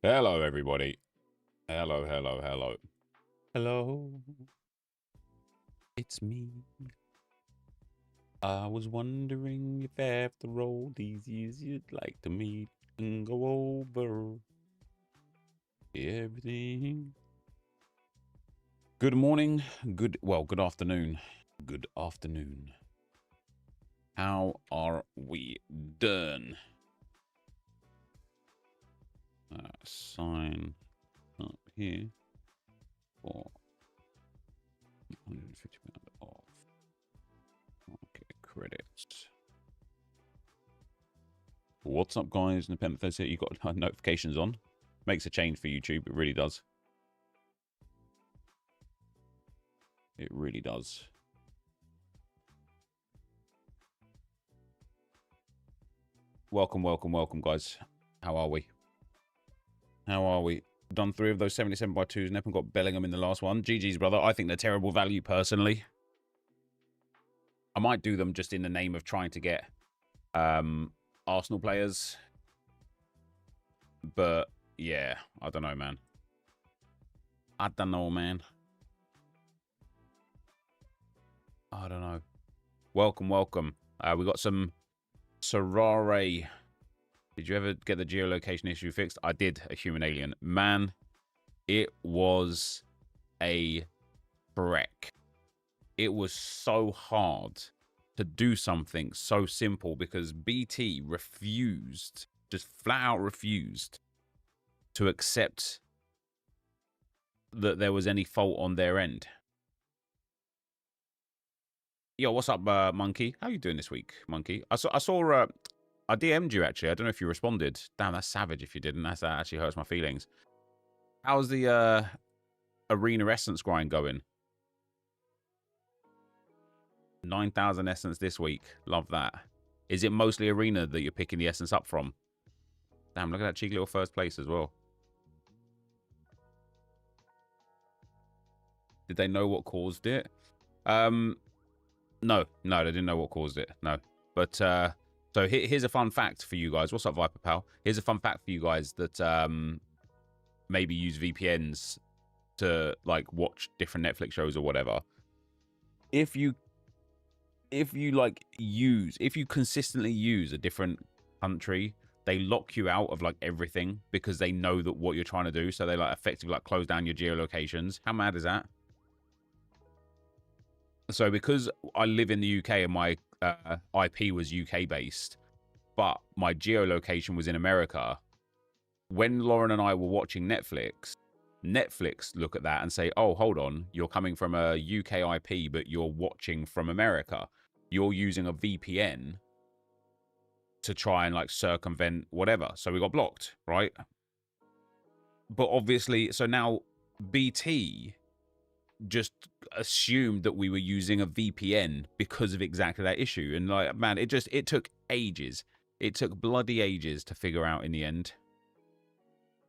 Hello, everybody. Hello, hello, hello. Hello. It's me. I was wondering if after all these years you'd like to meet and go over everything. Good morning. Good afternoon. Good afternoon. How are we done? Sign up here for 150 pound off. Okay, credits. What's up, guys? NepentheZ, you got notifications on. Makes a change for YouTube. It really does. It really does. Welcome, welcome, welcome, guys. How are we? How are we? Done 3 of those 77x2s. Nepen got Bellingham in the last one. GG's, brother. I think they're terrible value, personally. I might do them just in the name of trying to get Arsenal players. But, yeah, I don't know, man. I don't know, man. I don't know. Welcome, welcome. We got some Serrare. Did you ever get the geolocation issue fixed? I did, a human alien. Man, it was a wreck. It was so hard to do something so simple because BT refused, just flat out refused to accept that there was any fault on their end. Yo, what's up, Monkey? How you doing this week, Monkey? I saw I DM'd you, actually. I don't know if you responded. Damn, that's savage if you didn't. That actually hurts my feelings. How's the Arena Essence grind going? 9,000 Essence this week. Love that. Is it mostly Arena that you're picking the Essence up from? Damn, look at that cheeky little first place as well. Did they know what caused it? No, they didn't know what caused it. No. But, so here's a fun fact for you guys. What's up, Viper Pal? Here's a fun fact for you guys that maybe use VPNs to like watch different Netflix shows or whatever. If you consistently use a different country, they lock you out of like everything because they know that what you're trying to do. So they like effectively like close down your geolocations. How mad is that? So because I live in the UK and my IP was UK based, but my geolocation was in America, when Lauren and I were watching Netflix look at that and say, oh, hold on, you're coming from a UK IP, but you're watching from America. You're using a VPN to try and like circumvent whatever. So we got blocked, right? But obviously, so now BT just assumed that we were using a VPN because of exactly that issue. And like, man, it took ages. It took bloody ages to figure out in the end.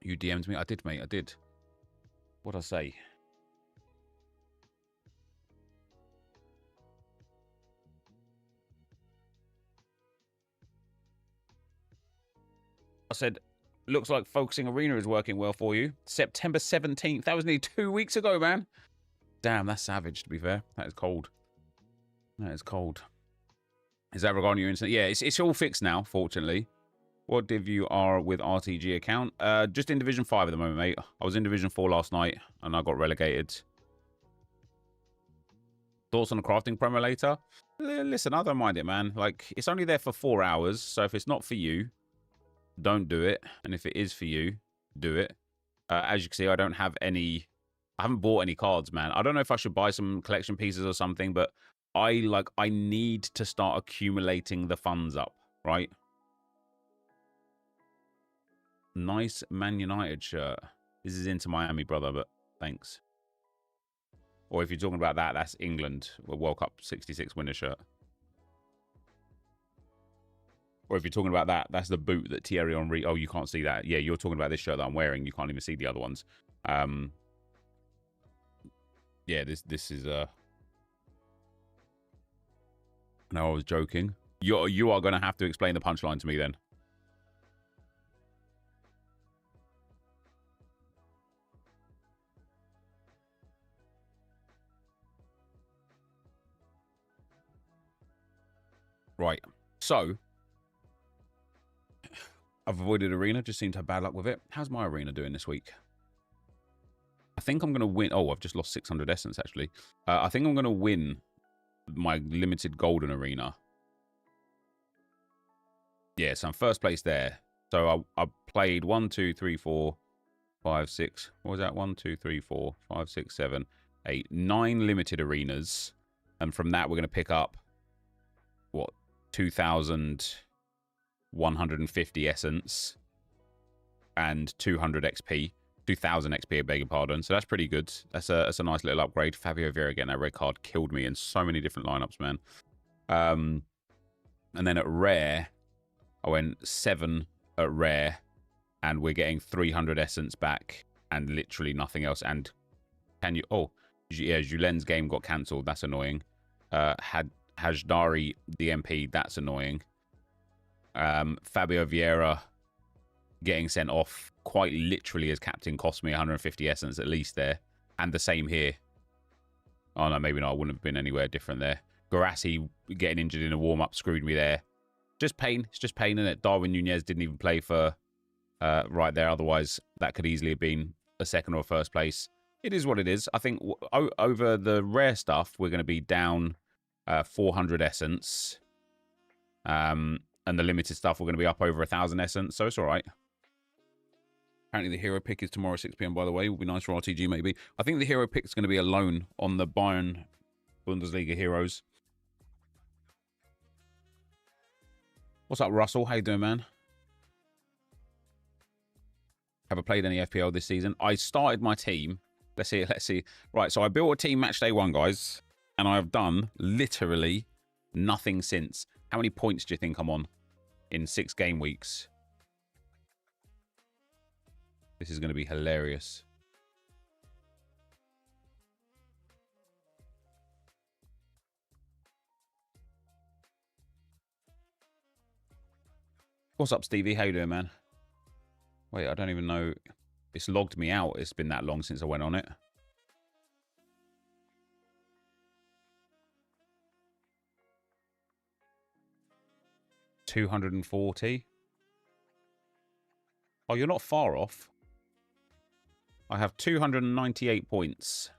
You DM'd me? I did, mate. I did. What'd I say? I said, looks like focusing Arena is working well for you. September 17th. That was nearly 2 weeks ago, man. Damn, that's savage, to be fair. That is cold. That is cold. Is that regarding your incident? Yeah, it's all fixed now, fortunately. What div you are with RTG account? Just in Division 5 at the moment, mate. I was in Division 4 last night, and I got relegated. Thoughts on the crafting promo later? Listen, I don't mind it, man. Like, it's only there for 4 hours, so if it's not for you, don't do it. And if it is for you, do it. As you can see, I don't have any... I haven't bought any cards, man. I don't know if I should buy some collection pieces or something, but I need to start accumulating the funds up, right? Nice Man United shirt. This is into Miami, brother, but thanks. Or if you're talking about that, that's England, a World Cup 66 winner shirt. Or if you're talking about that, that's the boot that Thierry Henry... Oh, you can't see that. Yeah, you're talking about this shirt that I'm wearing. You can't even see the other ones. Yeah, this is no, I was joking. You are going to have to explain the punchline to me then. Right. So, I've avoided arena. Just seem to have bad luck with it. How's my arena doing this week? I think I'm going to win. Oh, I've just lost 600 essence, actually. I think I'm going to win my limited golden arena. Yeah, so I'm first place there. So I played 1, 2, 3, 4, 5, 6. What was that? 1, 2, 3, 4, 5, 6, 7, 8, 9 limited arenas. And from that, we're going to pick up, what, 2,150 essence and 200 XP. 2,000 XP, I beg your pardon. So that's pretty good. That's a nice little upgrade. Fabio Vieira getting that red card killed me in so many different lineups, man. And then at rare, I went 7 at rare, and we're getting 300 essence back and literally nothing else. And can you... Oh, yeah, Julen's game got cancelled. That's annoying. Hajdari DMP, that's annoying. Fabio Vieira getting sent off quite literally as captain cost me 150 essence at least there. And the same here. Oh, no, maybe not. I wouldn't have been anywhere different there. Garassi getting injured in a warm-up screwed me there. Just pain. It's just pain, isn't it? Darwin Nunez didn't even play for right there. Otherwise, that could easily have been a second or first place. It is what it is. I think over the rare stuff, we're going to be down 400 essence. And the limited stuff, we're going to be up over 1,000 essence. So it's all right. Apparently the hero pick is tomorrow 6 PM, by the way. It will be nice for RTG, maybe. I think the hero pick is going to be alone on the Bayern Bundesliga heroes. What's up, Russell? How you doing, man? Have I played any FPL this season? I started my team. Let's see. Let's see. Right, so I built a team match day 1, guys. And I have done literally nothing since. How many points do you think I'm on in 6 game weeks? This is going to be hilarious. What's up, Stevie? How you doing, man? Wait, I don't even know. It's logged me out. It's been that long since I went on it. $240. Oh, you're not far off. I have 298 points.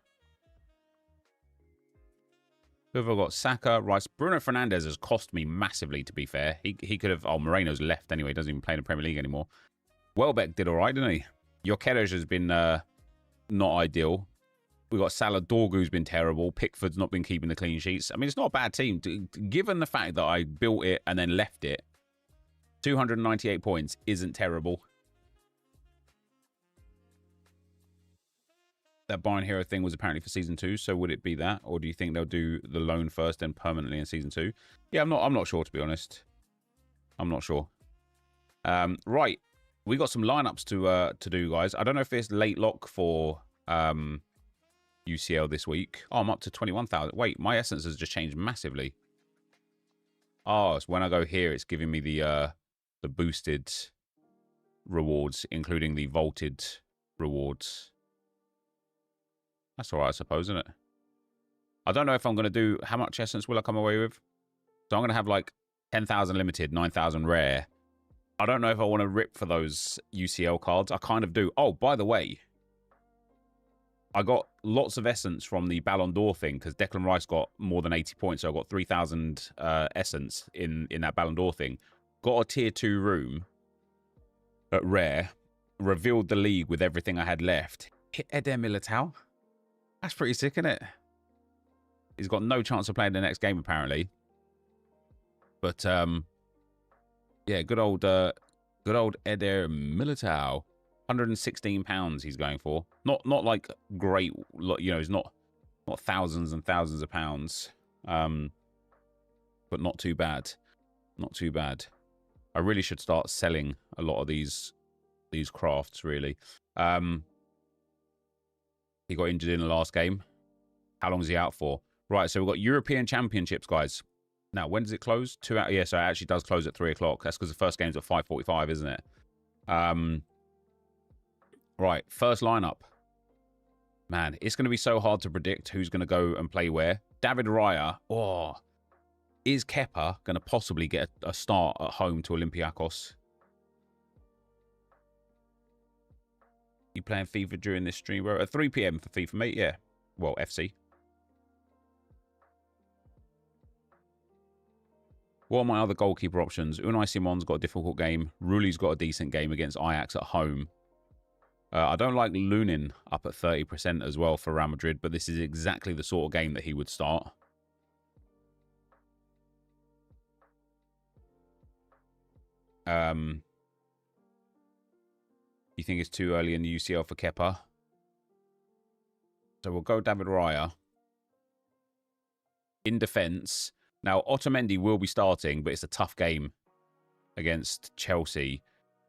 Who have I got? Saka, Rice. Bruno Fernandes has cost me massively, to be fair. He could have... Oh, Moreno's left anyway. He doesn't even play in the Premier League anymore. Welbeck did all right, didn't he? Jokeres has been not ideal. We've got Salah. Dorgu's been terrible. Pickford's not been keeping the clean sheets. I mean, it's not a bad team. Given the fact that I built it and then left it, 298 points isn't terrible. That Bayern hero thing was apparently for season 2, so would it be that, or do you think they'll do the loan first and permanently in season 2? Yeah, I'm not sure, to be honest. I'm not sure. Right, we got some lineups to do, guys. I don't know if there's late lock for UCL this week. Oh, I'm up to 21,000. Wait, my essence has just changed massively. Oh, so when I go here, it's giving me the boosted rewards, including the vaulted rewards. That's all right, I suppose, isn't it? I don't know if I'm going to do... How much essence will I come away with? So I'm going to have like 10,000 limited, 9,000 rare. I don't know if I want to rip for those UCL cards. I kind of do. Oh, by the way, I got lots of essence from the Ballon d'Or thing because Declan Rice got more than 80 points. So I got 3,000 essence in that Ballon d'Or thing. Got a tier 2 room at rare. Revealed the league with everything I had left. Hit Eder Militao. That's pretty sick, isn't it? He's got no chance of playing the next game, apparently. But, yeah, good old Eder Militao. £116 he's going for. Not like great, you know, it's not thousands and thousands of pounds. But not too bad. Not too bad. I really should start selling a lot of these crafts, really. He got injured in the last game. How long is he out for? Right, so we've got European Championships, guys. Now, when does it close? 2 hours. Yeah, so it actually does close at 3 o'clock. That's because the first game's at 5:45, isn't it? Right, first lineup. Man, it's going to be so hard to predict who's going to go and play where. David Raya. Oh, Is Kepa going to possibly get a start at home to Olympiacos? You playing FIFA during this stream? We're at 3 p.m. for FIFA, mate. Yeah. Well, FC. What are my other goalkeeper options? Unai Simon's got a difficult game. Ruli's got a decent game against Ajax at home. I don't like Lunin up at 30% as well for Real Madrid, but this is exactly the sort of game that he would start. You think it's too early in the UCL for Kepa? So we'll go David Raya. In defence. Now, Otamendi will be starting, but it's a tough game against Chelsea.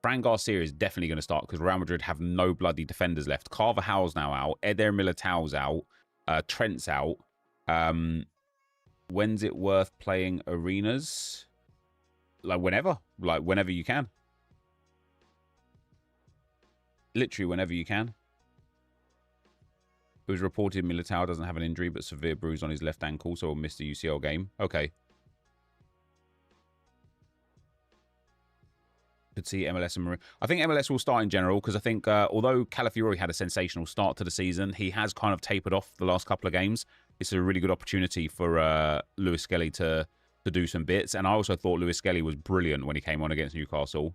Fran Garcia is definitely going to start because Real Madrid have no bloody defenders left. Carvajal's now out. Eder Militao's out. Trent's out. When's it worth playing arenas? Like whenever. Like whenever you can. Literally whenever you can. It was reported Militao doesn't have an injury, but severe bruise on his left ankle, so he'll miss the UCL game. Okay. Could see MLS and Maroon. I think MLS will start in general, because I think although Calafiori had a sensational start to the season, he has kind of tapered off the last couple of games. It's a really good opportunity for Lewis Skelly to do some bits. And I also thought Lewis Skelly was brilliant when he came on against Newcastle.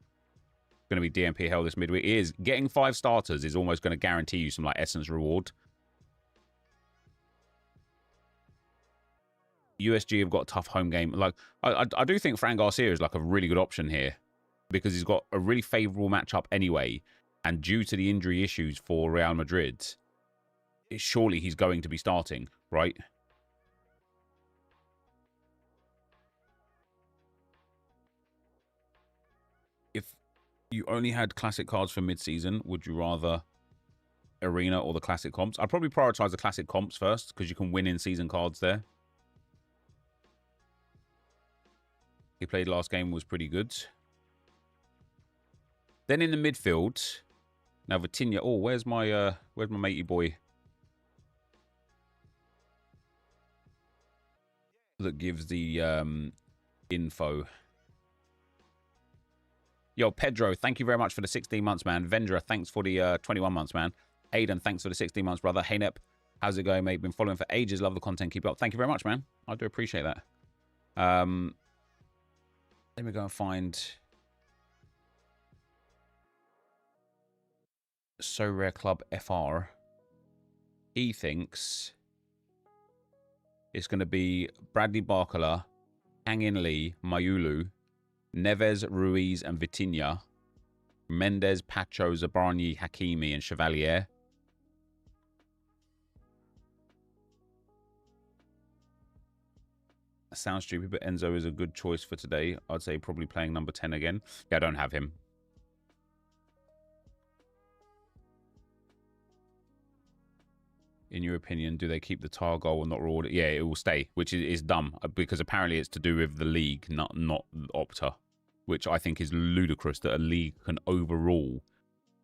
Going to be DMP hell this midweek. It is. Getting 5 starters is almost going to guarantee you some like essence reward. USG have got a tough home game. Like I do think Fran Garcia is like a really good option here because he's got a really favourable matchup anyway. And due to the injury issues for Real Madrid, surely he's going to be starting, right? If you only had classic cards for mid-season, would you rather Arena or the classic comps? I'd probably prioritise the classic comps first because you can win in-season cards there. He played last game, was pretty good. Then in the midfield, now Vitinha. Oh, where's my matey boy that gives the info? Yo, Pedro, thank you very much for the 16 months, man. Vendra, thanks for the 21 months, man. Aiden, thanks for the 16 months, brother. Hey, Nep, how's it going, mate? Been following for ages. Love the content. Keep it up. Thank you very much, man. I do appreciate that. Let me go and find So Rare Club FR. He thinks it's going to be Bradley Barcola, Hang-In Lee, Mayulu, Neves, Ruiz, and Vitinha. Mendes, Pacho, Zabarni, Hakimi, and Chevalier. Sounds stupid, but Enzo is a good choice for today. I'd say probably playing number 10 again. Yeah, I don't have him. In your opinion, do they keep the Tar goal or not reward it? Yeah, it will stay, which is dumb because apparently it's to do with the league, not Opta, which I think is ludicrous that a league can overrule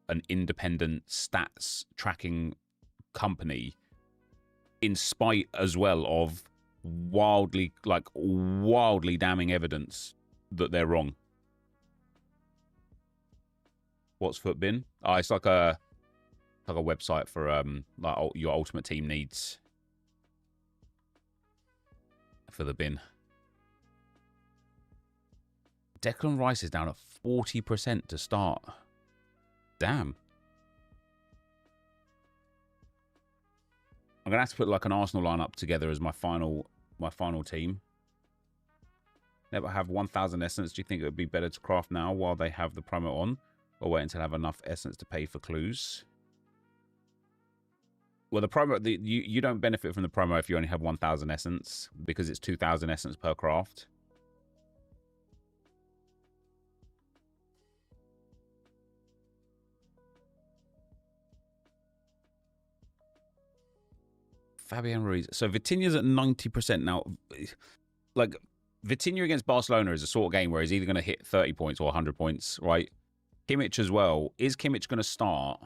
an independent stats tracking company in spite as well of wildly damning evidence that they're wrong. What's Footbin? Oh, it's like a website for like your ultimate team needs for the bin. Declan Rice is down at 40% to start. Damn. I'm gonna have to put like an Arsenal lineup together as my final team. Never have 1,000 essence. Do you think it would be better to craft now while they have the promo on, or wait until I have enough essence to pay for clues? Well, the promo, you don't benefit from the promo if you only have 1,000 essence because it's 2,000 essence per craft. Fabian Ruiz. So Vitinha's at 90% now. Like, Vitinha against Barcelona is a sort of game where he's either going to hit 30 points or 100 points, right? Kimmich as well. Is Kimmich going to start?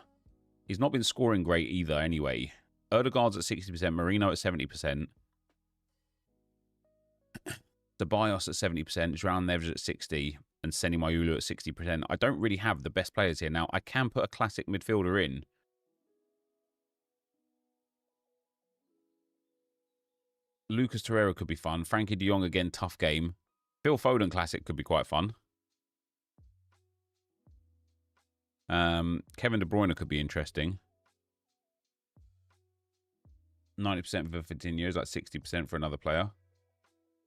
He's not been scoring great either anyway. Erdegaard's at 60%. Marino at 70%. Ceballos at 70%, João Neves at 60%, and Seni Mayulu at 60%. I don't really have the best players here. Now, I can put a classic midfielder in. Lucas Torreira could be fun. Frankie de Jong, again, tough game. Phil Foden classic could be quite fun. Kevin De Bruyne could be interesting. 90% for Vitinho is like 60% for another player.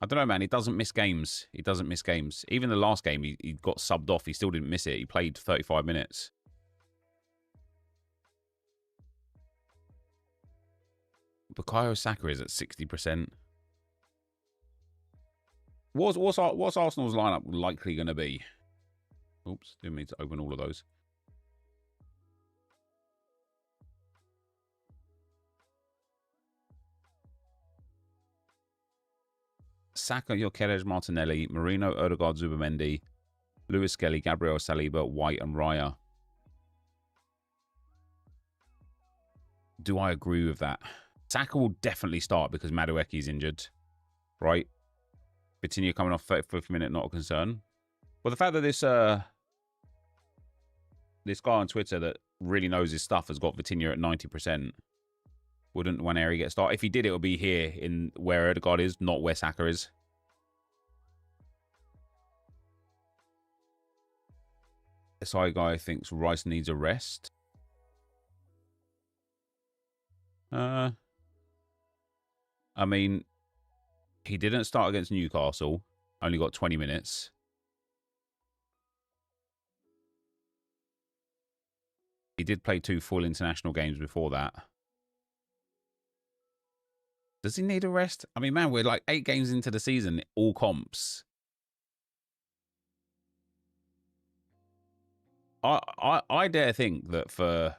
I don't know, man. He doesn't miss games. He doesn't miss games. Even the last game, he got subbed off. He still didn't miss it. He played 35 minutes. Bukayo Saka is at 60%. What's Arsenal's lineup likely going to be? Oops, didn't mean to open all of those. Saka, Gyökeres, Martinelli, Marino, Odegaard, Zubimendi, Lewis Skelly, Gabriel Saliba, White, and Raya. Do I agree with that? Saka will definitely start because Madueke's injured, right? Vitinho coming off 35th minute, not a concern. Well, the fact that this guy on Twitter that really knows his stuff has got Vitinho at 90%. Wouldn't Nwaneri get started? If he did, it would be here in where Odegaard is, not where Saka is. SI guy thinks Rice needs a rest. I mean, he didn't start against Newcastle. Only got 20 minutes. He did play 2 full international games before that. Does he need a rest? I mean, man, we're like 8 games into the season, all comps. I dare think that for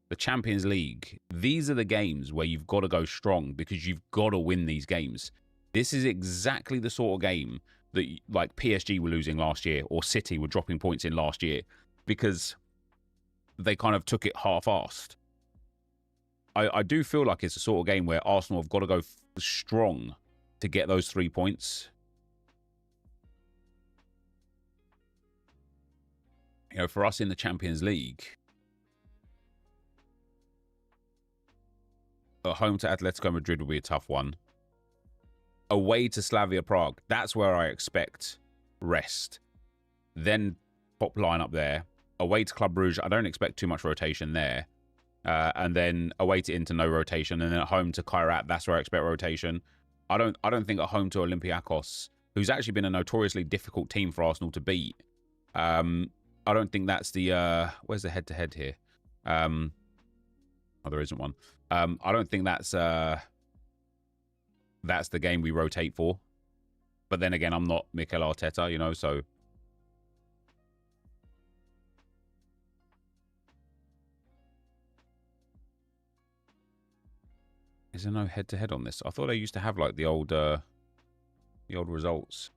the Champions League, these are the games where you've got to go strong because you've got to win these games. This is exactly the sort of game that like PSG were losing last year or City were dropping points in last year because they kind of took it half-assed. I do feel like it's a sort of game where Arsenal have got to go strong to get those 3 points. You know, for us in the Champions League, at home to Atletico Madrid will be a tough one. Away to Slavia Prague, that's where I expect rest. Then top line up there. Away to Club Brugge, I don't expect too much rotation there. And then away to Inter, no rotation, and then at home to Kairat, that's where I expect rotation. I don't think at home to Olympiacos, who's actually been a notoriously difficult team for Arsenal to beat. I don't think that's the where's the head-to-head here? Oh, there isn't one. I don't think that's the game we rotate for. But then again, I'm not Mikel Arteta, you know, so. Is there no head-to-head on this? I thought I used to have like the old results.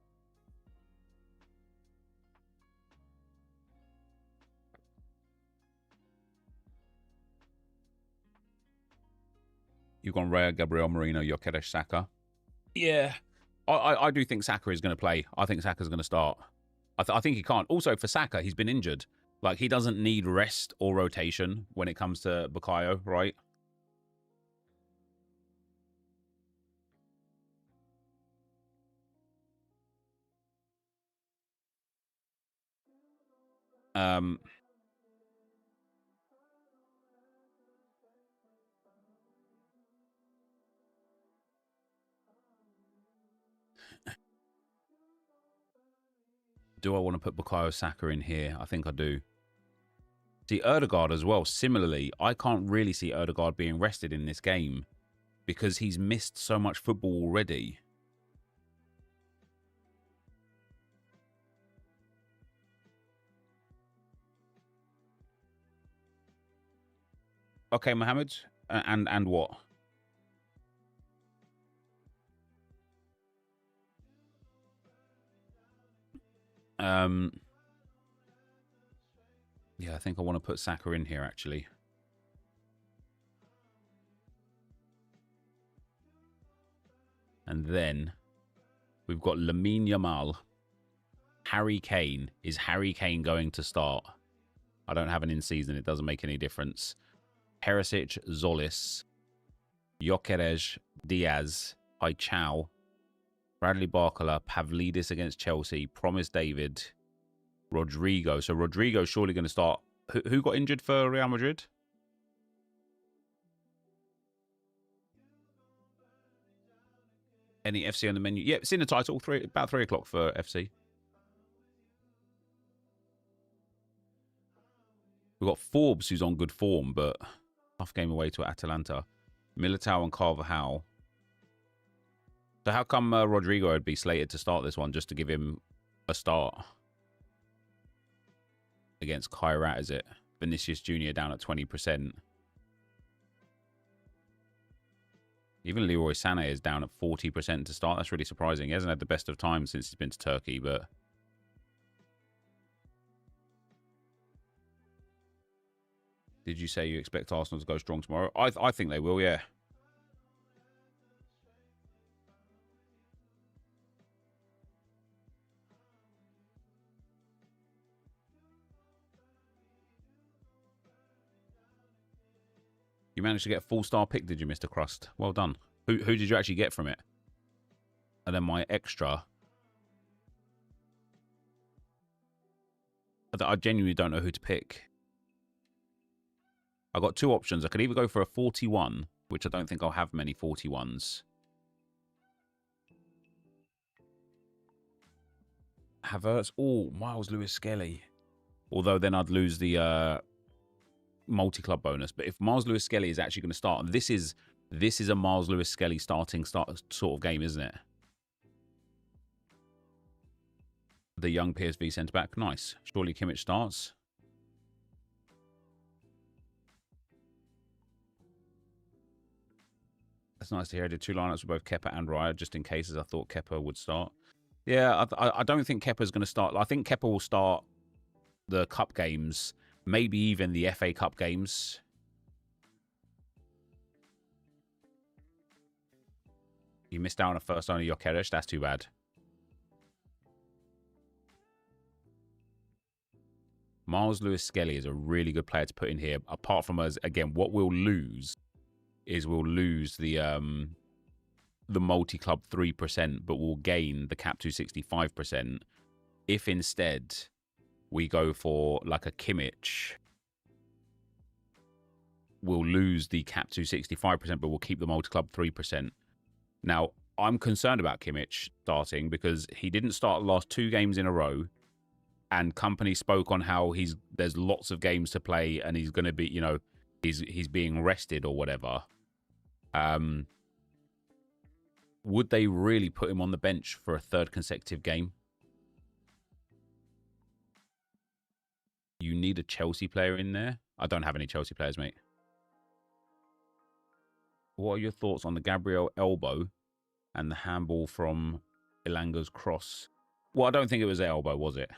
You've gone Raya, Gabriel, Marino, Gyökeres, Saka. Yeah, I do think Saka is going to play. I think Saka's going to start. I think he can't. Also, for Saka, he's been injured. Like, he doesn't need rest or rotation when it comes to Bukayo, right? Do I want to put Bukayo Saka in here? I think I do. See, Odegaard as well, similarly, I can't really see Odegaard being rested in this game because he's missed so much football already. Okay, Mohammed, and what? Yeah, I think I want to put Saka in here, actually. And then We've got Lamine Yamal. Harry Kane. Is Harry Kane going to start? I don't have an in-season. It doesn't make any difference. Perisic, Zolis, Gyökeres, Diaz, Haichao, Bradley Barcola, Pavlidis against Chelsea, Promise David, Rodrigo. So Rodrigo's surely going to start. Who got injured for Real Madrid? Any FC on the menu? Yeah, it's in the title. About 3 o'clock for FC. We've got Forbes, who's on good form, but tough game away to Atalanta. Militao and Carvajal. So how come Rodrigo would be slated to start this one just to give him a start? Against Kairat, is it? Vinicius Jr. down at 20%. Even Leroy Sané is down at 40% to start. That's really surprising. He hasn't had the best of times since he's been to Turkey, but... Did you say you expect Arsenal to go strong tomorrow? I think they will, yeah. You managed to get a 4-star pick, did you, Mr. Crust? Well done. Who did you actually get from it? And then my extra. I genuinely don't know who to pick. I've got 2 options. I could either go for a 41, which I don't think I'll have many 41s. Havertz. Oh, Miles Lewis-Skelly. Although then I'd lose the multi-club bonus. But if Miles Lewis-Skelly is actually going to start, and this is a Miles Lewis-Skelly sort of game, isn't it? The young PSV centre-back. Nice. Surely Kimmich starts. That's nice to hear. I did 2 lineups with both Kepa and Raya, just in case, as I thought Kepa would start. Yeah, I don't think Kepa's going to start. I think Kepa will start the cup games, maybe even the FA Cup games. You missed out on a first owner, Gyökeres. That's too bad. Miles Lewis-Skelly is a really good player to put in here. Apart from us, again, what we'll lose is we'll lose the multi-club 3%, but we'll gain the cap 265%. If instead we go for like a Kimmich, we'll lose the cap 265%, but we'll keep the multi-club 3%. Now, I'm concerned about Kimmich starting because he didn't start the last 2 games in a row, and company spoke on how there's lots of games to play and he's going to be, he's being rested or whatever. Would they really put him on the bench for a 3rd consecutive game? You need a Chelsea player in there. I don't have any Chelsea players, mate. What are your thoughts on the Gabriel elbow and the handball from Ilanga's cross? Well, I don't think it was elbow, was it?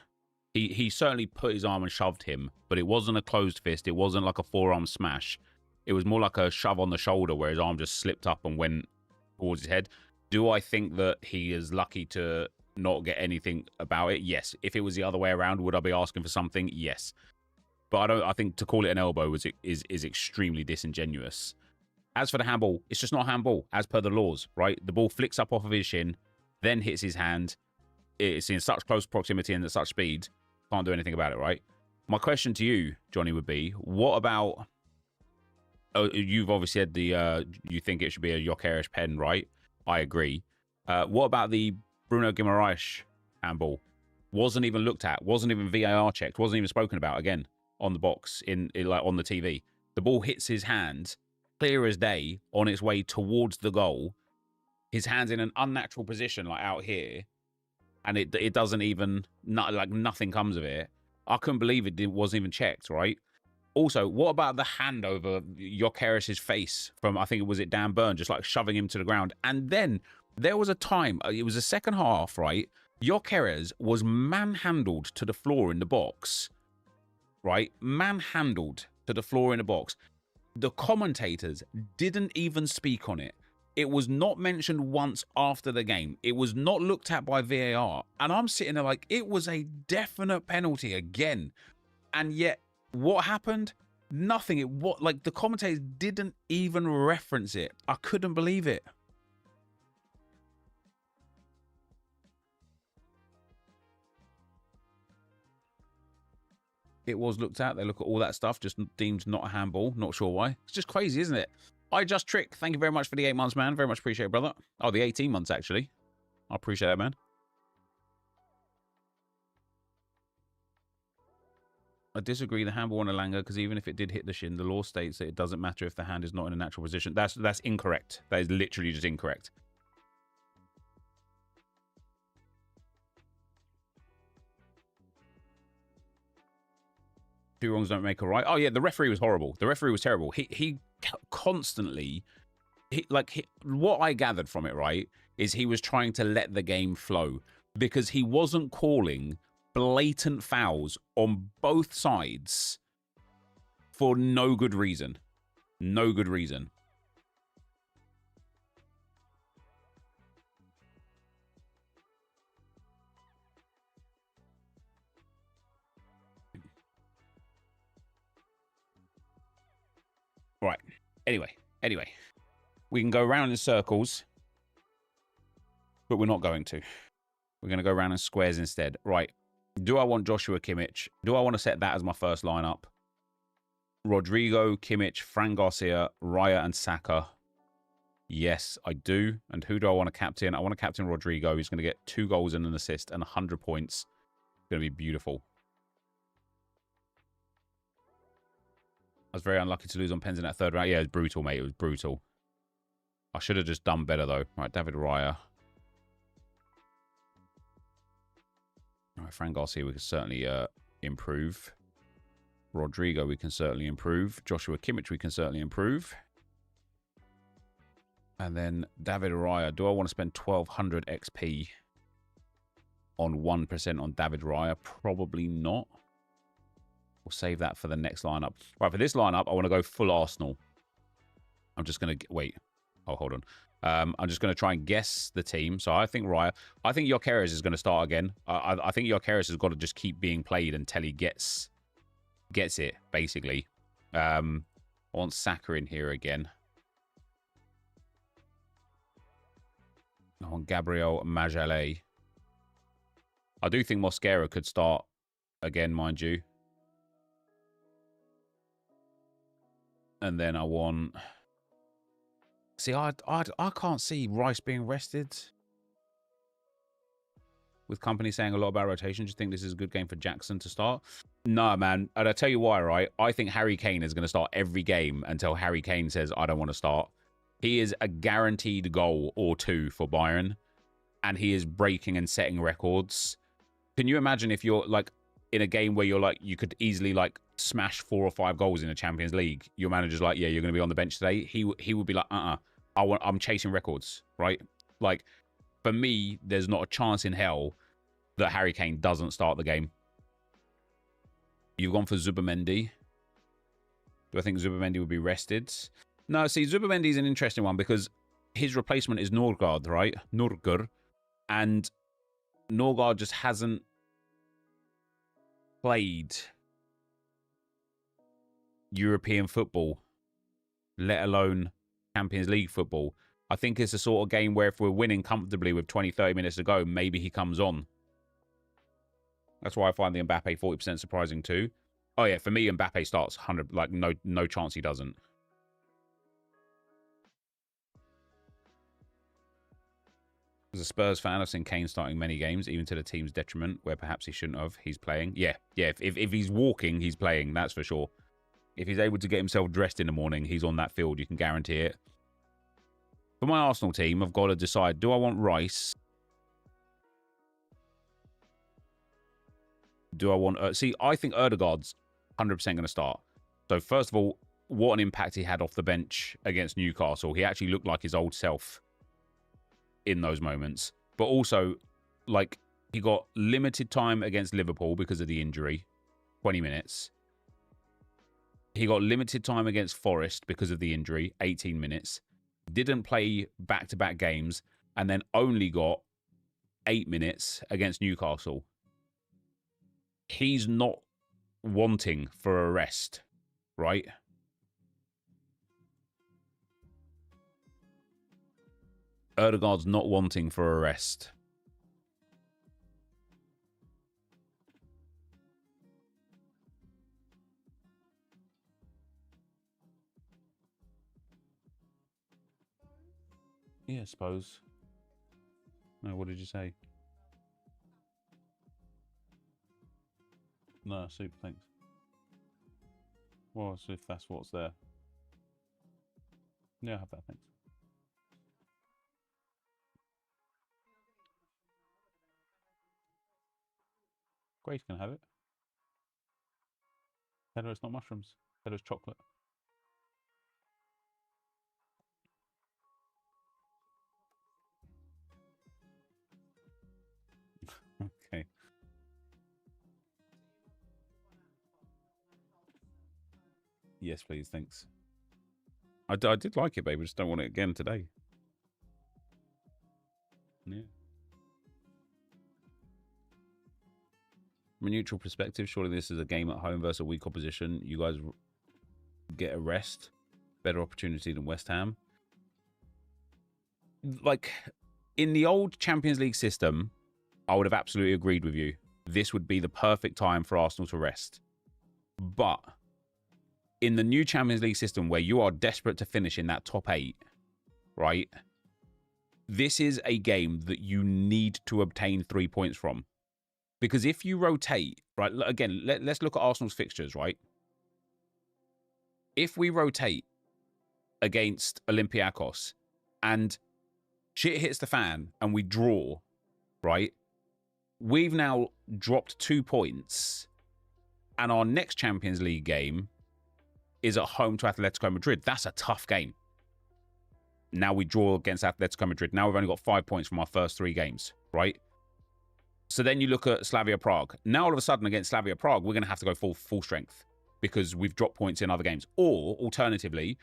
He certainly put his arm and shoved him, but it wasn't a closed fist. It wasn't like a forearm smash. It was more like a shove on the shoulder where his arm just slipped up and went towards his head. Do I think that he is lucky to not get anything about it? Yes. If it was the other way around, would I be asking for something? Yes. But I think to call it an elbow is extremely disingenuous. As for the handball, it's just not handball as per the laws, right? The ball flicks up off of his shin, then hits his hand. It's in such close proximity and at such speed, can't do anything about it, right? My question to you, Johnny, would be, what about... Oh, you've obviously said you think it should be a Gyökeres pen, right? I agree. What about the Bruno Guimaraes handball? Wasn't even looked at, wasn't even VAR checked, wasn't even spoken about again on the box, like on the TV. The ball hits his hand, clear as day, on its way towards the goal. His hand's in an unnatural position, like out here, and it doesn't even, like nothing comes of it. I couldn't believe it wasn't even checked, right? Also, what about the hand over Gyökeres' face from, I think it was Dan Burn, just like shoving him to the ground? And then there was a time, it was the second half, right? Gyökeres was manhandled to the floor in the box, right? Manhandled to the floor in the box. The commentators didn't even speak on it. It was not mentioned once after the game. It was not looked at by VAR. And I'm sitting there like, it was a definite penalty again. And yet, what happened? Nothing. Like the commentators didn't even reference it. I couldn't believe it. It was looked at. They look at all that stuff, just deemed not a handball. Not sure why. It's just crazy, isn't it? I Just Trick, thank you very much for the 8 months, man. Very much appreciate it, brother. Oh, the 18 months, actually. I appreciate that, man. I disagree. The handball on Elanga, because even if it did hit the shin, the law states that it doesn't matter if the hand is not in a natural position. That's incorrect. That is literally just incorrect. Two wrongs don't make a right. Oh, yeah, the referee was horrible. The referee was terrible. He constantly... what I gathered from it, right, is he was trying to let the game flow because he wasn't calling blatant fouls on both sides for no good reason. No good reason. Right. Anyway. We can go around in circles, but we're not going to. We're going to go around in squares instead. Right. Do I want Joshua Kimmich? Do I want to set that as my first lineup? Rodrigo, Kimmich, Fran Garcia, Raya, and Saka. Yes, I do. And who do I want to captain? I want to captain Rodrigo. He's going to get 2 goals and an assist and 100 points. It's going to be beautiful. I was very unlucky to lose on pens in that third round. Yeah, it was brutal, mate. It was brutal. I should have just done better, though. Right, David Raya. All right, Fran Garcia, we can certainly improve. Rodrigo, we can certainly improve. Joshua Kimmich, we can certainly improve. And then David Raya. Do I want to spend 1,200 XP on 1% on David Raya? Probably not. We'll save that for the next lineup. Right, for this lineup, I want to go full Arsenal. I'm just going to... Wait. Oh, hold on. I'm just going to try and guess the team. So I think Raya... I think Enquiries is going to start again. I think Enquiries has got to just keep being played until he gets it, basically. I want Saka in here again. I want Gabriel Majalay. I do think Mosquera could start again, mind you. And then I want... See, I can't see Rice being rested. With company saying a lot about rotation, do you think this is a good game for Jackson to start? No, man. And I'll tell you why, right? I think Harry Kane is going to start every game until Harry Kane says, I don't want to start. He is a guaranteed goal or 2 for Bayern. And he is breaking and setting records. Can you imagine if you're, like, in a game where you're, like, you could easily, like, smash 4 or 5 goals in a Champions League? Your manager's like, yeah, you're going to be on the bench today. He would be like, I'm chasing records, right? Like, for me, there's not a chance in hell that Harry Kane doesn't start the game. You've gone for Zubimendi. Do I think Zubimendi would be rested? No, see, Zubimendi is an interesting one because his replacement is Norgard, right? Norgur. And Norgard just hasn't played European football, let alone Champions League football. I think it's the sort of game where if we're winning comfortably with 20, 30 minutes to go, maybe he comes on. That's why I find the Mbappe 40% surprising too. Oh yeah, for me, Mbappe starts 100, like no chance he doesn't. As a Spurs fan, I've seen Kane starting many games, even to the team's detriment, where perhaps he shouldn't have. He's playing. Yeah. If he's walking, he's playing, that's for sure. If he's able to get himself dressed in the morning, he's on that field. You can guarantee it. For my Arsenal team, I've got to decide, do I want Rice? Do I want... see, I think Ødegaard's 100% going to start. So, first of all, what an impact he had off the bench against Newcastle. He actually looked like his old self in those moments. But also, like, he got limited time against Liverpool because of the injury. 20 minutes. He got limited time against Forest because of the injury. 18 minutes. didn't play back-to-back games, and then only got 8 minutes against Newcastle. He's not wanting for a rest, right? Ødegaard's not wanting for a rest. Yeah, I suppose. No, what did you say? No, super, thanks. Well, if that's what's there. Yeah, I have that, thanks. Grace can have it. Tell her it's not mushrooms. Tell her it's chocolate. Okay. Yes, please, thanks. I did like it, babe. I just don't want it again today. Yeah. From a neutral perspective, surely this is a game at home versus a weak opposition. You guys get a rest. Better opportunity than West Ham. Like, in the old Champions League system, I would have absolutely agreed with you. This would be the perfect time for Arsenal to rest. But in the new Champions League system, where you are desperate to finish in that top 8, right? This is a game that you need to obtain 3 points from. Because if you rotate, right, again, let's look at Arsenal's fixtures, right? If we rotate against Olympiacos and shit hits the fan and we draw, right? We've now dropped 2 points, and our next Champions League game is at home to Atletico Madrid. That's a tough game. Now we draw against Atletico Madrid. Now we've only got 5 points from our first 3 games, right? So then you look at Slavia Prague. Now all of a sudden against Slavia Prague, we're going to have to go full strength because we've dropped points in other games. Or alternatively,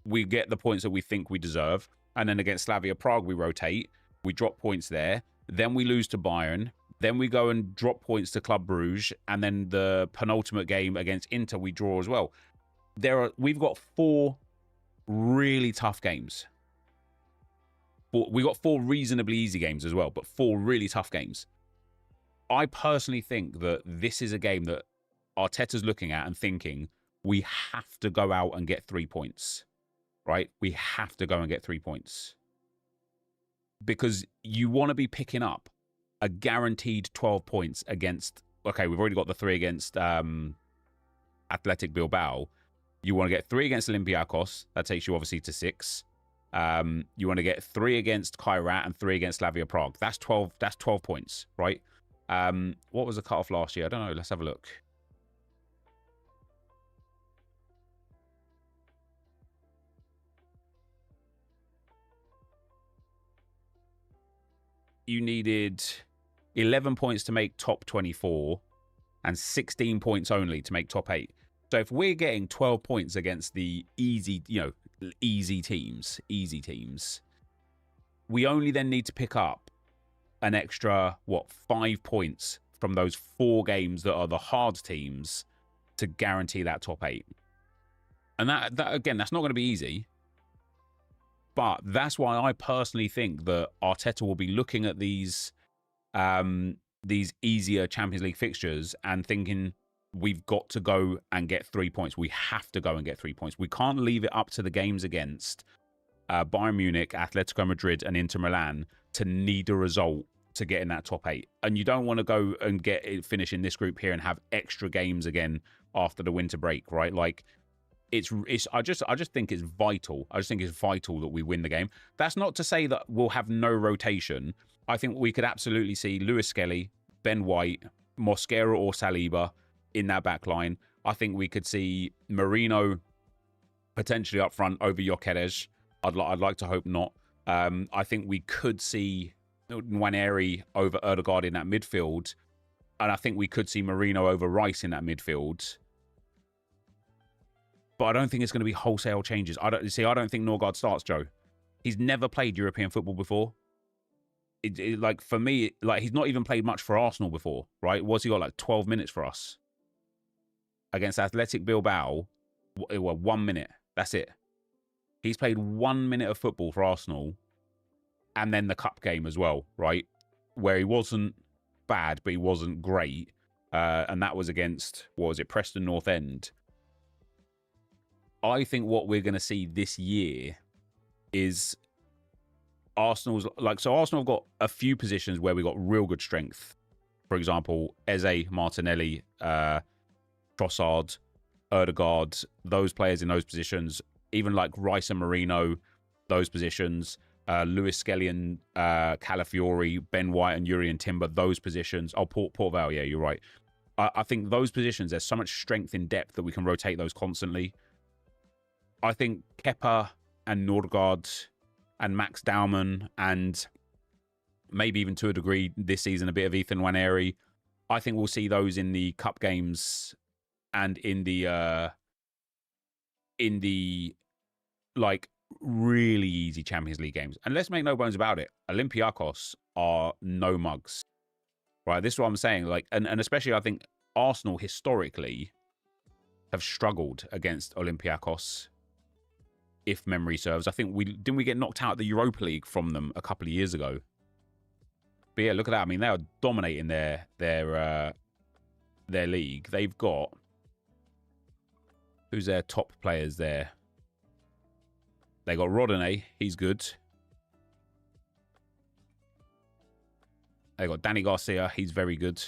we get the points that we think we deserve, and then against Slavia Prague we rotate, we drop points there, then we lose to Bayern, then we go and drop points to Club Brugge, and then the penultimate game against Inter we draw as well. We've got 4 really tough games. We got 4 reasonably easy games as well, but 4 really tough games. I personally think that this is a game that Arteta's looking at and thinking, we have to go out and get 3 points, right? We have to go and get 3 points. Because you want to be picking up a guaranteed 12 points against, okay, we've already got the 3 against Athletic Bilbao. You want to get 3 against Olympiacos. That takes you obviously to 6. You want to get 3 against Kairat and 3 against Slavia Prague. That's 12 points, right? What was the cutoff last year? I don't know. Let's have a look. You needed 11 points to make top 24 and 16 points only to make top 8. So if we're getting 12 points against the easy teams, we only then need to pick up an extra, 5 points from those 4 games that are the hard teams to guarantee that top 8. And that again, that's not going to be easy. But that's why I personally think that Arteta will be looking at these easier Champions League fixtures and thinking, we've got to go and get 3 points. We have to go and get 3 points. We can't leave it up to the games against Bayern Munich, Atletico Madrid, and Inter Milan to need a result to get in that top 8. And you don't want to go and finish in this group here and have extra games again after the winter break, right? Like, I just think it's vital. I just think it's vital that we win the game. That's not to say that we'll have no rotation. I think we could absolutely see Lewis Skelly, Ben White, Mosquera or Saliba in that back line. I think we could see Marino potentially up front over Gyökeres. I'd like to hope not. I think we could see Nwaneri over Ødegaard in that midfield. And I think we could see Marino over Rice in that midfield. But I don't think it's going to be wholesale changes. I don't think Norgard starts, Joe. He's never played European football before. Like, for me, like, he's not even played much for Arsenal before, right? What's he got, like 12 minutes for us? Against Athletic Bilbao, well, 1 minute. That's it. He's played 1 minute of football for Arsenal, and then the cup game as well, right? Where he wasn't bad, but he wasn't great. And that was against, what was it, Preston North End. I think what we're going to see this year is Arsenal's, like, so Arsenal have got a few positions where we got real good strength. For example, Eze, Martinelli, Trossard, Ødegaard, those players in those positions, even like Rice and Marino, those positions, Lewis Skelly, Calafiori, Ben White and Yuri and Timber, those positions. Oh, Port Vale, yeah, you're right. I think those positions, there's so much strength in depth that we can rotate those constantly. I think Kepa and Nordgaard and Max Daumann and maybe even to a degree this season a bit of Ethan Nwaneri, I think we'll see those in the cup games and in the like really easy Champions League games. And let's make no bones about it, Olympiacos are no mugs. Right, this is what I'm saying. Like, and especially I think Arsenal historically have struggled against Olympiacos, if memory serves. I think didn't we get knocked out of the Europa League from them a couple of years ago. But yeah, look at that. I mean, they are dominating their league. They've got, who's their top players there? They got Rodinei, he's good. They got Danny Garcia, he's very good.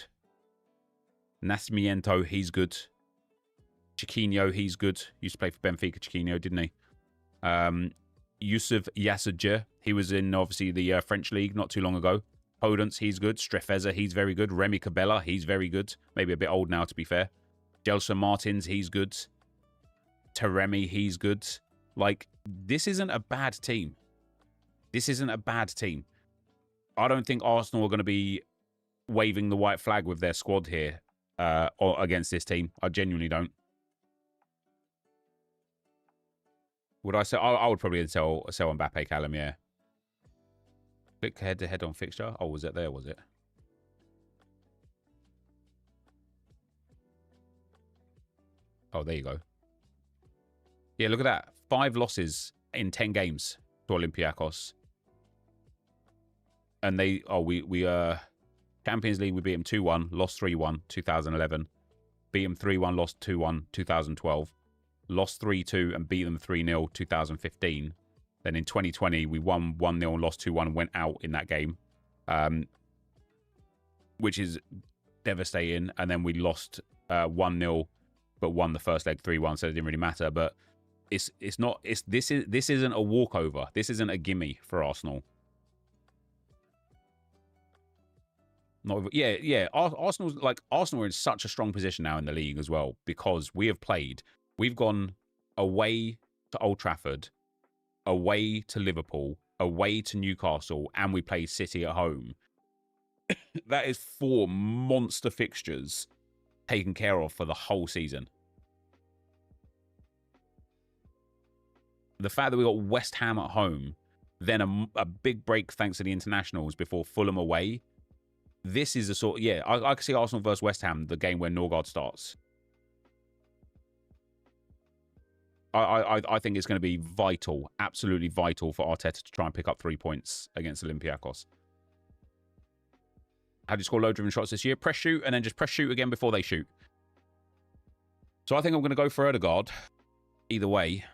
Nascimento, he's good. Chiquinho, he's good. Used to play for Benfica, Chiquinho, didn't he? Yusuf Yasadja, he was in, obviously, the French league not too long ago. Podence, he's good. Strefeza, he's very good. Remy Cabella, he's very good. Maybe a bit old now, to be fair. Gelson Martins, he's good. Taremi, he's good. Like, this isn't a bad team. This isn't a bad team. I don't think Arsenal are going to be waving the white flag with their squad here or against this team. I genuinely don't. Would I say? I would probably sell Mbappe, Callum, yeah. Click head-to-head on fixture. Oh, was it there, was it? Oh, there you go. Yeah, look at that. 5 losses in 10 games to Olympiacos. And they, we Champions League, we beat them 2-1, lost 3-1, 2011. Beat them 3-1, lost 2-1, 2012. Lost 3-2 and beat them 3-0, 2015. Then in 2020, we won 1-0 and lost 2-1 and went out in that game, which is devastating. And then we lost 1-0, but won the first leg 3-1, so it didn't really matter. But this isn't a walkover. This isn't a gimme for Arsenal. Arsenal are in such a strong position now in the league as well, because we've gone away to Old Trafford, away to Liverpool, away to Newcastle, and we play City at home. That is 4 monster fixtures taken care of for the whole season. The fact that we got West Ham at home, then a big break thanks to the internationals before Fulham away. This is a sort, yeah, I can see Arsenal versus West Ham, the game where Nordgaard starts. I think it's going to be vital, absolutely vital for Arteta to try and pick up 3 points against Olympiacos. How do you score low-driven shots this year? Press shoot and then just press shoot again before they shoot. So I think I'm going to go for Ødegaard. Either way.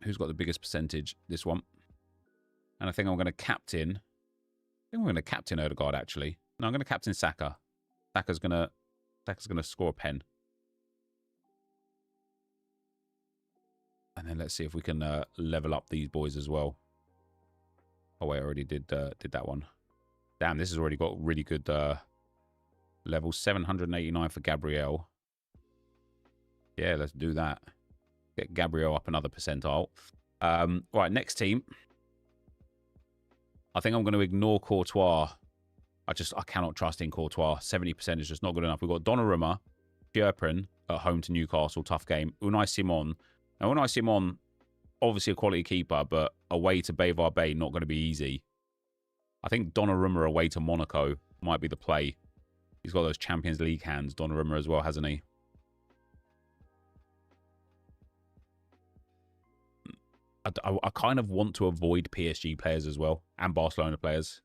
Who's got the biggest percentage? This one. And I think I'm going to captain. I think I'm going to captain Ødegaard, actually. No, I'm going to captain Saka. Saka's gonna score a pen. And then let's see if we can level up these boys as well. Oh wait, I already did that one. Damn, this has already got really good level. 789 for Gabriel. Yeah, let's do that. Get Gabriel up another percentile. Right, next team. I think I'm going to ignore Courtois. I cannot trust in Courtois. 70% is just not good enough. We've got Donnarumma, Sjerpen, at home to Newcastle, tough game. Unai Simon. Now, Unai Simon, obviously a quality keeper, but away to Bayvar Bay, not going to be easy. I think Donnarumma away to Monaco might be the play. He's got those Champions League hands, Donnarumma as well, hasn't he? I kind of want to avoid PSG players as well, and Barcelona players.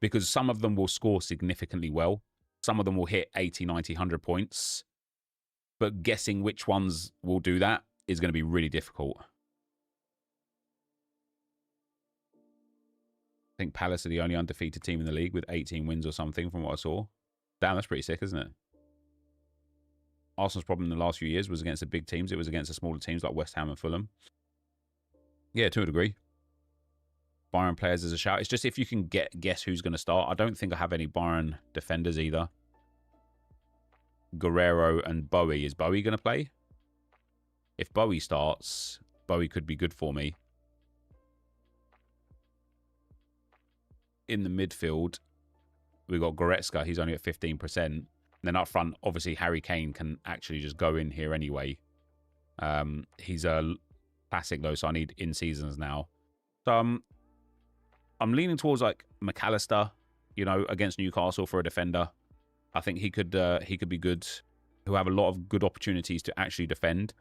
Because some of them will score significantly well. Some of them will hit 80, 90, 100 points. But guessing which ones will do that is going to be really difficult. I think Palace are the only undefeated team in the league with 18 wins or something from what I saw. Damn, that's pretty sick, isn't it? Arsenal's problem in the last few years was against the big teams. It was against the smaller teams like West Ham and Fulham. Yeah, to a degree. Bayern players is a shout. It's just if you can guess who's going to start. I don't think I have any Bayern defenders either. Guerrero and Bowie. Is Bowie going to play? If Bowie starts, Bowie could be good for me. In the midfield, we've got Goretzka. He's only at 15%. And then up front, obviously, Harry Kane can actually just go in here anyway. He's a classic, though, so I need in-seasons now. So I'm leaning towards, like, McAllister, you know, against Newcastle for a defender. I think he could be good. He'll have a lot of good opportunities to actually defend.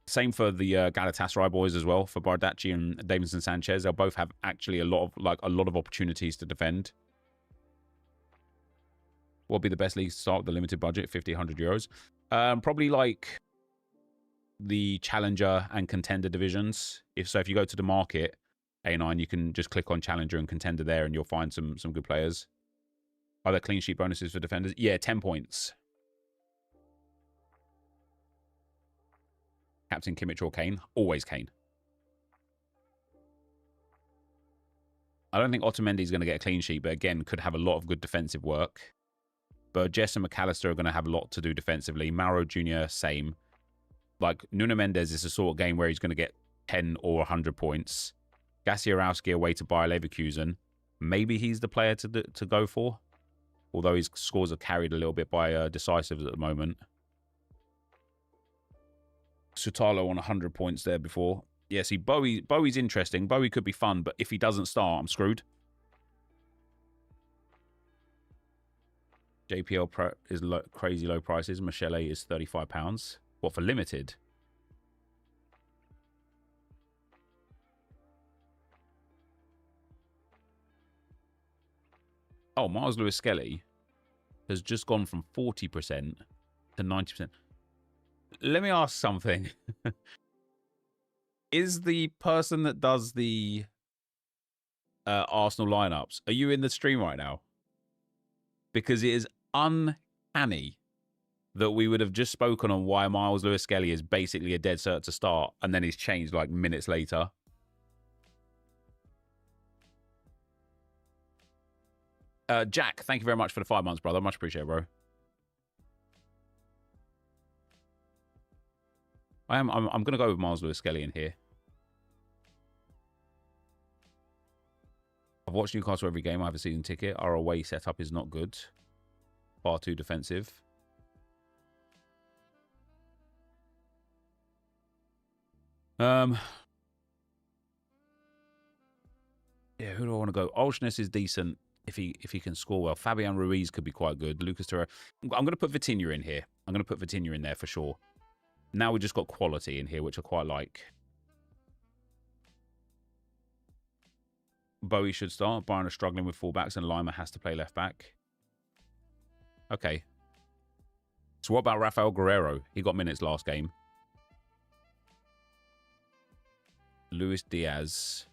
Same for the Galatasaray boys as well, for Bardacci and Davinson Sanchez. They'll both have actually a lot of opportunities to defend. What'll be the best league to start with the limited budget, 50, 100 euros? Probably like the Challenger and Contender divisions. If you go to the market, A9, you can just click on Challenger and Contender there and you'll find some good players. Are there clean sheet bonuses for defenders? Yeah, 10 points. Captain Kimmich or Kane? Always Kane. I don't think Otamendi's going to get a clean sheet, but again, could have a lot of good defensive work. Burgess and McAllister are going to have a lot to do defensively. Mauro Jr., same. Like, Nuno Mendes is the sort of game where he's going to get 10 or 100 points. Gassiorowski away to Bayer Leverkusen. Maybe he's the player to go for. Although his scores are carried a little bit by decisives at the moment. Sutalo on 100 points there before. Yeah, see, Bowie's interesting. Bowie could be fun, but if he doesn't start, I'm screwed. JPL Pro is crazy low prices. Michele is £35. What, for limited? Oh, Miles Lewis-Skelly has just gone from 40% to 90%. Let me ask something. Is the person that does the Arsenal lineups, are you in the stream right now? Because it is uncanny that we would have just spoken on why Miles Lewis-Skelly is basically a dead cert to start, and then he's changed like minutes later. Jack, thank you very much for the 5 months, brother. Much appreciated, bro. I'm going to go with Miles Lewis-Skelly in here. I've watched Newcastle every game. I have a season ticket. Our away setup is not good. Far too defensive. Yeah, who do I want to go? Olshness is decent if he can score well. Fabian Ruiz could be quite good. Lucas Torreira. I'm going to put Vitinha in here. I'm going to put Vitinha in there for sure. Now we just got quality in here, which I quite like. Bowie should start. Bayern are struggling with fullbacks and Lima has to play left back. Okay. So what about Rafael Guerrero? He got minutes last game. Luis Diaz.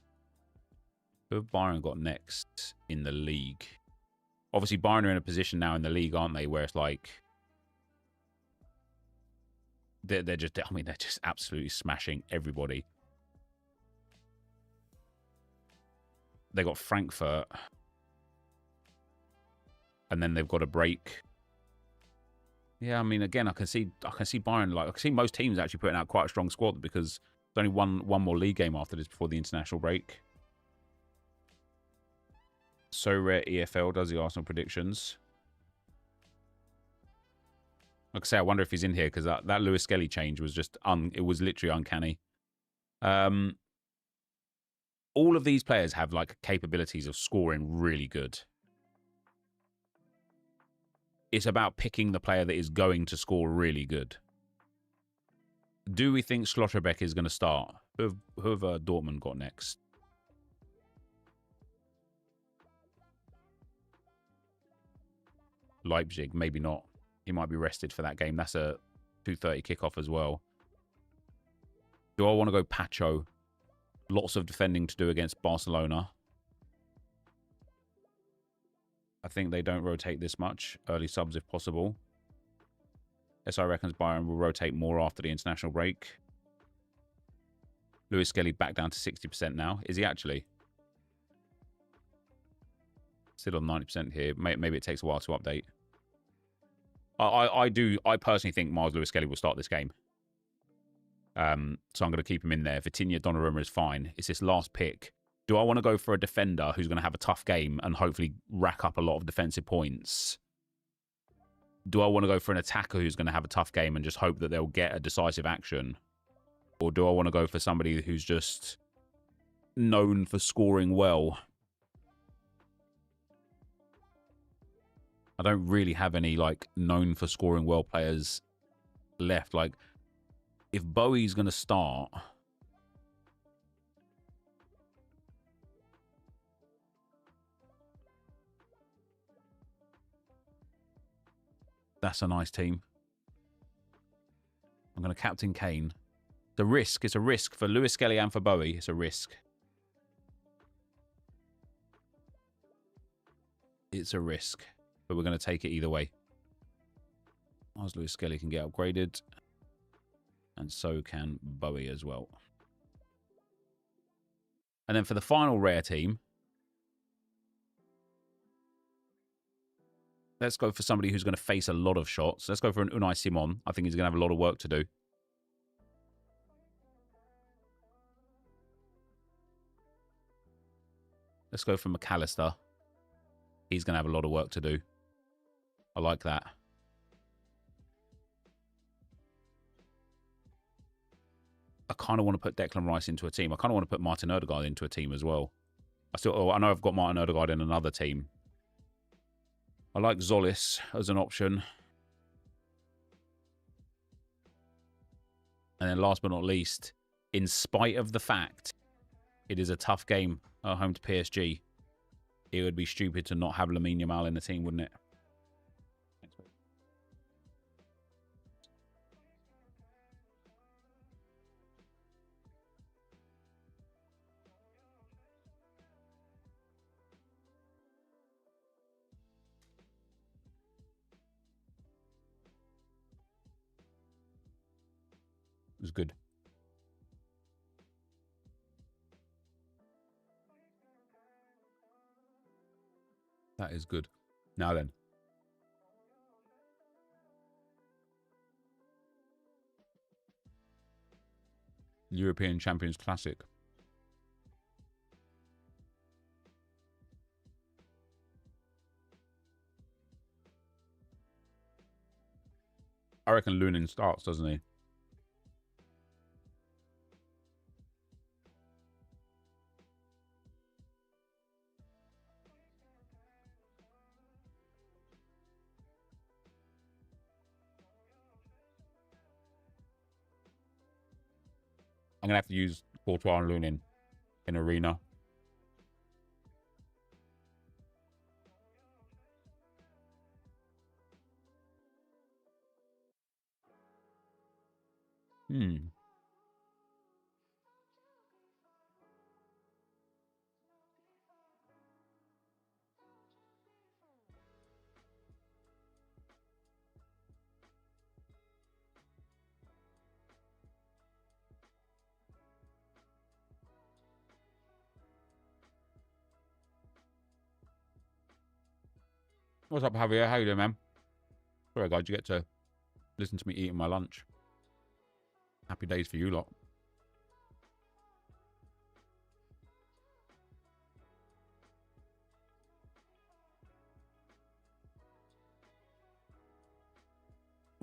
Who have Bayern got next in the league? Obviously, Bayern are in a position now in the league, aren't they? Where it's like... They're just... I mean, they're just absolutely smashing everybody. They got Frankfurt. And then they've got a break. Yeah, I mean, again, I can see Bayern, like, I can see most teams actually putting out quite a strong squad because there's only one more league game after this before the international break. So Rare EFL does the Arsenal predictions. Like I say, I wonder if he's in here because that Lewis Skelly change was just it was literally uncanny. All of these players have like capabilities of scoring really good. It's about picking the player that is going to score really good. Do we think Schlotterbeck is going to start? Who have Dortmund got next? Leipzig, maybe not. He might be rested for that game. That's a 2:30 kickoff as well. Do I want to go Pacho? Lots of defending to do against Barcelona. I think they don't rotate this much. Early subs if possible. SI reckons Bayern will rotate more after the international break. Lewis Skelly back down to 60% now. Is he actually? Still on 90% here. Maybe it takes a while to update. I personally think Miles Lewis Skelly will start this game. So I'm going to keep him in there. Vitinha Donnarumma is fine. It's this last pick. Do I want to go for a defender who's going to have a tough game and hopefully rack up a lot of defensive points? Do I want to go for an attacker who's going to have a tough game and just hope that they'll get a decisive action? Or do I want to go for somebody who's just known for scoring well? I don't really have any, like, known for scoring well players left. Like, if Bowie's going to start... That's a nice team. I'm going to captain Kane. It's a risk. It's a risk for Lewis Skelly and for Bowie. It's a risk. It's a risk. But we're going to take it either way. As Lewis Skelly can get upgraded. And so can Bowie as well. And then for the final rare team, let's go for somebody who's going to face a lot of shots. Let's go for an Unai Simon. I think he's going to have a lot of work to do. Let's go for McAllister. He's going to have a lot of work to do. I like that. I kind of want to put Declan Rice into a team. I kind of want to put Martin Odegaard into a team as well. I know I've got Martin Odegaard in another team. I like Zolis as an option. And then last but not least, in spite of the fact it is a tough game at home to PSG, it would be stupid to not have Lamine Yamal in the team, wouldn't it? It was good. That is good. Now then. European Champions Classic. I reckon Lunin starts, doesn't he? I'm going to have to use Courtois and Lunin in Arena. What's up, Javier? How you doing, man? Sorry, guys, you get to listen to me eating my lunch. Happy days for you lot.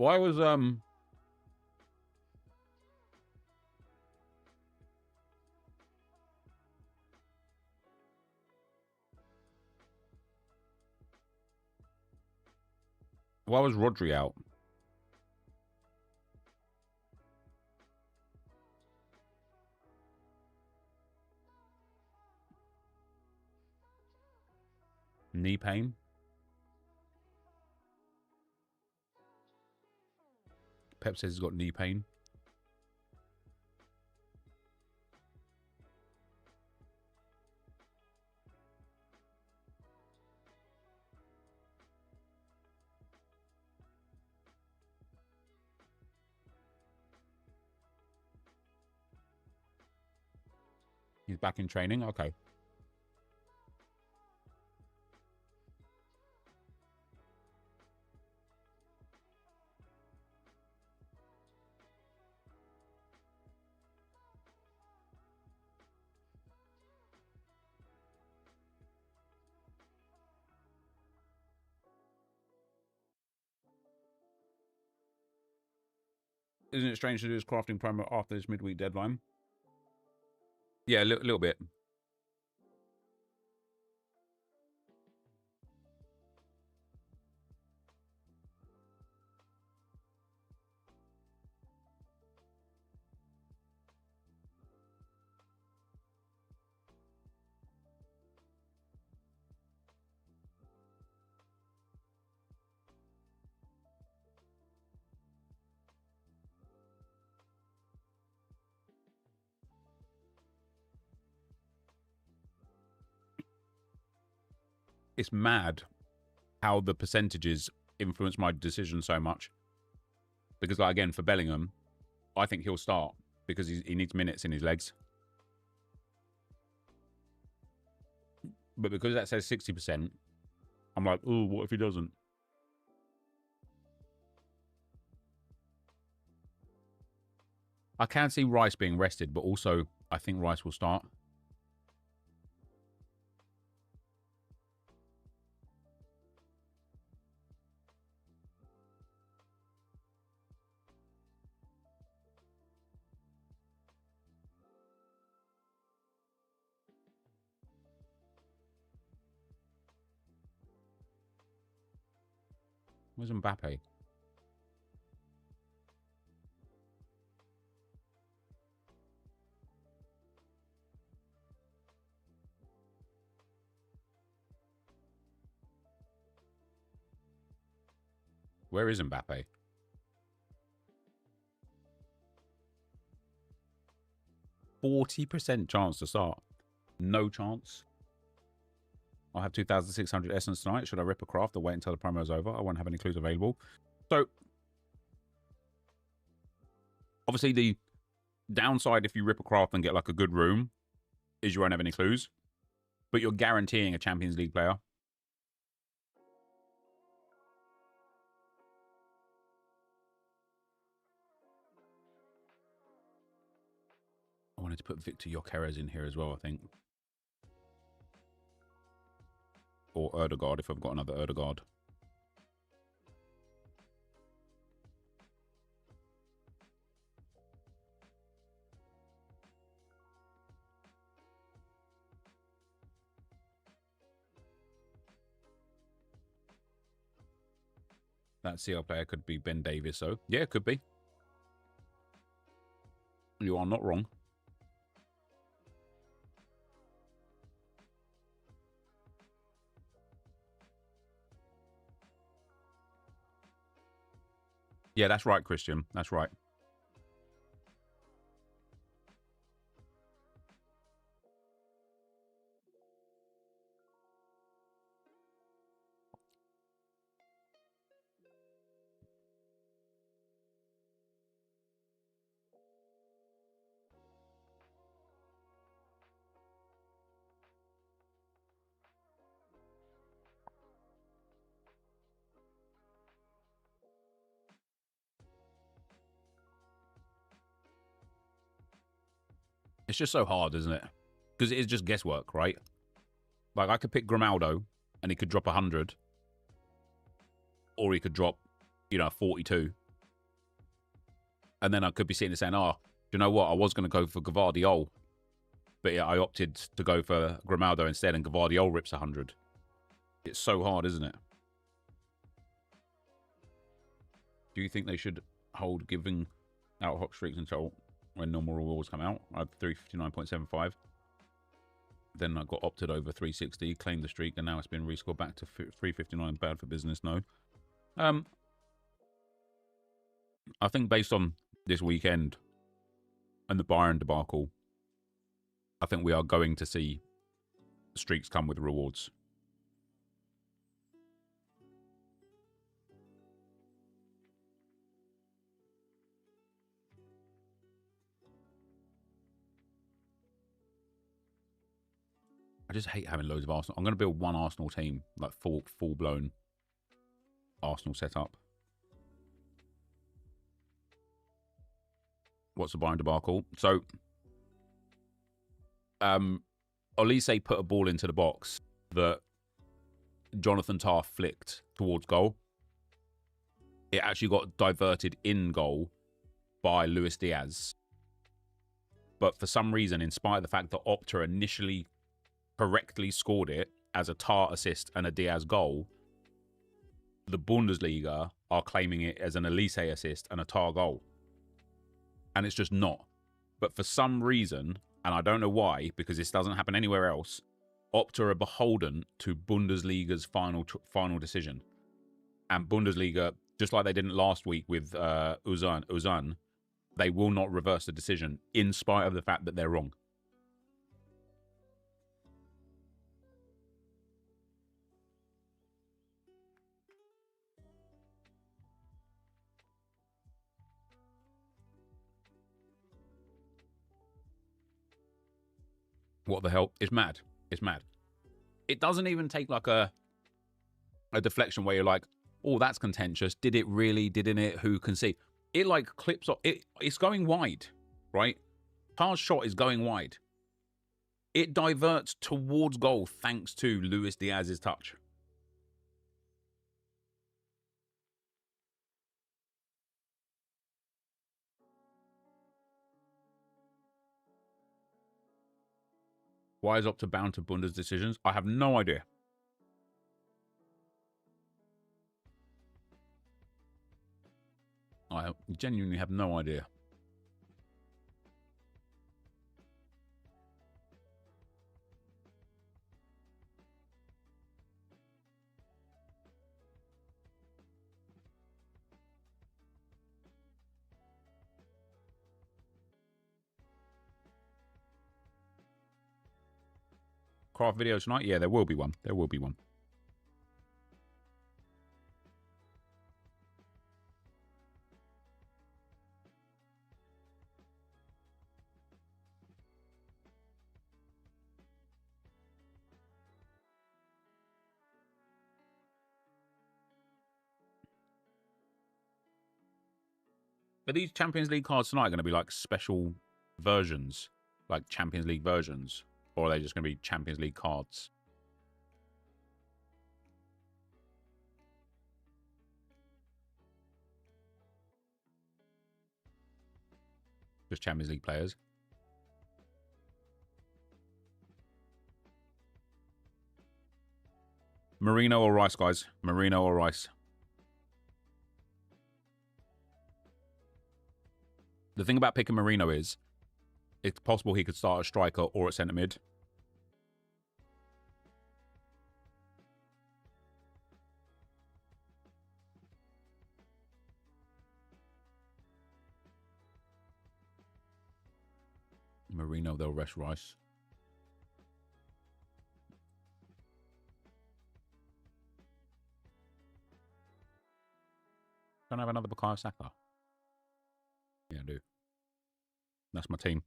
Why was Rodri out? Knee pain. Pep says he's got knee pain. He's back in training. Okay. Isn't it strange to do this crafting promo after this midweek deadline? Yeah, a little bit. It's mad how the percentages influence my decision so much. Because, like, again, for Bellingham, I think he'll start because he needs minutes in his legs. But because that says 60%, I'm like, oh, what if he doesn't? I can see Rice being rested, but also I think Rice will start. Where's Mbappe? Where is Mbappe? %40 chance to start. No chance. I'll have 2,600 essence tonight. Should I rip a craft or wait until the promo's over? I won't have any clues available. So, obviously the downside if you rip a craft and get like a good room is you won't have any clues. But you're guaranteeing a Champions League player. I wanted to put Victor Gyökeres in here as well, I think. Or Erdegaard, if I've got another Erdegaard. That CL player could be Ben Davies, so yeah, it could be. You are not wrong. Yeah, that's right, Christian. That's right. It's just so hard, isn't it? Because it is just guesswork, right? Like, I could pick Grimaldo, and he could drop 100. Or he could drop, 42. And then I could be sitting there saying, oh, do you know what? I was going to go for Gvardiol, but yeah, I opted to go for Grimaldo instead, and Gvardiol rips 100. It's so hard, isn't it? Do you think they should hold giving out hot streaks until when normal rewards come out? I had 359.75. Then I got opted over 360, claimed the streak, and now it's been rescored back to 359. Bad for business, no. I think based on this weekend and the Bayern debacle, I think we are going to see streaks come with rewards. I just hate having loads of Arsenal. I'm going to build one Arsenal team, like full-blown Arsenal setup. What's the Bayern debacle? So, Olise put a ball into the box that Jonathan Tah flicked towards goal. It actually got diverted in goal by Luis Diaz. But for some reason, in spite of the fact that Opta initially correctly scored it as a Tah assist and a Diaz goal, the Bundesliga are claiming it as an Olise assist and a Tah goal. And it's just not. But for some reason, and I don't know why, because this doesn't happen anywhere else, Opta are beholden to Bundesliga's final decision. And Bundesliga, just like they didn't last week with Uzan, they will not reverse the decision in spite of the fact that they're wrong. What the hell? It's mad. It's mad. It doesn't even take like a deflection where you're like, oh, that's contentious. Did it really? Didn't it? Who can see? It like clips off. It's going wide, right? Tah's shot is going wide. It diverts towards goal thanks to Luis Diaz's touch. Why is Opta bound to Bundes decisions? I have no idea. I genuinely have no idea. Craft video tonight? Yeah, there will be one. There will be one. But these Champions League cards tonight are going to be like special versions, like Champions League versions, or are they just going to be Champions League cards? Just Champions League players. Marino or Rice, guys. Marino or Rice. The thing about picking Marino is it's possible he could start as striker or at centre mid. Marino, they'll rest Rice. Don't I have another Bukayo Saka? Yeah, I do. That's my team.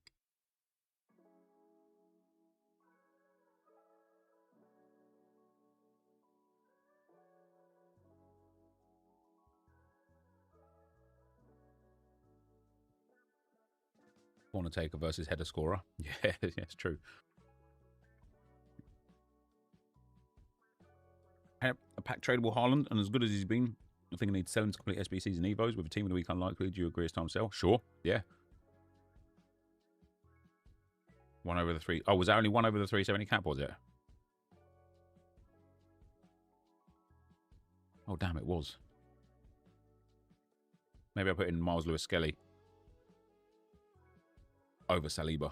Corner taker versus header scorer. Yeah, it's true. A pack tradable Haaland, and as good as he's been, I think I need to sell him to complete SBCs and Evos with a team of the week unlikely. Do you agree it's time to sell? Sure. Yeah. 1 over the 3. Oh, was that only 1 over the 370 cap, was it? Oh, damn, it was. Maybe I put in Miles Lewis-Skelly over Saliba.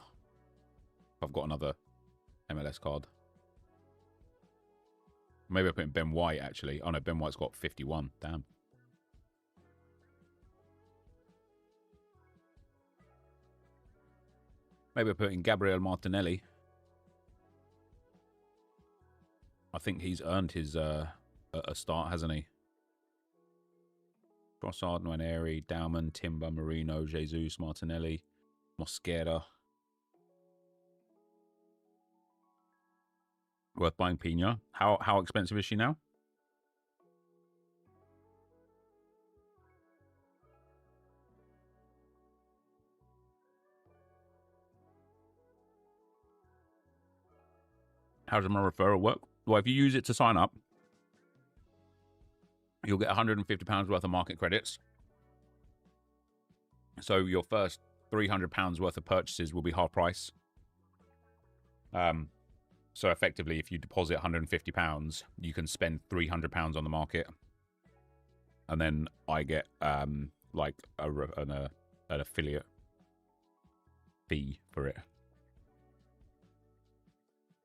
I've got another MLS card. Maybe I put in Ben White, actually. Oh, no, Ben White's got 51. Damn. Maybe I put in Gabriel Martinelli. I think he's earned his a start, hasn't he? Trossard, Nwaneri, Dauman, Timber, Marino, Jesus, Martinelli, Mosquera. Worth buying Pina. How expensive is she now? How does my referral work? Well, if you use it to sign up, you'll get £150 worth of market credits. So your first £300 worth of purchases will be half price. So effectively, if you deposit £150, you can spend £300 on the market, and then I get like an affiliate fee for it.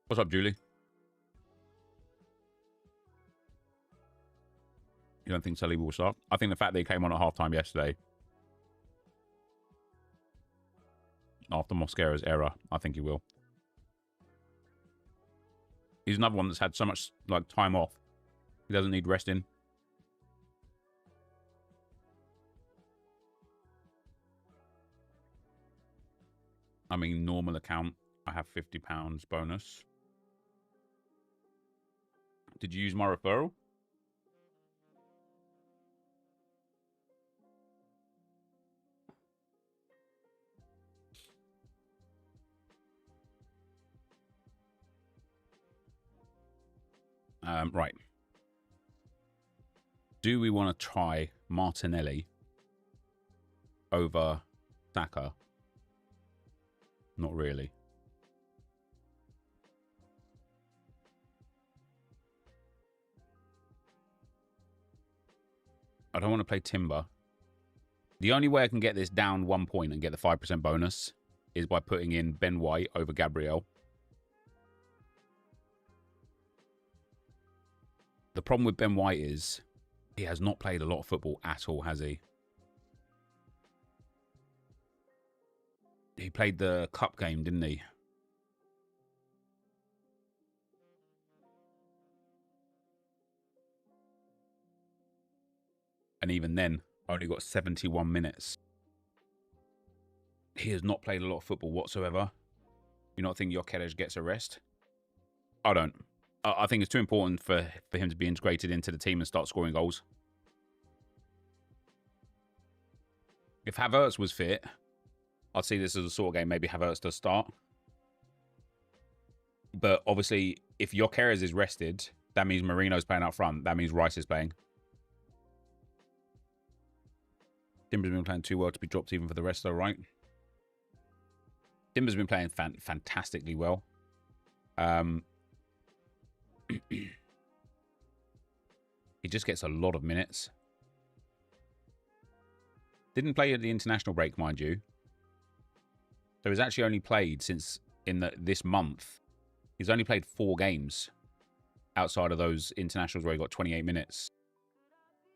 What's up, Julie? You don't think Saliba will start? I think the fact that he came on at halftime yesterday, after Mosquera's error, I think he will. He's another one that's had so much like time off. He doesn't need resting. I mean, normal account, I have £50 bonus. Did you use my referral? Right. Do we want to try Martinelli over Saka? Not really. I don't want to play Timber. The only way I can get this down 1 point and get the 5% bonus is by putting in Ben White over Gabriel. The problem with Ben White is he has not played a lot of football at all, has he? He played the cup game, didn't he? And even then, only got 71 minutes. He has not played a lot of football whatsoever. You not think Gyökeres gets a rest? I don't. I think it's too important for him to be integrated into the team and start scoring goals. If Havertz was fit, I'd see this as a sort of game. Maybe Havertz does start. But obviously, if Gyökeres is rested, that means Marino's playing up front. That means Rice is playing. Timber's been playing too well to be dropped even for the rest, though, right? Timber's been playing fantastically well. He just gets a lot of minutes. Didn't play at the international break, mind you. So he's actually only played since this month. He's only played 4 games outside of those internationals where he got 28 minutes.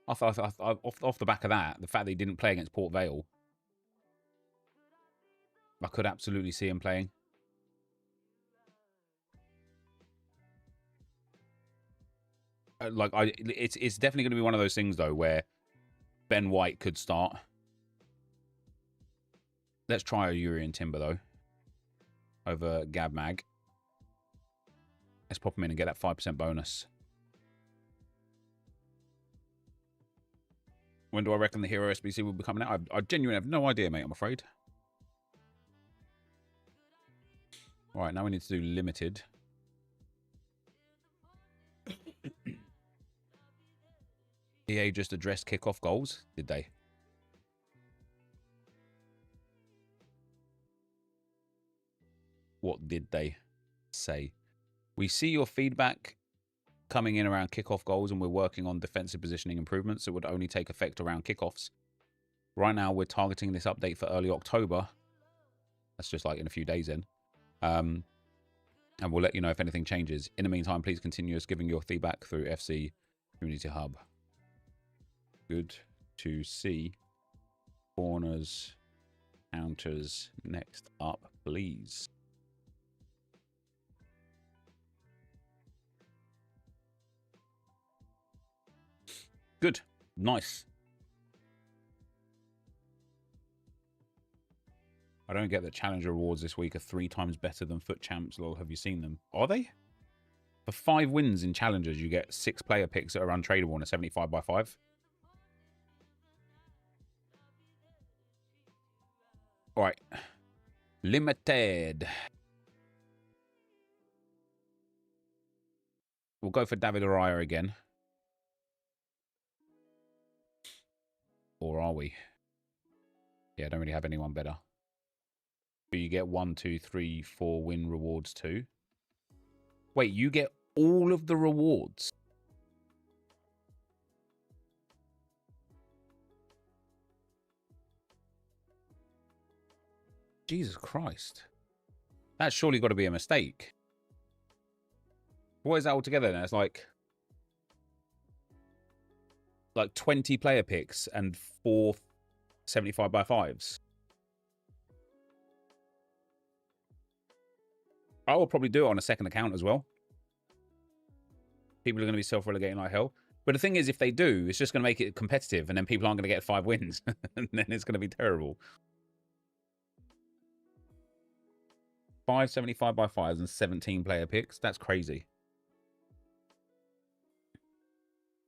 Off the back of that, the fact that he didn't play against Port Vale, I could absolutely see him playing. It's definitely going to be one of those things though where Ben White could start. Let's try Yuri and Timber though over Gab Mag. Let's pop him in and get that 5% bonus. When do I reckon the Hero SBC will be coming out? I genuinely have no idea, mate, I'm afraid. All right, now we need to do limited. EA just addressed kickoff goals, did they? What did they say? We see your feedback coming in around kickoff goals, and we're working on defensive positioning improvements that would only take effect around kickoffs. Right now, we're targeting this update for early October. That's just like in a few days in. And we'll let you know if anything changes. In the meantime, please continue us giving your feedback through FC Community Hub. Good to see. Corners, counters next up, please. Good. Nice. I don't get that Challenger rewards this week are 3 times better than Foot Champs. Lol, have you seen them? Are they? For 5 wins in Challengers, you get 6 player picks that are untradeable on a 75 by 5. All right. Limited. We'll go for David Araya again. Or are we? Yeah, I don't really have anyone better. But you get 1, 2, 3, 4 win rewards too. Wait, you get all of the rewards? Jesus Christ. That's surely got to be a mistake. What is that all together then? It's like 20 player picks and 4 75 by 5s. I will probably do it on a second account as well. People are going to be self-relegating like hell. But the thing is, if they do, it's just going to make it competitive, and then people aren't going to get 5 wins. And then it's going to be terrible. 5 75 by 5s and 17 player picks. That's crazy.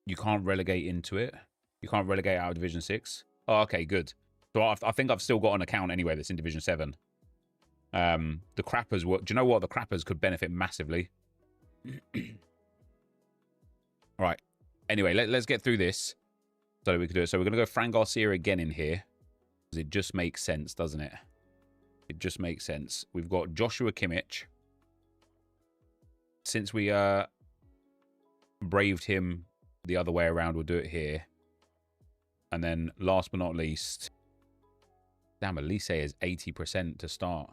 You can't relegate into it. You can't relegate out of Division 6. Oh, okay, good. So I think I've still got an account anyway that's in Division 7. The crappers were... Do you know what? The crappers could benefit massively. All right. Anyway, let's get through this so that we can do it. So we're going to go Fran Garcia again in here. Because it just makes sense, doesn't it? It just makes sense. We've got Joshua Kimmich. Since we braved him the other way around, we'll do it here. And then last but not least... Damn, Elise is 80% to start.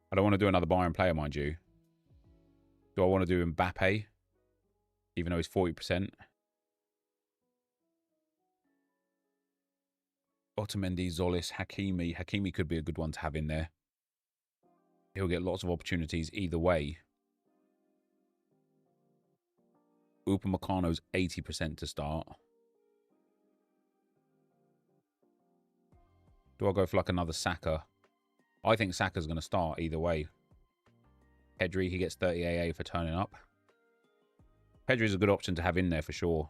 I don't want to do another Bayern player, mind you. Do I want to do Mbappe? Even though he's 40%. Otamendi, Zolis, Hakimi. Hakimi could be a good one to have in there. He'll get lots of opportunities either way. Upamecano's 80% to start. Do I go for like another Saka? I think Saka's going to start either way. Pedri, he gets 30 AA for turning up. Pedri's a good option to have in there for sure.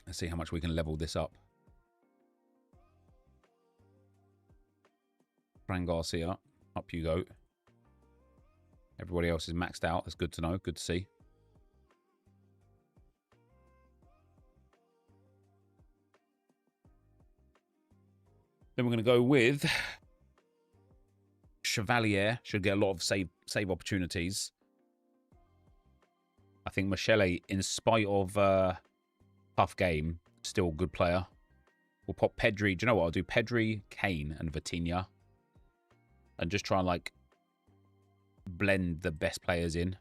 Let's see how much we can level this up. Fran Garcia, up you go. Everybody else is maxed out. That's good to know. Good to see. Then we're going to go with Chevalier. Should get a lot of save opportunities. I think Michele, in spite of tough game, still a good player. We'll pop Pedri. Do you know what? I'll do Pedri, Kane, and Vitinha. And just try and, like, blend the best players in.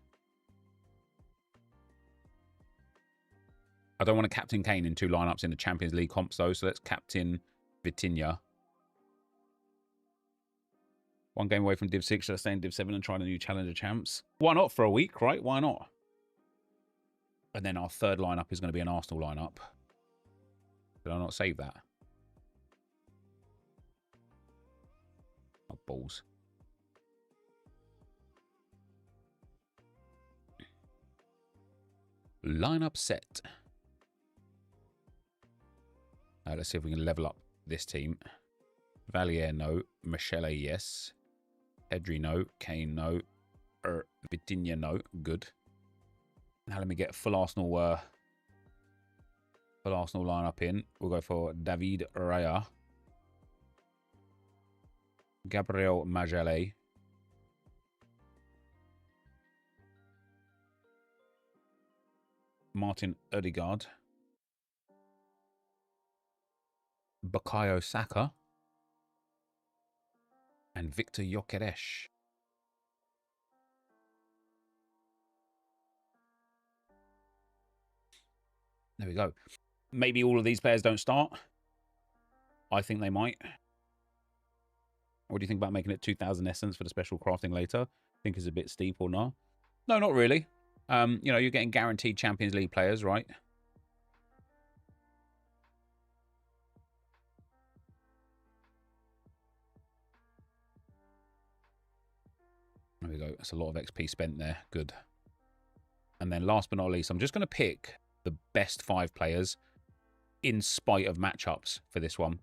I don't want to captain Kane in 2 lineups in the Champions League comps, though. So let's captain Vitinha. 1 game away from Div 6. Should I stay in Div 7 and try the new Challenger Champs? Why not for a week, right? Why not? And then our 3rd lineup is going to be an Arsenal lineup. Did I not save that? Oh, balls. Lineup set. Let's see if we can level up this team. Valier, no. Michele, yes. Pedri, no. Kane, no. Vitinha, no. Good. Now let me get full Arsenal lineup in. We'll go for David Raya, Gabriel Magalhaes, Martin Odegaard, Bukayo Saka, and Victor Gyökeres. There we go. Maybe all of these players don't start. I think they might. What do you think about making it 2,000 essence for the special crafting later? Think it's a bit steep or not? No, not really. You know, you're getting guaranteed Champions League players, right? There we go. That's a lot of XP spent there. Good. And then last but not least, I'm just going to pick the best 5 players in spite of matchups for this one.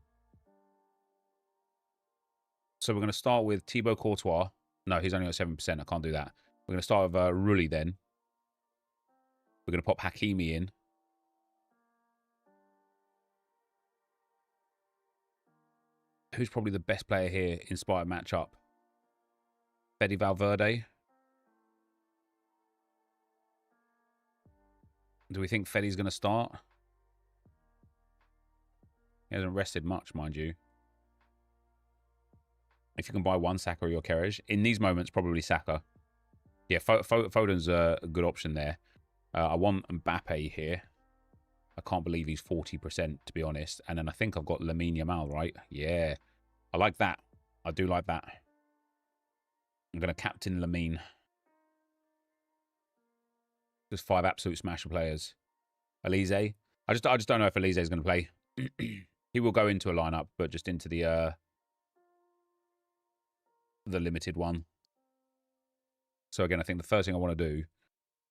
So we're going to start with Thibaut Courtois. No, he's only at 7%. I can't do that. We're going to start with Rulli then. We're going to pop Hakimi in. Who's probably the best player here in spite of matchup? Fede Valverde. Do we think Fede's going to start? He hasn't rested much, mind you. If you can buy one, Saka or Gyökeres. In these moments, probably Saka. Yeah, Foden's a good option there. I want Mbappe here. I can't believe he's 40%, to be honest. And then I think I've got Lamine Yamal, right? Yeah. I like that. I do like that. I'm going to captain Lamine. Just 5 absolute smasher players. Elise. I just don't know if Elise is going to play. He will go into a lineup, but just into the limited one. So again, I think the first thing I want to do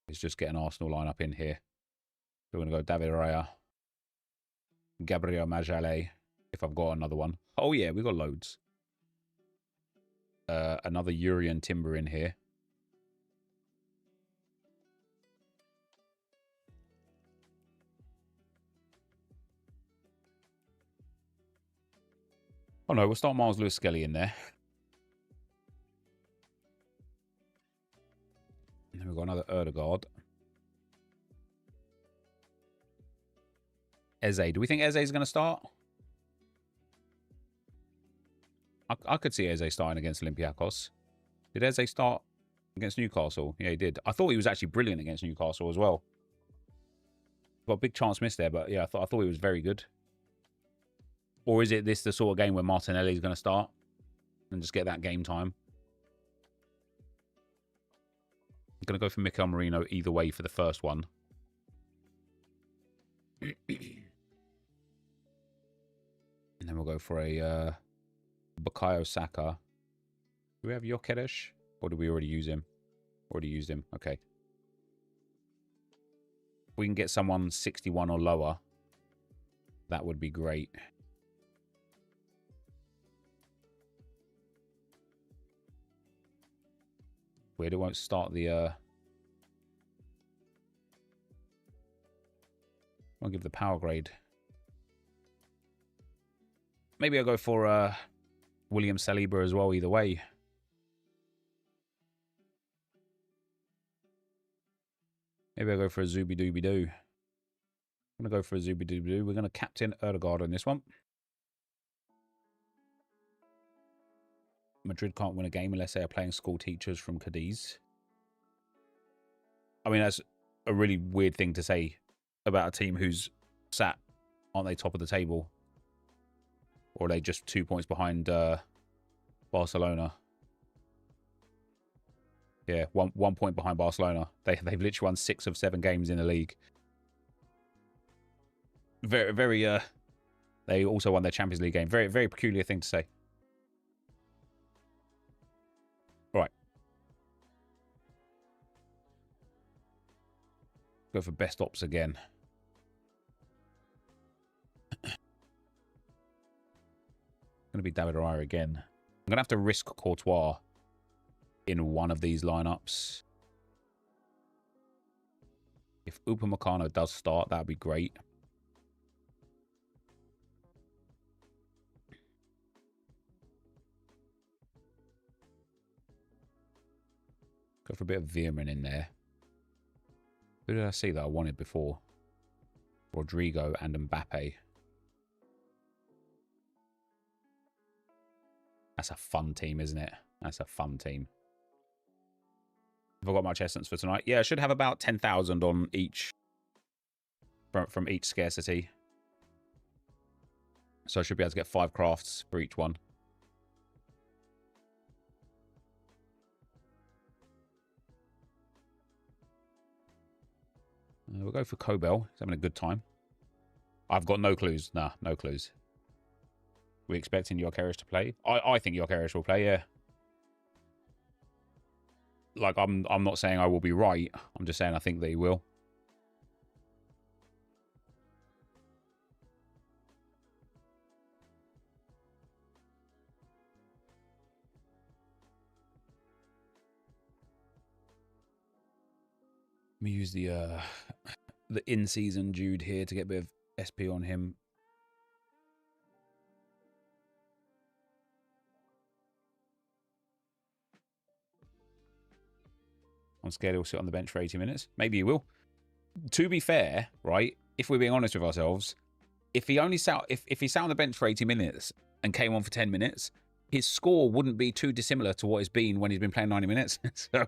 is just get an Arsenal lineup in here. So we're going to go David Raya, Gabriel Magalhaes, if I've got another one. Oh yeah, we've got loads. Another Urian Timber in here. Oh no, we'll start Miles Lewis-Skelly in there. And then we've got another Odegaard. Eze. Do we think Eze is going to start? I could see Eze starting against Olympiacos. Did Eze start against Newcastle? Yeah, he did. I thought he was actually brilliant against Newcastle as well. Got a big chance missed there, but yeah, I thought he was very good. Or is it this the sort of game where Martinelli is going to start and just get that game time? I'm going to go for Mikel Merino either way for the first one. And then we'll go for a Bukayo Saka. Do we have Gyökeres? Or did we already use him? Already used him. Okay. If we can get someone 61 or lower, that would be great. Weird, it won't start the... I'll give the power grade. Maybe I'll go for William Saliba as well, either way. Maybe I'll go for a Zooby-Dooby-Doo. I'm going to go for a Zooby-Dooby-Doo. We're going to captain Odegaard on this one. Madrid can't win a game unless they are playing school teachers from Cadiz. I mean, that's a really weird thing to say about a team who's sat, aren't they, top of the table? Or are they just 2 points behind Barcelona? Yeah, one point behind Barcelona. They've literally won 6 of 7 games in the league. Very, they also won their Champions League game. Very peculiar thing to say. Right. Go for best ops again. Going to be David Raya again. I'm going to have to risk Courtois in one of these lineups. If Upamecano does start, that would be great. Go for a bit of Veerman in there. Who did I see that I wanted before? Rodrigo and Mbappe. That's a fun team, isn't it? That's a fun team. Have I got much essence for tonight? Yeah, I should have about 10,000 on each from each scarcity. So I should be able to get 5 crafts for each one. We'll go for Kobel. He's having a good time. I've got no clues. Nah, no clues. We're expecting Jokeres to play. I think Jokeres will play, yeah. Like, I'm not saying I will be right. I'm just saying I think that he will. Let me use the in-season Jude here to get a bit of SP on him. I'm scared he'll sit on the bench for 80 minutes. Maybe he will. To be fair, right, if we're being honest with ourselves, if he only sat, if he sat on the bench for 80 minutes and came on for 10 minutes, his score wouldn't be too dissimilar to what it's been when he's been playing 90 minutes. So,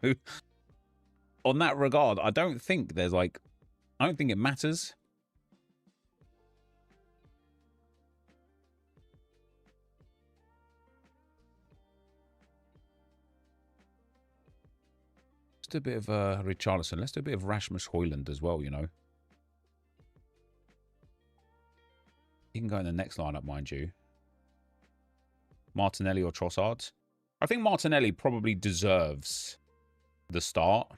on that regard, I don't think there's like, I don't think it matters. Let's do a bit of Richarlison. Let's do a bit of Rasmus Højlund as well, you know. He can go in the next lineup, mind you. Martinelli or Trossard. I think Martinelli probably deserves the start.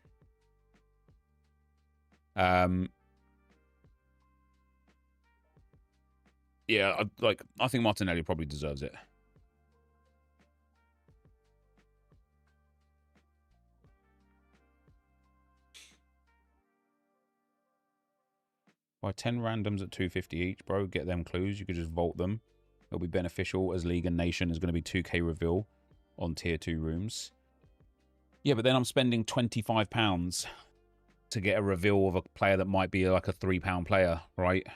Yeah, I think Martinelli probably deserves it. Buy 10 randoms at 250 each, bro. Get them clues. You could just vault them. It'll be beneficial as League and Nation is going to be 2k reveal on tier 2 rooms. Yeah, but then I'm spending £25 to get a reveal of a player that might be like a £3 player, right?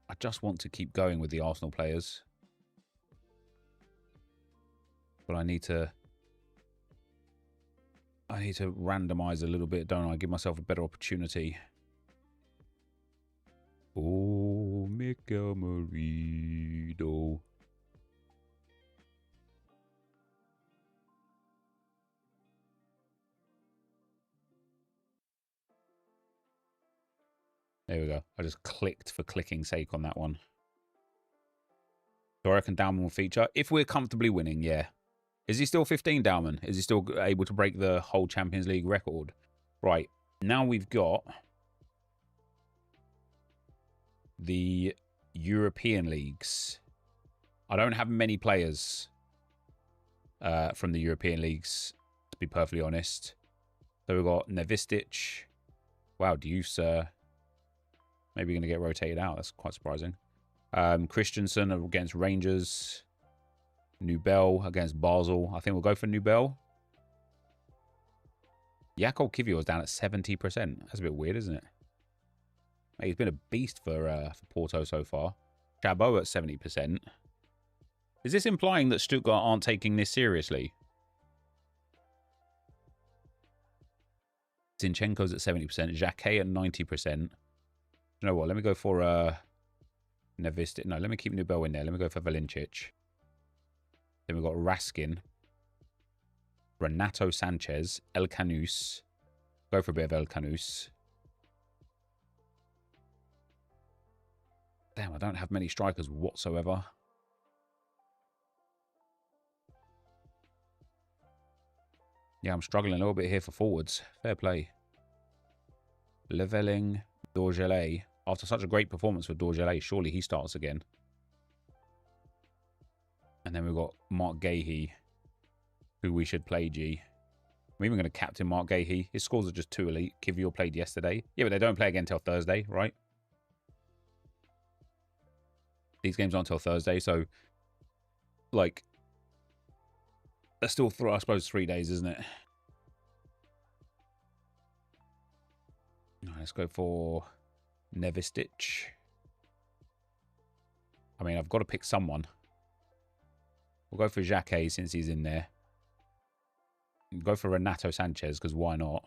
I just want to keep going with the Arsenal players. But I need to randomize a little bit, don't I? Give myself a better opportunity. Oh, Mikel Merino. There we go. I just clicked for clicking's sake on that one. So I reckon Dauman will feature. If we're comfortably winning, yeah. Is he still 15, Dauman? Is he still able to break the whole Champions League record? Right. Now we've got the European leagues. I don't have many players from the European leagues, to be perfectly honest. So we've got Nevistic. Wow, Deuce. Maybe going to get rotated out. That's quite surprising. Christensen against Rangers. Nubel against Basel. I think we'll go for Nubel. Jakub Kivior is down at 70%. That's a bit weird, isn't it? He's been a beast for Porto so far. Chabot at 70%. Is this implying that Stuttgart aren't taking this seriously? Zinchenko's at 70%. Jacquet at 90%. You know what? Let me go for Nevistic. No, let me keep Nubel in there. Let me go for Valincic. Then we've got Raskin, Renato Sanchez, El Canus. Go for a bit of El Canus. Damn, I don't have many strikers whatsoever. Yeah, I'm struggling a little bit here for forwards. Fair play. Leveling, Dorgelet. After such a great performance for Dorgelet, surely he starts again. And then we've got Mark Gahey, who we should play, G. I'm even going to captain Mark Gahey. His scores are just too elite. Kivior played yesterday. Yeah, but they don't play again until Thursday, right? These games aren't until Thursday, so, like, that's still, I suppose, 3 days, isn't it? Let's go for NepentheZ. I mean, I've got to pick someone. We'll go for Xhaka since he's in there. Go for Renato Sanchez, because why not?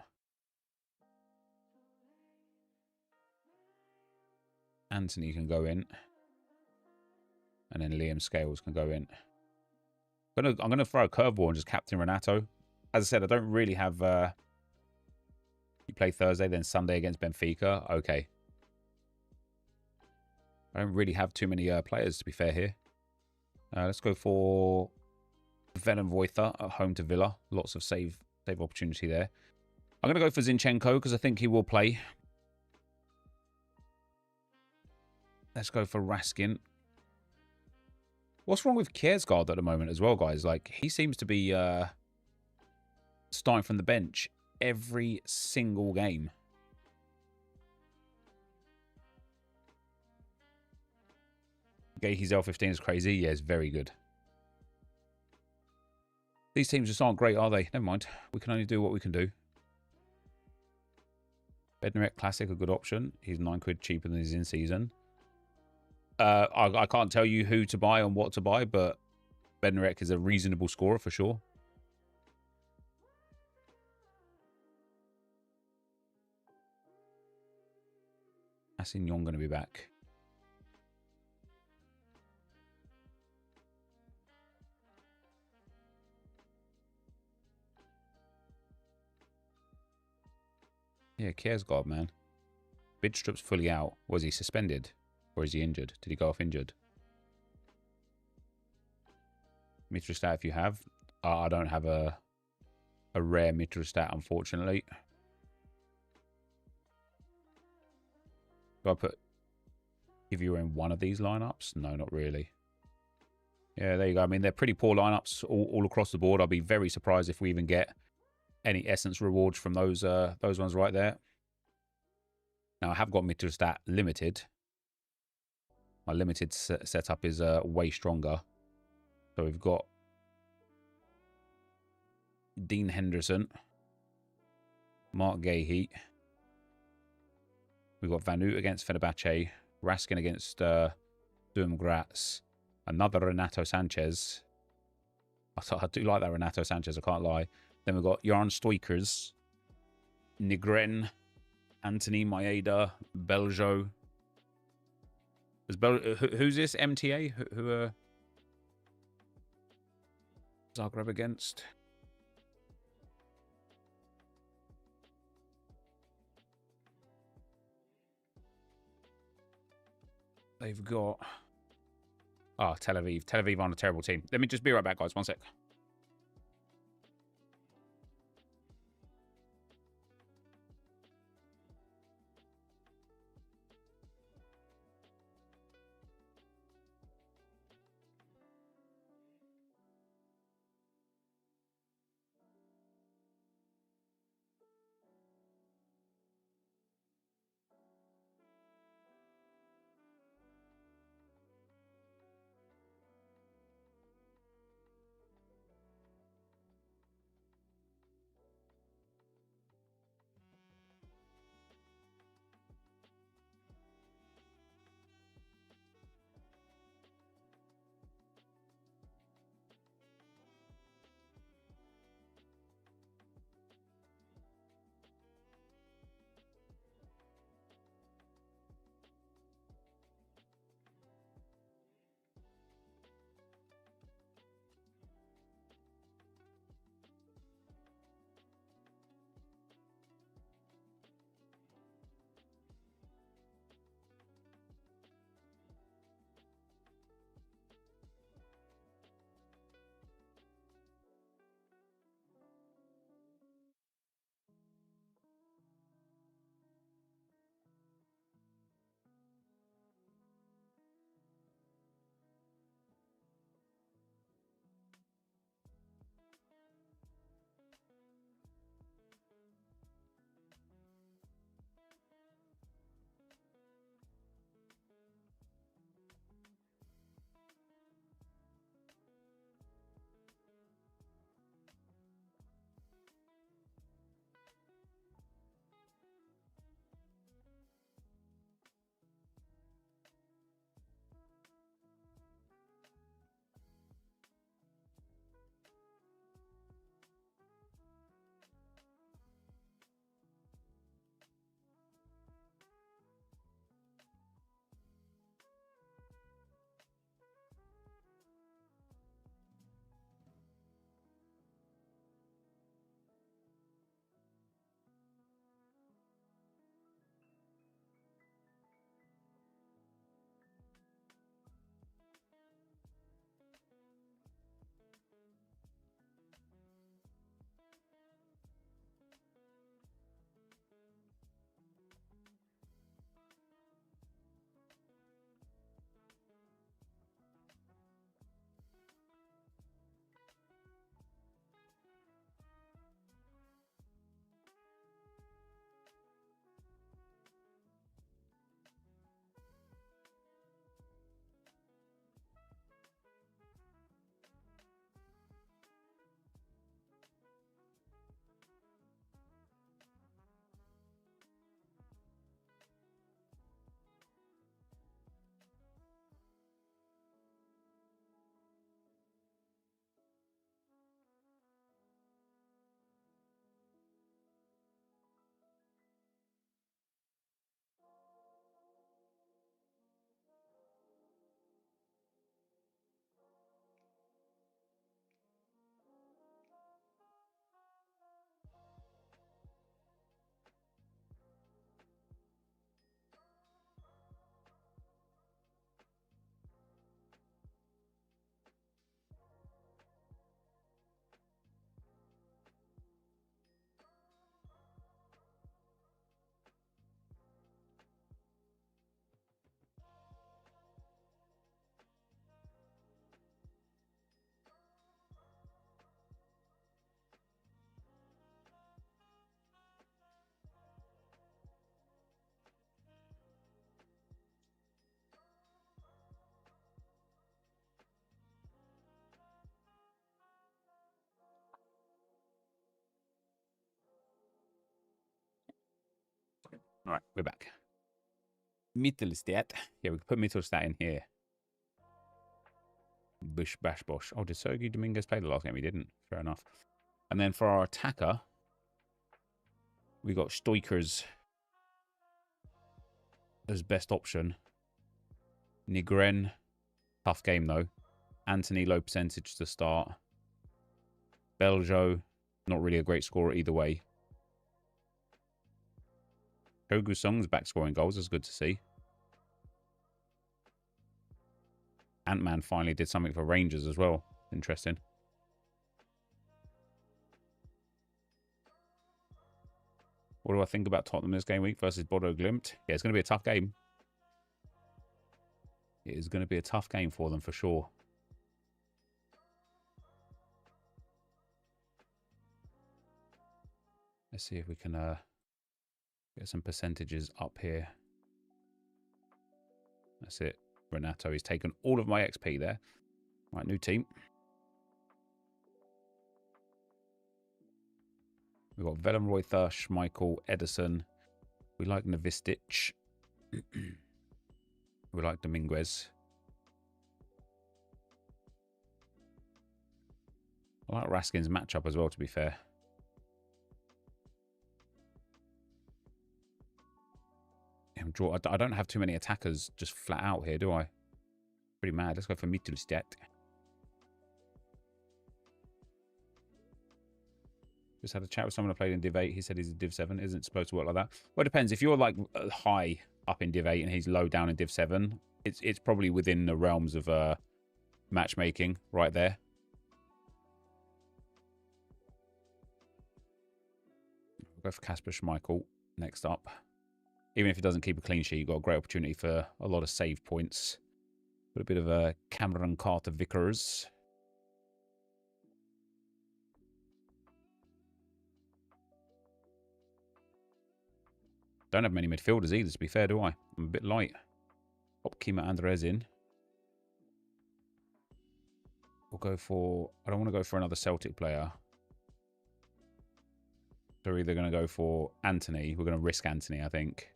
Anthony can go in. And then Liam Scales can go in. I'm gonna throw a curveball and just captain Renato. As I said, I don't really have... You play Thursday, then Sunday against Benfica. Okay. I don't really have too many players, to be fair, here. Let's go for Venom Voitha at home to Villa. Lots of save opportunity there. I'm going to go for Zinchenko because I think he will play. Let's go for Raskin. What's wrong with Kjærsgaard at the moment as well, guys? Like, he seems to be starting from the bench every single game. Gahey's L15 is crazy. Yeah, it's very good. These teams just aren't great, are they? Never mind. We can only do what we can do. Bednarek Classic, a good option. He's £9 cheaper than he's in season. I can't tell you who to buy and what to buy, but Bednarek is a reasonable scorer for sure. Assignon going to be back. Yeah, Kjærsgaard, man. Bidstrup's fully out. Was he suspended? Or is he injured? Did he go off injured? Mitrostat if you have. I don't have a rare Mitrostat, unfortunately. Do I put if you were in one of these lineups? No, not really. Yeah, there you go. I mean, they're pretty poor lineups all across the board. I'll be very surprised if we even get any essence rewards from those ones right there. Now, I have got Mitrostat limited. My limited setup is way stronger. So we've got Dean Henderson, Mark Gahey. We've got Vanu against Fenerbahce, Raskin against Sturm Graz, another Renato Sanchez. I do like that Renato Sanchez, I can't lie. Then we've got Jarn Stoikers, Nigren, Anthony Maeda, Beljo. Who's this? MTA? Who Zagreb against? They've got... Oh, Tel Aviv. Tel Aviv on a terrible team. Let me just be right back, guys. One sec. All right, we're back. Mittelstadt. Yeah, we can put Mittelstadt in here. Bish bash bosh. Oh, did Sergio Dominguez play the last game? He didn't. Fair enough. And then for our attacker, we got Stoikers as best option. Nigren, tough game though. Anthony, low percentage to start. Beljo, not really a great scorer either way. Kogu Song's back scoring goals. That's good to see. Ant-Man finally did something for Rangers as well. Interesting. What do I think about Tottenham this game week versus Bodo Glimt? Yeah, it's going to be a tough game. It is going to be a tough game for them for sure. Let's see if we can get some percentages up here. That's it. Renato, he's taken all of my XP there. Right, new team. We've got Velenroyther, Schmeichel, Edison. We like Novistic. We like Dominguez. I like Raskin's matchup as well, to be fair. I don't have too many attackers just flat out here, do I? Pretty mad. Let's go for Mittelstadt. Just had a chat with someone who played in Div 8. He said he's a Div 7. Isn't supposed to work like that. Well, it depends. If you're like high up in Div 8 and he's low down in Div 7, it's probably within the realms of matchmaking right there. We'll go for Kasper Schmeichel next up. Even if he doesn't keep a clean sheet, you've got a great opportunity for a lot of save points. Put a bit of a Cameron Carter Vickers. Don't have many midfielders either, to be fair, do I? I'm a bit light. Pop Kima Andres in. We'll go for... I don't want to go for another Celtic player. So we're either going to go for Anthony. We're going to risk Anthony, I think.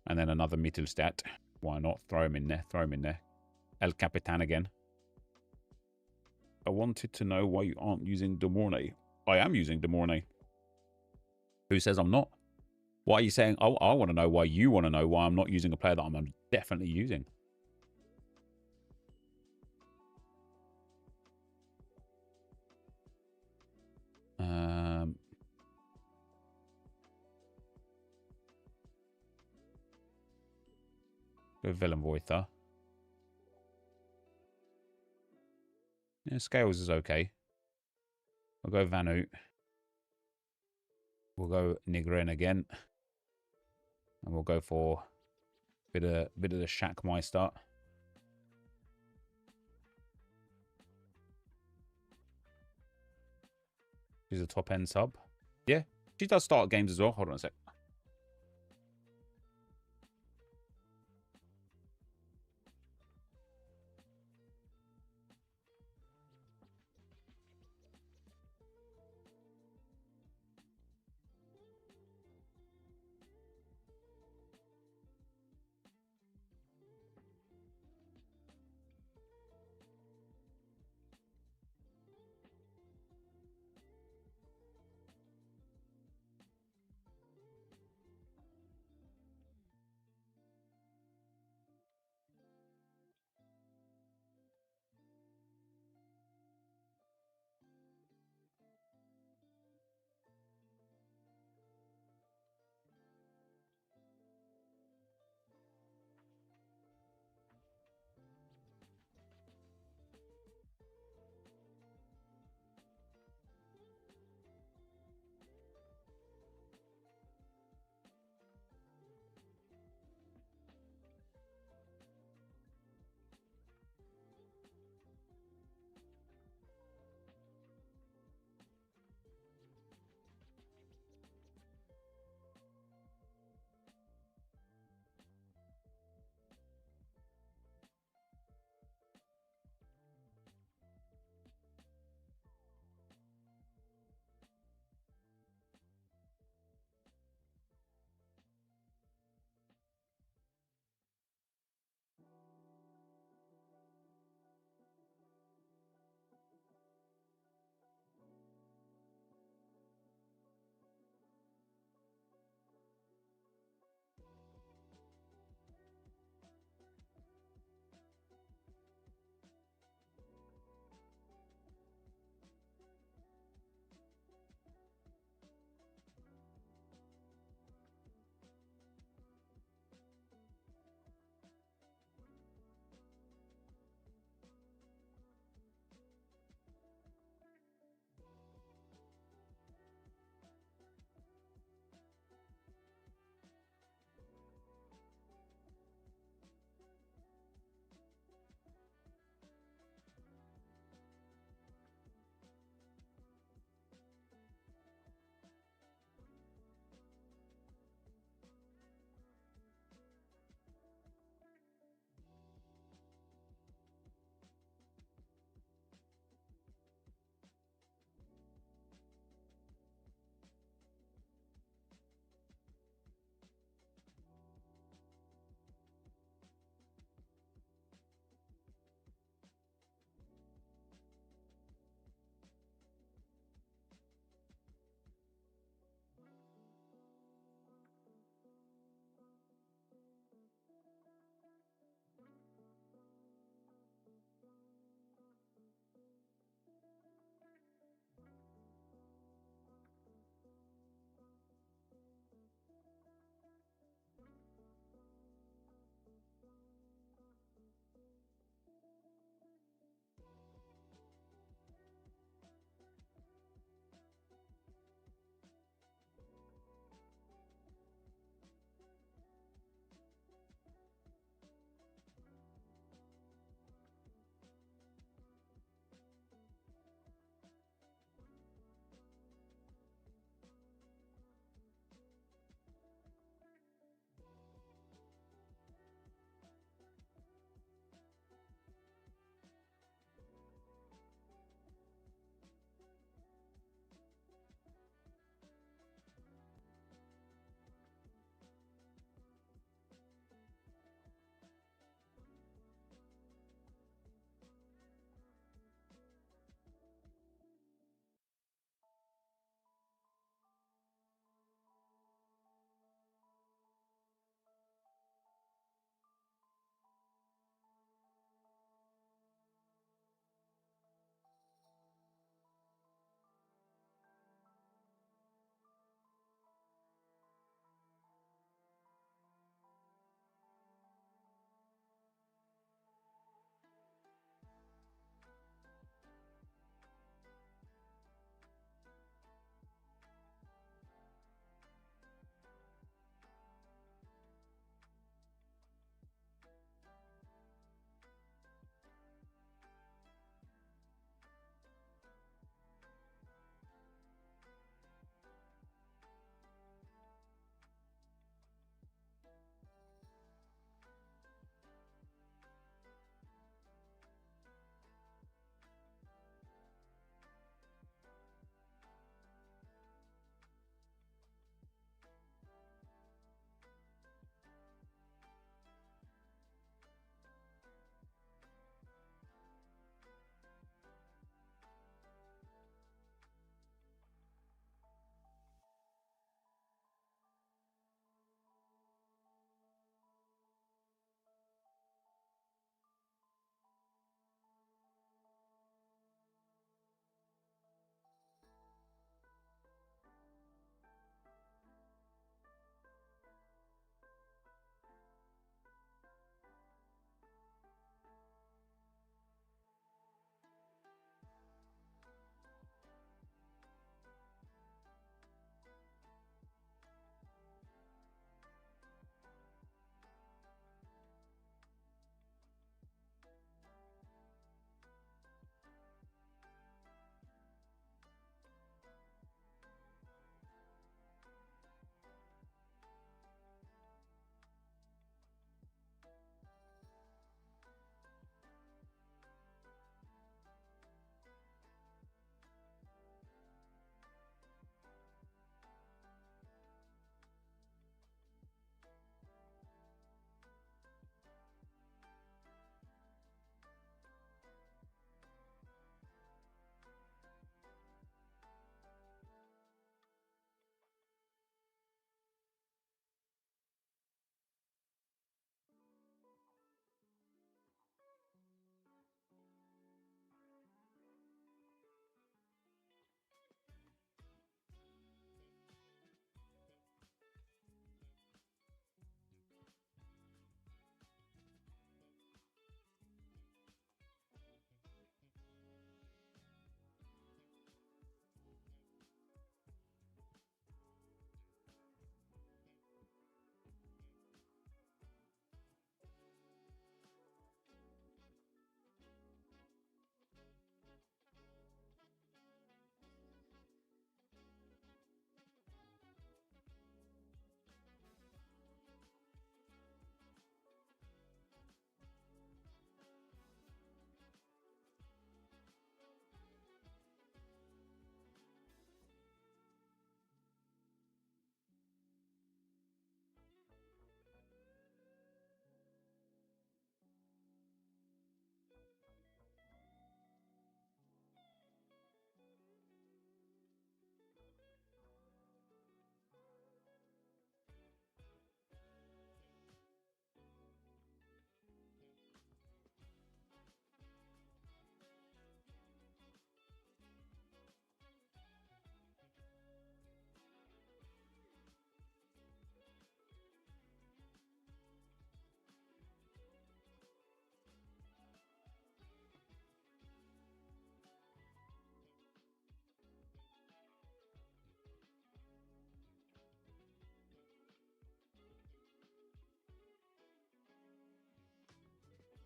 And then another Mittelstadt. Why not? Throw him in there. Throw him in there. El Capitan again. I wanted to know why you aren't using De Mornay. I am using De Mornay. Who says I'm not? Why are you saying, oh, I want to know why you want to know why I'm not using a player that I'm definitely using? Go Velenroyther. Yeah, Scales is okay. We'll go Vanut. We'll go Nigren again. And we'll go for a bit of the Shackmeister. She's a top end sub. Yeah, she does start games as well. Hold on a sec.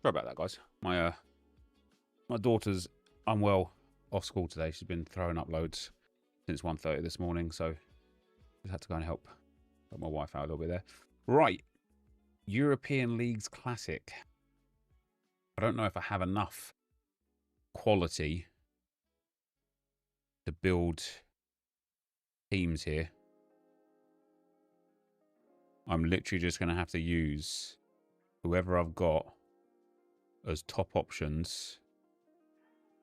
Sorry about that, guys. My daughter's unwell off school today. She's been throwing up loads since 1:30 this morning, so just had to go and help my wife out a little bit there. Right. European Leagues Classic. I don't know if I have enough quality to build teams here. I'm literally just going to have to use whoever I've got as top options.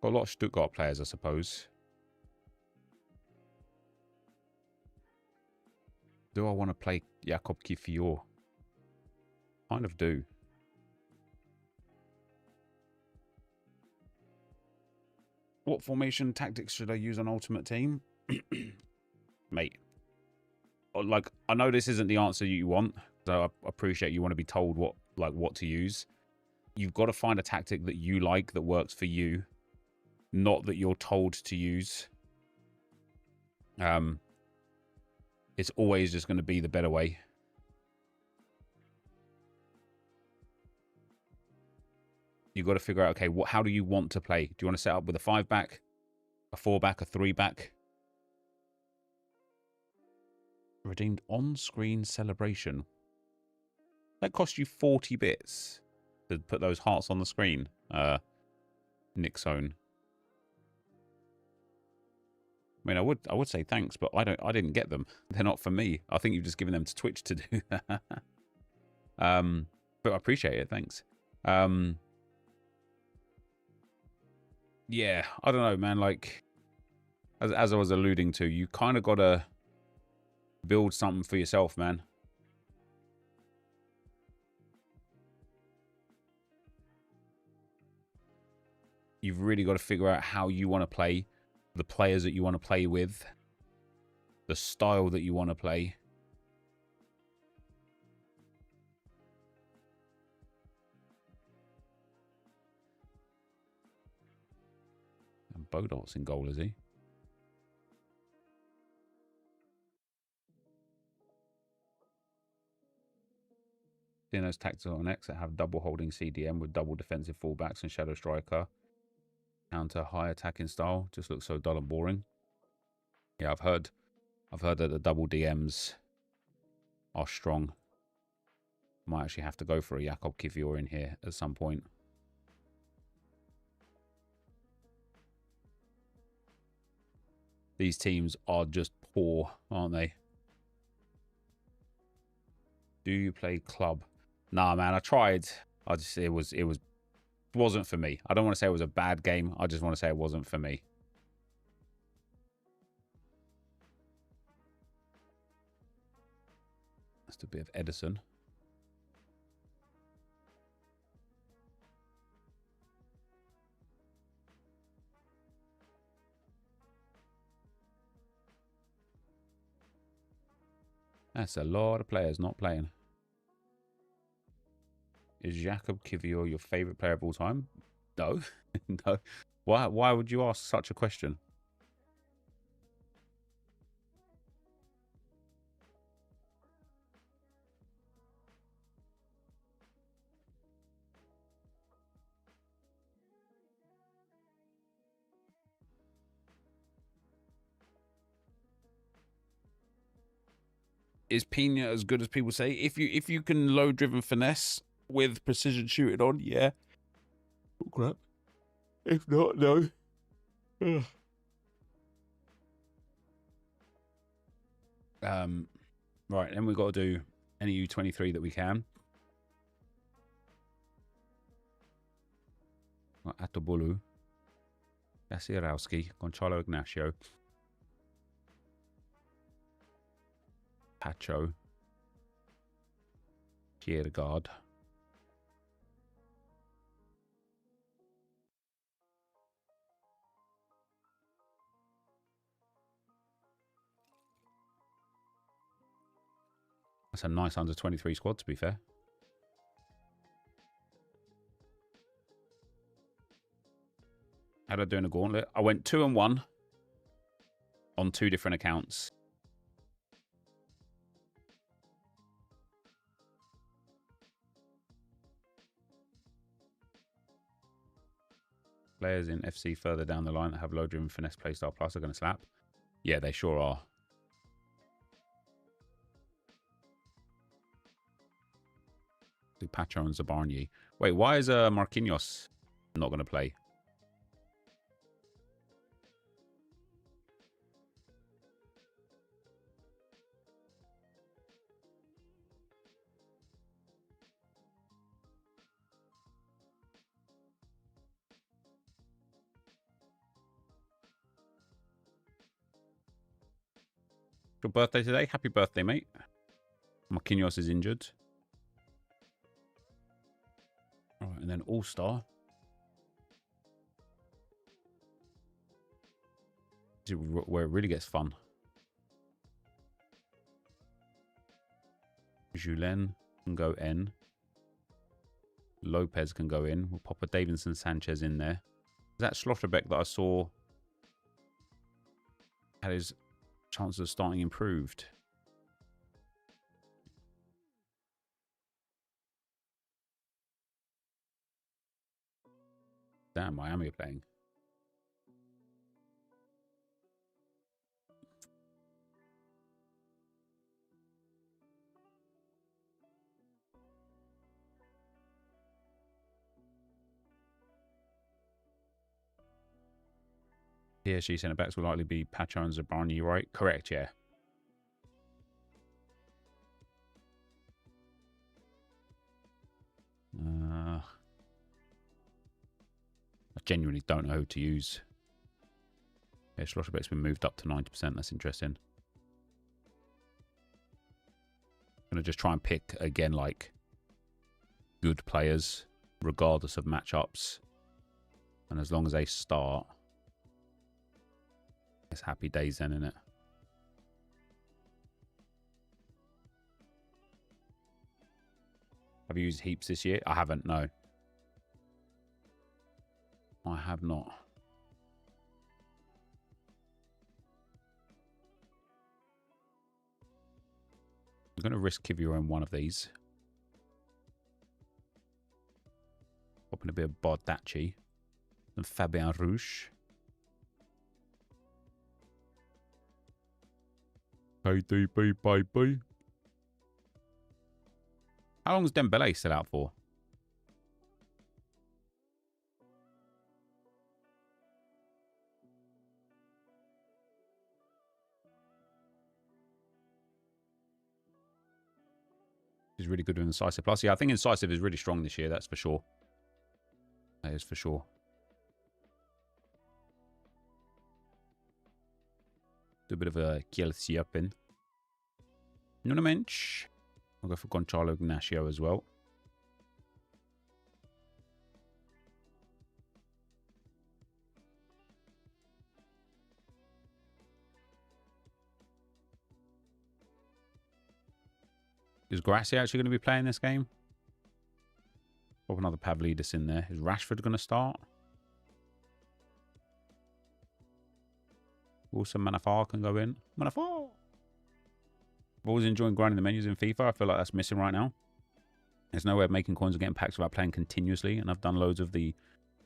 Got a lot of Stuttgart players, I suppose. Do I want to play Jakob Kivior? Kind of do. What formation tactics should I use on Ultimate Team? Mate. Like, I know this isn't the answer you want, so I appreciate you want to be told what to use. You've got to find a tactic that you like, that works for you, not that you're told to use. It's always just going to be the better way. You've got to figure out, okay, how do you want to play? Do you want to set up with a 5-back, a 4-back, a 3-back? Redeemed on-screen celebration. That cost you 40 bits to put those hearts on the screen. Nixone. I mean, I would say thanks, but I didn't get them. They're not for me. I think you've just given them to Twitch to do that. But I appreciate it. Thanks. Yeah, I don't know, man. Like, as I was alluding to, you kind of got to build something for yourself, man. You've really got to figure out how you want to play, the players that you want to play with, the style that you want to play. And Bodot's in goal, is he? Seeing those tactics on X that have double holding CDM with double defensive fullbacks and shadow striker. Counter high attacking style. Just looks so dull and boring. Yeah, I've heard that the double DMs are strong. Might actually have to go for a Jakob Kivior in here at some point. These teams are just poor, aren't they? Do you play club? Nah, man, I tried. It wasn't for me. I don't want to say it was a bad game. I just want to say it wasn't for me. That's a bit of Edison. That's a lot of players not playing. Is Jakob Kivior your favourite player of all time? No. No. Why would you ask such a question? Is Pina as good as people say? If you can low driven finesse with precision shooting on, yeah. Oh crap. If not, no. Ugh. Right, then we've got to do any U23 that we can. Atobulu, Jasirowski, Gonçalo Ignacio, Pacho, Kiergaard. That's a nice under 23 squad, to be fair. How did I do in a gauntlet? I went 2-1 on 2 different accounts. Players in FC further down the line that have low-driven finesse playstyle plus are going to slap. Yeah, they sure are. Pacho and Zabarnyi. Wait, why is Marquinhos not going to play? Your birthday today? Happy birthday, mate. Marquinhos is injured. All right, and then All-Star. Where it really gets fun. Julen can go N. Lopez can go in. We'll pop a Davinson Sanchez in there. Is that Schlotterbeck that I saw had his chances of starting improved? Damn, Miami are playing. PSG centre-backs will likely be Pacho and Zabarnyi, right? Correct, yeah. I genuinely don't know who to use. Yeah, Schlotterbeck's been moved up to 90%. That's interesting. I'm going to just try and pick, again, like, good players, regardless of matchups. And as long as they start, it's happy days then, innit? Have you used heaps this year? I haven't, no. I have not. I'm going to risk Kivior in one of these. Popping a bit of Bardacci and Fabien Rouge. Bye. How long is Dembele still out for? He's really good with Incisive Plus. Yeah, I think Incisive is really strong this year, that's for sure. That is for sure. Do a bit of a Kielce up in. Nunamensch. I'll go for Gonçalo Ignacio as well. Is Grassi actually going to be playing this game? Pop another Pavlidis in there. Is Rashford going to start? Also, Manafar can go in. Manafar! I've always enjoyed grinding the menus in FIFA. I feel like that's missing right now. There's no way of making coins or getting packs without playing continuously, and I've done loads of that,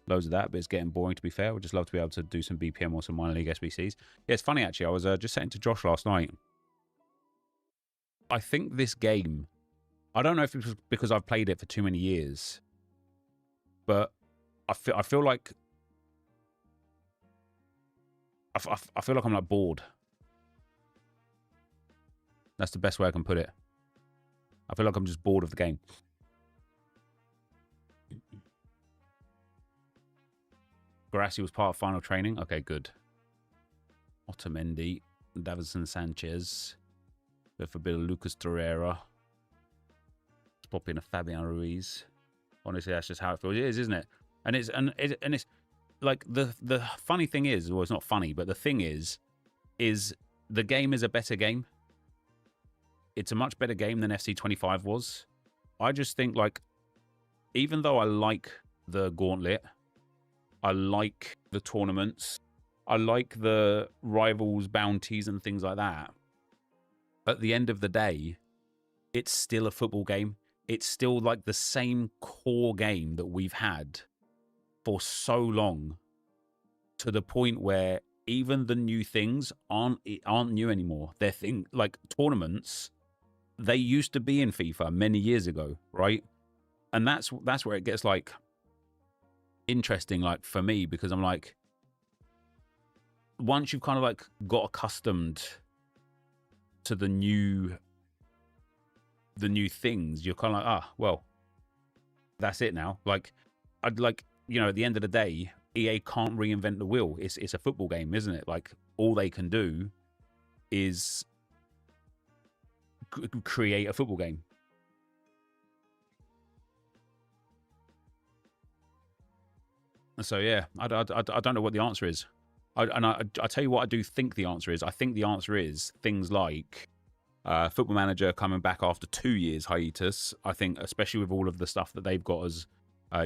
but it's getting boring, to be fair. I would just love to be able to do some BPM or some minor league SBCs. Yeah, it's funny, actually. I was just saying to Josh last night, I think this game, I don't know if it was because I've played it for too many years, but I feel like I feel like I'm like bored. That's the best way I can put it. I feel like I'm just bored of the game. Grassi was part of final training. Okay, good. Otamendi, Davinson Sanchez. Go for a bit of Lucas Torreira. Let's pop in a Fabian Ruiz. Honestly, that's just how it feels. It is, isn't it? And it's like the funny thing is, well, it's not funny, but the thing is the game is a better game. It's a much better game than FC25 was. I just think, like, even though I like the gauntlet, I like the tournaments, I like the rivals bounties and things like that, at the end of the day, it's still a football game. It's still like the same core game that we've had for so long. to the point where even the new things aren't new anymore. They're like tournaments. They used to be in FIFA many years ago, right? And that's where it gets like interesting, like for me, because I'm like, once you've kind of like got accustomed to the new things, you're kind of like, well, that's it now. Like, I'd like, you know, at the end of the day, EA can't reinvent the wheel. It's a football game, isn't it? Like, all they can do is create a football game. So yeah, I don't know what the answer is. I tell you what, I do think the answer is. I think the answer is things like Football Manager coming back after 2 years hiatus. I think, especially with all of the stuff that they've got as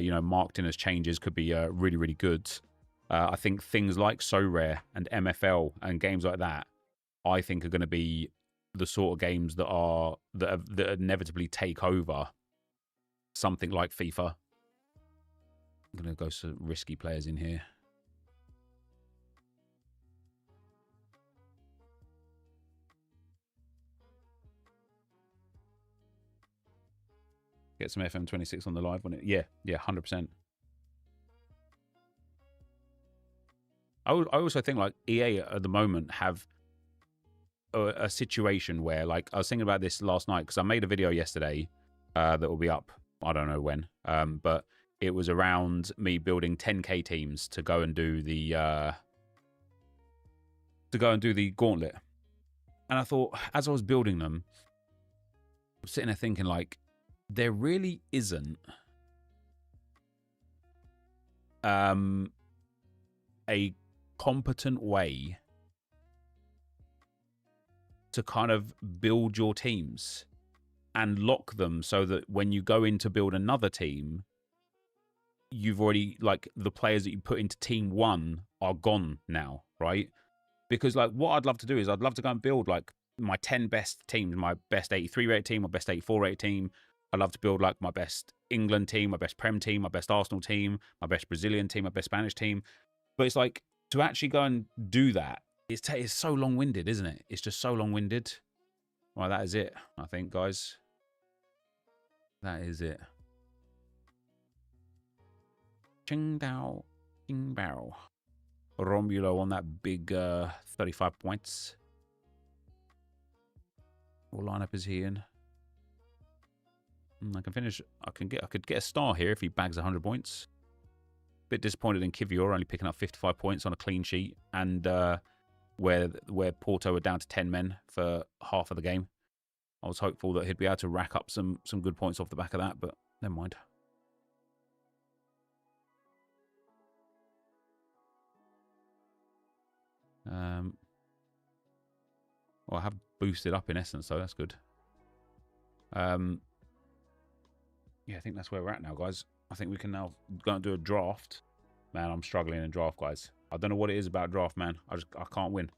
you know, marked in as changes, could be really, really good. I think things like So Rare and MFL and games like that, I think are going to be the sort of games that inevitably take over something like FIFA. I'm going to go some risky players in here. Get some FM26 on the live on it. Yeah, 100%. I also think like EA at the moment have a situation where, like, I was thinking about this last night because I made a video yesterday that will be up, I don't know when, but it was around me building 10k teams to go and do the gauntlet. And I thought, as I was building them, I was sitting there thinking, like, there really isn't a competent way to kind of build your teams and lock them so that when you go in to build another team, you've already, like, the players that you put into team 1 are gone now, right? Because, like, what I'd love to do is I'd love to go and build, like, my 10 best teams, my best 83 rated team, my best 84 rated team. I'd love to build, like, my best England team, my best Prem team, my best Arsenal team, my best Brazilian team, my best Spanish team. But it's like, to actually go and do that, it's so long-winded, isn't it? It's just so long-winded. Well, that is it, I think, guys. That is it. Ching Dao, Ching Bao. Romulo on that big 35 points. What lineup is he in? I can finish. I could get a star here if he bags 100 points. Bit disappointed in Kivior only picking up 55 points on a clean sheet, and where Porto were down to 10 men for half of the game. I was hopeful that he'd be able to rack up some good points off the back of that, but never mind. Well, I have boosted up in essence, so that's good. Yeah, I think that's where we're at now, guys. I think we can now go and do a draft. Man, I'm struggling in draft, guys. I don't know what it is about draft, man. I can't win.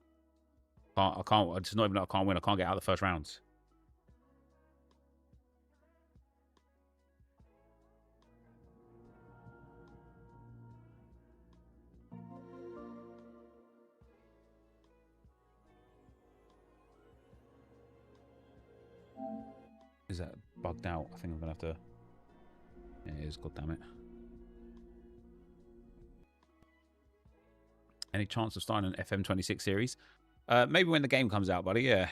I can't. It's not even that I can't win. I can't get out of the first rounds. Is that bugged out? I think I'm gonna have to. Yeah, it is. God damn it. Any chance of starting an FM26 series? Maybe when the game comes out, buddy. Yeah.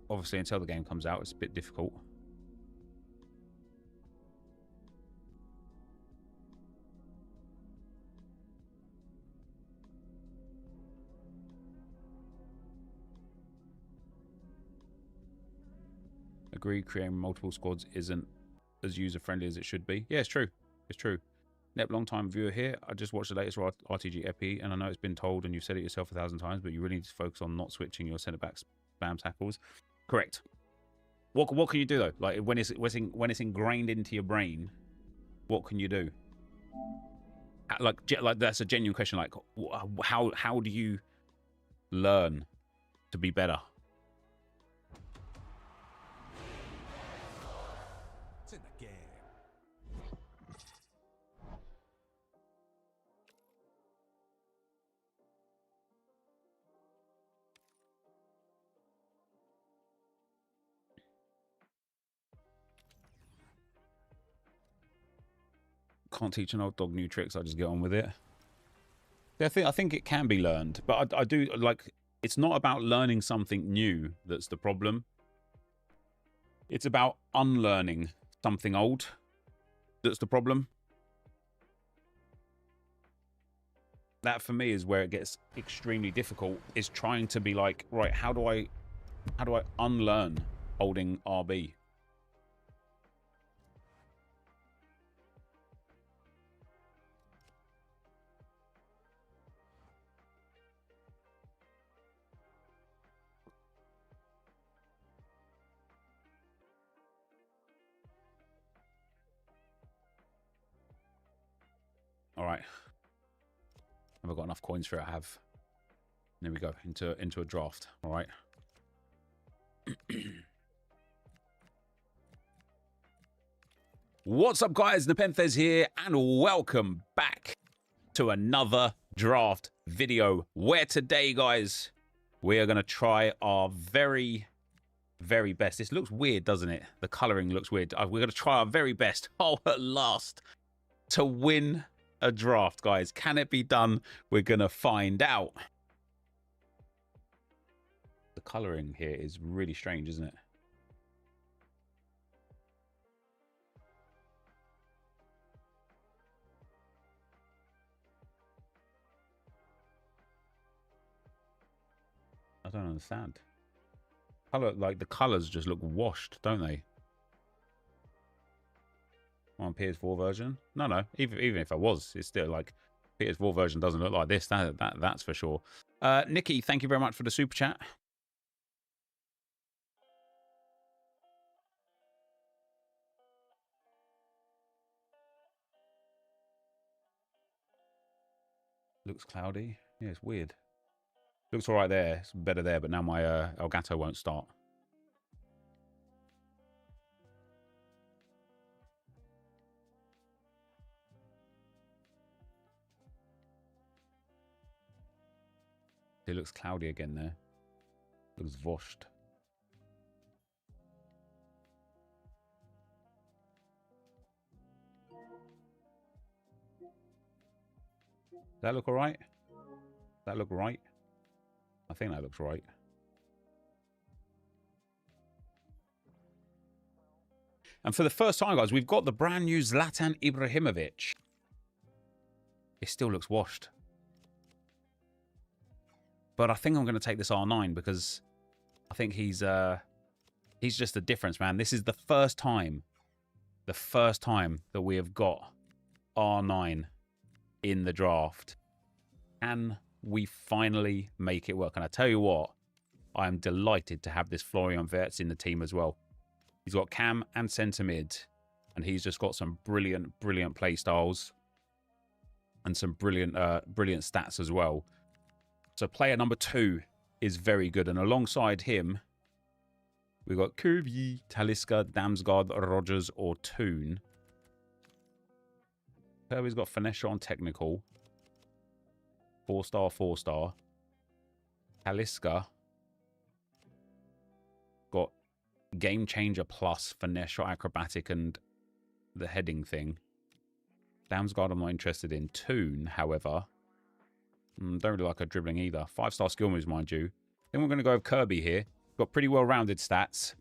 Obviously, until the game comes out, it's a bit difficult. Agree, creating multiple squads isn't as user-friendly as it should be. Yeah, it's true. It's true. Nep, long-time viewer here. I just watched the latest RTG Epi, and I know it's been told, and you've said it yourself 1,000 times, but you really need to focus on not switching your centre-back spam tackles. Correct. What can you do, though? Like, when it's ingrained into your brain, what can you do? Like that's a genuine question. Like, how do you learn to be better? in the game. Can't teach an old dog new tricks. I just get on with it. I think it can be learned, but I do like. It's not about learning something new that's the problem. It's about unlearning something old that's the problem. That for me is where it gets extremely difficult. Is trying to be like, right, how do I unlearn holding RB? All right. Have I got enough coins for it? I have. There we go. Into a draft. All right. What's up, guys? NepentheZ here, and welcome back to another draft video. Where today, guys, we are going to try our very, very best. This looks weird, doesn't it? The coloring looks weird. We're going to try our very best. Oh, at last, to win a draft, guys. Can it be done? We're gonna find out. The coloring here is really strange, isn't it? I don't understand. Color, like the colors just look washed, don't they? On PS4 version? No. Even if I was, it's still like PS4 version doesn't look like this. That's for sure. Nikki, thank you very much for the super chat. Looks cloudy. Yeah, it's weird. Looks all right there. It's better there, but now my Elgato won't start. It looks cloudy again there. Looks washed. Does that look all right? Does that look right? I think that looks right. And for the first time, guys, we've got the brand new Zlatan Ibrahimovic. It still looks washed. But I think I'm going to take this R9 because I think he's just a difference, man. This is the first time that we have got R9 in the draft. Can we finally make it work? And I tell you what, I am delighted to have this Florian Wirtz in the team as well. He's got cam and centre mid, and he's just got some brilliant play styles and some brilliant stats as well. So player number 2 is very good. And alongside him, we've got Kirby, Talisca, Damsgaard, Rogers, or Toon. Kirby's got finesse shot on technical. 4-star, 4-star. Talisca got game changer plus finesse shot, acrobatic, and the heading thing. Damsgaard I'm not interested in. Toon, however, don't really like her dribbling either. 5-star skill moves, mind you. Then we're going to go with Kirby here. Got pretty well-rounded stats.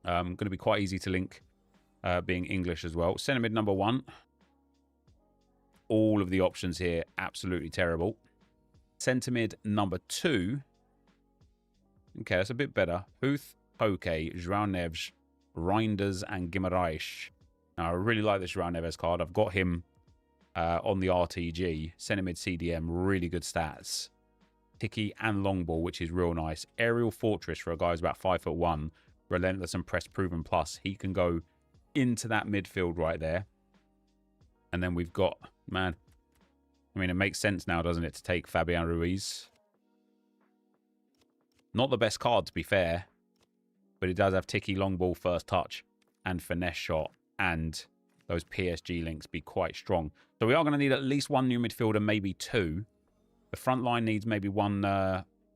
Going to be quite easy to link, being English as well. Centre mid number 1. All of the options here, absolutely terrible. Centre mid number 2. Okay, that's a bit better. Huth, Poke, João Neves, Reinders, and Guimarães. Now, I really like this João Neves card. I've got him on the RTG. Centre mid CDM, really good stats. Tiki and long ball, which is real nice. Aerial Fortress for a guy who's about 5'1". Relentless and press proven plus. He can go into that midfield right there. And then we've got, man, I mean, it makes sense now, doesn't it, to take Fabian Ruiz. Not the best card, to be fair, but he does have Tiki, long ball, first touch. and finesse shot and those PSG links be quite strong. So we are going to need at least one new midfielder, maybe two. The front line needs maybe one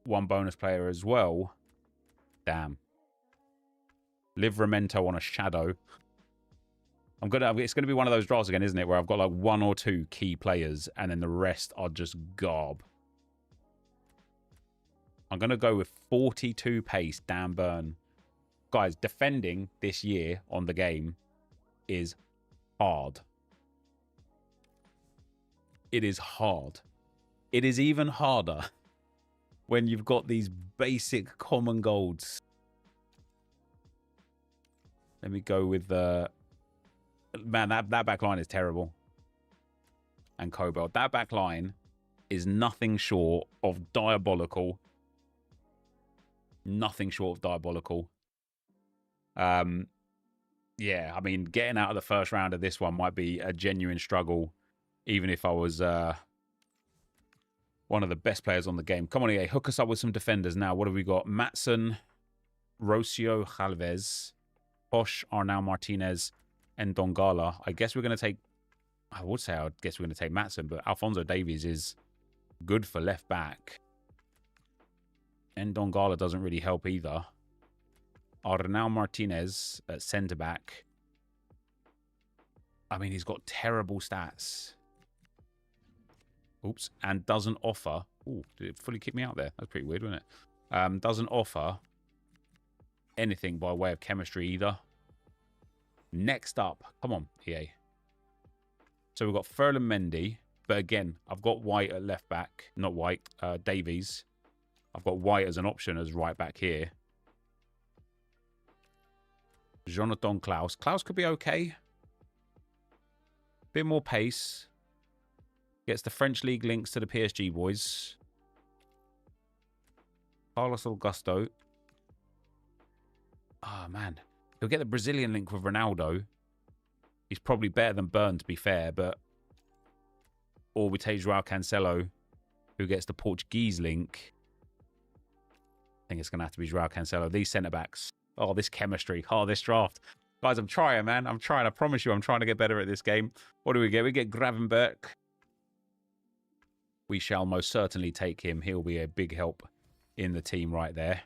bonus player as well. Damn. Livramento on a shadow. It's gonna be one of those drafts again, isn't it? Where I've got like one or two key players and then the rest are just gob. I'm gonna go with 42 pace, Dan Burn. Guys, defending this year on the game is hard. It is hard. It is even harder when you've got these basic common golds. Let me go with the... Man, that back line is terrible. And Cobalt. That back line is nothing short of diabolical. Nothing short of diabolical. Yeah, I mean, getting out of the first round of this one might be a genuine struggle, even if I was one of the best players on the game. Come on, EA, hook us up with some defenders now. What have we got? Matson, Rocio Chalvez, Posh, Arnau Martinez, and Dongala. I guess we're going to take... I would say I guess we're going to take Matson, but Alphonso Davies is good for left back. And Dongala doesn't really help either. Arnau Martinez at centre back. I mean, he's got terrible stats. Oops. And doesn't offer... Ooh, did it fully kick me out there? That's pretty weird, wasn't it? Doesn't offer anything by way of chemistry either. Next up, come on, EA. So we've got Ferland Mendy, but again, I've got White at left back, not White, Davies. I've got White as an option as right back here. Jonathan Klaus. Klaus could be okay. Bit more pace. Gets the French League links to the PSG boys. Carlos Augusto. Oh, man. He'll get the Brazilian link with Ronaldo. He's probably better than Burn, to be fair, but... Or we take Joao Cancelo, who gets the Portuguese link. I think it's going to have to be Joao Cancelo. These centre-backs. Oh, this chemistry. Oh, this draft. Guys, I'm trying, man. I'm trying. I promise you, I'm trying to get better at this game. What do we get? We get Gravenberch. We shall most certainly take him. He'll be a big help in the team right there.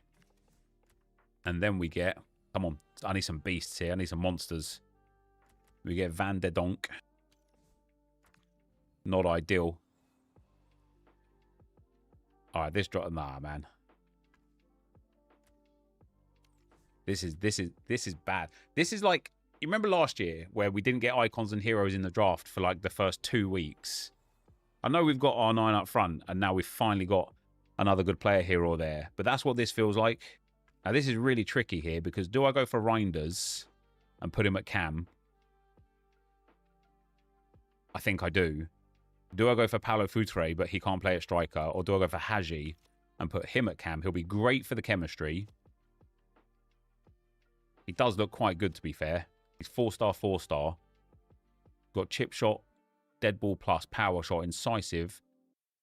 And then we get... Come on. I need some beasts here. I need some monsters. We get Van de Donk. Not ideal. All right, this drop... Nah, man. This is bad. This is like... You remember last year where we didn't get icons and heroes in the draft for like the first 2 weeks? I know we've got R9 up front and now we've finally got another good player here or there. But that's what this feels like. Now, this is really tricky here because do I go for Reinders and put him at cam? I think I do. Do I go for Paulo Futre, but he can't play at striker? Or do I go for Haji and put him at cam? He'll be great for the chemistry. He does look quite good, to be fair. He's 4-star, 4-star. Got chip shot, dead ball plus, power shot, incisive,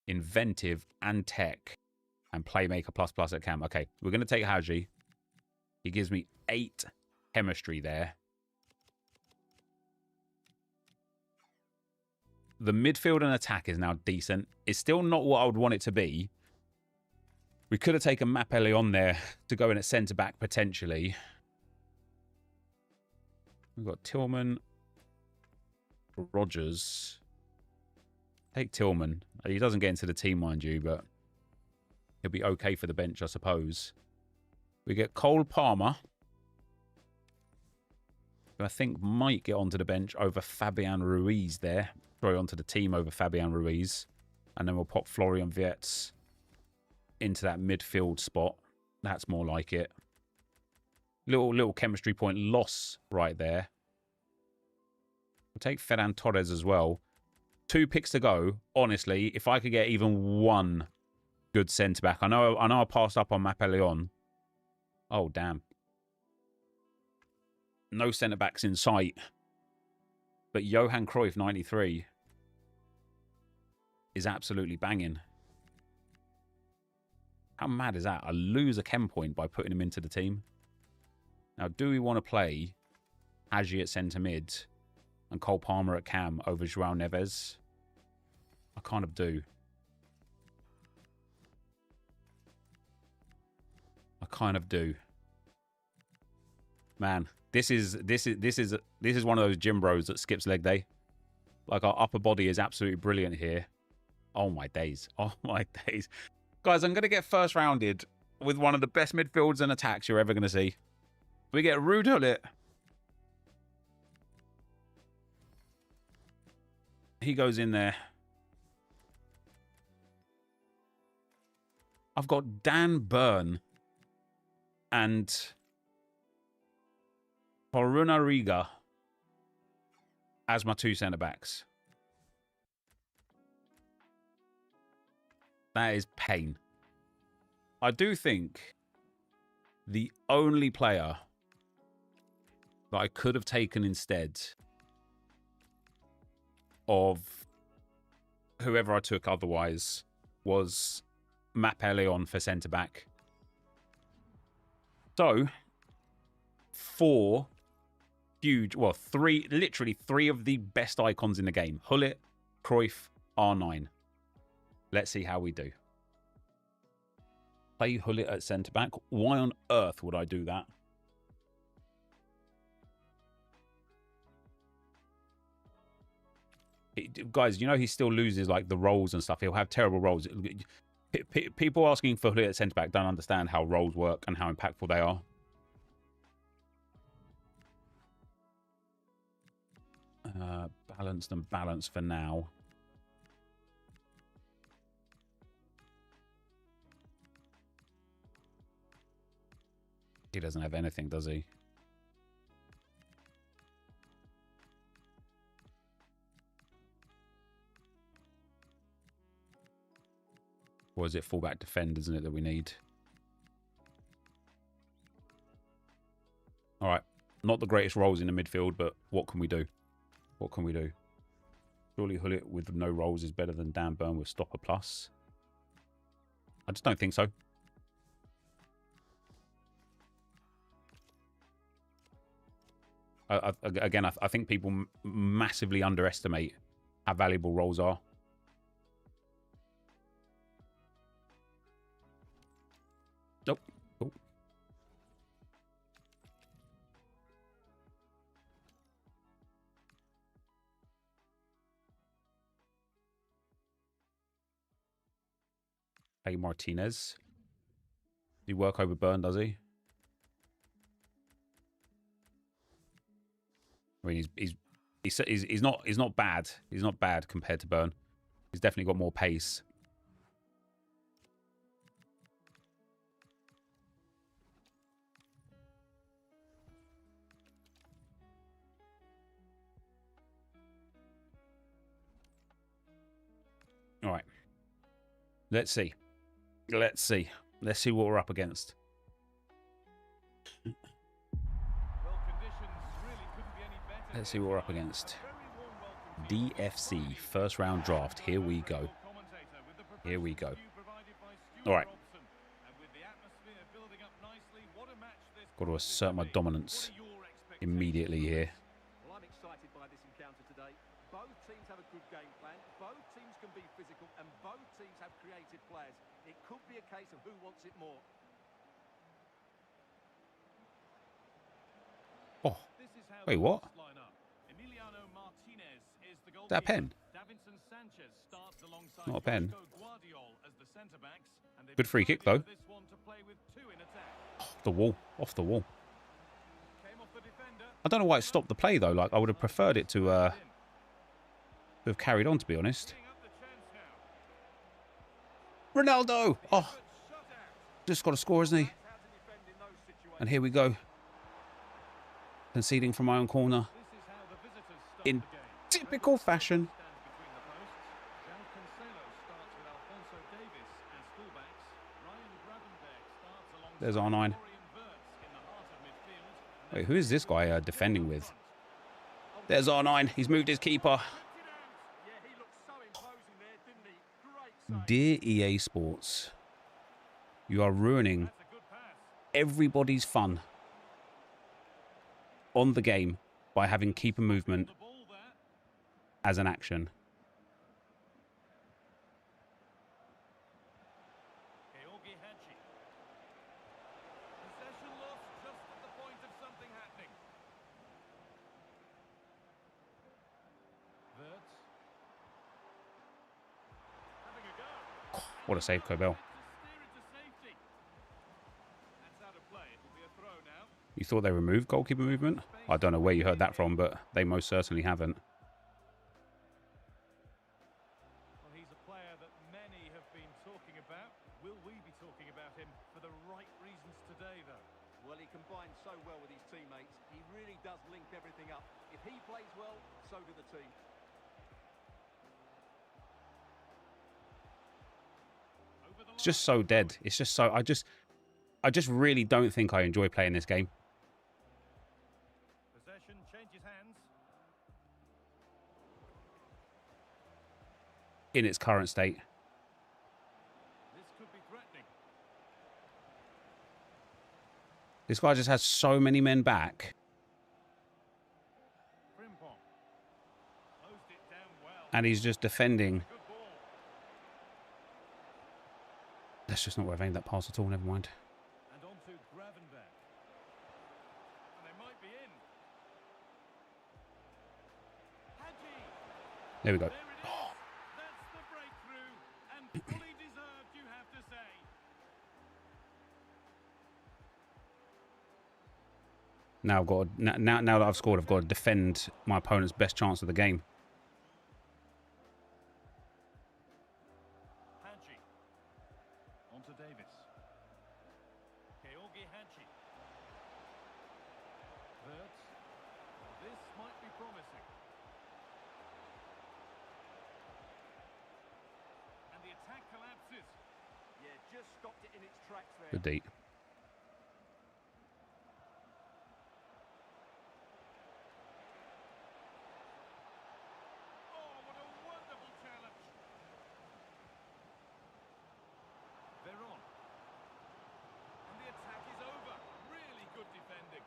inventive, and tech. And playmaker plus plus at cam. Okay, we're going to take Haji. He gives me 8 chemistry there. The midfield and attack is now decent. It's still not what I would want it to be. We could have taken Mapelli on there to go in at centre-back potentially. We've got Tillman. Rogers. Take Tillman. He doesn't get into the team, mind you, but he'll be okay for the bench, I suppose. We get Cole Palmer, who I think might get onto the bench over Fabian Ruiz there. Sorry, onto the team over Fabian Ruiz. And then we'll pop Florian Wirtz into that midfield spot. That's more like it. Little chemistry point loss right there. We'll take Ferran Torres as well. 2 picks to go. Honestly, if I could get even one good centre-back. I know I passed up on Mapelleon. Oh, damn. No centre-backs in sight. But Johan Cruyff, 93, is absolutely banging. How mad is that? I lose a chem point by putting him into the team. Now, do we want to play Aji at centre mid and Cole Palmer at cam over João Neves? I kind of do. I kind of do. Man, this is one of those gym bros that skips leg day. Like, our upper body is absolutely brilliant here. Oh my days. Oh my days. Guys, I'm going to get first rounded with one of the best midfields and attacks you're ever going to see. We get Ruud Gullit. He goes in there. I've got Dan Burn and Haruna Riga as my two centre-backs. That is pain. I do think the only player that I could have taken instead of whoever I took otherwise was Mape Leon for centre-back. So, literally three of the best icons in the game. Gullit, Cruyff, R9. Let's see how we do. Play Gullit at centre-back. Why on earth would I do that? Guys, you know he still loses like the roles and stuff. He'll have terrible roles. People asking for Gullit at centre-back don't understand how roles work and how impactful they are. Balanced and balanced for now. He doesn't have anything, does he? Or is it fullback defend, isn't it, that we need? All right. Not the greatest roles in the midfield, but what can we do? What can we do? Surely Gullit with no roles is better than Dan Burn with stopper plus. I just don't think so. Again, I think people massively underestimate how valuable roles are. Nope. Cool. Hey, Martinez. Does he work over Burn, does he? I mean, he's not bad. He's not bad compared to Burn. He's definitely got more pace. All right. Let's see. Let's see. Let's see what we're up against. Let's see what we're up against. DFC first round draft. Here we go. Here we go. All right. Got to assert my dominance immediately here. Well, I'm excited by this encounter today. Both teams have a good game plan. Both teams can be physical, and both teams have creative players. It could be a case of who wants it more. Oh, wait, what? Is that a pen? Not a pen. Good free kick, though. Off the wall. Off the wall. I don't know why it stopped the play, though. Like, I would have preferred it to have carried on, to be honest. Ronaldo! Oh, just got to score, isn't he? And here we go. Conceding from my own corner. In typical fashion. There's R9. Wait, who is this guy defending with? There's R9. He's moved his keeper. Dear EA Sports, you are ruining everybody's fun on the game by having keeper movement as an action. What a save, Cobell. You thought they removed goalkeeper movement? I don't know where you heard that from, but they most certainly haven't. Well, he's a player that many have been talking about. Will we be talking about him for the right reasons today, though? Well, he combines so well with his teammates. He really does link everything up. If he plays well, so do the team. It's just so dead. It's just so... I just really don't think I enjoy playing this game. Possession changes hands. In its current state. This could be threatening. This guy just has so many men back. Closed it down well. And he's just defending. Good ball. That's just not where I've aimed that pass at all. Never mind. And on to Gravenberg. And they might be in. Hadji. There we go. There it is. That's the breakthrough. And fully deserved, you have to say. Now I've got to, now that I've scored, I've got to defend my opponent's best chance of the game. Hadji. On to Davis. Georgi Hadji. Verts. This might be promising. And the attack collapses. Yeah, just stopped it in its tracks there. Good deep. Oh, what a wonderful challenge. They're on. And the attack is over. Really good defending.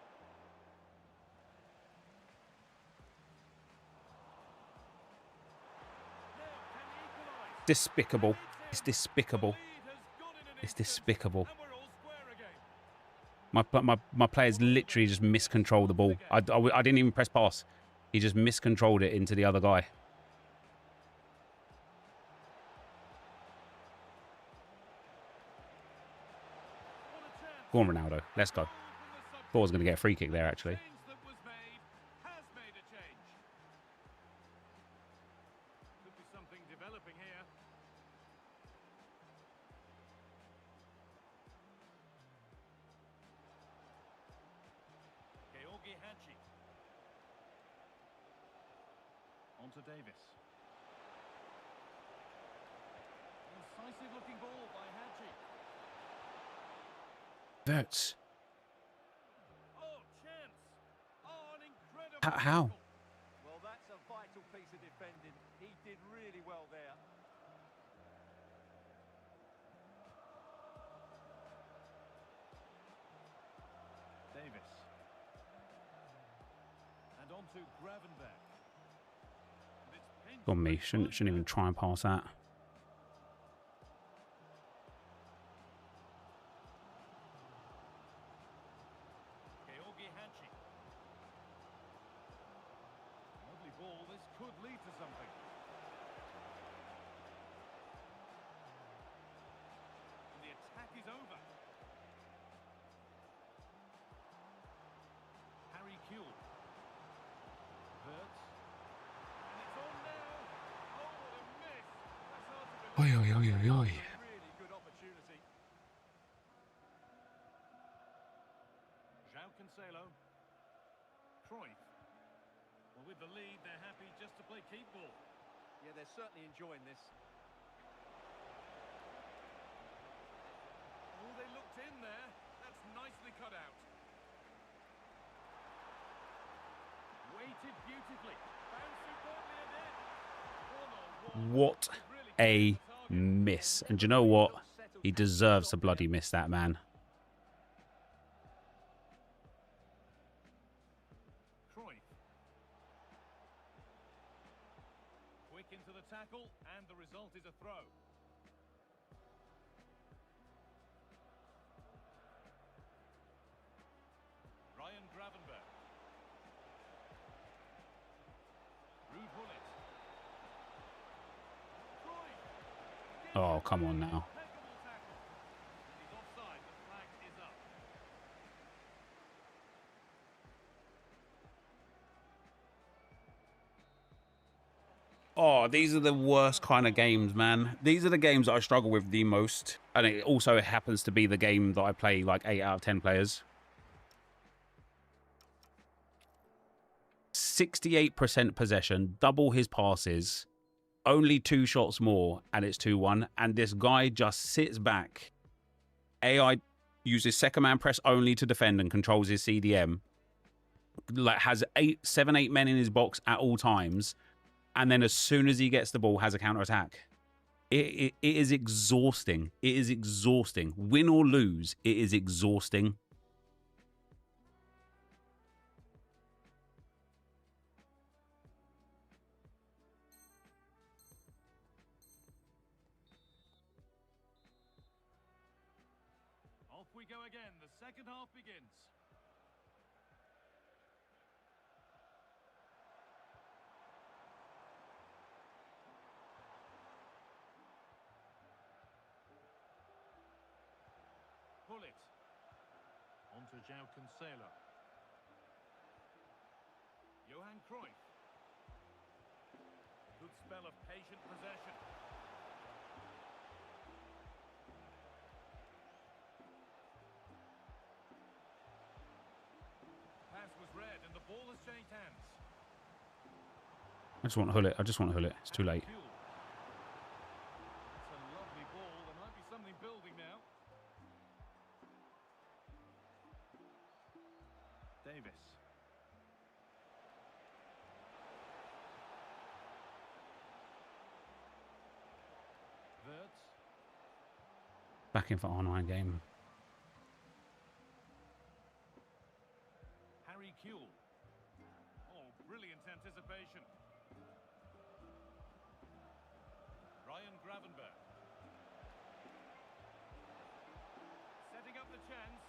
Now, can he equalise? Despicable. It's despicable. The lead has gone in an It's instant, despicable. and we're all square again. My players literally just miscontrolled the ball. I didn't even press pass. He just miscontrolled it into the other guy. What a chance. Go on, Ronaldo. Let's go. Thought I was going to get a free kick there, actually. Change that was made has made a change. Could be something developing here. Georgi Hadji. On to Davis. Incisive looking ball by Hadji. Verts. Oh, chance. Oh, an incredible How? tackle. Well, that's a vital piece of defending. He did really well there. Davis. And on to Gravenberg. And it's pinched On me. by Shouldn't even try and pass that. Georgi Hadji. Lovely ball. This could lead to something. And the attack is over. Harry Kuehl. Verts. And it's on now. Oh, what a miss. That's hard to believe. Oi, oi, oi, oi, oi. Really good opportunity. João Cancelo. Cruyff. Well, with the lead, they're happy just to play keep ball. Yeah, they're certainly enjoying this. Oh, they looked in there. That's nicely cut out. Weighted beautifully. Found superbly ahead. 1-on-1. What Really a clear target. miss. And do you know what? He deserves to bloody miss that, man. Cruyff. Quick into the tackle, and the result is a throw. Ryan Gravenberg. Ruud Gullit. Oh, come on now. He's offside, the flag is up. Oh, these are the worst kind of games, man. These are the games that I struggle with the most. And it also happens to be the game that I play like 8 out of 10 players. 68% possession, double his passes, only 2 shots more, and it's 2-1. And this guy just sits back. AI uses second man press only to defend and controls his CDM. Like has 7, 8 men in his box at all times. And then as soon as he gets the ball, has a counter-attack. It is exhausting. It is exhausting. Win or lose, it is exhausting. Off we go again. The second half begins. Gullit. On to João Cancelo. Johan Cruyff. Good spell of patient possession. Pass was read and the ball has changed hands. I just want to hull it. I just want to hull it. It's too late. It's a lovely ball. There might be something building now. Davis. Wirtz. Back in for R9 game. Harry Kewell. Oh, brilliant anticipation. Ryan Gravenberg. Setting up the chance.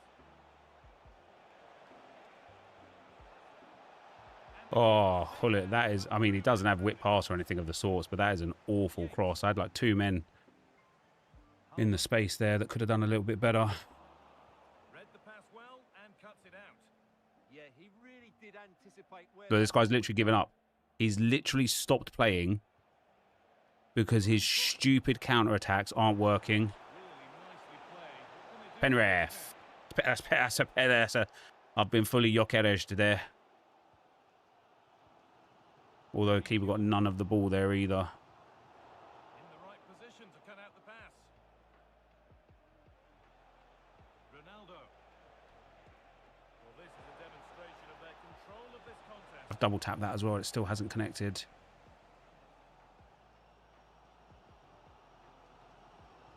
Oh, hull it. That is, I mean, he doesn't have whip pass or anything of the sorts, but that is an awful cross. I had like 2 men in the space there that could have done a little bit better. Read the pass well and cuts it out. Yeah, he really did anticipate where. But this guy's literally given up. He's literally stopped playing because his stupid counter-attacks aren't working. Penrith. I've been fully Jokeres there. Although keeper got none of the ball there either. In the right position to cut out the pass. Ronaldo. Well, this is a demonstration of their control of this contest. I've double tapped that as well. It still hasn't connected.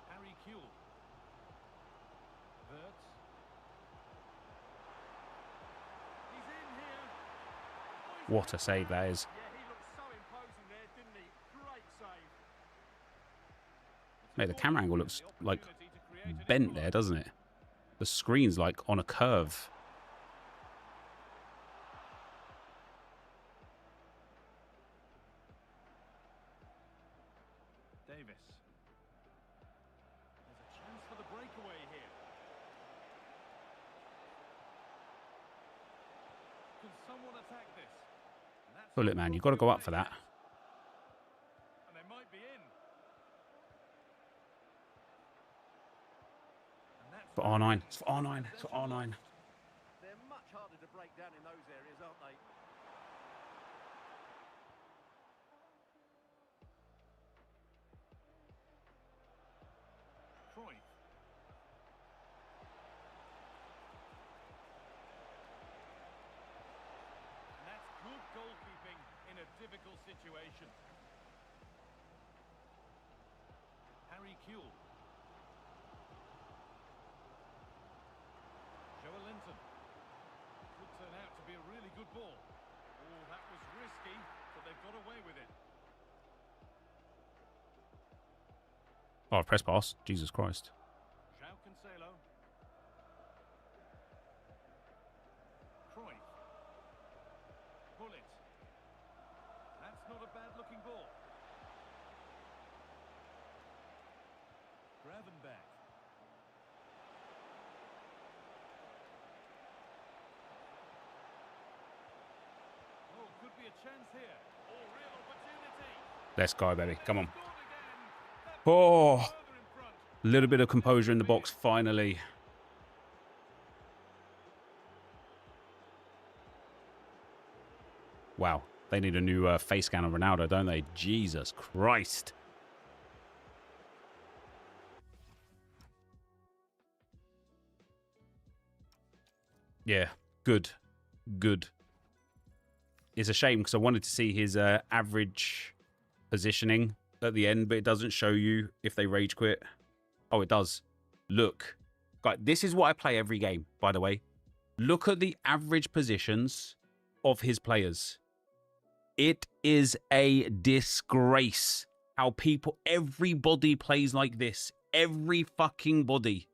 Harry Kewell. Wirtz. He's in here. What a save that is. Yeah, he looked so imposing there, didn't he? Great save. Mate, the camera angle looks like bent there, doesn't it? The screen's like on a curve. Davis. There's a chance for the breakaway here. Can someone attack this? And that's Hull it, man. You've got to go up for that. And they might be in. And that's For R9. It's for R9. It's for R9. They're much harder to break down in those areas, aren't they? Cruyff. And that's good goalkeeping in a difficult situation. Harry Kewell. Joelinton. Could turn out to be a really good ball. Oh, that was risky, but they've got away with it. Oh, press pass. Jesus Christ. That's not a bad-looking ball. Gravenberg. Oh, could be a chance here. Oh, real opportunity. Let's go, baby. Come on. Oh, a little bit of composure in the box, finally. Wow. They need a new face scan on Ronaldo, don't they? Jesus Christ. Yeah, good. Good. It's a shame because I wanted to see his average positioning at the end, but it doesn't show you if they rage quit. Oh, it does. Look. Guys, this is what I play every game, by the way. Look at the average positions of his players. It is a disgrace how everybody plays like this. Every fucking body.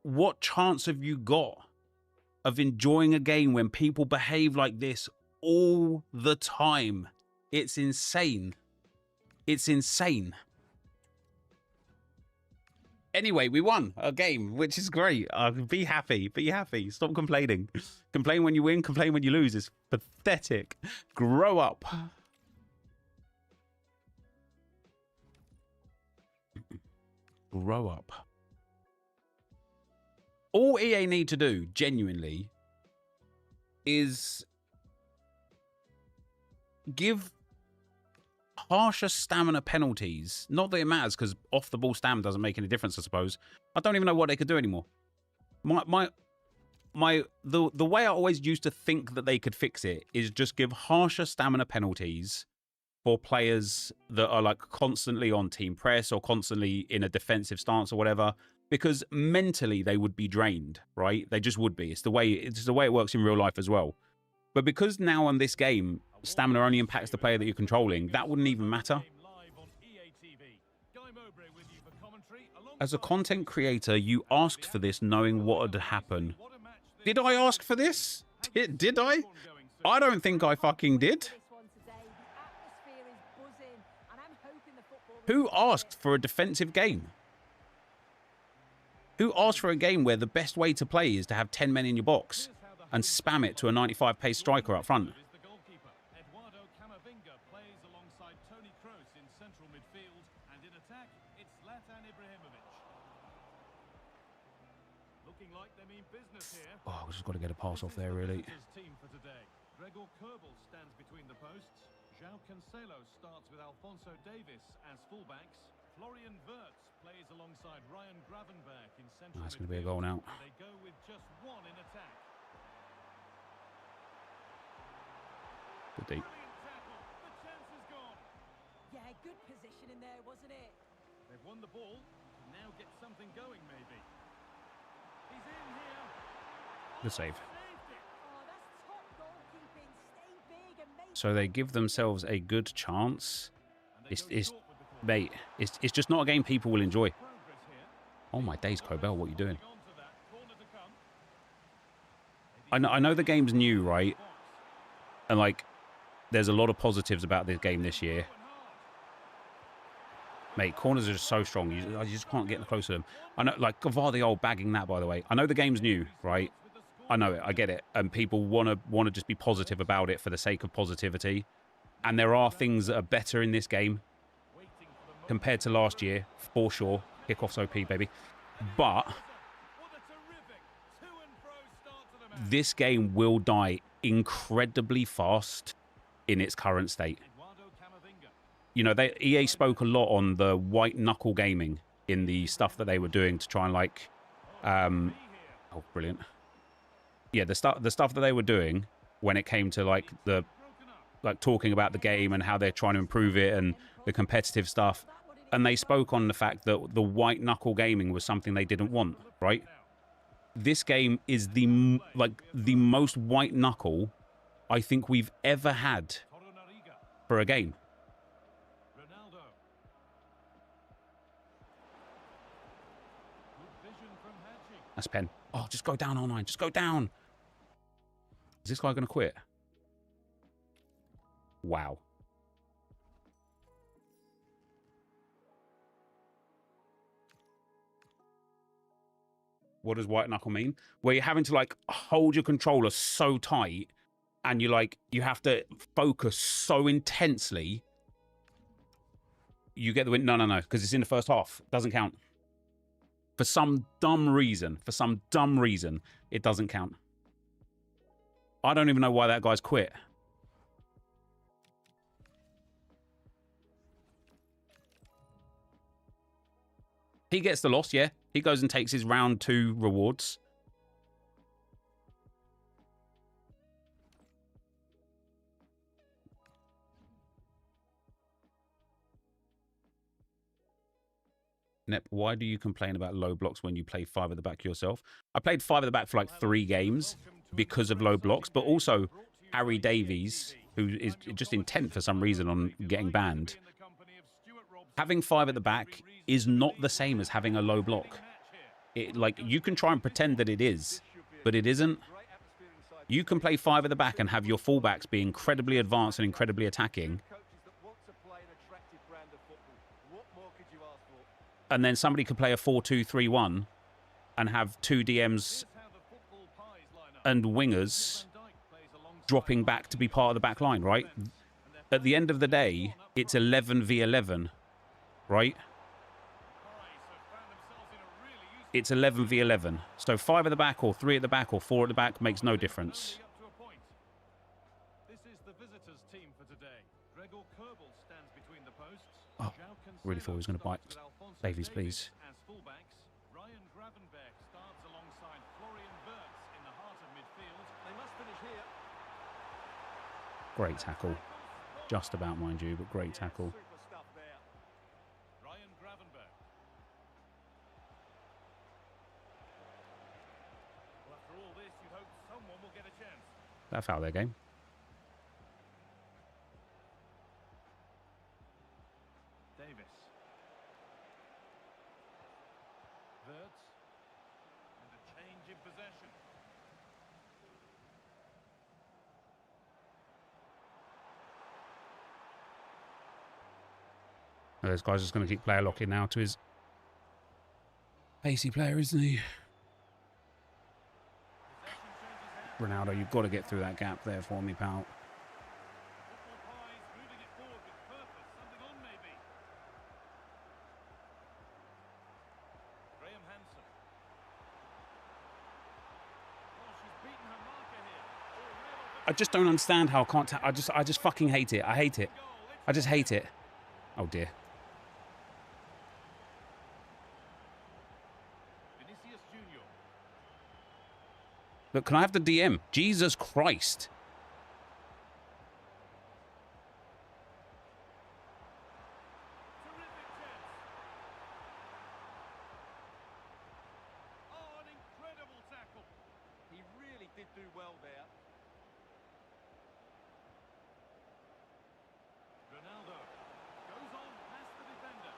What chance have you got of enjoying a game when people behave like this all the time? It's insane. It's insane. Anyway, we won a game, which is great. Be happy. Be happy. Stop complaining. Complain when you win. Complain when you lose. It's pathetic. Grow up. Grow up. All EA need to do, genuinely, is give harsher stamina penalties. Not that it matters, because off-the-ball stamina doesn't make any difference, I suppose. I don't even know what they could do anymore. The way I always used to think that they could fix it is just give harsher stamina penalties for players that are like constantly on team press or constantly in a defensive stance or whatever, because mentally they would be drained, right? They just would be. It's the way it works in real life as well. But because now on this game, stamina only impacts the player that you're controlling, that wouldn't even matter. As a content creator, you asked for this knowing what would happen. Did I ask for this? Did I? I don't think I fucking did. Who asked for a defensive game? Who asked for a game where the best way to play is to have 10 men in your box and spam it to a 95 pace striker up front? Plays alongside Tony Kroos in central midfield, and in attack, it's Zlatan Ibrahimovic. Looking like they mean business here. Oh, we just got to get a pass off there, really. Team for today. Gregor Kerbal stands between the posts. João Cancelo starts with Alphonso Davies as fullbacks. Florian Wirtz plays alongside Ryan Gravenberg in central midfield. That's going to be a goal now. They go with just one in attack. Good deep. Yeah, good position in there, wasn't it? They've won the ball. Can now get something going, maybe. He's in here. Good save. Oh, that's top goalkeeping. Stay big and make. So they give themselves a good chance. Mate, it's just not a game people will enjoy. Oh my days, Cobell, what are you doing? I know the game's new, right? And like, there's a lot of positives about this game this year. Mate, corners are just so strong. You just can't get close to them. I know, like, Gavardiol bagging that, by the way. I know the game's new, right? I know it. I get it. And people want to just be positive about it for the sake of positivity. And there are things that are better in this game compared to last year, for sure. Kickoff's OP, baby. But this game will die incredibly fast in its current state. You know, EA spoke a lot on the white knuckle gaming in the stuff that they were doing to try and like, oh, brilliant. Yeah, the stuff that they were doing when it came to like talking about the game and how they're trying to improve it and the competitive stuff. And they spoke on the fact that the white knuckle gaming was something they didn't want, right? This game is the most white knuckle I think we've ever had for a game. Ronaldo. Good vision from Hadji. That's pen. Oh, just go down, online. Just go down. Is this guy going to quit? Wow. What does white knuckle mean? Where you're having to like hold your controller so tight and you have to focus so intensely. You get the win. No, because it's in the first half. Doesn't count. For some dumb reason, it doesn't count. I don't even know why that guy's quit. He gets the loss, yeah. He goes and takes his round 2 rewards. Nep, why do you complain about low blocks when you play 5 at the back yourself? I played 5 at the back for like 3 games because of low blocks, but also Harry Davies, who is just intent for some reason on getting banned. Having 5 at the back is not the same as having a low block. Like, you can try and pretend that it is, but it isn't. You can play 5 at the back and have your fullbacks be incredibly advanced and incredibly attacking. And then somebody could play a 4-2-3-1 and have 2 DMs and wingers dropping back to be part of the back line, right? At the end of the day, it's 11v11, right? It's 11v11. So 5 at the back or 3 at the back or 4 at the back makes no difference. Oh, really thought he was going to bite. Davies, please. Great tackle. Just about, mind you, but great tackle. That fouled their game. Davis. Verts. And a change in possession. This guy's just going to keep player locking now to his pacey player, isn't he? Ronaldo, you've got to get through that gap there for me, pal. I just don't understand how I can't. I just fucking hate it. I hate it. I just hate it. Oh dear. Look, can I have the DM? Jesus Christ. Oh, an incredible tackle. He really did do well there. Ronaldo goes on past the defender.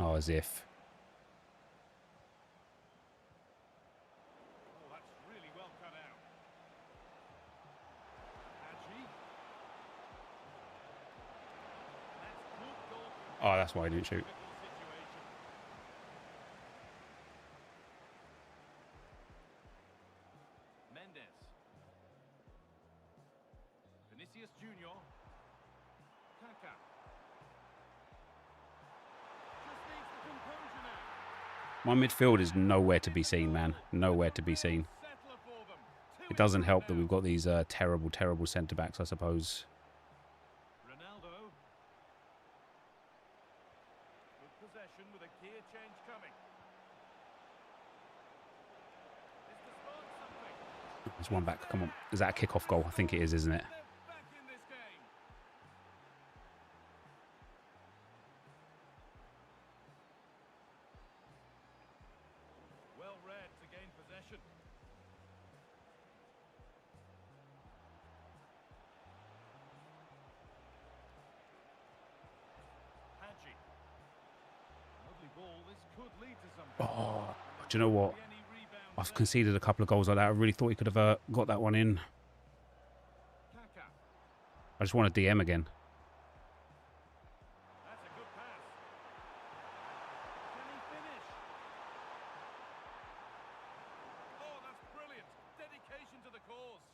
Oh, as if. Oh, that's why I didn't shoot. Mendes. Vinicius Junior. Kaka. Just needs the composure now. My midfield is nowhere to be seen, man. Nowhere to be seen. It doesn't help that we've got these terrible, terrible centre-backs, I suppose. Ronaldo. Good possession with a gear change coming. Is to start something. There's one back. Come on. Is that a kick-off goal? I think it is, isn't it? They're back in this game. Well read to gain possession. could lead to something. Oh, do you know what? Any rebound I've there. conceded a couple of goals like that. I really thought he could have got that one in. Kaka. I just want a DM again. That's a good pass. Can he finish? Oh, that's brilliant. Dedication to the cause.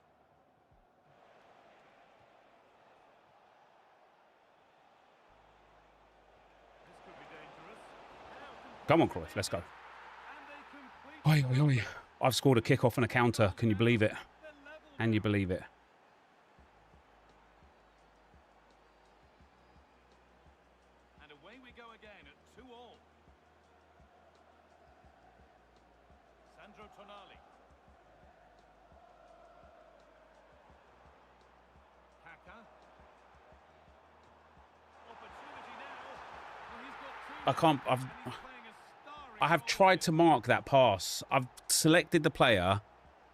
This could be dangerous. Come on, Cruyff, let's go. And they complete Oi, oi, oi. I've scored a kickoff and a counter. Can you believe it? the level. Can you believe it? And away we go again at 2-2. Sandro Tonali. Kaka. Opportunity now. Well, he's got two. I can't. And he's playing a starring I have role tried here. to mark that pass. I've selected the player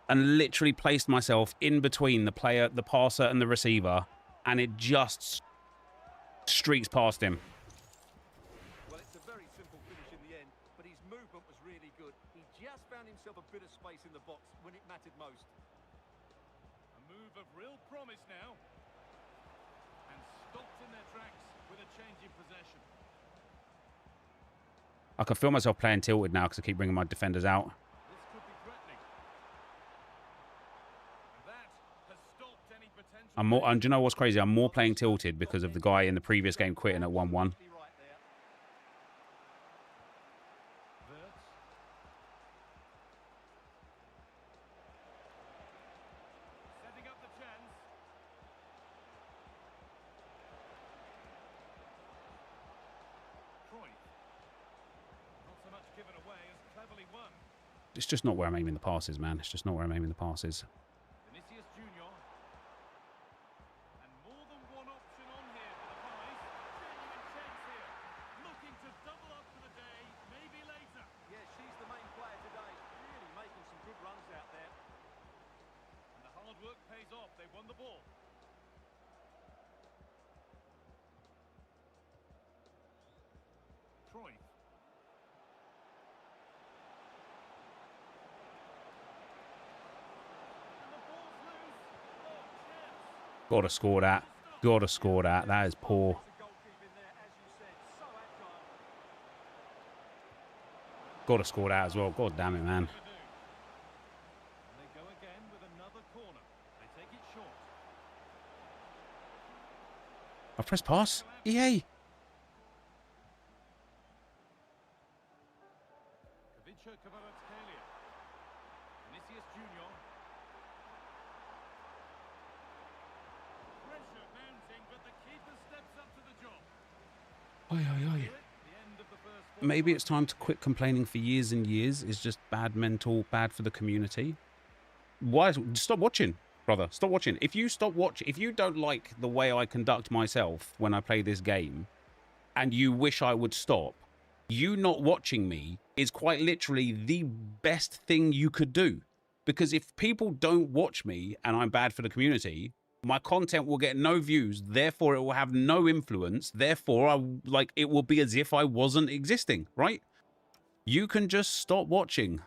and literally placed myself in between the player, the passer, and the receiver, and it just streaks past him. Well, it's a very simple finish in the end, but his movement was really good. He just found himself a bit of space in the box when it mattered most. A move of real promise now. And stopped in their tracks with a change in possession. I can feel myself playing tilted now because I keep bringing my defenders out. This could be threatening. And that has stopped any potential. I'm more, and do you know what's crazy? I'm more playing tilted because of the guy in the previous game quitting at 1-1. Absolutely right there. Wirtz. Setting up the chance. Cruyff. Not so much given away as cleverly won. It's just not where I'm aiming the passes, man. It's just not where I'm aiming the passes. Vinicius Junior. And more than one option on here for the Pies. Genuine chance here. Looking to double up for the day, maybe later. Yeah, she's the main player today. Really making some good runs out there. And the hard work pays off. They won the ball. Cruyff. And the ball's loose. Oh, chance. Gotta score that. Gotta score that. That is poor. Gotta score that as well. God damn it, man. And they go again with another corner. They take it short. I press pass. EA. Kavicha Kvaratskhelia. Vinicius Junior. Pressure mounting, but the keeper steps up to the job. Oi, oi, oi. The end of the first Maybe it's time to quit complaining for years and years. It's just bad mental, bad for the community. Why? Stop watching, brother. Stop watching. If you stop watching, if you don't like the way I conduct myself when I play this game, and you wish I would stop, you not watching me is quite literally the best thing you could do. Because if people don't watch me and I'm bad for the community, my content will get no views, therefore it will have no influence, therefore it will be as if I wasn't existing, right? You can just stop watching.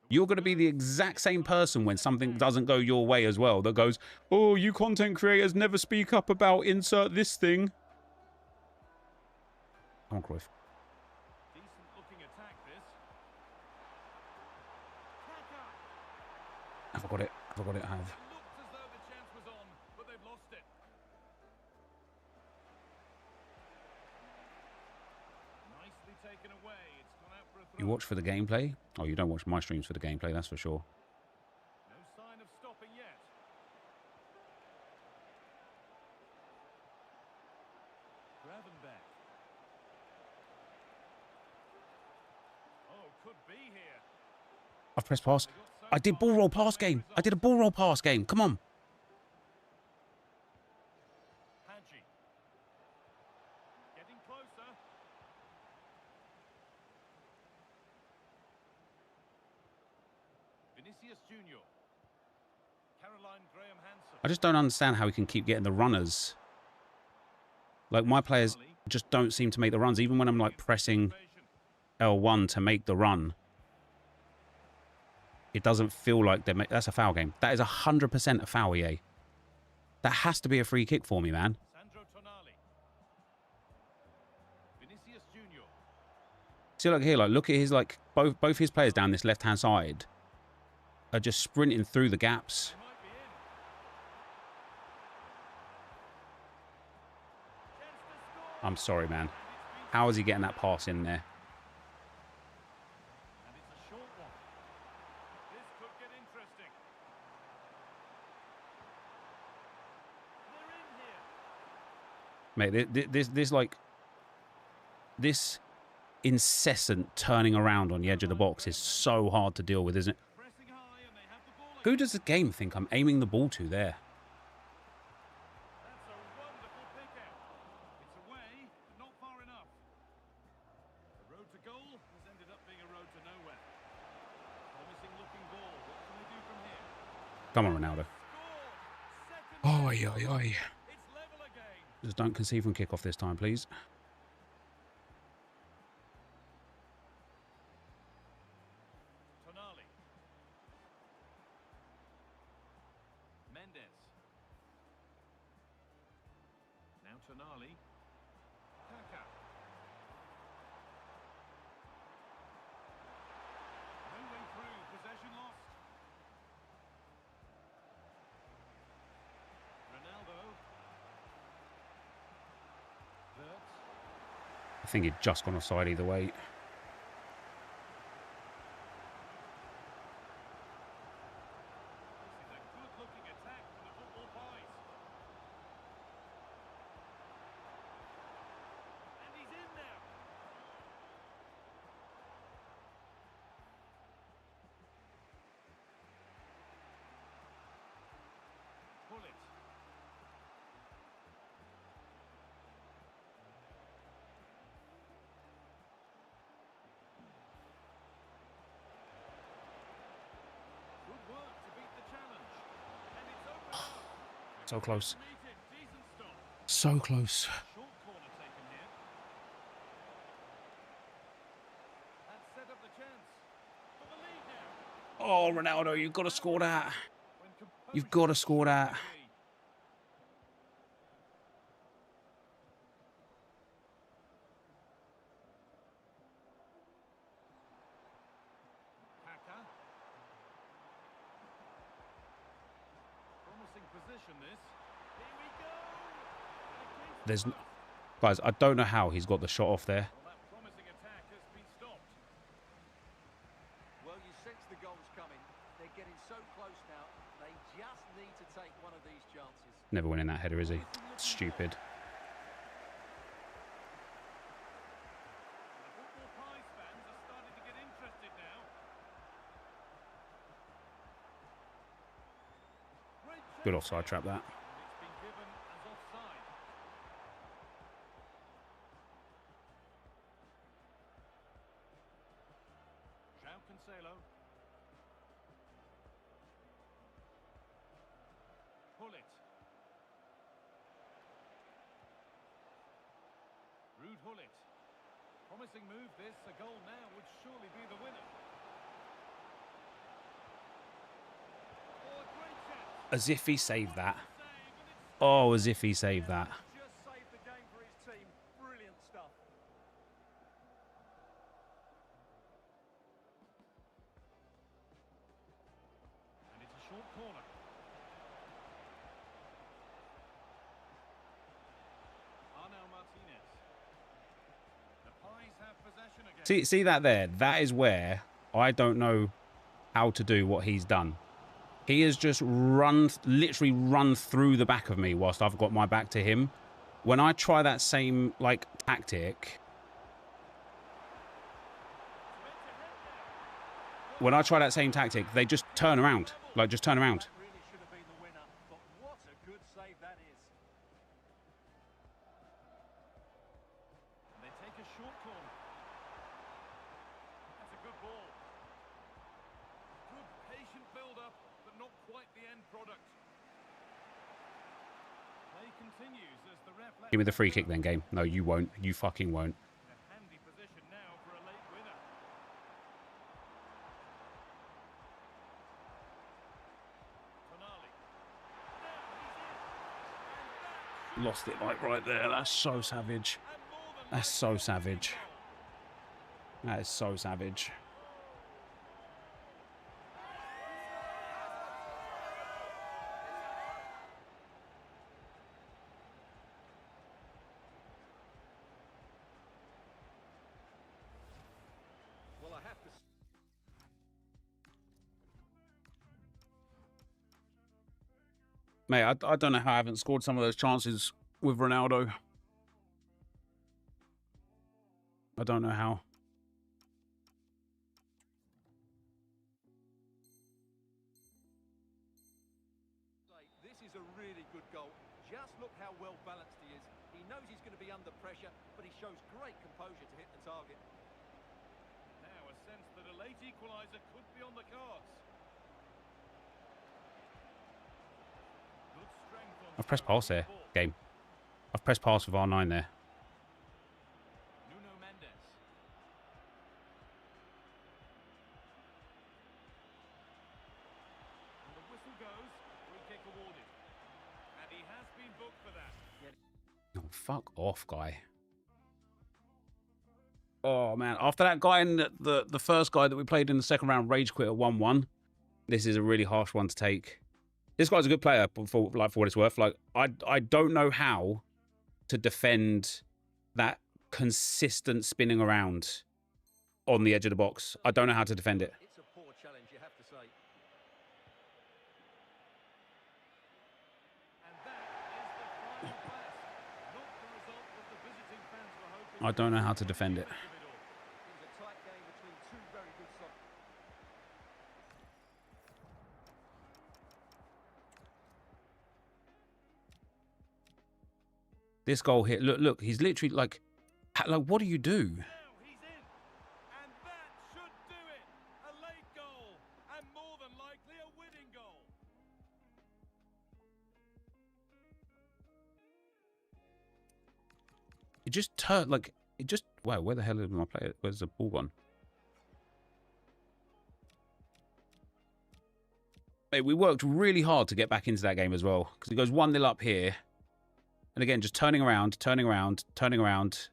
You're going to be the exact same person when something doesn't go your way as well, that goes, oh, you content creators never speak up about insert this thing. Come on, Cruyff. decent looking attack this. Kaka. Have I got it? Have I got it? I have. Looked as though the chance was on, but they've lost it. Nicely taken away. It's gone out for a throw. You watch for the gameplay? Oh, you don't watch my streams for the gameplay, that's for sure. No sign of stopping yet. Gravenberg. Oh, could be here. I've pressed pass. They got so I did far, ball roll but pass no game. I result. did a ball roll pass game. Come on. Hadji. Getting closer. Vinicius Junior. I just don't understand how he can keep getting the runners. Like, my players just don't seem to make the runs, even when I'm, like, pressing L1 to make the run. It doesn't feel like they're... That's a foul game. That is 100% a foul, EA. That has to be a free kick for me, man. See, like here, like, look at his, like, both his players down this left-hand side are just sprinting through the gaps. I'm sorry, man. How is he getting that pass in there? Mate, this incessant turning around on the edge of the box is so hard to deal with, isn't it? Who does the game think I'm aiming the ball to there? Come on, Ronaldo. Oi, oi, oi. Just don't concede from kickoff this time, please. I think he'd just gone offside either way. So close. So close. Oh, Ronaldo, you've got to score that. You've got to score that. There's... Guys, I don't know how he's got the shot off there. Well, you sense the goals coming. They're getting so close now. They just need to take one of these chances. Never winning that header, is he? Stupid. Good offside trap, that. Promising move this. A goal now would surely be the winner. Oh, great chance. As if he saved that. Oh, as if he saved that. Just saved the game for his team. Brilliant stuff. And it's a short corner. See that there? That is where I don't know how to do what he's done. He has just literally run through the back of me whilst I've got my back to him. When I try that same, like, tactic... When I try that same tactic, they just turn around. Like, just turn around. Really should have been the winner, but what a good save that is. And they take a short corner. That's a good ball. Good patient build-up, but not quite the end product. continues as the ref lets Give me the free kick then, game. No, you won't. You fucking won't. a handy position now for a late winner. Finale. Lost it like right there. That's so savage. That's so savage. That is so savage. Well, I have to. Mate, I don't know how I haven't scored some of those chances with Ronaldo. I don't know how. This is a really good goal. Just look how well balanced he is. He knows he's going to be under pressure, but he shows great composure to hit the target. Now a sense that a late equaliser could be on the cards. Good strength on I've pressed pass there, game. I've pressed pass with R9 there. Nuno Mendes. And the whistle goes. Free kick awarded. And he has been booked for that. Oh, fuck off, guy. Oh, man. After that guy in the first guy that we played in the second round rage quit at 1-1, this is a really harsh one to take. This guy's a good player for what it's worth. Like, I don't know how to defend that consistent spinning around on the edge of the box. I don't know how to defend it. It's a poor challenge, you have to say. And that is the final pass. Not the result that the visiting fans were hoping. I don't know how to defend it. It was a tight game between two very good sides. This goal here, look, he's literally like, what do you do? Now he's in. And that should do it. A late goal. And more than likely a winning goal. It just turned like it just. Wow, where the hell is my player? Where's the ball gone? Mate, we worked really hard to get back into that game as well because it goes 1-0 up here, and again just turning around, turning around, turning around.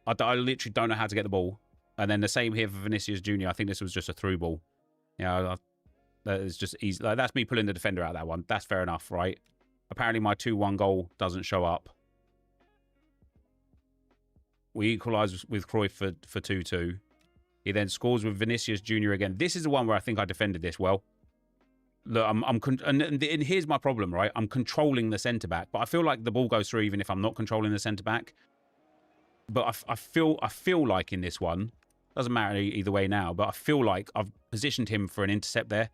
I literally don't know how to get the ball, and then the same here for Vinicius Jr. I think this was just a through ball. Yeah, that is just easy. Like, that's me pulling the defender out of that one. That's fair enough, right? Apparently my 2-1 goal doesn't show up. We equalise with Cruyff for 2-2. He then scores with Vinicius Jr. again. This is the one where I think I defended this well. Look, and here's my problem, right? I'm controlling the centre-back, but I feel like the ball goes through even if I'm not controlling the centre-back. But I feel like in this one, doesn't matter either way now, but I feel like I've positioned him for an intercept there.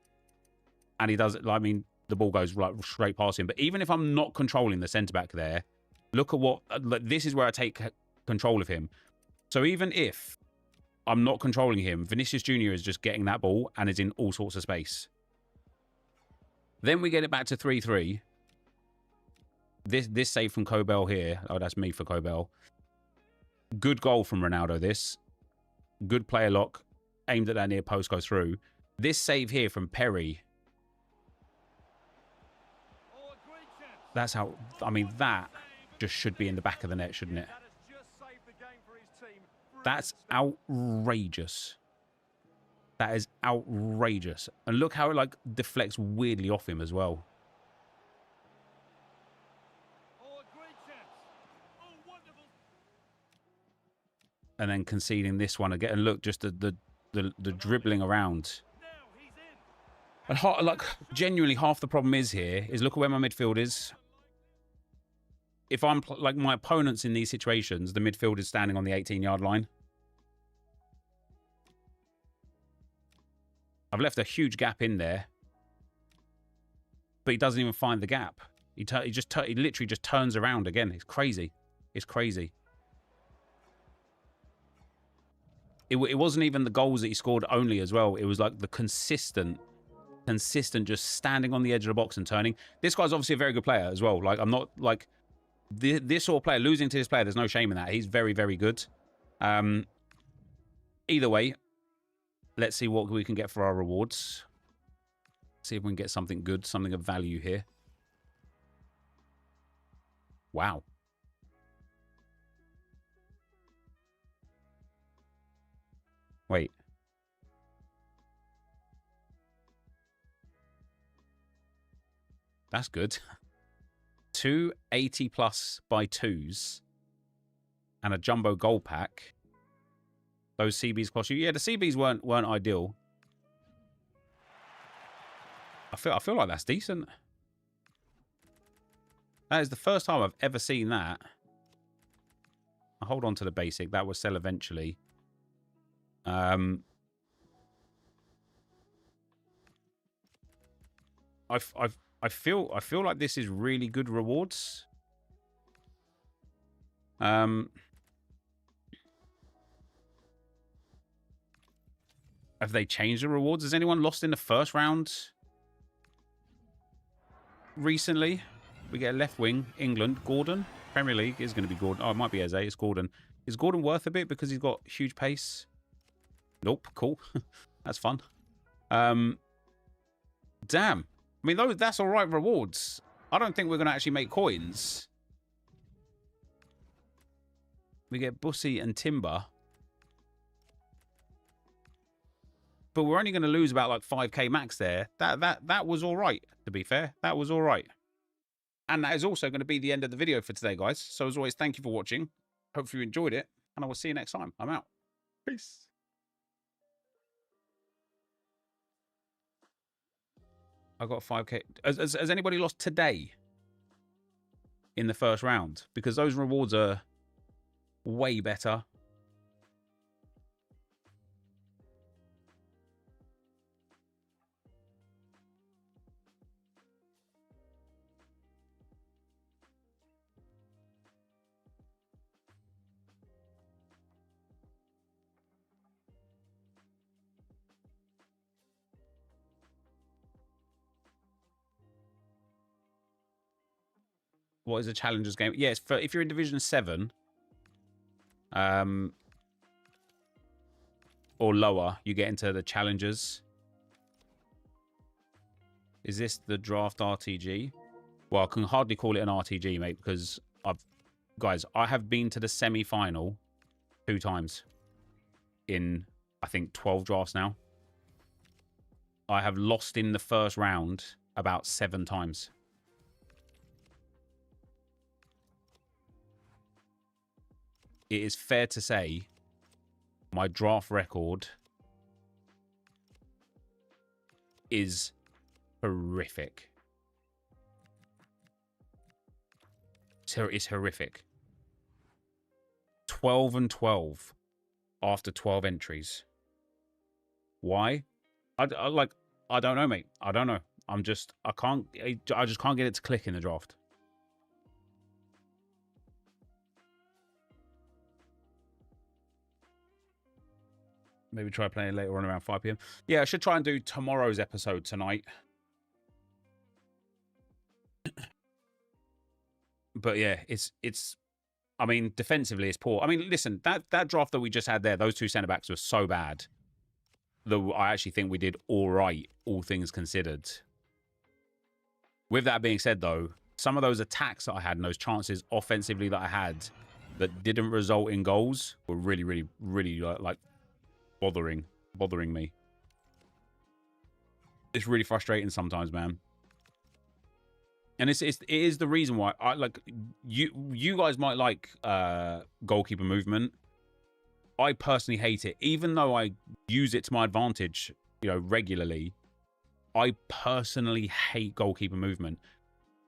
And he does it. I mean, the ball goes like straight past him. But even if I'm not controlling the centre-back there, look at what... This is where I take control of him. So even if I'm not controlling him, Vinicius Jr. is just getting that ball and is in all sorts of space. Then we get it back to 3-3. This save from Kobel here. Oh, that's me for Kobel. Good goal from Ronaldo, this. Good player lock. Aimed at that near post, goes through. This save here from Perry. Oh, a great chance. That's how... I mean, that just should be in the back of the net, shouldn't it? That has just saved the game for his team. Brilliant That's stuff. outrageous. That is outrageous. And look how it, like, deflects weirdly off him as well. Oh, a great chance. Oh, wonderful. And then conceding this one again. And look, just the dribbling around. Now he's in. And like, genuinely, half the problem is here is look at where my midfield is. If I'm like my opponents in these situations, the midfield is standing on the 18-yard line. I've left a huge gap in there, but he doesn't even find the gap. He literally just turns around again. It's crazy. It's crazy. It wasn't even the goals that he scored only as well. It was like the consistent consistent, just standing on the edge of the box and turning. This guy's obviously a very good player as well. Like, I'm not like this sort of player losing to this player. There's no shame in that. He's very, very good. Either way, let's see what we can get for our rewards. See if we can get something good, something of value here. Wow. Wait. That's good. 280 plus by twos and a jumbo gold pack. Those CBs cost you. Yeah, the CBs weren't ideal. I feel like that's decent. That is the first time I've ever seen that. I'll hold on to the basic. That will sell eventually. I feel like this is really good rewards. Have they changed the rewards? Has anyone lost in the first round recently? We get a left wing, England, Gordon. Premier League is going to be Gordon. Oh, it might be Eze. It's Gordon. Is Gordon worth a bit because he's got huge pace? Nope. Cool. That's fun. Damn. I mean, that's all right rewards. I don't think we're going to actually make coins. We get Bussy and Timber. But we're only going to lose about like 5k max there. That was all right, to be fair. That was all right. And that is also going to be the end of the video for today, guys. So as always, thank you for watching. Hopefully you enjoyed it. And I will see you next time. I'm out. Peace. I got 5k. Has anybody lost today in the first round? Because those rewards are way better. What is a challengers game? Yes, for if you're in Division 7 or lower, you get into the challengers. Is this the draft RTG? Well, I can hardly call it an RTG, mate, because guys, I have been to the semi-final 2 times in, I think, 12 drafts now. I have lost in the first round about 7 times. It is fair to say my draft record is horrific. It's horrific. 12 and 12 after 12 entries. Why? I don't know, mate. I don't know. I just can't get it to click in the draft. Maybe try playing later on around 5 p.m. Yeah, I should try and do tomorrow's episode tonight. But yeah, it's. I mean, defensively, it's poor. I mean, listen, that draft that we just had there, those 2 centre backs were so bad that I actually think we did all right, all things considered. With that being said, though, some of those attacks that I had and those chances offensively that I had that didn't result in goals were really, really, really like bothering me. It's really frustrating sometimes, man. And it is the reason why I like you guys might like goalkeeper movement. I personally hate it, even though I use it to my advantage, you know, regularly. I personally hate goalkeeper movement.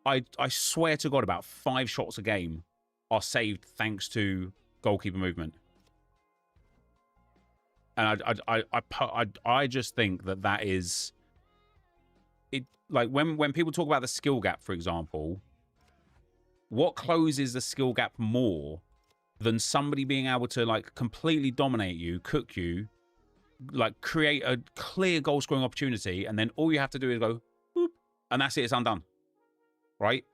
I swear to God, about 5 shots a game are saved thanks to goalkeeper movement. And I just think that is it. Like when people talk about the skill gap, for example, what closes the skill gap more than somebody being able to like completely dominate you, cook you, like create a clear goal scoring opportunity, and then all you have to do is go, boop, and that's it. It's undone, right?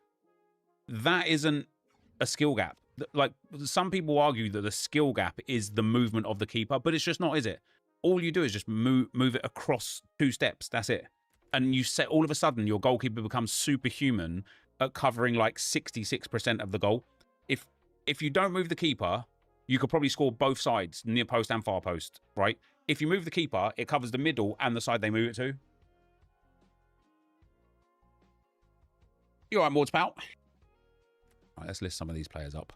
That isn't a skill gap. Like, some people argue that the skill gap is the movement of the keeper, but it's just not, is it? All you do is just move it across 2 steps. That's it. And you set, all of a sudden, your goalkeeper becomes superhuman at covering like 66% of the goal. If you don't move the keeper, you could probably score both sides, near post and far post, right? If you move the keeper, it covers the middle and the side they move it to. You all right, Maud's pal? All right, let's list some of these players up.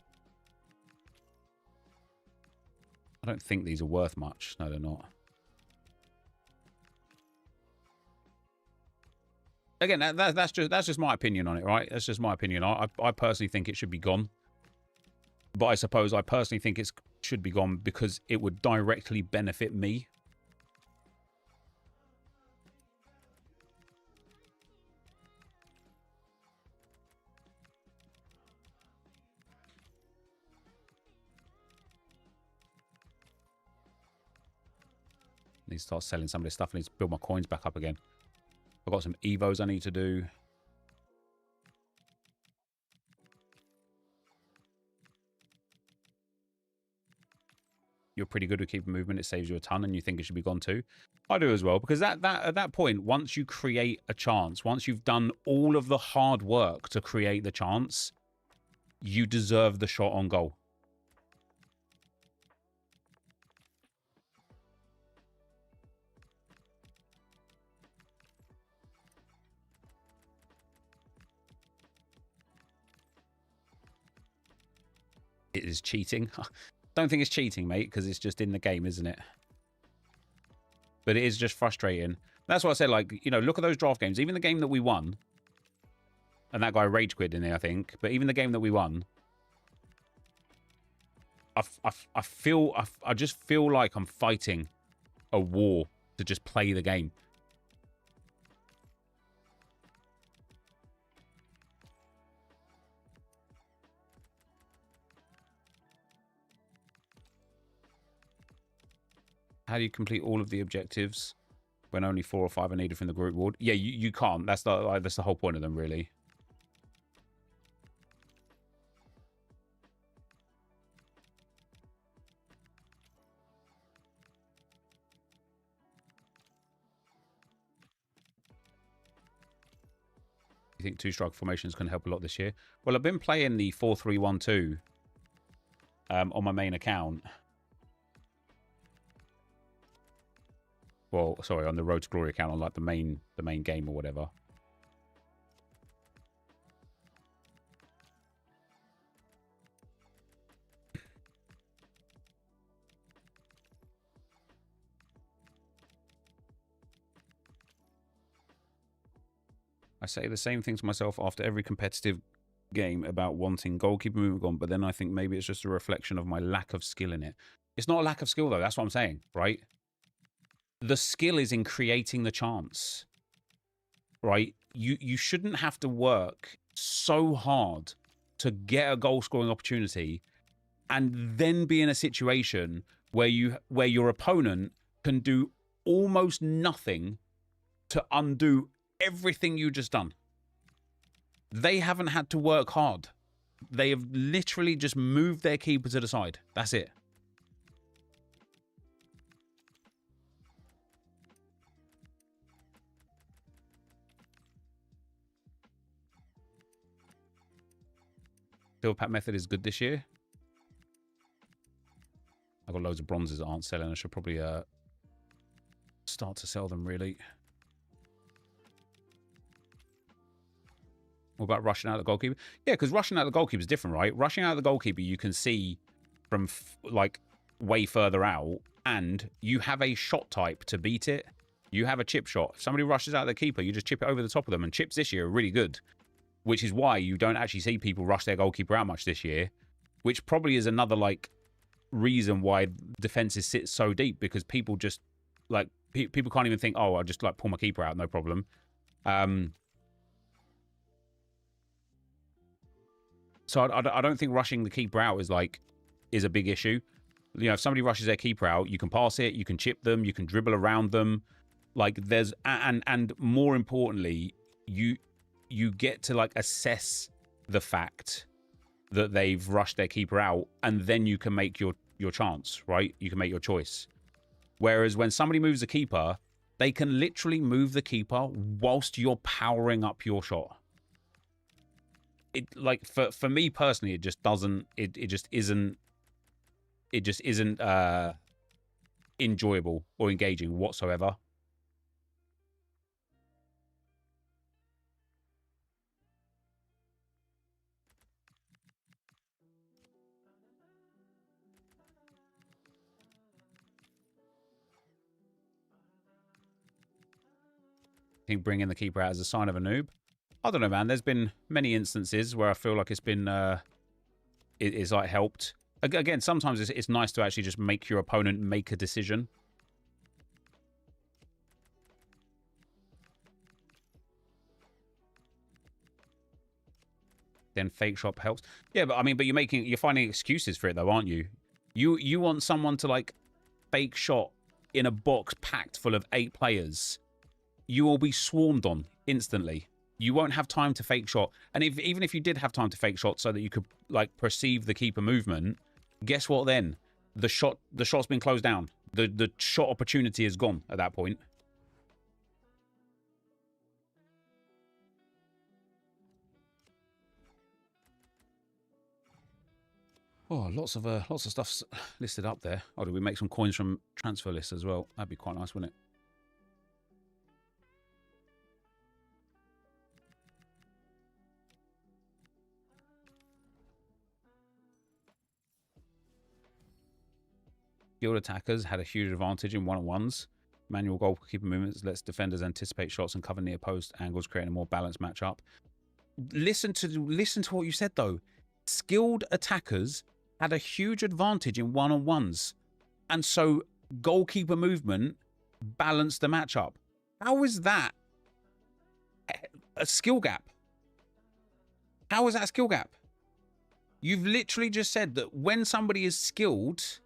I don't think these are worth much. No, they're not. Again, that's just my opinion on it, right? That's just my opinion. I personally think it should be gone. But I suppose I personally think it should be gone because it would directly benefit me. Need to start selling some of this stuff. I need to build my coins back up again. I've got some Evos I need to do. You're pretty good with keeping movement. It saves you a ton, and you think it should be gone too. I do as well, because at that point, once you create a chance, once you've done all of the hard work to create the chance, you deserve the shot on goal. It is cheating. Don't think it's cheating, mate, because it's just in the game, isn't it? But it is just frustrating. That's what I said, like, you know, look at those draft games. Even the game that we won, and that guy rage quit in there, I think, but even the game that we won, I just feel like I'm fighting a war to just play the game. How do you complete all of the objectives when only 4 or 5 are needed from the group ward? Yeah, you can't. That's the whole point of them, really. You think 2-strike formations can help a lot this year? Well, I've been playing the 4-3-1-2 on my main account. Well, sorry, on the Road to Glory account, on like the main game or whatever. I say the same thing to myself after every competitive game about wanting goalkeeper movement gone, but then I think maybe it's just a reflection of my lack of skill in it. It's not a lack of skill, though. That's what I'm saying, right? The skill is in creating the chance, right? You shouldn't have to work so hard to get a goal-scoring opportunity and then be in a situation where your opponent can do almost nothing to undo everything you just done. They haven't had to work hard. They have literally just moved their keeper to the side. That's it. Field pack method is good this year. I've got loads of bronzes that aren't selling. I should probably start to sell them, really. What about rushing out the goalkeeper? Yeah, because rushing out the goalkeeper is different, right? Rushing out the goalkeeper, you can see from like way further out, and you have a shot type to beat it. You have a chip shot. If somebody rushes out the keeper, you just chip it over the top of them, and chips this year are really good. Which is why you don't actually see people rush their goalkeeper out much this year, which probably is another like reason why defenses sit so deep, because people just like people can't even think, oh, I'll just like pull my keeper out, no problem. So I don't think rushing the keeper out is a big issue. You know, if somebody rushes their keeper out, you can pass it, you can chip them, you can dribble around them. Like there's and more importantly, you get to like assess the fact that they've rushed their keeper out, and then you can make your chance, right? You can make your choice. Whereas when somebody moves the keeper, they can literally move the keeper whilst you're powering up your shot. It like for me personally, it just doesn't. It just isn't. It just isn't enjoyable or engaging whatsoever. I think bringing the keeper out is a sign of a noob. I don't know, man. There's been many instances where I feel like it's been it's like helped. Again, sometimes it's nice to actually just make your opponent make a decision. Then fake shot helps. Yeah, but I mean, but you're finding excuses for it though, aren't you? You want someone to like fake shot in a box packed full of 8 players. You will be swarmed on instantly. You won't have time to fake shot. And even if you did have time to fake shot so that you could like perceive the keeper movement, guess what then? The shot's been closed down. The shot opportunity is gone at that point. Oh, lots of stuff's listed up there. Oh, do we make some coins from transfer lists as well? That'd be quite nice, wouldn't it? Field attackers had a huge advantage in one-on-ones. Manual goalkeeper movements lets defenders anticipate shots and cover near post angles, creating a more balanced matchup. Listen to what you said though. Skilled attackers had a huge advantage in one-on-ones, and so goalkeeper movement balanced the matchup. How is that a skill gap? How is that a skill gap? You've literally just said that when somebody is skilled,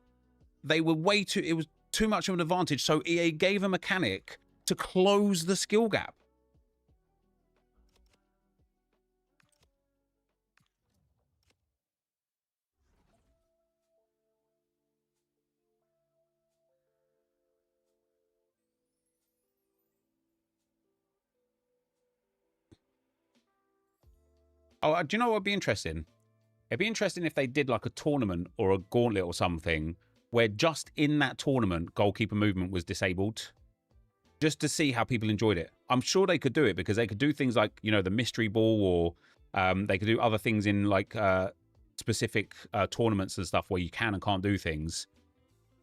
they were it was too much of an advantage, so EA gave a mechanic to close the skill gap. Oh, do you know what would be interesting? It'd be interesting if they did like a tournament or a gauntlet or something where just in that tournament, goalkeeper movement was disabled, just to see how people enjoyed it. I'm sure they could do it because they could do things like, you know, the mystery ball, or they could do other things in like specific tournaments and stuff where you can and can't do things.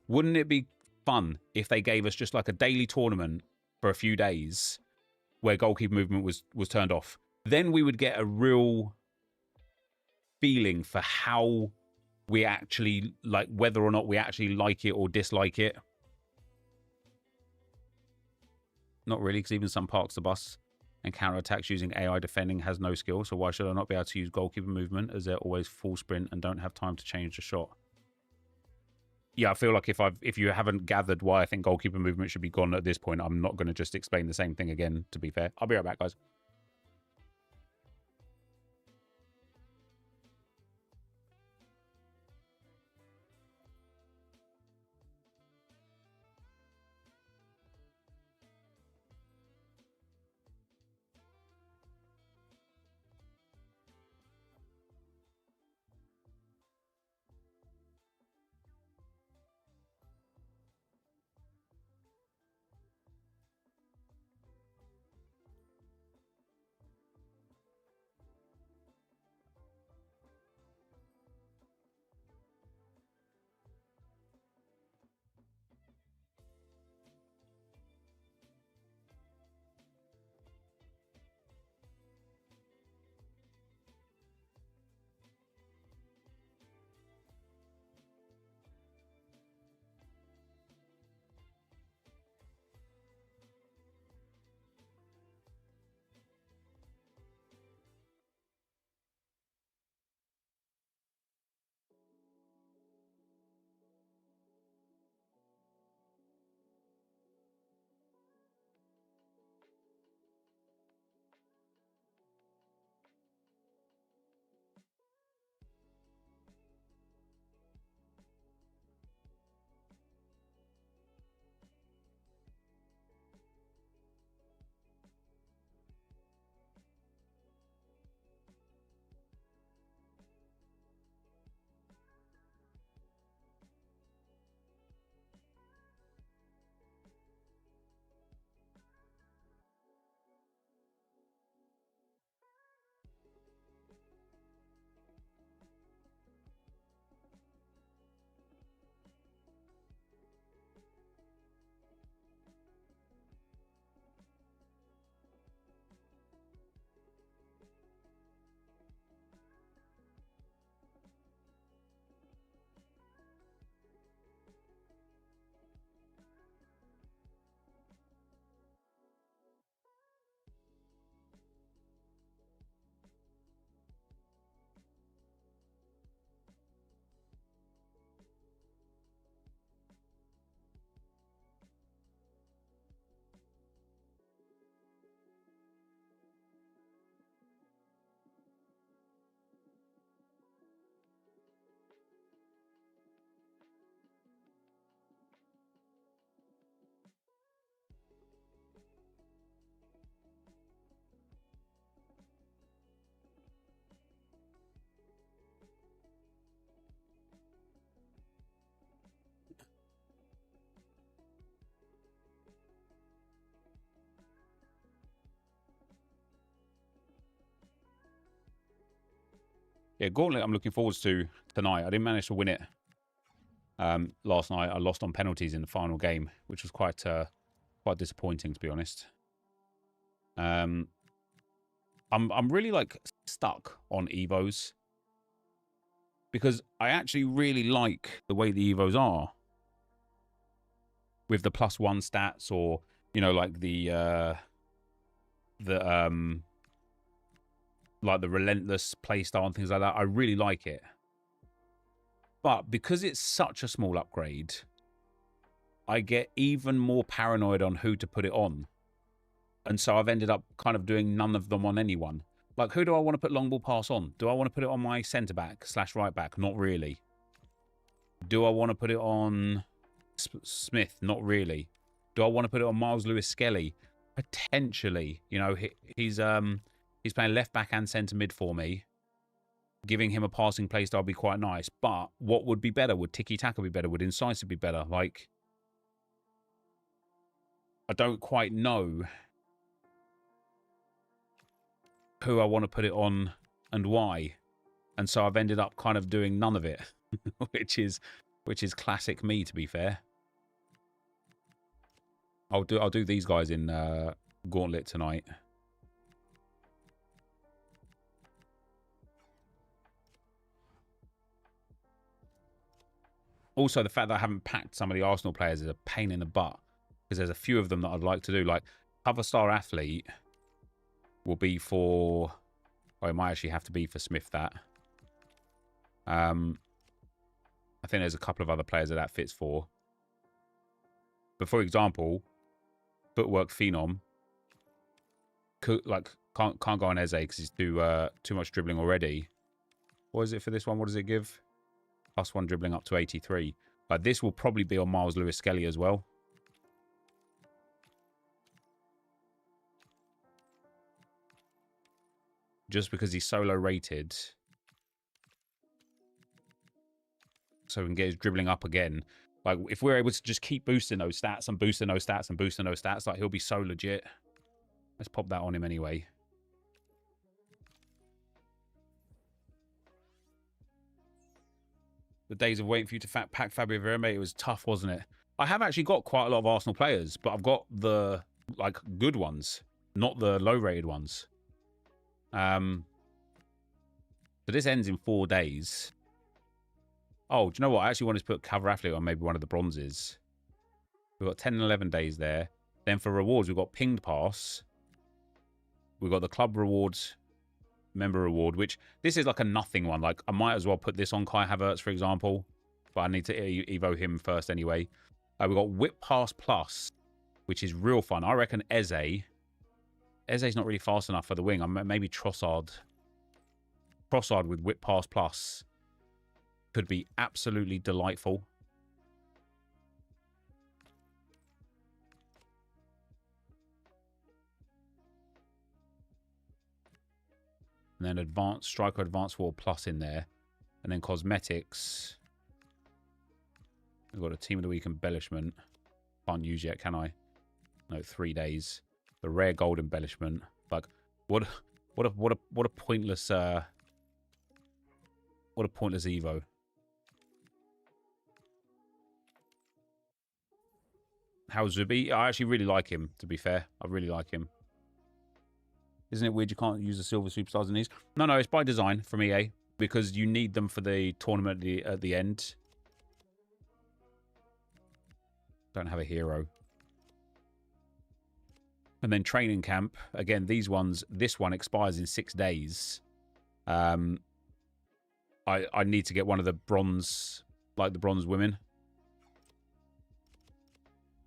Wouldn't it be fun if they gave us just like a daily tournament for a few days where goalkeeper movement was turned off? Then we would get a real feeling for how we actually like, whether or not we actually like it or dislike it. Not really, because even some parks of the bus and counterattacks using AI defending has no skill, so why should I not be able to use goalkeeper movement as they're always full sprint and don't have time to change the shot? Yeah, I feel like if you haven't gathered why I think goalkeeper movement should be gone at this point, I'm not going to just explain the same thing again, to be fair. I'll be right back, guys. Yeah, Gauntlet I'm looking forward to tonight. I didn't manage to win it last night. I lost on penalties in the final game, which was quite disappointing, to be honest. I'm really like stuck on Evos because I actually really like the way the Evos are with the +1 stats, or you know, like the like the relentless playstyle and things like that. I really like it. But because it's such a small upgrade, I get even more paranoid on who to put it on. And so I've ended up kind of doing none of them on anyone. Like, who do I want to put long ball pass on? Do I want to put it on my centre-back / right-back? Not really. Do I want to put it on Smith? Not really. Do I want to put it on Miles Lewis-Skelly? Potentially. You know, he's playing left-back and centre-mid for me. Giving him a passing play style would be quite nice. But what would be better? Would tiki-taka be better? Would incisive be better? Like, I don't quite know who I want to put it on and why. And so I've ended up kind of doing none of it, which is classic me, to be fair. I'll do these guys in Gauntlet tonight. Also, the fact that I haven't packed some of the Arsenal players is a pain in the butt, because there's a few of them that I'd like to do. Like, cover star athlete will be for... Oh, it might actually have to be for Smith, that. I think there's a couple of other players that fits for. But for example, footwork phenom, like can't go on Eze because he's too much dribbling already. What is it for this one? What does it give? +1 dribbling up to 83. But this will probably be on Miles Lewis-Skelly as well. Just because he's solo rated. So we can get his dribbling up again. Like, if we're able to just keep boosting those stats and boosting those stats and boosting those stats, like, he'll be so legit. Let's pop that on him anyway. The days of waiting for you to pack Fabio Vieira, mate, it was tough, wasn't it? I have actually got quite a lot of Arsenal players, but I've got the, like, good ones, not the low-rated ones. So this ends in 4 days. Oh, do you know what? I actually wanted to put cover athlete on maybe one of the bronzes. We've got 10 and 11 days there. Then for rewards, we've got pinged pass. We've got the club rewards, member reward, which this is like a nothing one. Like, I might as well put this on Kai Havertz, for example. But I need to evo him first anyway. We've got whip pass plus, which is real fun. I reckon Eze. Eze's not really fast enough for the wing. Maybe Trossard. Trossard with whip pass plus could be absolutely delightful. And then advanced striker, advanced forward plus in there. And then cosmetics. We've got a team of the week embellishment. Can't use yet, can I? No, 3 days. The rare gold embellishment. Like, what a pointless Evo. How's Zubi? I actually really like him, to be fair. I really like him. Isn't it weird you can't use the silver superstars in these? No, it's by design from EA, because you need them for the tournament at the end. Don't have a hero. And then training camp. Again, these ones, this one expires in 6 days. I need to get one of the bronze, like the bronze women.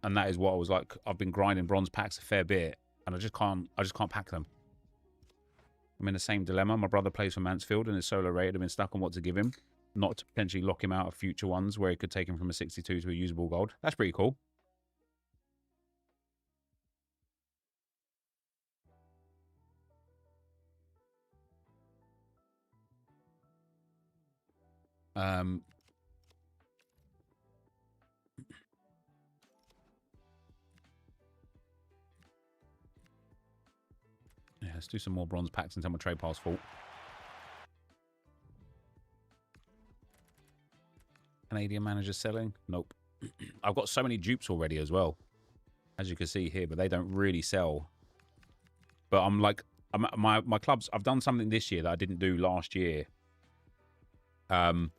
And that is what I was like. I've been grinding bronze packs a fair bit, and I just can't pack them. I'm in the same dilemma. My brother plays for Mansfield and is solo rated. I've been stuck on what to give him, not to potentially lock him out of future ones where he could take him from a 62 to a usable gold. That's pretty cool. Yeah, let's do some more bronze packs until my trade pass full. Canadian manager selling? Nope. I've got so many dupes already as well, as you can see here, but they don't really sell. But I'm like, my clubs, I've done something this year that I didn't do last year. That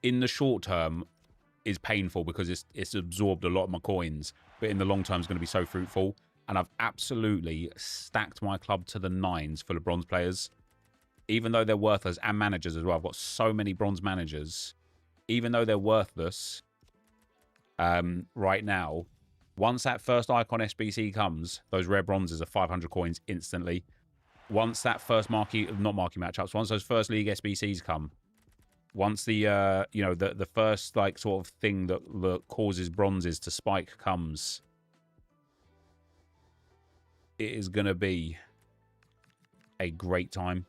in the short term is painful because it's absorbed a lot of my coins, but in the long term is going to be so fruitful. And I've absolutely stacked my club to the nines full of bronze players, even though they're worthless, and managers as well. I've got so many bronze managers, even though they're worthless right now. Once that first icon SBC comes, those rare bronzes are 500 coins instantly. Once that first marquee, not marquee matchups, once those first league SBCs come, once the you know, the first like sort of thing that causes bronzes to spike comes, it is going to be a great time.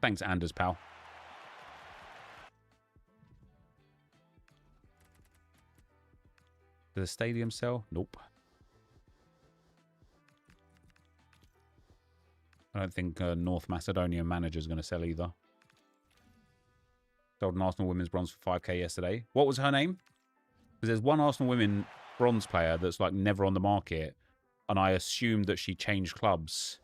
Thanks, Anders, pal. Does the stadium sell? Nope. I don't think North Macedonia manager is going to sell either. Sold an Arsenal women's bronze for 5k yesterday. What was her name? Because there's one Arsenal women bronze player that's like never on the market, and I assumed that she changed clubs.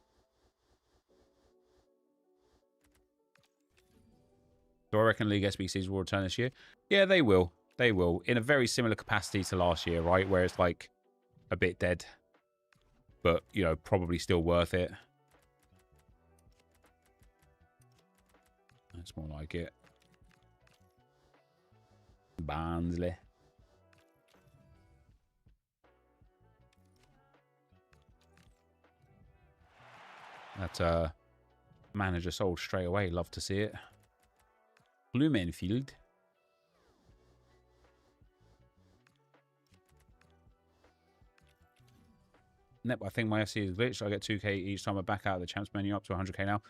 Do I reckon League SBCs will return this year? Yeah, they will. They will. In a very similar capacity to last year, right? Where it's like a bit dead, but, you know, probably still worth it. That's more like it. Barnsley. That manager sold straight away. Love to see it. Midfield. Nep, I think my FC is glitched. I get 2k each time I back out of the champs menu up to 100k now.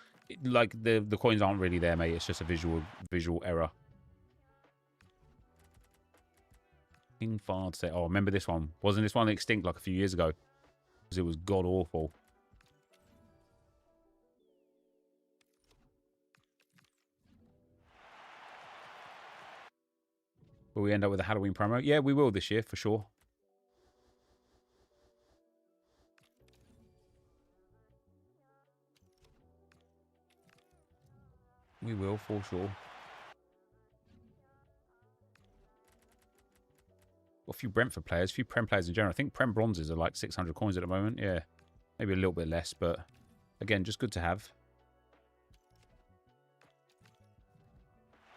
Like the coins aren't really there, mate. It's just a visual error. King Fard said, oh, remember this one? Wasn't this one extinct like a few years ago? Because it was god awful. Will we end up with a Halloween promo? Yeah, we will this year, for sure. We will, for sure. A few Brentford players, a few Prem players in general. I think Prem bronzes are like 600 coins at the moment. Yeah, maybe a little bit less, but again, just good to have.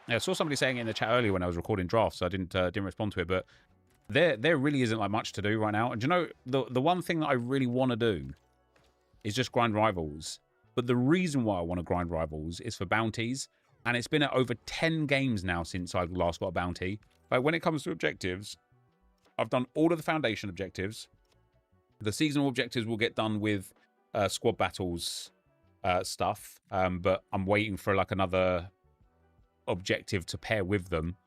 Yeah, I saw somebody saying it in the chat earlier when I was recording drafts, so I didn't respond to it. But there really isn't like much to do right now. And do you know, the one thing that I really want to do is just grind rivals. But the reason why I want to grind rivals is for bounties, and it's been at over 10 games now since I last got a bounty. Like when it comes to objectives, I've done all of the foundation objectives. The seasonal objectives will get done with squad battles stuff, but I'm waiting for like another objective to pair with them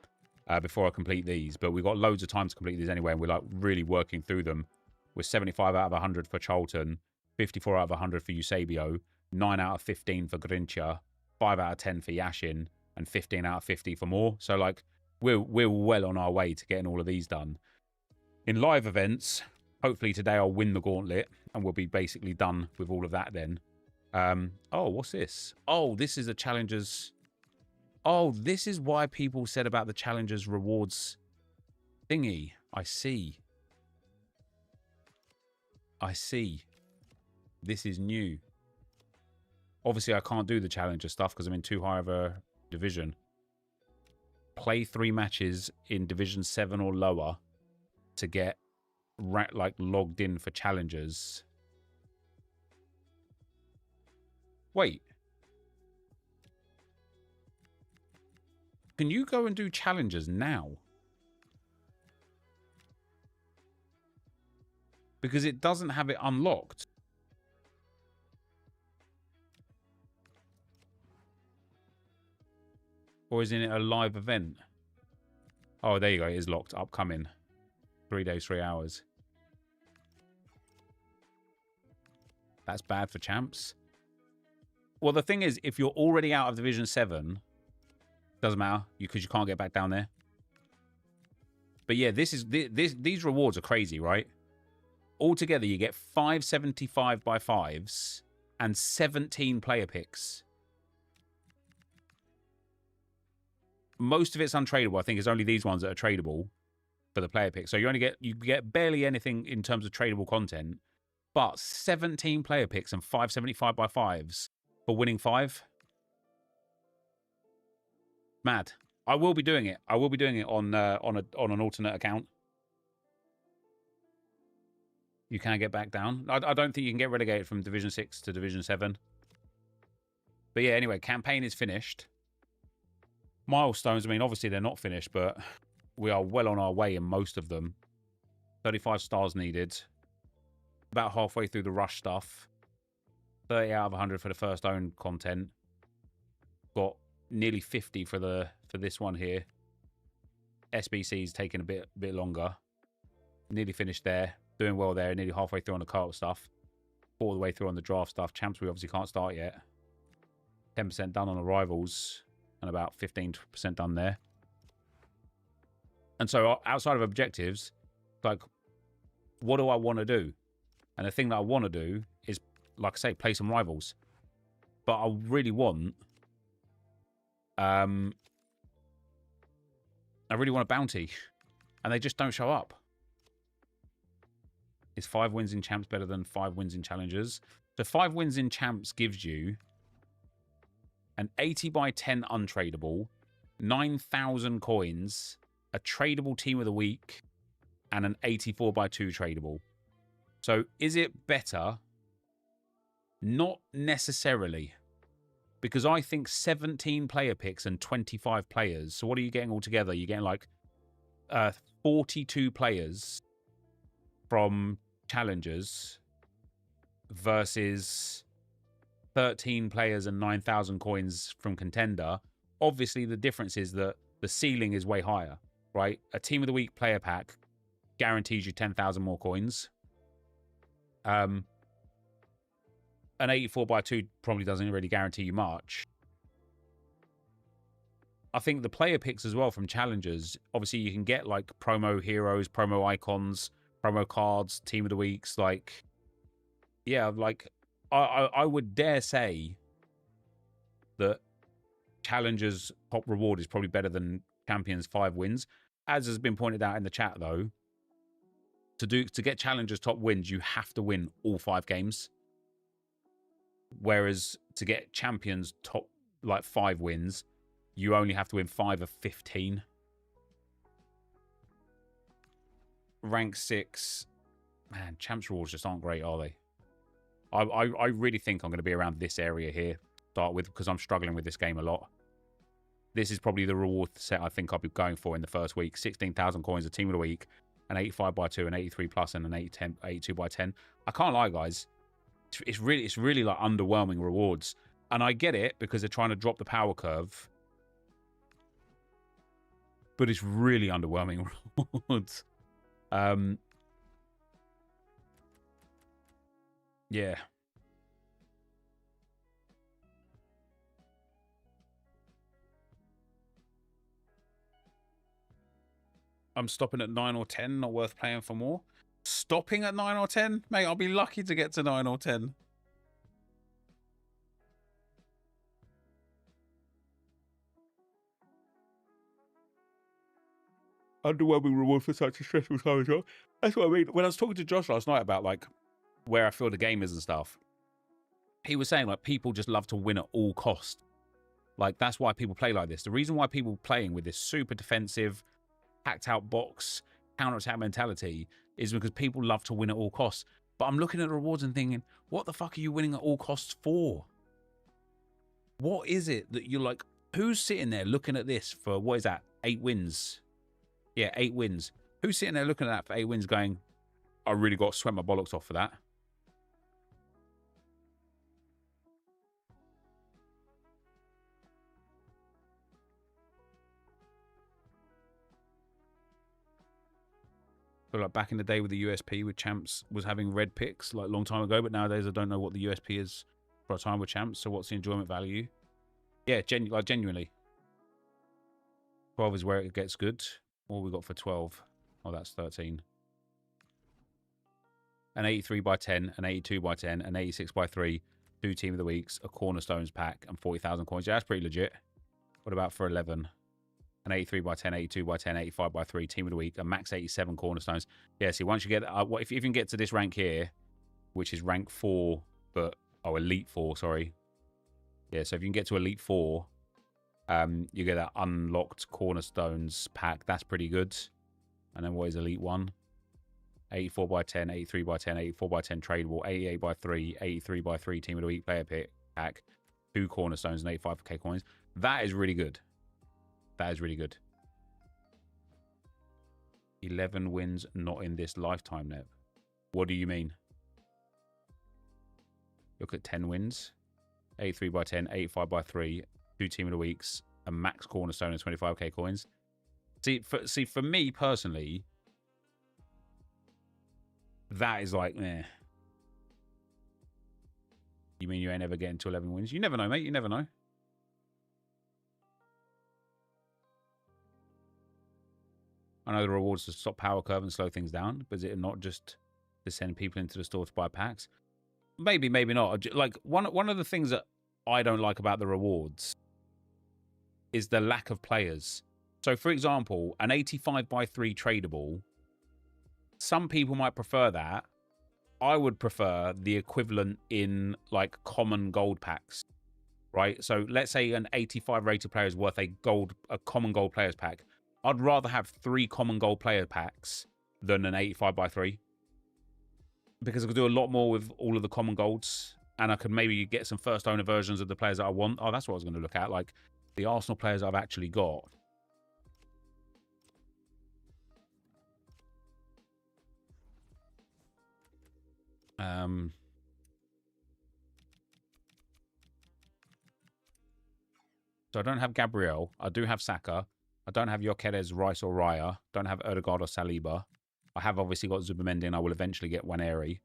before I complete these. But we've got loads of time to complete these anyway, and we're like really working through them. We're 75 out of 100 for Charlton, 54 out of 100 for Eusebio, 9 out of 15 for Grincha, 5 out of 10 for Yashin, and 15 out of 50 for Moore. So like we're well on our way to getting all of these done. In live events, hopefully today I'll win the gauntlet and we'll be basically done with all of that then. Oh, what's this? Oh, this is a Challengers. Oh, this is why people said about the Challengers rewards thingy. I see. I see. This is new. Obviously, I can't do the Challenger stuff because I'm in too high of a division. Play 3 matches in Division 7 or lower to get like logged in for Challengers. Wait. Can you go and do Challengers now? Because it doesn't have it unlocked. Or isn't it a live event? Oh, there you go. It is locked. Upcoming. 3 days, 3 hours. That's bad for champs. Well, the thing is, if you're already out of Division 7, doesn't matter because you can't get back down there. But yeah, these rewards are crazy, right? Altogether, you get 575 by 5s and 17 player picks. Most of it's untradeable. I think it's only these ones that are tradable for the player pick. So you get barely anything in terms of tradable content, but 17 player picks and 575 by 5s for winning 5. Mad. I will be doing it. I will be doing it on an alternate account. You can get back down. I don't think you can get relegated from Division 6 to Division 7. But yeah, anyway, campaign is finished. Milestones, I mean, obviously they're not finished, but we are well on our way in most of them. 35 stars needed. About halfway through the rush stuff. 30 out of 100 for the first own content. Got nearly 50 for this one here. SBC's taking a bit longer. Nearly finished there. Doing well there. Nearly halfway through on the cart stuff. All the way through on the draft stuff. Champs we obviously can't start yet. 10% done on the rivals. And about 15% done there. And so outside of objectives, like, what do I want to do? And the thing that I want to do is, like I say, play some rivals. But I really want... I really want a bounty. And they just don't show up. Is 5 wins in champs better than 5 wins in challengers? So 5 wins in champs gives you an 80 by 10 untradeable, 9,000 coins, a tradable team of the week, and an 84 by 2 tradable. So is it better? Not necessarily. Because I think 17 player picks and 25 players. So what are you getting altogether? You're getting like 42 players from challengers versus 13 players and 9,000 coins from contender. Obviously, the difference is that the ceiling is way higher, right? A team of the week player pack guarantees you 10,000 more coins. An 84 by 2 probably doesn't really guarantee you much. I think the player picks as well from challengers, obviously you can get like promo heroes, promo icons, promo cards, team of the weeks. Like, yeah, like I would dare say that challengers top reward is probably better than champions 5 wins. As has been pointed out in the chat though, to get challengers top wins, you have to win all 5 games. Whereas to get champions top like 5 wins, you only have to win 5 of 15. Rank 6. Man, champs rewards just aren't great, are they? I really think I'm going to be around this area here to start with, because I'm struggling with this game a lot. This is probably the reward set I think I'll be going for in the first week. 16,000 coins, a team of the week, an 85 by 2, an 83 plus, and an 82 by 10. I can't lie, guys. It's really like underwhelming rewards. And I get it because they're trying to drop the power curve. But it's really underwhelming rewards. Yeah. I'm stopping at 9 or 10, not worth playing for more. Stopping at 9 or 10? Mate, I'll be lucky to get to 9 or 10. Underwhelming reward for such a stressful time as well. That's what I mean. When I was talking to Josh last night about like where I feel the game is and stuff, he was saying like people just love to win at all cost. Like that's why people play like this. The reason why people playing with this super defensive, hacked out box, counter-attack mentality is because people love to win at all costs. But I'm looking at the rewards and thinking, what the fuck are you winning at all costs for? What is it that you're like, who's sitting there looking at this for, what is that, 8 wins? Yeah, 8 wins. Who's sitting there looking at that for 8 wins going, I really got to sweat my bollocks off for that? But like back in the day with the USP with champs was having red picks like a long time ago, but nowadays I don't know what the USP is for a time with champs. So what's the enjoyment value? Yeah, genuinely. 12 is where it gets good. What have we got for 12? Oh, that's 13. An 83 by 10, an 82 by 10, an 86 by 3, 2 Team of the Weeks, a Cornerstones pack, and 40,000 coins. Yeah, that's pretty legit. What about for 11? An 83 by 10, 82 by 10, 85 by 3, Team of the Week, a max 87 Cornerstones. Yeah, see, once you get... if you can get to this rank here, which is rank 4, but... Oh, Elite 4, sorry. Yeah, so if you can get to Elite 4, you get that unlocked Cornerstones pack. That's pretty good. And then what is Elite 1? 84 by 10, 83 by 10, 84 by 10 tradable, 88 by 3, 83 by 3 Team of the Week player pick pack, 2 Cornerstones and 85k coins. That is really good. That is really good. 11 wins not in this lifetime, Nep. What do you mean? Look at 10 wins. 83 by 10, 85 by 3, 2 Team of the Weeks, a max Cornerstone and 25k coins. See, for me personally, that is like, meh. You mean you ain't ever getting to 11 wins? You never know, mate. You never know. I know the rewards to stop power curve and slow things down, but is it not just to send people into the store to buy packs? Maybe, maybe not. Like, one of the things that I don't like about the rewards is the lack of players. So, for example, an 85 by 3 tradable, some people might prefer that. I would prefer the equivalent in, like, common gold packs, right? So, let's say an 85 rated player is worth a common gold players pack. I'd rather have 3 common gold player packs than an 85 by 3. Because I could do a lot more with all of the common golds. And I could maybe get some first owner versions of the players that I want. Oh, that's what I was going to look at. Like, the Arsenal players I've actually got. So I don't have Gabriel. I do have Saka. I don't have Gyökeres, Rice, or Raya. Don't have Odegaard or Saliba. I have obviously got Zubamendi, and I will eventually get Nwaneri.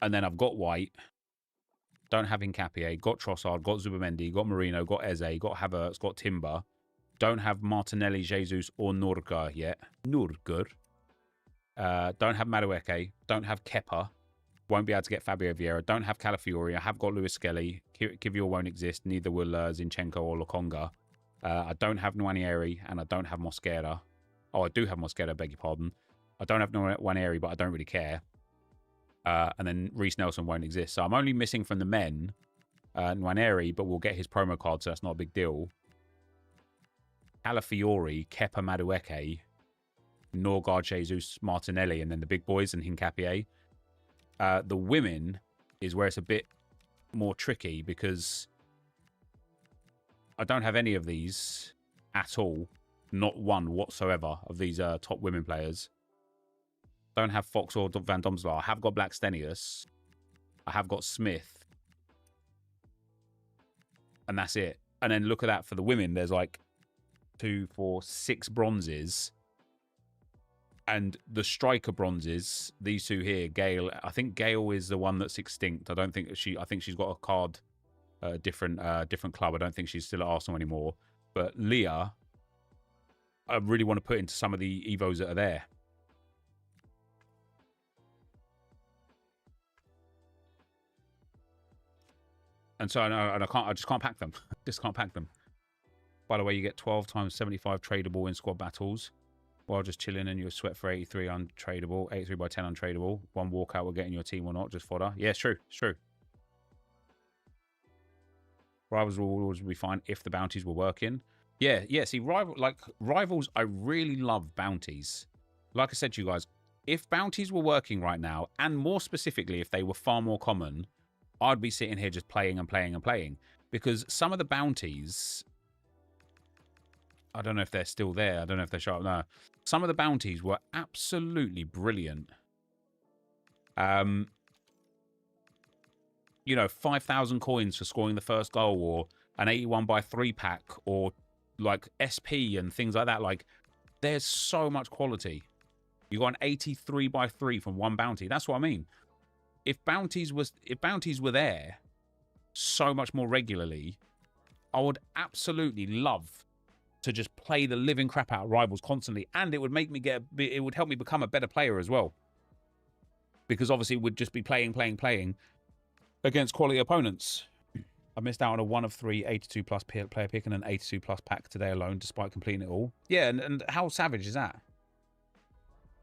And then I've got White. Don't have Hincapié. Got Trossard. Got Zubamendi. Got Marino. Got Eze. Got Havertz. Got Timber. Don't have Martinelli, Jesus, or Nurgur yet. Nurgur. Don't have Madueke. Don't have Kepa. Won't be able to get Fabio Vieira. Don't have Calafiori. I have got Lewis Skelly. Kivior won't exist. Neither will Zinchenko or Lokonga. I don't have Nwaneri, and I don't have Mosquera. Oh, I do have Mosquera, beg your pardon. I don't have Nwaneri, but I don't really care. And then Reece Nelson won't exist. So I'm only missing from the men Nwaneri, but we'll get his promo card, so that's not a big deal. Calafiori, Kepa, Madueke, Norgard, Jesus, Martinelli, and then the big boys and Hincapié. The women is where it's a bit more tricky because I don't have any of these at all. Not one whatsoever of these top women players. Don't have Fox or Van Domselaar. I have got Blackstenius. I have got Smith. And that's it. And then look at that for the women. There's like 2, 4, 6 bronzes. And the striker bronzes, these two here, Gale. I think Gale is the one that's extinct. I don't think I think she's got a card, different club. I don't think she's still at Arsenal anymore. But Leah, I really want to put into some of the Evos that are there. And so I just can't pack them. Just can't pack them. By the way, you get 12 times 75 tradable in squad battles. While just chilling, and you'll sweat for 83 untradable, 83 by 10 untradable. 1 walkout will get in your team or not, just fodder. Yeah, it's true. It's true. Rivals will always be fine if the bounties were working. Yeah. See, rivals, I really love bounties. Like I said to you guys, if bounties were working right now, and more specifically, if they were far more common, I'd be sitting here just playing and playing and playing. Because some of the bounties, I don't know if they're still there. I don't know if they're sharp. No. Some of the bounties were absolutely brilliant. You know, 5,000 coins for scoring the first goal, or an 81 by 3 pack, or like SP and things like that. Like, there's so much quality. You got an 83 by 3 from one bounty. That's what I mean. If bounties were there, so much more regularly, I would absolutely love to just play the living crap out of rivals constantly, and it would make me it would help me become a better player as well. Because obviously we'd just be playing against quality opponents. I missed out on a 1 of 3 82 plus player pick and an 82 plus pack today alone, despite completing it all. Yeah, and how savage is that?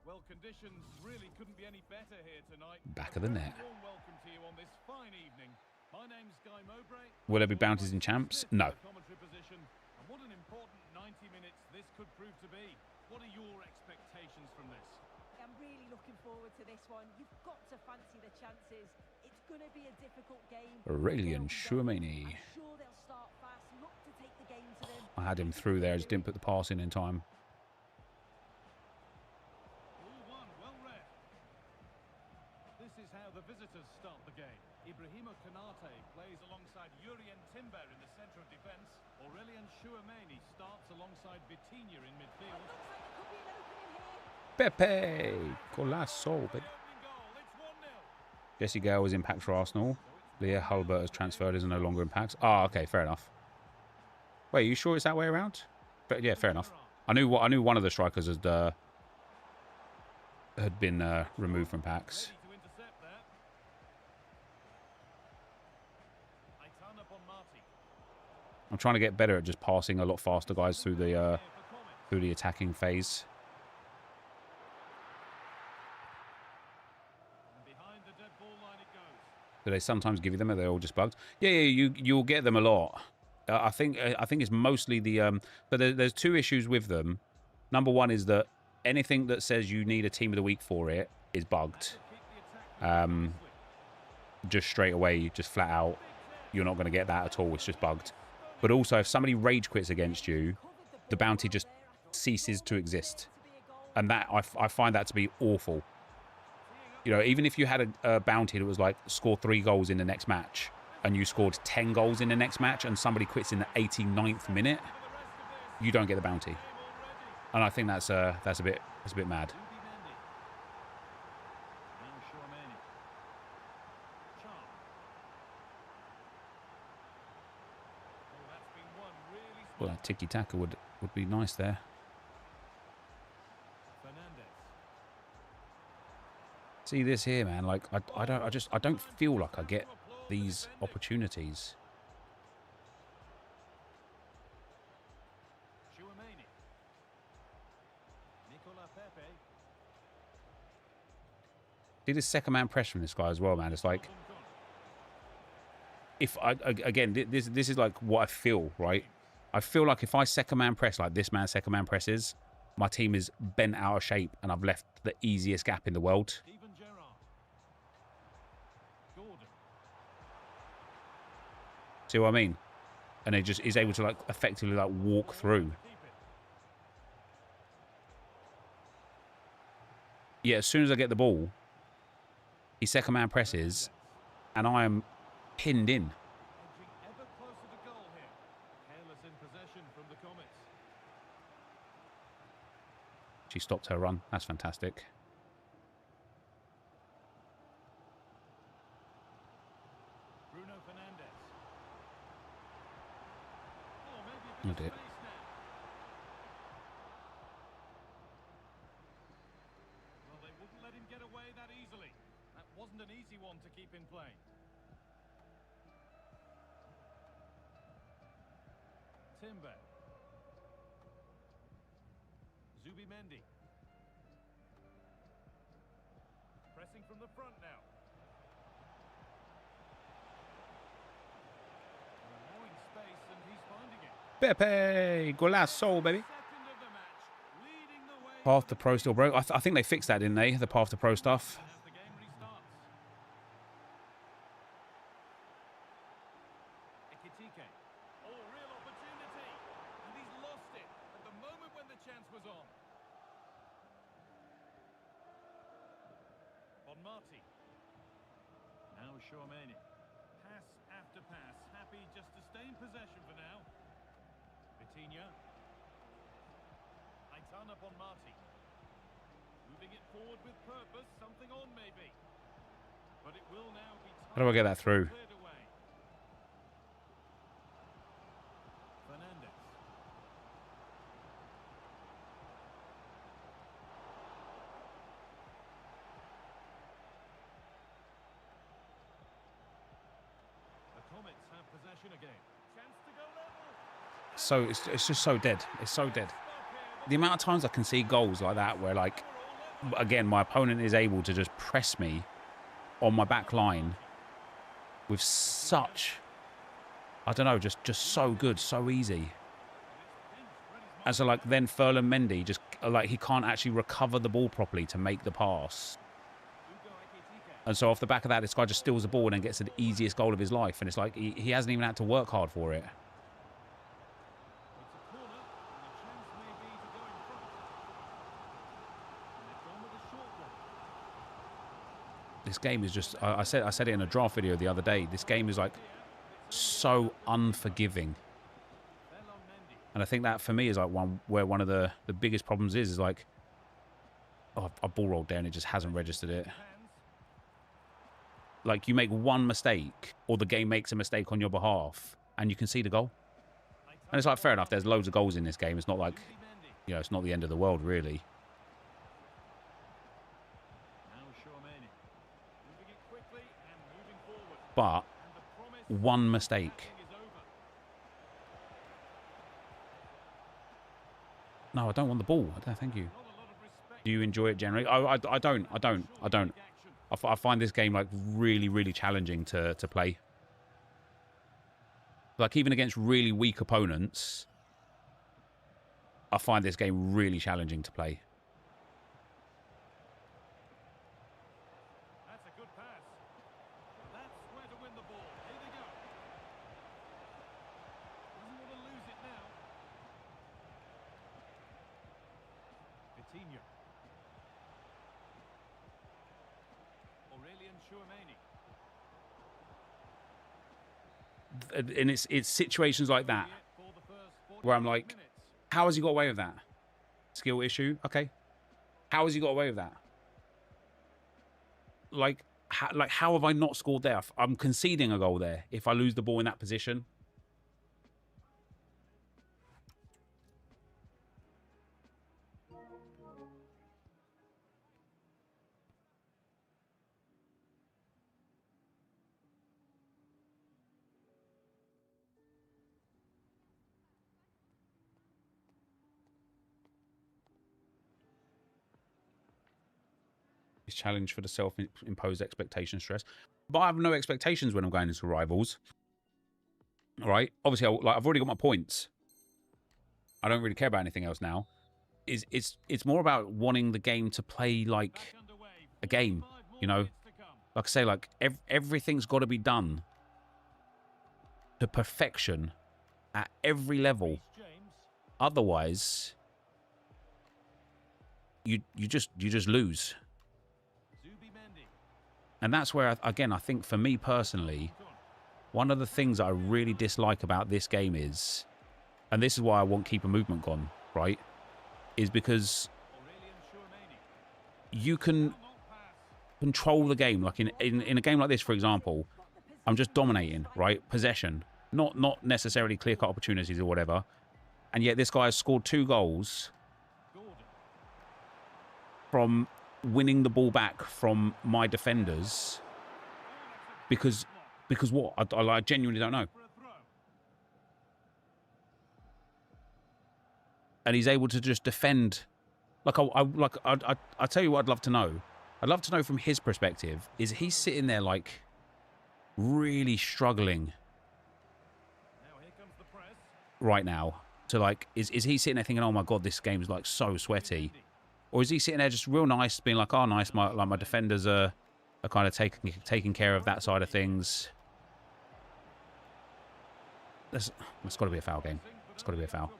Well, conditions really couldn't be any better here tonight. Back of the net. Warm welcome to you on this fine evening. My name's Guy Mowbray. Will there be bounties in champs? No. Commentary position. And what an important 90 minutes this could prove to be. What are your expectations from this? I'm really looking forward to this one. You've got to fancy the chances. It's going to be a difficult game. Aurelian Chouameni. I'm sure they'll start fast, look to take the game to them. I had him through there, just didn't put the pass in time. All one, well read. This is how the visitors start the game. Ibrahima Konate plays alongside Jurien Timber in the centre of defence. Aurelian Chouameni starts alongside Vitinha in midfield. Looks like there could be an opening here. Pepe! Colasso, baby. Jesse Gale was impact for Arsenal. Leah Hulbert has transferred, is no longer impact. Ah, okay, fair enough. Wait, are you sure it's that way around? But yeah, fair enough. I knew one of the strikers had been removed from packs. I'm trying to get better at just passing a lot faster, guys, through the attacking phase. Do they sometimes give you them? Are they all just bugged? Yeah, you'll get them a lot. I think it's mostly the but there's two issues with them. Number one is that anything that says you need a team of the week for it is bugged. Just straight away, just flat out, you're not going to get that at all. It's just bugged. But also, if somebody rage quits against you, the bounty just ceases to exist, and that I find that to be awful. You know, even if you had a bounty that was like score 3 goals in the next match, and you scored 10 goals in the next match, and somebody quits in the 89th minute, you don't get the bounty. And I think that's a bit mad. Well, that tiki-taka would be nice there. See this here, man. Like I don't feel like I get these opportunities. See this second man pressure from this guy as well, man. It's like, if again, this is like what I feel, right? I feel like if I second man press like this man second man presses, my team is bent out of shape and I've left the easiest gap in the world. See what I mean? And he just is able to like effectively like walk through. Yeah, as soon as I get the ball, he second man presses and I am pinned in. She stopped her run. That's fantastic. Oh dear. Well, they wouldn't let him get away that easily. That wasn't an easy one to keep in play. Timber. Zubimendi. Pressing from the front now. Allowing space and he's finding it. Pepe! Golasso, baby. Path to Pro still broke. I think they fixed that, didn't they? The Path to Pro stuff. Now Chouameni. Pass after pass. Happy just to stay in possession for now. Vitinha. Aitana Bonmati. Moving it forward with purpose. Something on maybe. But it will now be. How do I get that through? So it's just so dead. It's so dead. The amount of times I can see goals like that where, like, again, my opponent is able to just press me on my back line with such, I don't know, just so good, so easy. And so, like, then Ferland Mendy just, like, he can't actually recover the ball properly to make the pass. And so off the back of that, this guy just steals the ball and then gets the easiest goal of his life. And it's like he hasn't even had to work hard for it. This game is just, I said it in a draft video the other day, this game is like so unforgiving. And I think that for me is like one of the biggest problems is like, oh, I ball rolled there and it just hasn't registered it. Like, you make one mistake or the game makes a mistake on your behalf and you can see the goal. And it's like, fair enough, there's loads of goals in this game. It's not like, you know, it's not the end of the world really. But one mistake. No, I don't want the ball. I don't, thank you. Do you enjoy it generally? Oh, I don't. I find this game like really, really challenging to play. Like, even against really weak opponents, I find this game really challenging to play. And it's situations like that where I'm like, how has he got away with that? Skill issue, okay. How has he got away with that? Like how have I not scored there? I'm conceding a goal there if I lose the ball in that position. Challenge for the self-imposed expectation stress, but I have no expectations when I'm going into rivals. All right, obviously, I've already got my points. I don't really care about anything else now. It's more about wanting the game to play like a game, you know. Like I say, like everything's got to be done to perfection at every level. Otherwise, you just lose. And that's where, again, I think for me personally, one of the things I really dislike about this game is, and this is why I want keeper movement gone, right, is because you can control the game. Like in a game like this, for example, I'm just dominating, right? Possession, not necessarily clear-cut opportunities or whatever. And yet this guy has scored 2 goals from winning the ball back from my defenders because what? I genuinely don't know. And he's able to just defend. Like I tell you what I'd love to know. I'd love to know from his perspective, is he sitting there like really struggling right now to like, is he sitting there thinking, oh my God, this game is like so sweaty? Or is he sitting there just real nice, being like, oh, nice, my defenders are kind of taking care of that side of things? It's got to be a foul game. It's got to be a foul.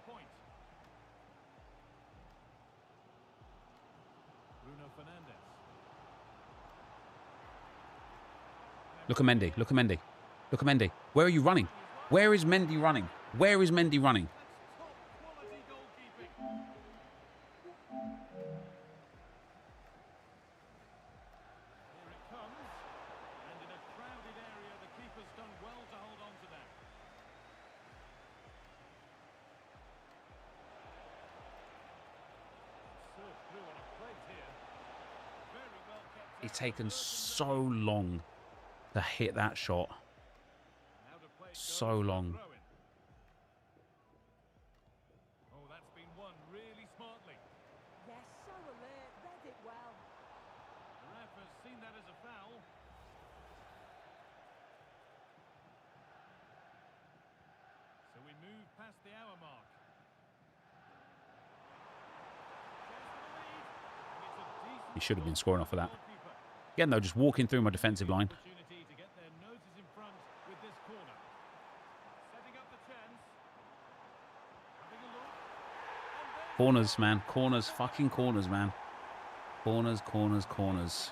Look at Mendy. Look at Mendy. Look at Mendy. Where are you running? Where is Mendy running? Where is Mendy running? It's taken so long to hit that shot. So long. Oh, that's been won really smartly. Yes, so alert, read it well. The ref has seen that as a foul. So we move past the hour mark. He should have been scoring off of that. Again, though, just walking through my defensive line. Opportunity to get their noses in front with this corner. Setting up the chance. Having a look. Corners, man. Corners. Fucking corners, man. Corners, corners, corners.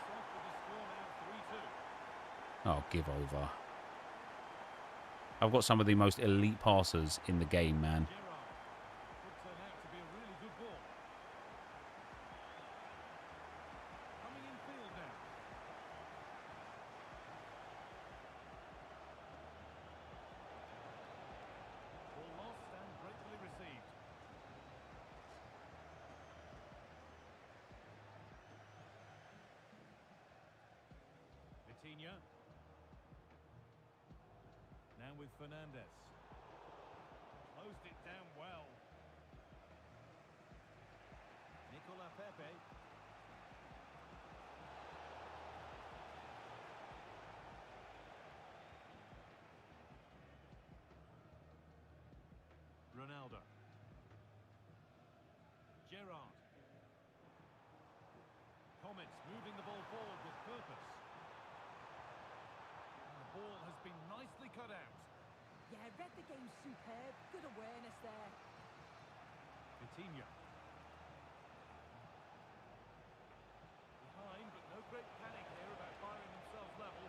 Oh, give over. I've got some of the most elite passers in the game, man. Could turn out to be a really good ball. Coming in field now. Ball lost and gratefully received. Vitinha. Now with Fernandez. Closed it down well. Nicola Pepe. Ronaldo. Gerrard. Comets moving the ball forward with purpose. And the ball has been nicely cut out. Yeah, read the game superb. Good awareness there. Vitinha. Behind, but no great panic here about firing themselves level.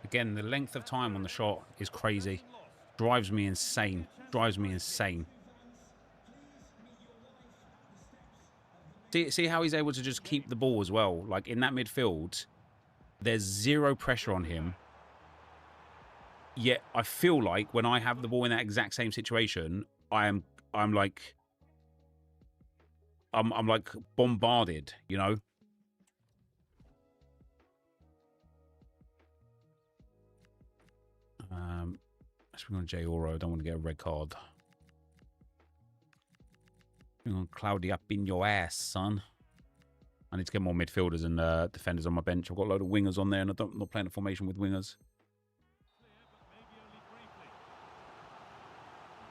Again, the length of time on the shot is crazy. Drives me insane. Drives me insane. See how he's able to just keep the ball as well. Like in that midfield, there's zero pressure on him. Yet I feel like when I have the ball in that exact same situation, I'm like bombarded, you know. Let's bring on Jay Oro. I don't want to get a red card. Bring on Cloudy up in your ass, son. I need to get more midfielders and defenders on my bench. I've got a load of wingers on there, and I'm not playing a formation with wingers. Clear, but maybe only briefly.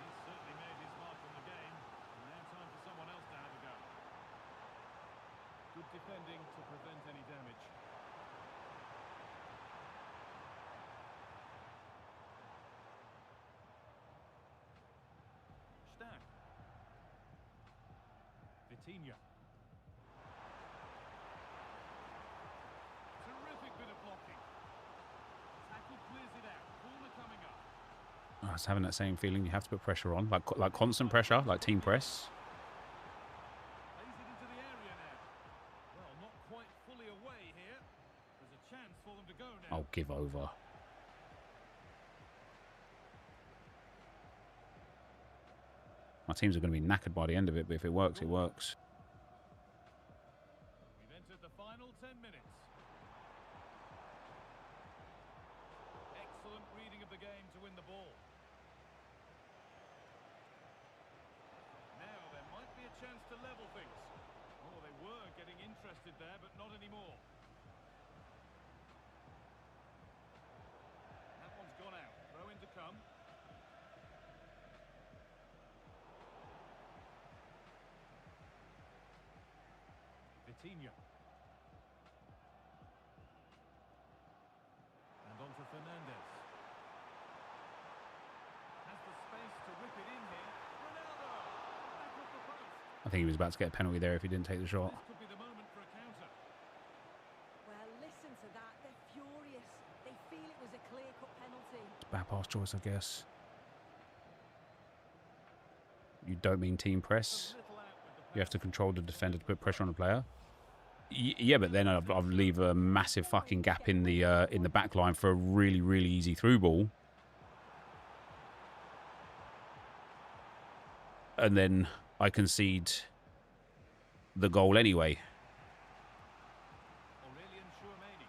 He's certainly made his mark on the game. And now time for someone else to have a go. Good defending to prevent any damage. Stack. Vitinha. Terrific bit of blocking. Tackle clears it out. Corner coming up. I was having that same feeling. You have to put pressure on, like constant pressure, like team press. Plays it into the area now. Well, not quite fully away here. There's a chance for them to go now. I'll give over. My teams are going to be knackered by the end of it, but if it works, it works. We've entered the final 10 minutes. Excellent reading of the game to win the ball. Now there might be a chance to level things. Oh, they were getting interested there, but not anymore. That one's gone out. Throw in to come. Vitinha. And on to Fernandez. Has the space to whip it in here. Ronaldo! Back off the post. I think he was about to get a penalty there if he didn't take the shot. This could be the moment for a counter. Well, listen to that. They're furious. They feel it was a clear-cut penalty. Bad pass choice, I guess. You don't mean team press. Little out with the You have to control the defender to put pressure on the player. Yeah, but then I'll leave a massive fucking gap in the back line for a really, really easy through ball. And then I concede the goal anyway. Aurelian Tchouameni.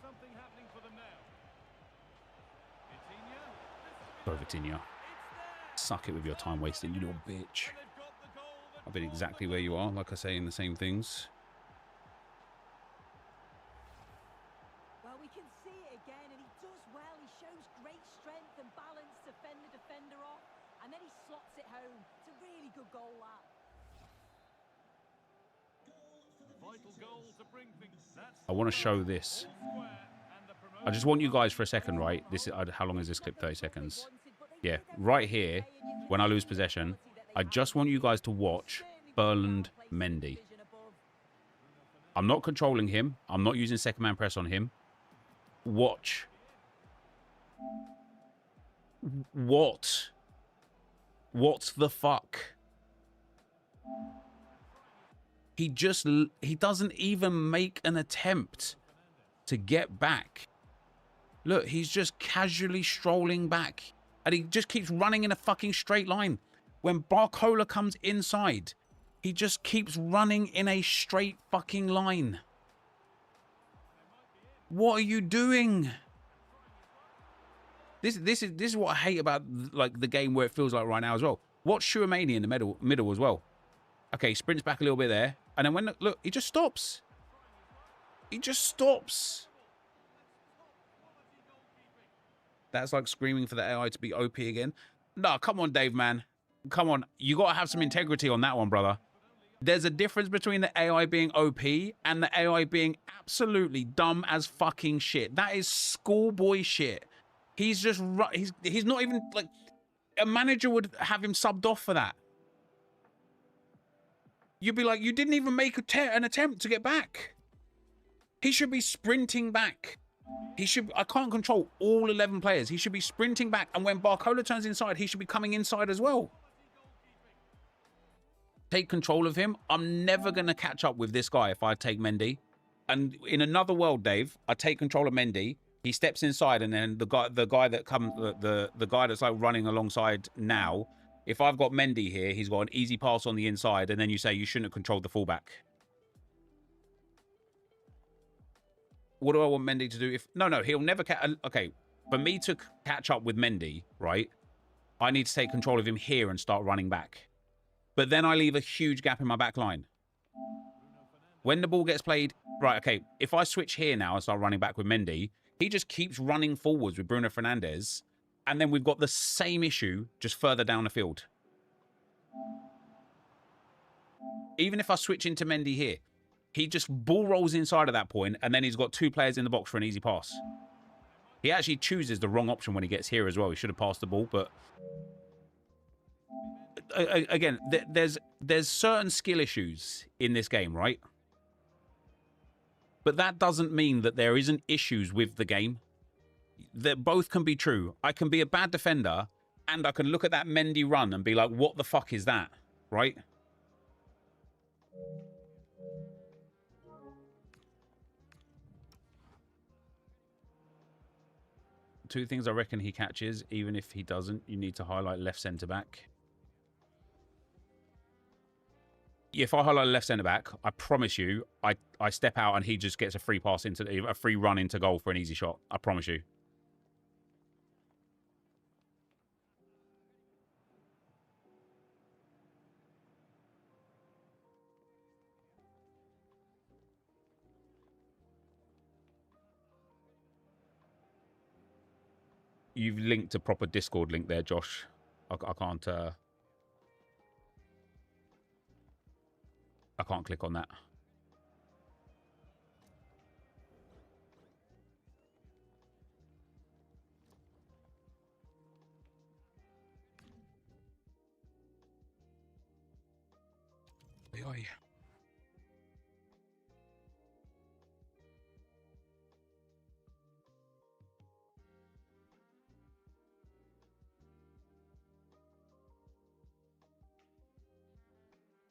something happening for them now. Vitinha. Go, Vitinha. Suck it with your time wasting, you little bitch. I've been exactly where you are, like I say, in the same things. Well, we can see it again, and he does well. He shows great strength and balance to fend the defender off, and then he slots it home. It's a really good goal, that. Vital goal to bring things. I want to show this. I just want you guys for a second, right? This is how long is this clip? 30 seconds. Yeah, right here, when I lose possession, I just want you guys to watch Ferland Mendy. I'm not controlling him. I'm not using second man press on him. Watch. What? What the fuck? He doesn't even make an attempt to get back. Look, he's just casually strolling back. And he just keeps running in a fucking straight line. When Barcola comes inside, he just keeps running in a straight fucking line. What are you doing? This is what I hate about like the game where it feels like right now as well. Watch Chouameni in the middle as well. Okay, sprints back a little bit there. And then when, look, he just stops. He just stops. That's like screaming for the AI to be OP again. No, come on, Dave, man. Come on. You got to have some integrity on that one, brother. There's a difference between the AI being OP and the AI being absolutely dumb as fucking shit. That is schoolboy shit. He's just, he's not even, like, a manager would have him subbed off for that. You'd be like, you didn't even make an attempt to get back. He should be sprinting back. He should. I can't control all 11 players. He should be sprinting back. And when Barcola turns inside, he should be coming inside as well. Take control of him. I'm never going to catch up with this guy if I take Mendy. And in another world, Dave, I take control of Mendy. He steps inside, and then the guy that comes, the guy that's like running alongside now. If I've got Mendy here, he's got an easy pass on the inside, and then you say you shouldn't have controlled the fullback. What do I want Mendy to do? No, he'll never catch. Okay, for me to catch up with Mendy, right, I need to take control of him here and start running back. But then I leave a huge gap in my back line. When the ball gets played, right, okay, if I switch here now and start running back with Mendy, he just keeps running forwards with Bruno Fernandes, and then we've got the same issue just further down the field. Even if I switch into Mendy here, he just ball rolls inside at that point, and then he's got two players in the box for an easy pass. He actually chooses the wrong option when he gets here as well. He should have passed the ball, but again, there's certain skill issues in this game, right? But that doesn't mean that there isn't issues with the game. That both can be true. I can be a bad defender, and I can look at that Mendy run and be like, what the fuck is that? Right? Two things I reckon he catches, even if he doesn't. You need to highlight left centre-back. If I highlight left centre-back, I promise you, I step out and he just gets a free pass into a free run into goal for an easy shot. I promise you. You've linked a proper Discord link there, Josh. I can't click on that. Oi.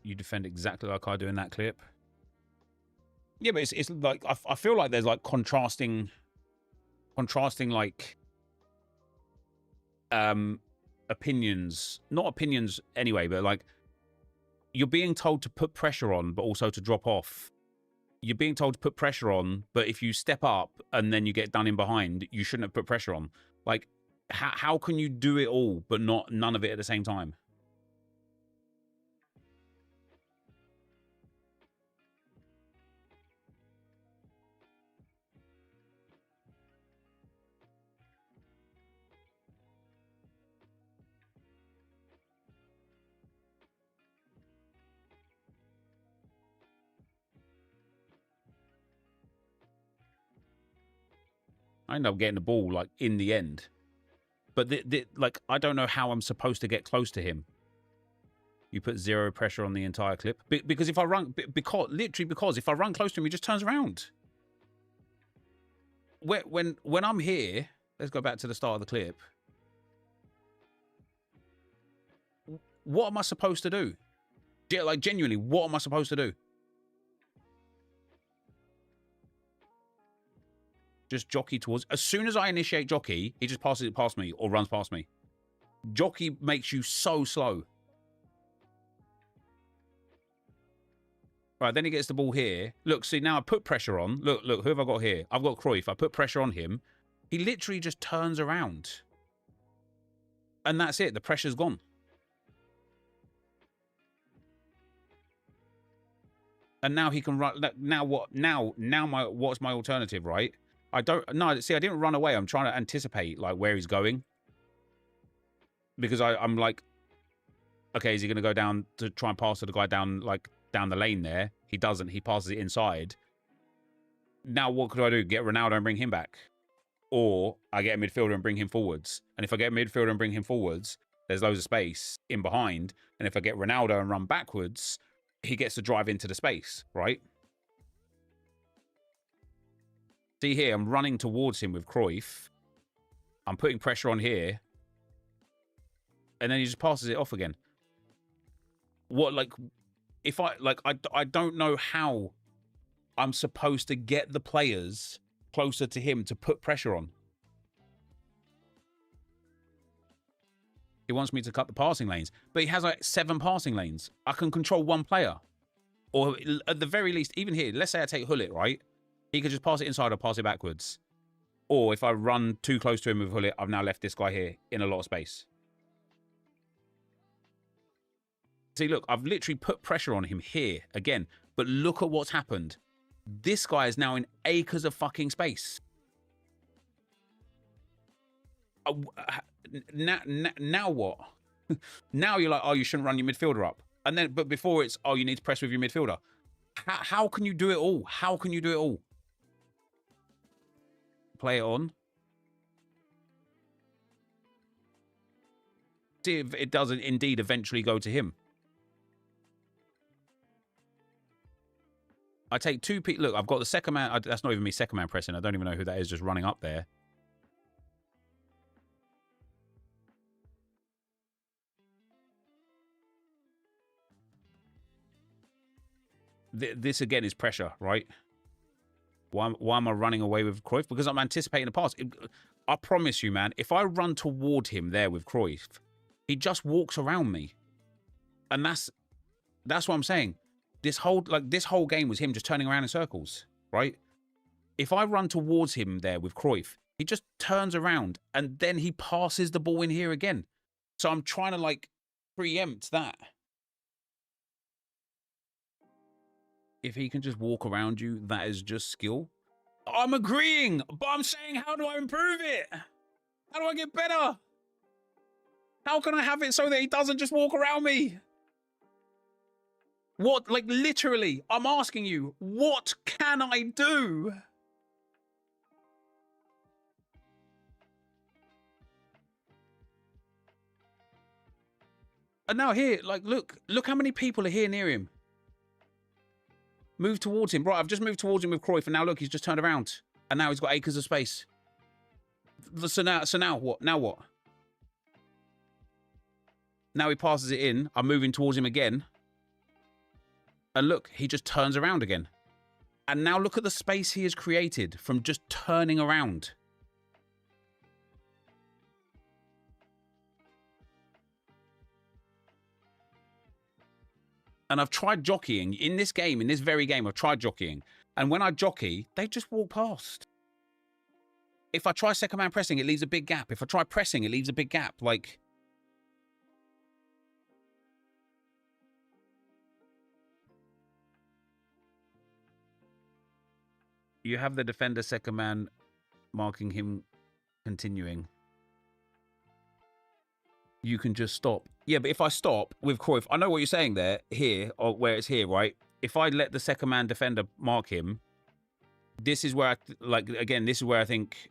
You defend exactly like I do in that clip. Yeah, but it's like I feel like there's like contrasting like opinions, not opinions anyway, but like you're being told to put pressure on, but also to drop off. you're being told to put pressure on, but if you step up and then you get done in behind, you shouldn't have put pressure on. Like, how can you do it all but none of it at the same time? I end up getting the ball, like, in the end. But, like, I don't know how I'm supposed to get close to him. You put 0 pressure on the entire clip. Because if I run... literally because if I run close to him, he just turns around. When I'm here... Let's go back to the start of the clip. What am I supposed to do? Like, genuinely, what am I supposed to do? Just jockey towards... As soon as I initiate jockey, he just passes it past me or runs past me. Jockey makes you so slow. Right, then he gets the ball here. Look, see, now I put pressure on. Look, who have I got here? I've got Cruyff. I put pressure on him. He literally just turns around. And that's it. The pressure's gone. And now he can run... Now what? Now what's my alternative, right? I didn't run away. I'm trying to anticipate, like, where he's going. Because I'm like, okay, is he going to go down to try and pass to the guy down, like, down the lane there? He doesn't. He passes it inside. Now what could I do? Get Ronaldo and bring him back? Or I get a midfielder and bring him forwards. And if I get a midfielder and bring him forwards, there's loads of space in behind. And if I get Ronaldo and run backwards, he gets to drive into the space, right? See here, I'm running towards him with Cruyff. I'm putting pressure on here. And then he just passes it off again. What, like, if I don't know how I'm supposed to get the players closer to him to put pressure on. He wants me to cut the passing lanes, but he has like 7 passing lanes. I can control 1 player. Or at the very least, even here, let's say I take Hullet, right? He could just pass it inside or pass it backwards. Or if I run too close to him with Hullet, I've now left this guy here in a lot of space. See, look, I've literally put pressure on him here again. But look at what's happened. This guy is now in acres of fucking space. Now what? Now you're like, oh, you shouldn't run your midfielder up. And then, but before it's, oh, you need to press with your midfielder. How can you do it all? How can you do it all? Play it on. See if it doesn't indeed eventually go to him. I take 2 people. Look, I've got the second man. That's not even me second man pressing. I don't even know who that is just running up there. This again is pressure, right? Why am I running away with Cruyff? Because I'm anticipating a pass. I promise you, man, if I run toward him there with Cruyff, he just walks around me. And that's what I'm saying. This whole game was him just turning around in circles, right? If I run towards him there with Cruyff, he just turns around and then he passes the ball in here again. So I'm trying to, like, preempt that. If he can just walk around you, that is just skill. I'm agreeing, but I'm saying, how do I improve it? How do I get better? How can I have it so that he doesn't just walk around me? What, like, literally, I'm asking you, what can I do? And now here, like, look how many people are here near him. Move towards him. Right, I've just moved towards him with Cruyff, and now look, he's just turned around. And now he's got acres of space. So now what? Now what? Now he passes it in. I'm moving towards him again. And look, he just turns around again. And now look at the space he has created from just turning around. And I've tried jockeying in this game, in this very game, I've tried jockeying. And when I jockey, they just walk past. If I try second man pressing, it leaves a big gap. If I try pressing, it leaves a big gap. Like, you have the defender second man marking him continuing. You can just stop. Yeah, but if I stop with Cruyff, I know what you're saying there, here, or where it's here, right? If I let the second man defender mark him, this is where again, this is where I think,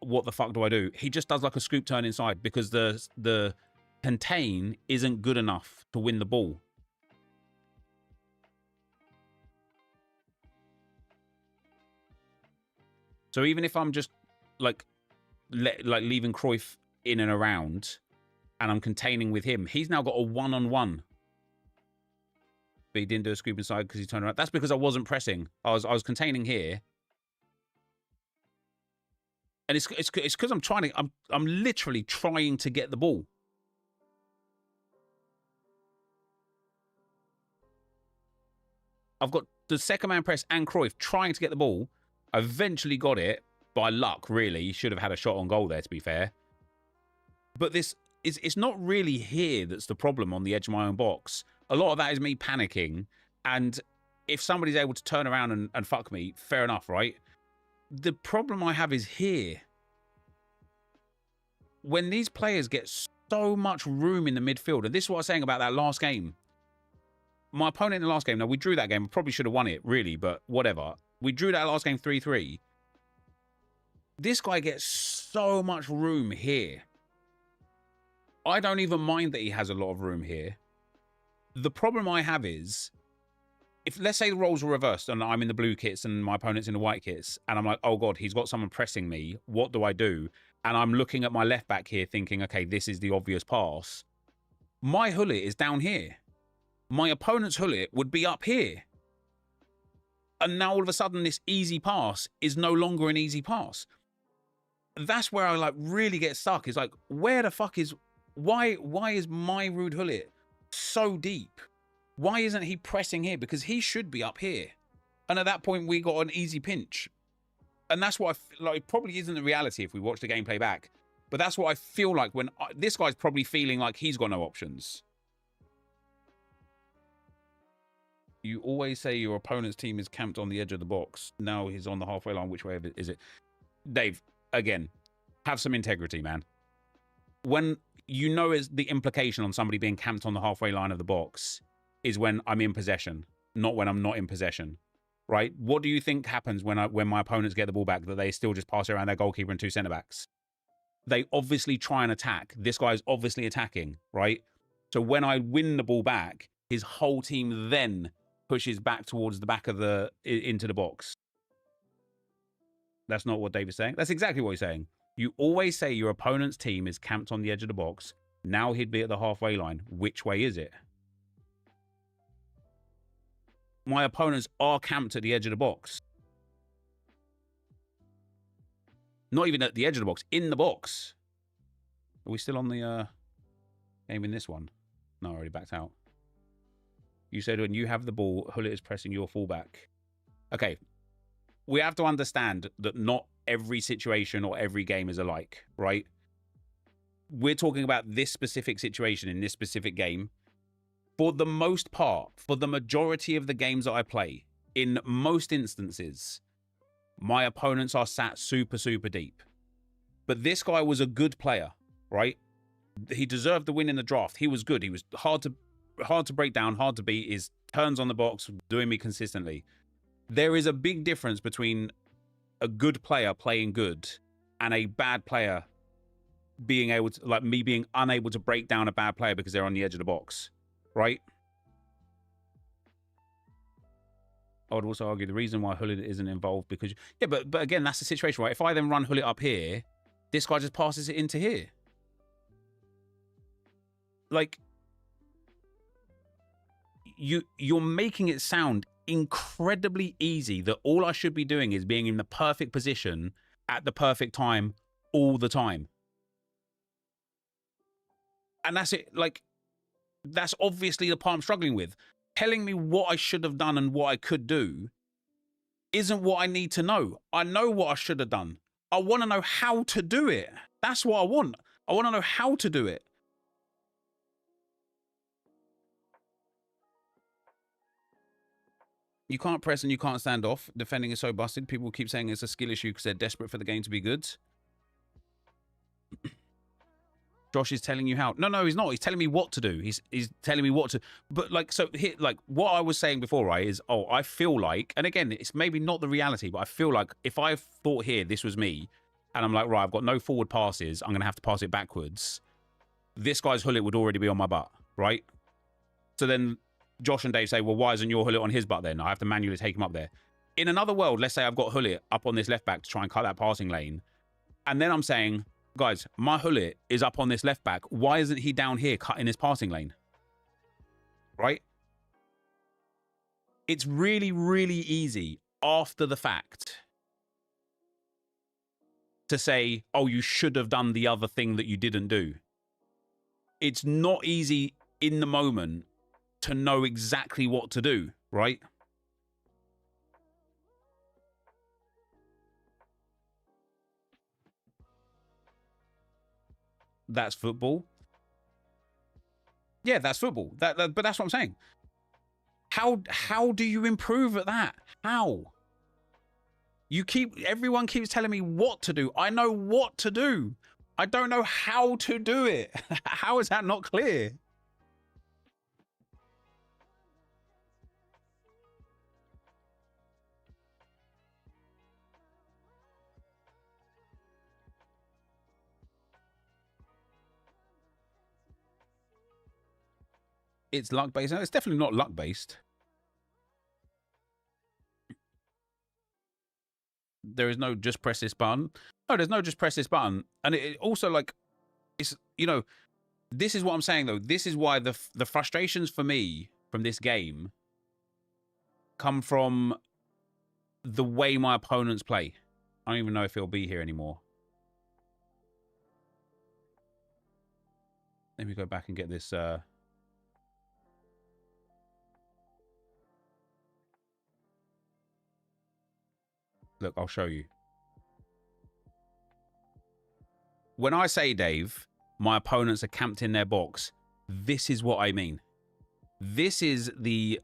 what the fuck do I do? He just does like a scoop turn inside because the contain isn't good enough to win the ball. So even if I'm just like leaving Cruyff in and around and I'm containing with him, he's now got a one-on-one. But he didn't do a scoop inside because he turned around. That's because I wasn't pressing. I was containing here. And it's because I'm literally trying to get the ball. I've got the second man press and Cruyff trying to get the ball. I eventually got it by luck, really. He should have had a shot on goal there, to be fair. But it's not really here that's the problem on the edge of my own box. A lot of that is me panicking. And if somebody's able to turn around and fuck me, fair enough, right? The problem I have is here. When these players get so much room in the midfield, and this is what I was saying about that last game. My opponent in the last game, now we drew that game, we probably should have won it, really, but whatever. We drew that last game 3-3. This guy gets so much room here. I don't even mind that he has a lot of room here. The problem I have is, if let's say the roles were reversed and I'm in the blue kits and my opponent's in the white kits, and I'm like, oh God, he's got someone pressing me. What do I do? And I'm looking at my left back here thinking, okay, this is the obvious pass. My hullet is down here. My opponent's hullet would be up here. And now all of a sudden this easy pass is no longer an easy pass. That's where I like really get stuck. It's like, where the fuck is, why is my Ruud Hullet so deep? Why isn't he pressing here? Because he should be up here. And at that point, we got an easy pinch. And that's what I feel like. It probably isn't the reality if we watch the gameplay back. But that's what I feel like when this guy's probably feeling like he's got no options. You always say your opponent's team is camped on the edge of the box. Now he's on the halfway line. Which way is it? Dave, again, have some integrity, man. When you know is the implication on somebody being camped on the halfway line of the box is when I'm in possession, not when I'm not in possession, right? What do you think happens when my opponents get the ball back, that they still just pass it around their goalkeeper and two centre-backs? They obviously try and attack. This guy's obviously attacking, right? So when I win the ball back, his whole team then pushes back towards the back of into the box. That's not what Dave is saying. That's exactly what he's saying. You always say your opponent's team is camped on the edge of the box. Now he'd be at the halfway line. Which way is it? My opponents are camped at the edge of the box. Not even at the edge of the box, in the box. Are we still on the game in this one? No, I already backed out. You said when you have the ball, Hullet is pressing your fullback. Okay. We have to understand that not every situation or every game is alike, right? We're talking about this specific situation in this specific game. For the most part, for the majority of the games that I play, in most instances, my opponents are sat super, super deep. But this guy was a good player, right? He deserved the win in the draft. He was good. He was hard to break down, hard to beat. His turns on the box, doing me consistently. There is a big difference between a good player playing good and a bad player being able to, like me being unable to break down a bad player because they're on the edge of the box, right? I would also argue the reason why Hullet isn't involved because, yeah, but again, that's the situation, right? If I then run Hullet up here, this guy just passes it into here. Like, you're making it sound incredibly easy that all I should be doing is being in the perfect position at the perfect time all the time. And that's it. Like, that's obviously the part I'm struggling with. Telling me what I should have done and what I could do isn't what I need to know. I know what I should have done. I want to know how to do it. That's what I want. I want to know how to do it. You can't press and you can't stand off. Defending is so busted. People keep saying it's a skill issue because they're desperate for the game to be good. Josh is telling you how. No, he's not. He's telling me what to do. He's telling me what to. But like, so here, like what I was saying before, right, is, oh, I feel like, and again, it's maybe not the reality, but I feel like if I thought here this was me, and I'm like, right, I've got no forward passes, I'm gonna have to pass it backwards. This guy's hullet would already be on my butt, right? So then Josh and Dave say, well, why isn't your hullet on his butt then? I have to manually take him up there. In another world, let's say I've got hullet up on this left back to try and cut that passing lane. And then I'm saying, guys, my hullet is up on this left back. Why isn't he down here cutting his passing lane? Right? It's really, really easy after the fact to say, oh, you should have done the other thing that you didn't do. It's not easy in the moment to know exactly what to do, right? That's football. Yeah, that's football. But that's what I'm saying. How do you improve at that? How? Everyone keeps telling me what to do. I know what to do. I don't know how to do it. How is that not clear? It's luck-based. No, it's definitely not luck-based. There is no just press this button. No, there's no just press this button. And it also, like, it's, you know, this is what I'm saying, though. This is why the frustrations for me from this game come from the way my opponents play. I don't even know if he'll be here anymore. Let me go back and get this... Look, I'll show you. When I say, Dave, my opponents are camped in their box, this is what I mean. This is the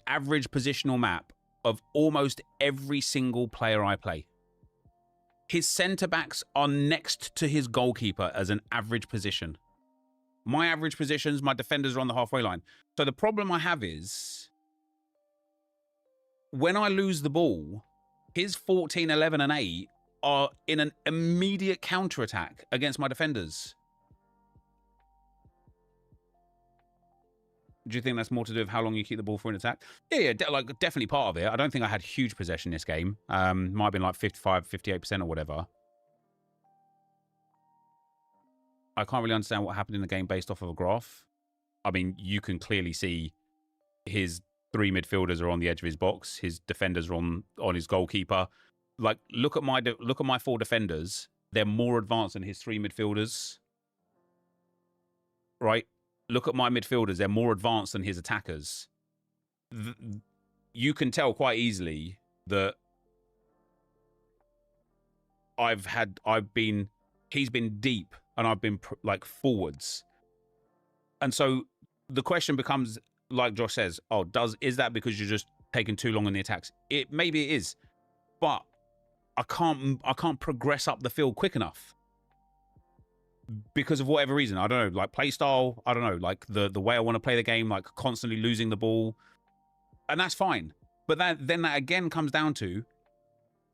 average positional map of almost every single player I play. His centre-backs are next to his goalkeeper as an average position. My average positions, my defenders are on the halfway line. So the problem I have is, when I lose the ball, his 14, 11, and 8 are in an immediate counter-attack against my defenders. Do you think that's more to do with how long you keep the ball for an attack? Yeah, like definitely part of it. I don't think I had huge possession this game. Might have been like 55, 58% or whatever. I can't really understand what happened in the game based off of a graph. I mean, you can clearly see his 3 midfielders are on the edge of his box. His defenders are on his goalkeeper. Like, look at my 4 defenders. They're more advanced than his 3 midfielders. Right? Look at my midfielders. They're more advanced than his attackers. You can tell quite easily that he's been deep and I've been like forwards. And so the question becomes, like Josh says, oh, is that because you're just taking too long on the attacks? Maybe it is, but I can't progress up the field quick enough because of whatever reason. I don't know, like play style. I don't know, like the way I want to play the game, like constantly losing the ball, and that's fine. But then that again comes down to,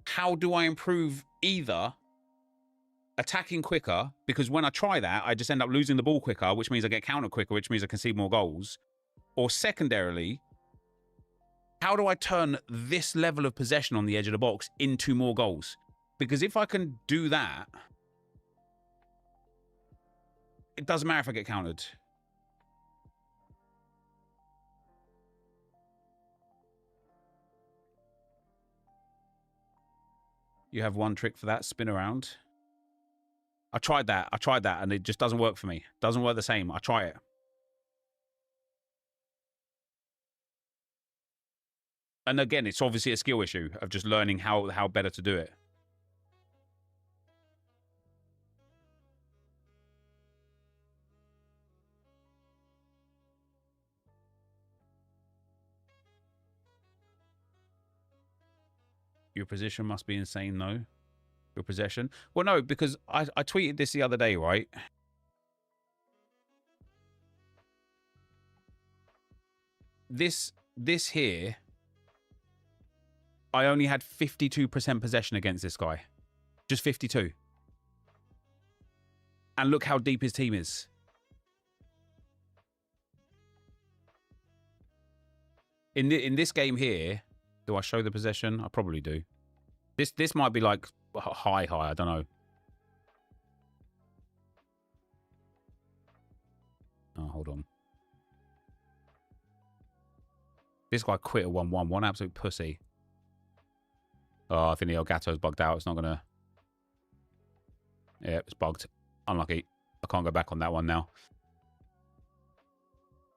how do I improve either attacking quicker, because when I try that, I just end up losing the ball quicker, which means I get countered quicker, which means I concede more goals. Or secondarily, how do I turn this level of possession on the edge of the box into more goals? Because if I can do that, it doesn't matter if I get countered. You have one trick for that, spin around. I tried that, and it just doesn't work for me. Doesn't work the same. I try it. And again, it's obviously a skill issue of just learning how better to do it. Your position must be insane, though. Your possession. Well, no, because I tweeted this the other day, right? This here, I only had 52% possession against this guy. Just 52. And look how deep his team is. In this game here, do I show the possession? I probably do. This might be like high. I don't know. Oh, hold on. This guy quit at 1-1. One absolute pussy. Oh, I think the Elgato's bugged out. It's not gonna. Yeah, it's bugged. Unlucky. I can't go back on that one now.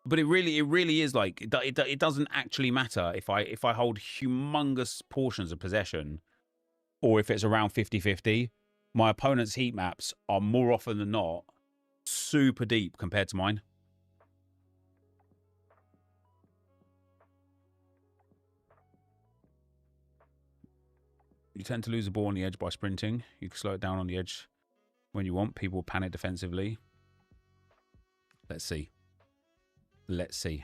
But it really is like it doesn't actually matter if I hold humongous portions of possession, or if it's around 50-50. My opponent's heat maps are more often than not super deep compared to mine. You tend to lose the ball on the edge by sprinting. You can slow it down on the edge when you want. People panic defensively. Let's see. Let's see.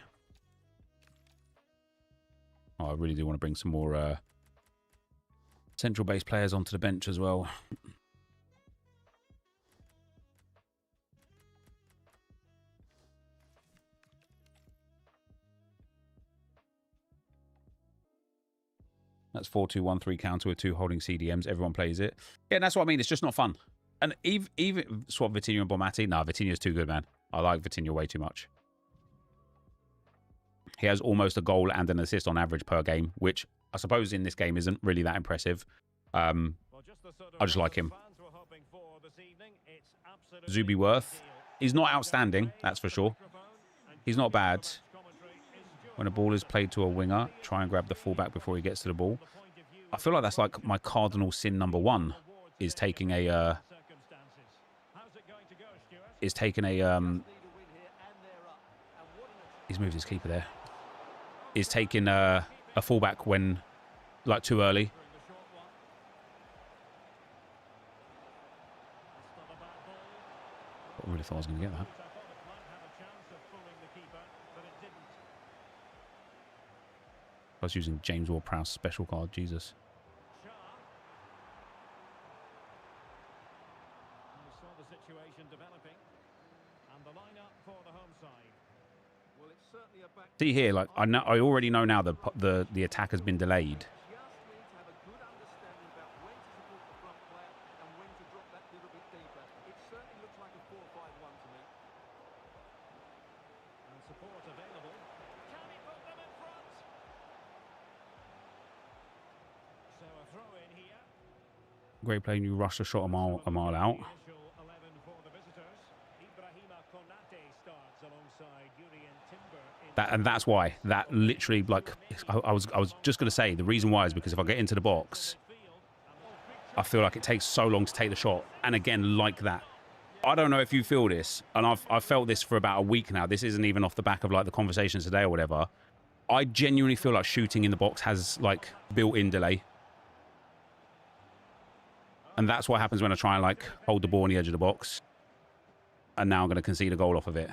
Oh, I really do want to bring some more central base players onto the bench as well. That's 4-2-1-3 counter with 2 holding CDMs. Everyone plays it. Yeah, and that's what I mean. It's just not fun. And even swap Vitinha and Bonmati. Nah, Vitinha's too good, man. I like Vitinha way too much. He has almost a goal and an assist on average per game, which I suppose in this game isn't really that impressive. I just like him. Zubi Worth. He's not outstanding, that's for sure. He's not bad. When a ball is played to a winger, try and grab the fullback before he gets to the ball. I feel like that's like my cardinal sin number 1, is taking a he's moved his keeper there. Is taking a fullback when like too early. I really thought I was going to get that. I was using James Ward-Prowse special card. Jesus. Saw the situation developing, and the lineup for the home side. Well, it's certainly a back. See here, like I already know now the attack has been delayed. Just need to have a good understanding about when to support the front player and when to drop that little bit deeper. It certainly looks like a 4-5-1 to me. And support available. Can he put them in front? So a throw in here. Great play, you rush the shot a mile out. Initial 11 for the visitors. Ibrahima Konate starts alongside Urian Timber. And that's why. That literally, like, I was just going to say, the reason why is because if I get into the box, I feel like it takes so long to take the shot. And again, like that. I don't know if you feel this, and I've felt this for about a week now. This isn't even off the back of, like, the conversations today or whatever. I genuinely feel like shooting in the box has, like, built-in delay. And that's what happens when I try and, like, hold the ball on the edge of the box. And now I'm going to concede a goal off of it.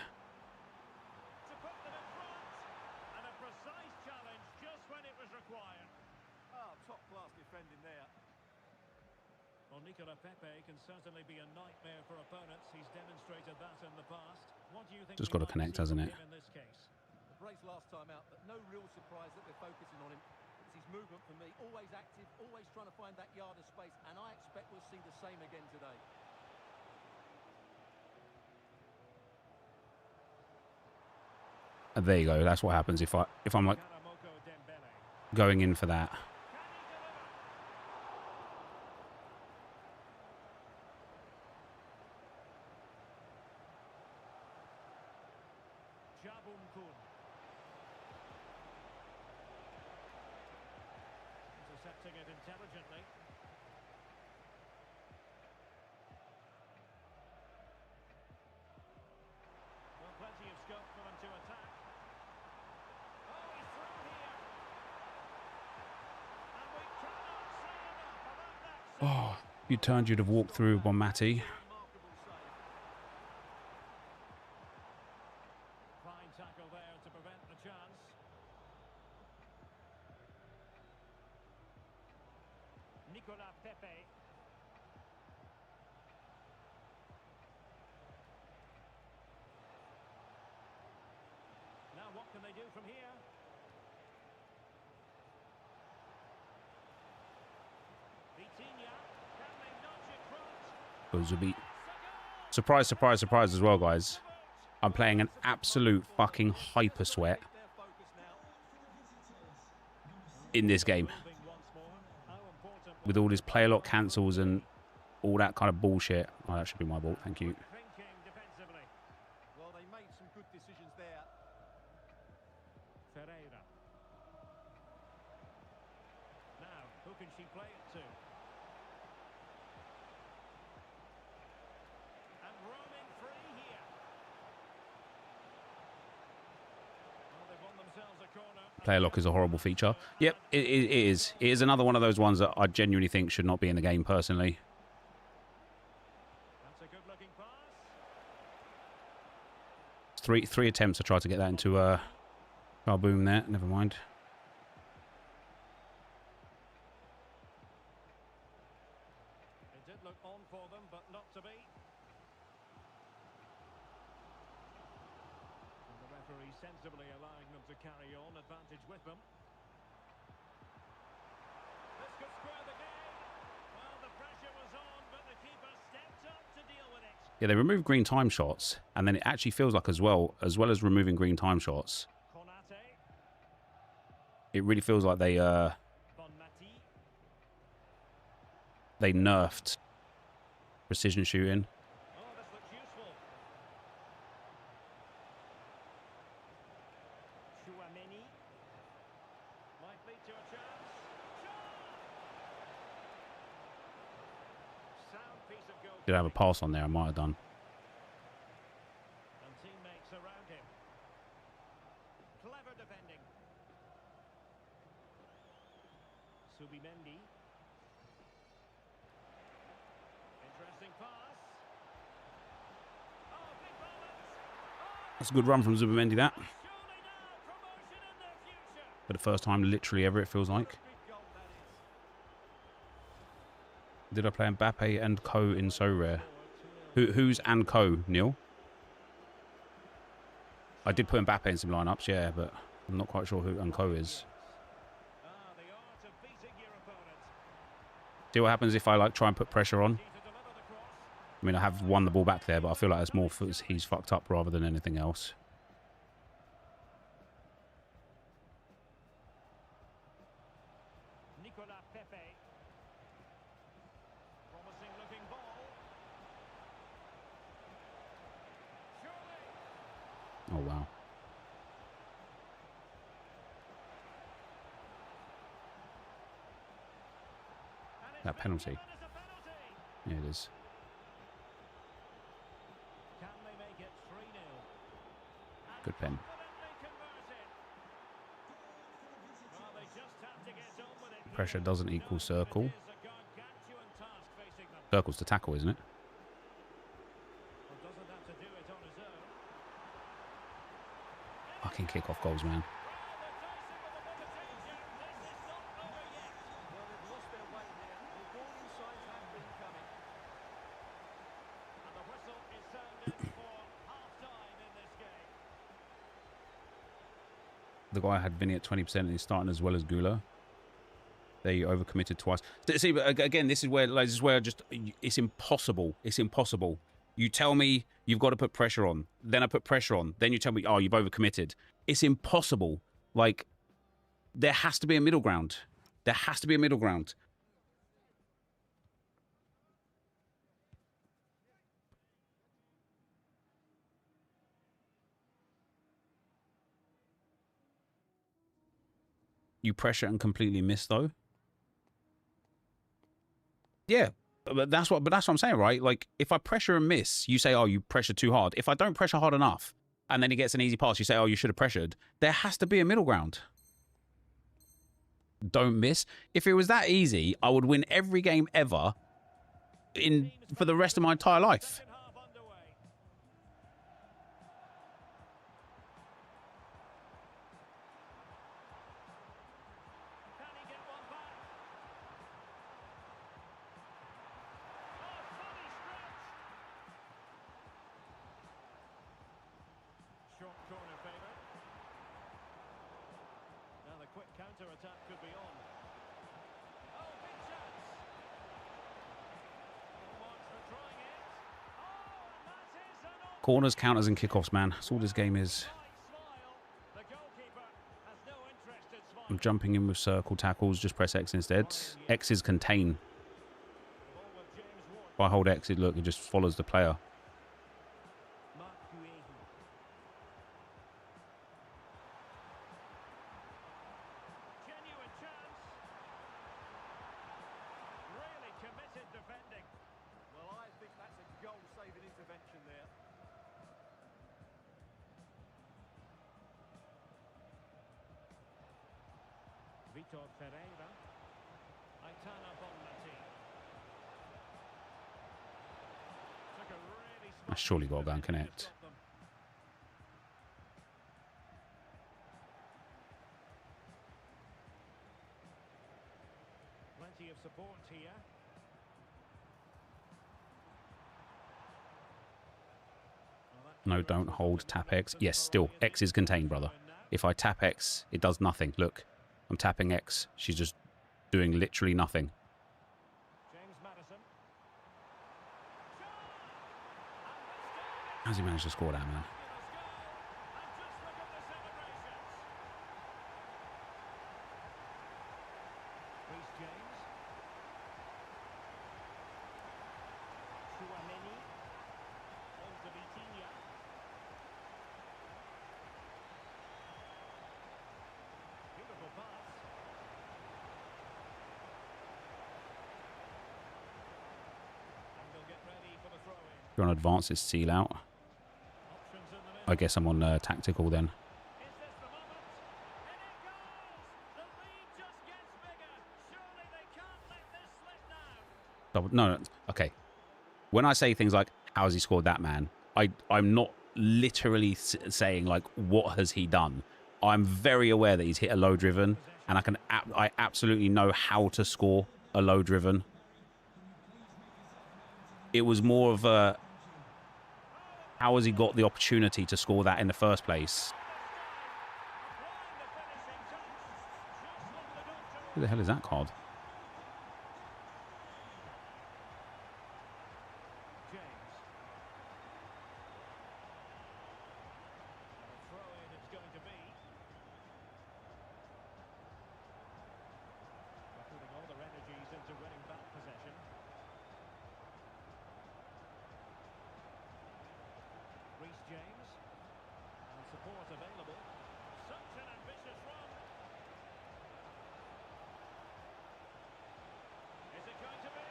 Just got to connect, hasn't it? The brace last time out, but no real surprise that they're focusing on him. It's his movement for me, always active, always trying to find that yard of space, and I expect we'll see the same again today. And there you go. That's what happens if I'm like going in for that. Intercepting it intelligently. Well, plenty of scope for them to attack. Oh, he's through here. And we cannot say enough about that save. Oh, if you turned, you'd have walked through one Matty. Remarkable save. Fine tackle there to prevent the chance. Nicolas Pepe. Now what can they do from here? Vitinha, can they nudge it front? Those would be surprise, surprise, surprise as well, guys. I'm playing an absolute fucking hyper sweat Their focus now. in this game Moving once more. How important with all this play a lot cancels and all that kind of bullshit. Oh, that should be my ball. Thank you. thinking defensively. Well, they made some good decisions there. Ferreira. Now, who can she play it to? And roaming free here. Well, they've won themselves a corner. Player lock is a horrible feature. Yep, it is. It is another one of those ones that I genuinely think should not be in the game personally. That's a good-looking pass. Three attempts to try to get that into boom there. Never mind. It did look on for them, but not to be. And the referee sensibly allowing them to carry on, advantage with them. This could square the game. Well, the pressure was on, but the keeper stepped up to deal with it. Yeah, they removed green time shots, and then it actually feels like as well as removing green time shots, Konate, it really feels like they Bonmati, nerfed precision shooting. oh, this looks useful. Chouameni, might lead to a chance. Shot! Sound piece of goal. Did I have a pass on there? I might have done. And teammates around him. Clever defending. Subimendi. Interesting pass. Oh, big moment. Oh, That's a good run from Zubimendi, that. surely now promotion in their future. For the first time literally ever, it feels like. Big goal that is. Did I play Mbappe and Co in So Rare? Who's and Co, Neil? I did put Mbappe in some lineups, yeah, but I'm not quite sure who and Co is. Ah, the art of beating your opponent. See what happens if I like try and put pressure on? Key to deliver the cross. I mean, I have won the ball back there, but I feel like it's more for he's fucked up rather than anything else. Nicolas Pepe. Promising looking ball. Surely. Oh, wow. And it's That been penalty. given as a penalty. Yeah, it is. Can they make it 3-0? And Good pen. confidently converted. Well, they just have to get on with it. Pressure doesn't equal No, circle. it is a gargantuan task facing them. Circle's to tackle, isn't it? Well, doesn't have to do it on his own. Fucking kick off goals, man. Well, they're facing with a bit of danger. This is not over yet. Well, they've lost their way here. The warning signs have been coming. And the whistle is sounded for half-time in this game. The guy had Vinny at 20% and he's starting as well as Gula. They overcommitted twice. See, but again, this is where just it's impossible. It's impossible. You tell me you've got to put pressure on, then I put pressure on, then you tell me, oh, you've overcommitted. It's impossible. Like, there has to be a middle ground. There has to be a middle ground. You pressure and completely miss, though. Yeah, but that's what I'm saying, right? Like, if I pressure and miss, you say, oh, you pressure too hard. If I don't pressure hard enough, and then he gets an easy pass, you say, oh, you should have pressured. There has to be a middle ground. Don't miss. If it was that easy, I would win every game ever for the rest of my entire life. Second half underway. Can he get one back? Oh, fully stretched. Short corner favour. Now the quick counter-attack could be on. Oh, big chance. Marks for trying it. Oh, and that is an open Corners, counters, and kickoffs, man. That's all this game is. smile. The goalkeeper has no interest in I'm smiling. jumping in with circle tackles. Just press X instead. X is contain. Ball with James Ward. If I hold X, look, it just follows the player. Mark Guehi. Genuine chance. Really committed defending. Well, I think that's a goal-saving intervention there. Vitor Ferreira. Aitana Bonmati. Took a really smart That's surely got to go and defending to connect. stop them. Plenty of support here. Well, that No, keeper don't was hold. in Tap the X. midst of Yes, the still. variety X is contained, brother. now. If I tap X, it does nothing. Look, I'm tapping X. She's just doing literally nothing. James Maddison. How's he managed to score that, man? Beautiful pass. And they'll get ready for the throw-in. If you're on advanced, seal out. Options in the middle. I guess I'm on tactical then. Is this the moment? And it goes! The lead just gets bigger. Surely they can't let this slip now. No. Okay. When I say things like, how has he scored that, man? I'm not literally saying, like, what has he done? I'm very aware that he's hit a low driven, and I absolutely know how to score a low driven. It was more of a, how has he got the opportunity to score that in the first place? Who the hell is that card? James. And a throw-in it's going to be. They're putting all their energies into winning back possession. Reece James. And support available. Such an ambitious run. Is it going to be?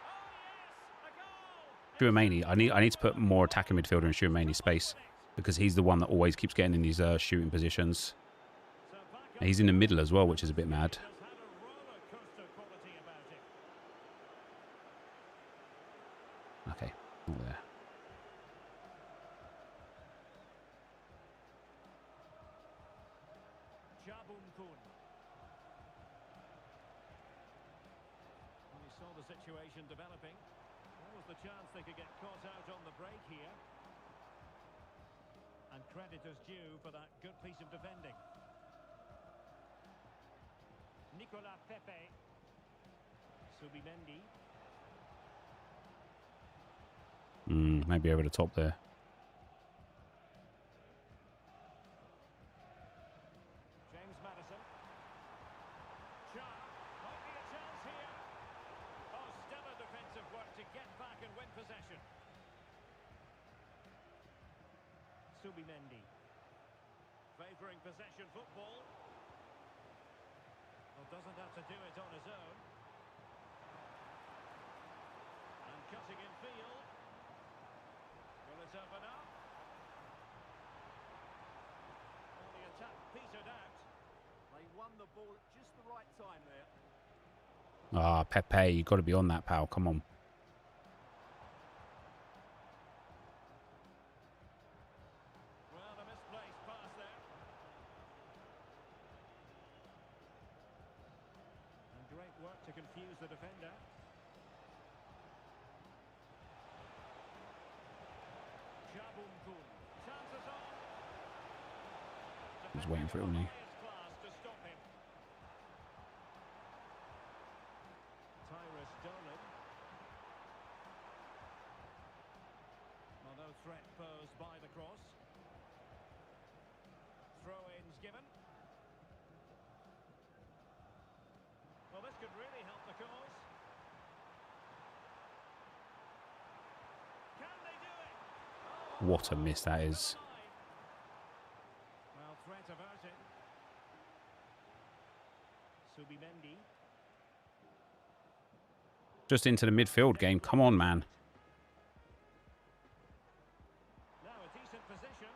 Oh yes, a goal! Shuameni. I need to put more attacking midfielder in Shuameni's space, because he's the one that always keeps getting in these shooting positions. So back And he's in the middle as well, which is a bit mad. has had a roller coaster quality about him. Okay, not there. Jabun Kun. When he saw the situation developing, there was the chance they could get caught out on the break here. And credit is due for that good piece of defending. Nicola Pepe. Subimendi. Maybe over the top there. James Maddison. Cha. Might be a chance here. Oh, stellar defensive work to get back and win possession. Subimendi. Favouring possession football. Well, doesn't have to do it on his own. Getting in field. Will it open up? Well, the attack petered out. They won the ball at just the right time there. Ah, Pepe, you got to be on that, pal. Come on. Well, a misplaced pass there. And great work to confuse the defender. Chances on. He was waiting for it, wasn't he? Class to stop him. Tyrus Dolan. Well, no threat posed by the cross. Throw-ins given. Well, this could really help the cause. Can they do it? What a miss that is. Well, threat averted. Subimendi. Just into the midfield game. Come on, man. Now a decent position.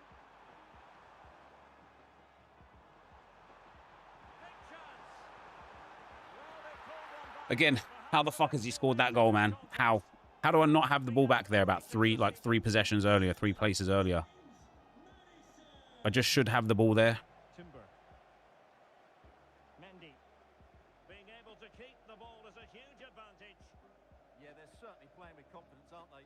Big chance. Well, they pulled one back. Again, how the fuck has he scored that goal, man? How? How do I not have the ball back there about three possessions earlier, 3 places earlier? I just should have the ball there. Timber. Mendy. Being able to keep the ball is a huge advantage. Yeah, they're certainly playing with confidence, aren't they?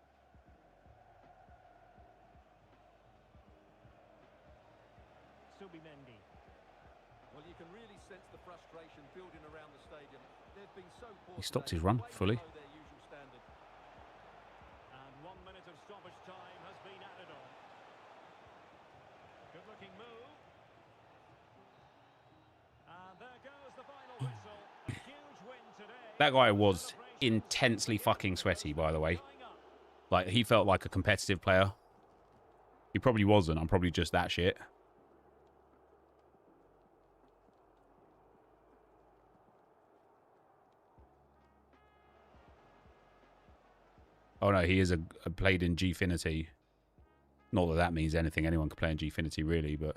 Subimendi. Well, you can really sense the frustration building around the stadium. They've been so poor. He stopped today, his run way fully. below their usual standard. And 1 minute of stoppage time has been added on. Good-looking move. And there goes the final whistle. A huge win today. That guy was intensely fucking sweaty, by the way. Like, he felt like a competitive player. He probably wasn't. I'm probably just that shit. Oh no, he is played in Gfinity. Not that that means anything. Anyone can play in Gfinity, really, but...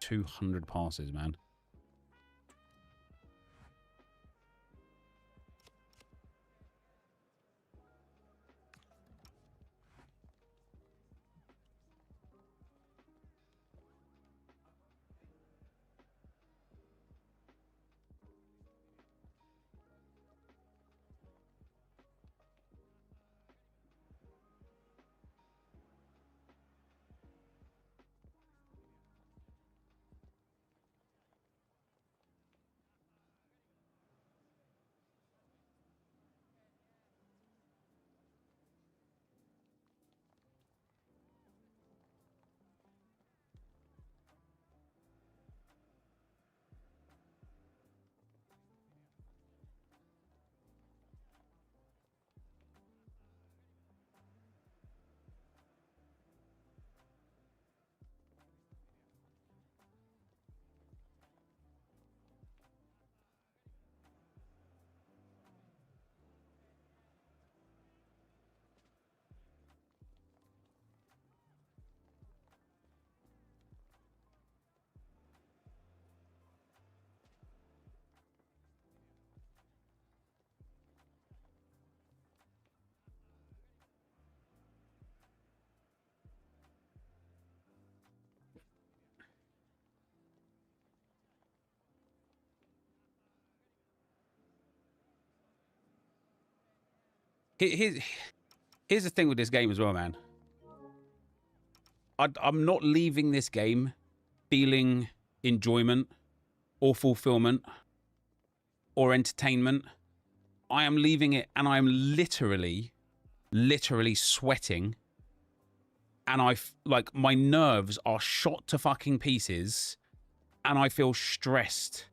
...200 passes, man. Here's the thing with this game as well, man. I'm not leaving this game feeling enjoyment or fulfillment or entertainment. I am leaving it and I'm literally sweating. And like, my nerves are shot to fucking pieces and I feel stressed.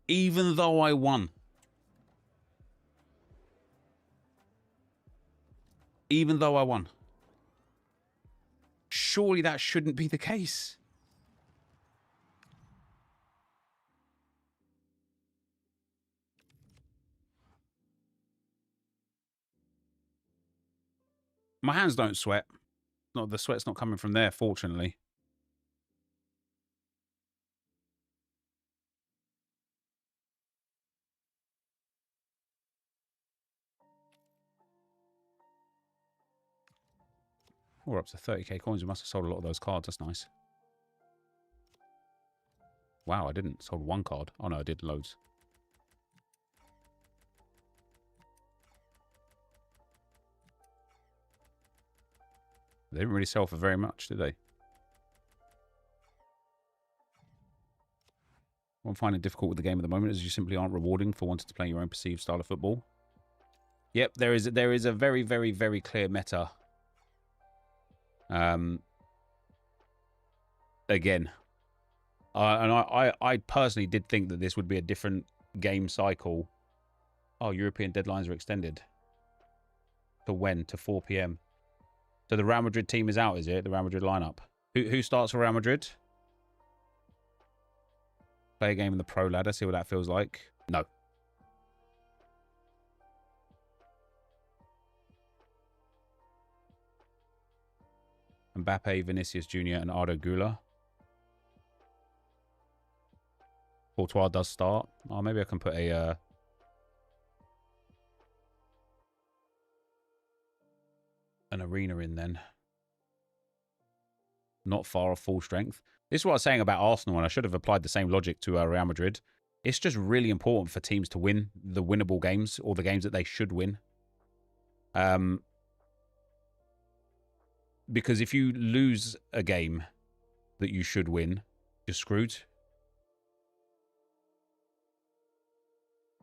Even though I won. Even though I won. Surely that shouldn't be the case. My hands don't sweat. The sweat's not coming from there, fortunately. We're up to 30k coins. We must have sold a lot of those cards. That's nice. Wow, I didn't. Sold one card. Oh, no, I did loads. They didn't really sell for very much, did they? What I'm finding difficult with the game at the moment is you simply aren't rewarding for wanting to play your own perceived style of football. Yep, there is a very, very, very clear meta. Again. And I personally did think that this would be a different game cycle. Oh, European deadlines are extended. To when? To 4 PM. So the Real Madrid team is out, is it? The Real Madrid lineup. Who starts for Real Madrid? Play a game in the pro ladder, see what that feels like. No. Mbappe, Vinicius Jr. and Arda Güler. Courtois does start. Oh, maybe I can put a... an arena in then. Not far off full strength. This is what I was saying about Arsenal, and I should have applied the same logic to Real Madrid. It's just really important for teams to win the winnable games, or the games that they should win. Because if you lose a game that you should win, you're screwed.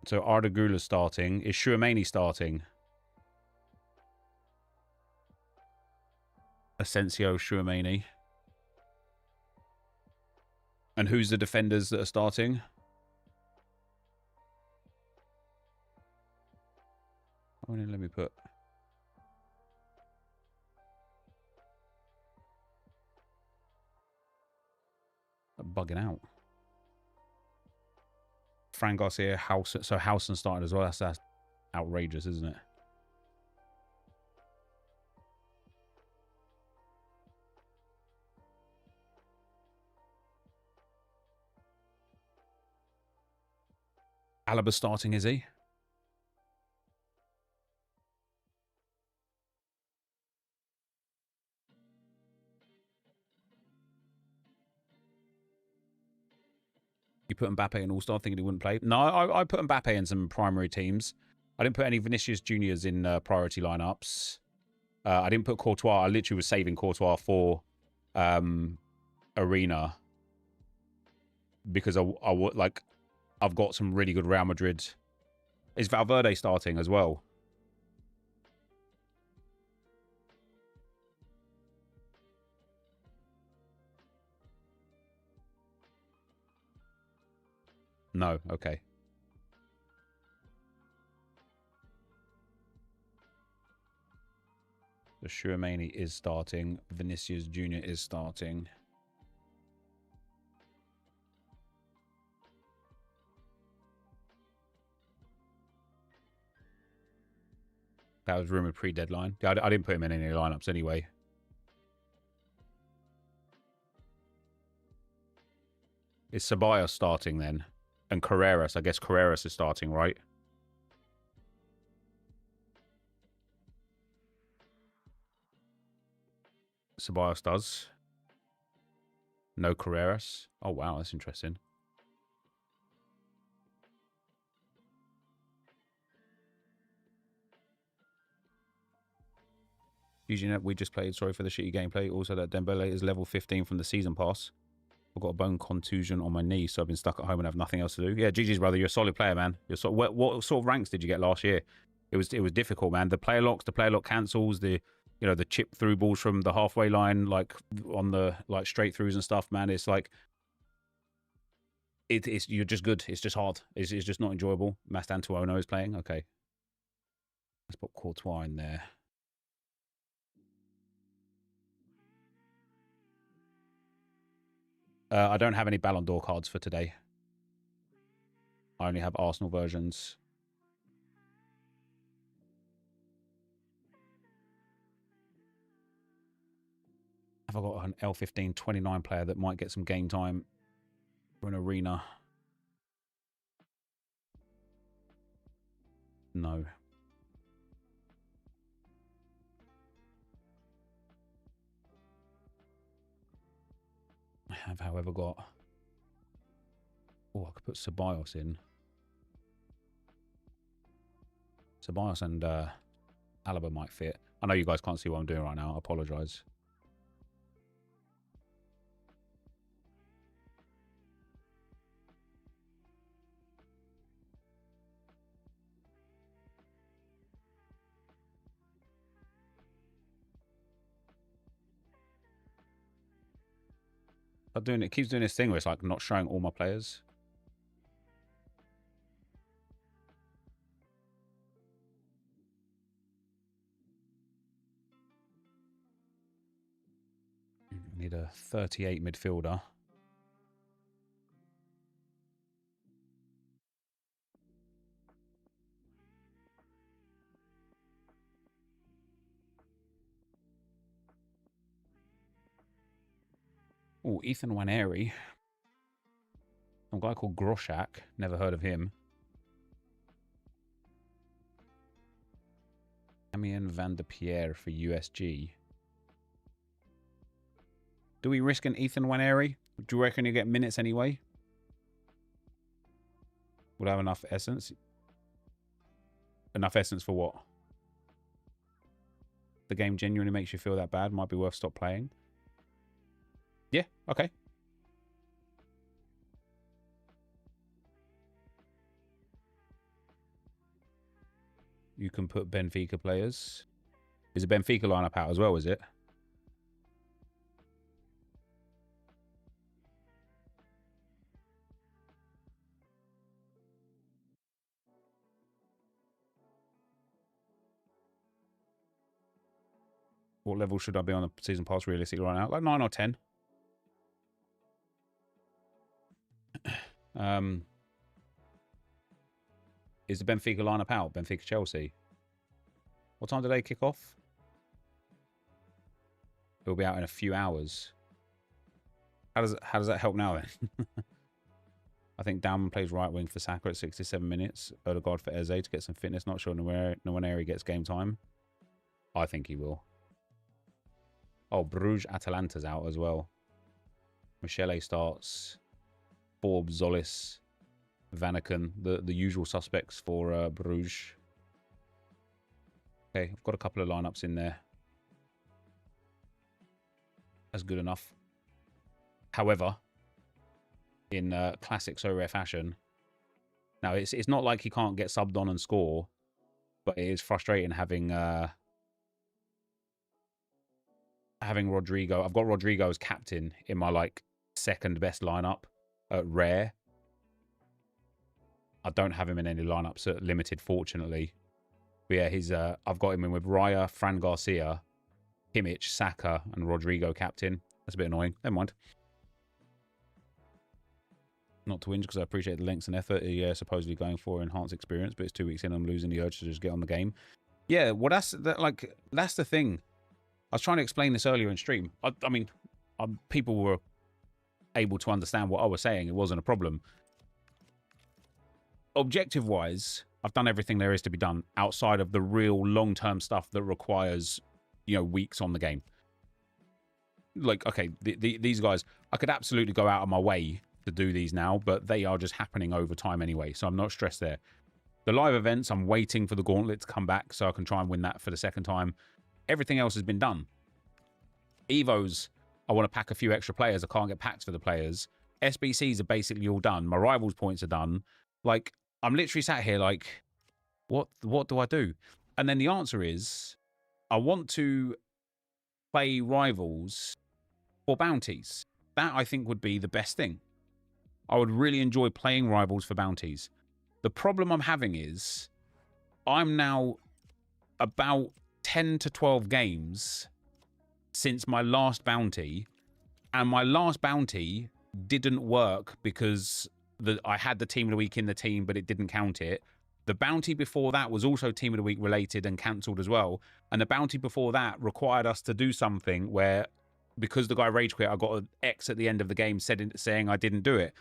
So Arda Güler starting. Is Chouameni starting? Asensio, Chouameni. And who's the defenders that are starting? Oh, let me put... I'm bugging out. Fran Garcia, Howson. So Howson started as well. That's outrageous, isn't it? Alaba starting, is he? You put Mbappe in All-Star thinking he wouldn't play? No, I put Mbappe in some primary teams. I didn't put any Vinicius Juniors in priority lineups. I didn't put Courtois. I literally was saving Courtois for Arena. Because I've got some really good Real Madrid. Is Valverde starting as well? No, okay. The Chouameni is starting. Vinicius Jr. is starting. That was rumoured pre-deadline. I didn't put him in any lineups anyway. Is Ceballos starting then? And Carreras. I guess Carreras is starting, right? Ceballos does. No Carreras. Oh, wow. That's interesting. Usually we just played. Sorry for the shitty gameplay. Also, that Dembele is level 15 from the season pass. I've got a bone contusion on my knee, so I've been stuck at home and have nothing else to do. Yeah, GG's, brother. You're a solid player, man. What sort of ranks did you get last year? It was difficult, man. The player lock cancels, the chip through balls from the halfway line, like on the straight throughs and stuff, man. It's like it's you're just good. It's just hard. It's just not enjoyable. Mastantuono is playing. Okay, let's put Courtois in there. I don't have any Ballon d'Or cards for today. I only have Arsenal versions. I got an L15 29 player that might get some game time for an arena? No. I have, however, got... Oh, I could put Ceballos in. Ceballos and Alaba might fit. I know you guys can't see what I'm doing right now. I apologise. It keeps doing this thing where it's like not showing all my players. Need a 38 midfielder. Oh, Ethan Waneri. Some guy called Groshak. Never heard of him. Damian Van der Pierre for USG. Do we risk an Ethan Waneri? Do you reckon you get minutes anyway? Would I have enough essence? Enough essence for what? The game genuinely makes you feel that bad. Might be worth stop playing. Yeah, okay. You can put Benfica players. Is a Benfica lineup out as well, is it? What level should I be on the season pass realistically right now? Like 9 or 10. Is the Benfica lineup out? Benfica Chelsea. What time do they kick off? It'll be out in a few hours. How does that help now then? I think Dalman plays right wing for Saka at 67 minutes. Odegaard for Eze to get some fitness. Not sure Nwaneri gets game time. I think he will. Oh, Bruges Atalanta's out as well. Michele starts. Forbes, Zolis, Vanaken, the usual suspects for Bruges. Okay, I've got a couple of lineups in there. That's good enough. However, in classic So Rare fashion, now it's not like he can't get subbed on and score, but it is frustrating having Rodrigo. I've got Rodrigo as captain in my like second best lineup at rare. I don't have him in any lineups at limited, fortunately. But yeah, he's I've got him in with Raya, Fran Garcia, Kimmich, Saka, and Rodrigo captain. That's a bit annoying. Never mind. Not to whinge because I appreciate the lengths and effort you're supposedly going for enhanced experience, but it's 2 weeks in, I'm losing the urge to just get on the game. Yeah, well, that's the thing. I was trying to explain this earlier in stream. I mean, people were able to understand what I was saying. It wasn't a problem. Objective-wise, I've done everything there is to be done outside of the real long-term stuff that requires, you know, weeks on the game. Like, okay, these guys, I could absolutely go out of my way to do these now, but they are just happening over time anyway, so I'm not stressed there. The live events, I'm waiting for the gauntlet to come back so I can try and win that for the second time. Everything else has been done. Evos, I want to pack a few extra players. I can't get packs for the players. SBCs are basically all done. My rivals points are done. Like, I'm literally sat here like, what do I do? And then the answer is, I want to play rivals for bounties. That, I think, would be the best thing. I would really enjoy playing rivals for bounties. The problem I'm having is, I'm now about 10 to 12 games since my last bounty, and my last bounty didn't work because I had the team of the week in the team, but it didn't count it. The bounty before that was also team of the week related and cancelled as well. And the bounty before that required us to do something where because the guy rage quit, I got an X at the end of the game saying I didn't do it.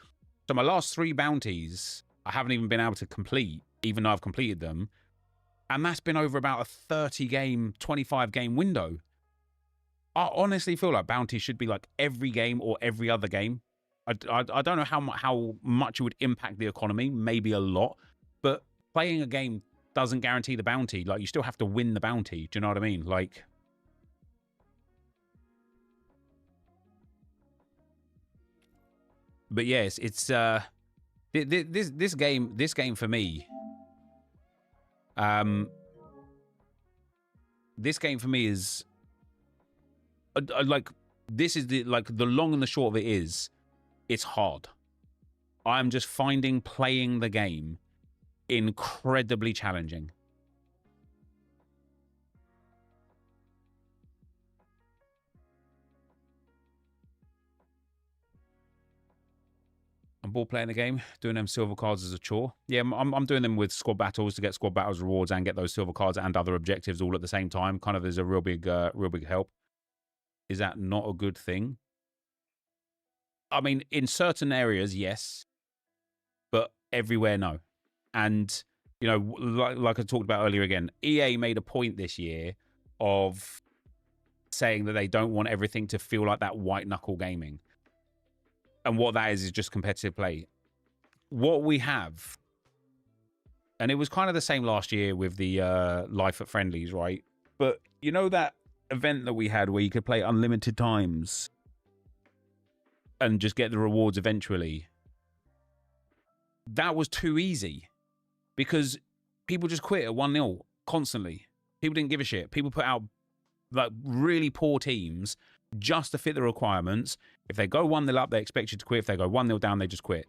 So my last 3 bounties, I haven't even been able to complete, even though I've completed them. And that's been over about a 30 game, 25 game window. I honestly feel like bounties should be like every game or every other game. I don't know how much it would impact the economy, maybe a lot, but playing a game doesn't guarantee the bounty. Like, you still have to win the bounty. Do you know what I mean? Like, but yes, it's this game for me. This game for me is like, this is the long and the short of it is, it's hard. I'm just finding playing the game incredibly challenging. I'm bored playing the game, doing them silver cards as a chore. Yeah, I'm doing them with squad battles to get squad battles rewards and get those silver cards and other objectives all at the same time. Kind of is a real big help. Is that not a good thing? I mean, in certain areas, yes, but everywhere, no. And, you know, like I talked about earlier again, EA made a point this year of saying that they don't want everything to feel like that white knuckle gaming. And what that is just competitive play. What we have, and it was kind of the same last year with the Life at Friendlies, right? But you know that event that we had where you could play unlimited times and just get the rewards eventually? That was too easy because people just quit at 1-0 constantly. People didn't give a shit. People put out like really poor teams just to fit the requirements. If they go 1-0 up, they expect you to quit. If they go 1-0 down, they just quit.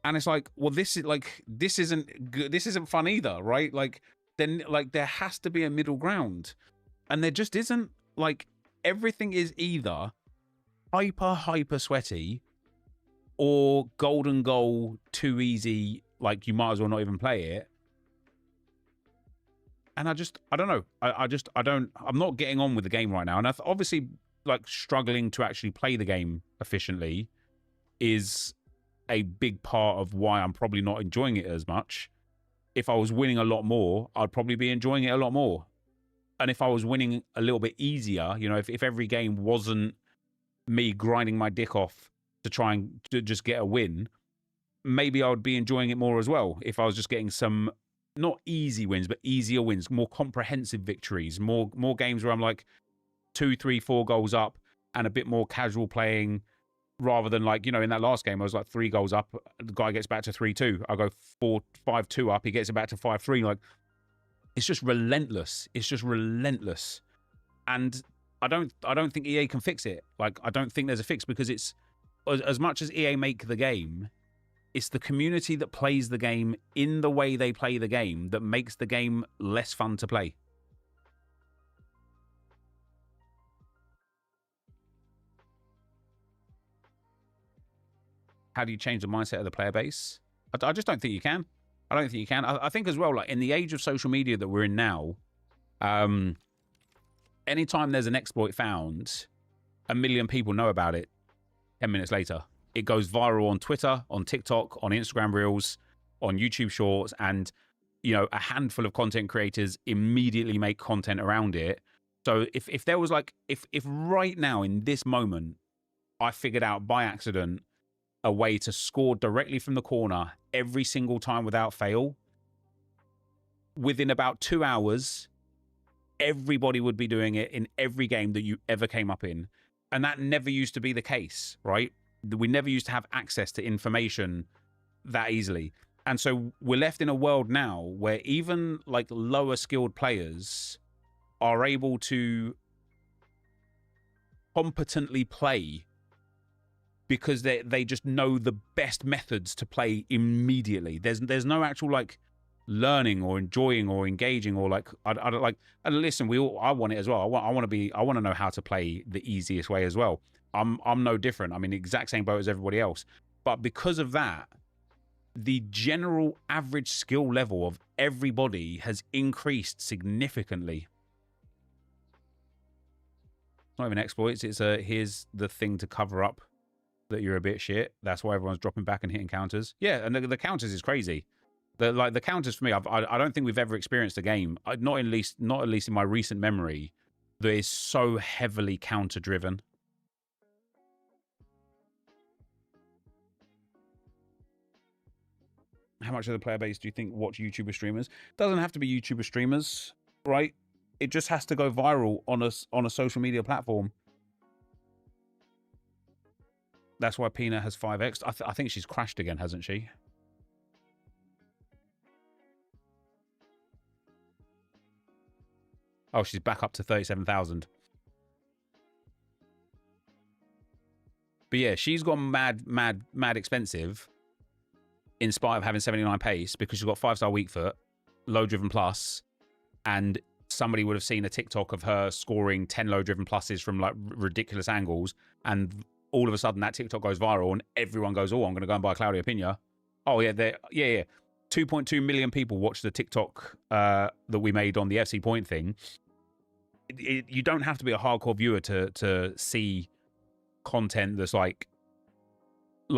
And it's like, well, this isn't good. This isn't fun either, right? Like, then, like, there has to be a middle ground, and there just isn't. Like, everything is either hyper sweaty or golden goal too easy. Like, you might as well not even play it. And I don't know. I'm not getting on with the game right now. And obviously, like, struggling to actually play the game efficiently is a big part of why I'm probably not enjoying it as much. If I was winning a lot more, I'd probably be enjoying it a lot more. And if I was winning a little bit easier, you know, if every game wasn't me grinding my dick off to try and to just get a win, maybe I would be enjoying it more as well. If I was just getting some, not easy wins, but easier wins, more comprehensive victories, more games where I'm like 2, 3, 4 goals up and a bit more casual playing, rather than, like, you know, in that last game, I was like 3 goals up, the guy gets back to 3-2. I go 5-2 up, he gets it back to 5-3. Like, it's just relentless. It's just relentless. And I don't think EA can fix it. Like, I don't think there's a fix, because it's, as much as EA make the game, it's the community that plays the game in the way they play the game that makes the game less fun to play. How do you change the mindset of the player base? I just don't think you can. I don't think you can. I think as well, like, in the age of social media that we're in now, anytime there's an exploit found, 1 million people know about it 10 minutes later. It goes viral on Twitter, on TikTok, on Instagram Reels, on YouTube Shorts, and, you know, a handful of content creators immediately make content around it. So if there was, like, if right now in this moment, I figured out by accident a way to score directly from the corner every single time without fail, within about 2 hours, everybody would be doing it in every game that you ever came up in. And that never used to be the case, right? We never used to have access to information that easily. And so we're left in a world now where even, like, lower skilled players are able to competently play because they just know the best methods to play immediately. There's no actual, like, learning or enjoying or engaging, or, like, I don't, like, and listen, I want it as well. I want to know how to play the easiest way as well. I'm no different. I'm in the exact same boat as everybody else. But because of that, the general average skill level of everybody has increased significantly. Not even exploits. It's a here's the thing to cover up that you're a bit shit. That's why everyone's dropping back and hitting counters. Yeah, and the counters is crazy. The counters for me, I don't think we've ever experienced a game, not at least in my recent memory, that is so heavily counter driven. How much of the player base do you think watch YouTuber streamers? Doesn't have to be YouTuber streamers, right? It just has to go viral on a social media platform. That's why Pina has 5x. I think she's crashed again, hasn't she? Oh, she's back up to 37,000. But yeah, she's gone mad expensive in spite of having 79 pace because she's got 5-star weak foot, low driven plus, and somebody would have seen a TikTok of her scoring 10 low driven pluses from like ridiculous angles, and all of a sudden that TikTok goes viral and everyone goes, oh, I'm going to go and buy Claudia Pina. Oh yeah, 2.2 million people watched the TikTok that we made on the FC Point thing. You don't have to be a hardcore viewer to see content that's like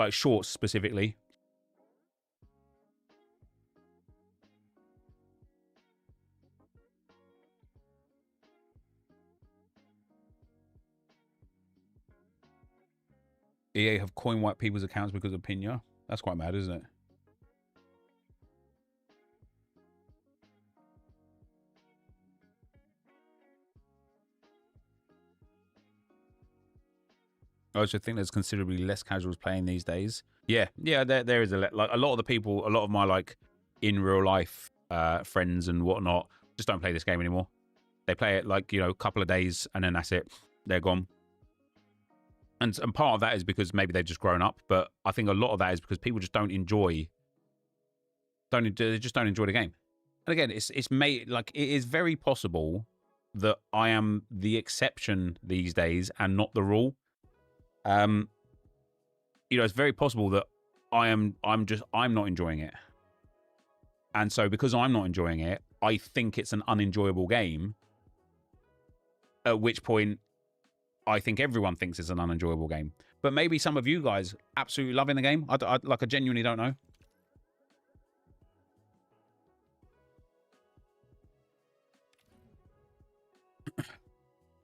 shorts specifically. EA have coin wiped people's accounts because of Pina. That's quite mad, isn't it? I also think there's considerably less casuals playing these days. Yeah, there is a lot of the people, a lot of my like in real life friends and whatnot just don't play this game anymore. They play it like, you know, a couple of days and then that's it. They're gone. And part of that is because maybe they've just grown up, but I think a lot of that is because people just don't enjoy the game. And again, it's made like it is very possible that I am the exception these days and not the rule. You know, it's very possible that I'm not enjoying it. And so because I'm not enjoying it, I think it's an unenjoyable game. At which point I think everyone thinks it's an unenjoyable game. But maybe some of you guys absolutely loving the game. I genuinely don't know.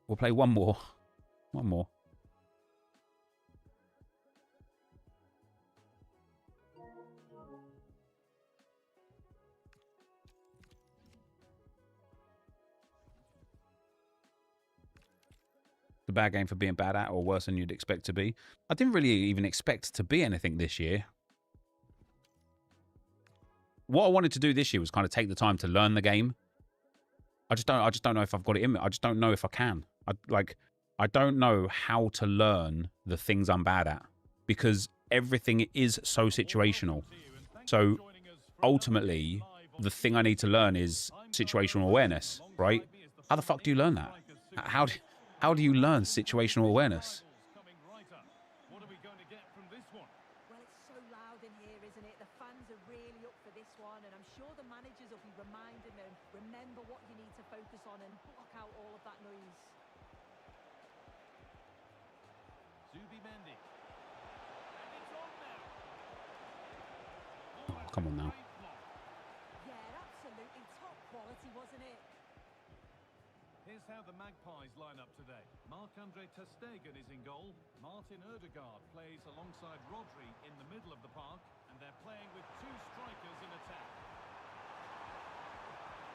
We'll play one more. One more. The bad game for being bad at or worse than you'd expect to be. I didn't really even expect to be anything this year. What I wanted to do this year was kind of take the time to learn the game. I just don't know if I've got it in me. I just don't know if I can. I don't know how to learn the things I'm bad at because everything is so situational. So ultimately, the thing I need to learn is situational awareness, right? How the fuck do you learn that? How do you learn situational awareness? What are we going to get from this one? Well, it's so loud in here, isn't it? The fans are really up for this one, and I'm sure the managers will be reminding them, remember what you need to focus on and block out all of that noise. Zubimendi. And it's on now. Come on now. Yeah, absolutely top quality, wasn't it? Here's how the Magpies line up today. Marc-Andre ter Stegen is in goal. Martin Ødegaard plays alongside Rodri in the middle of the park, and they're playing with two strikers in attack.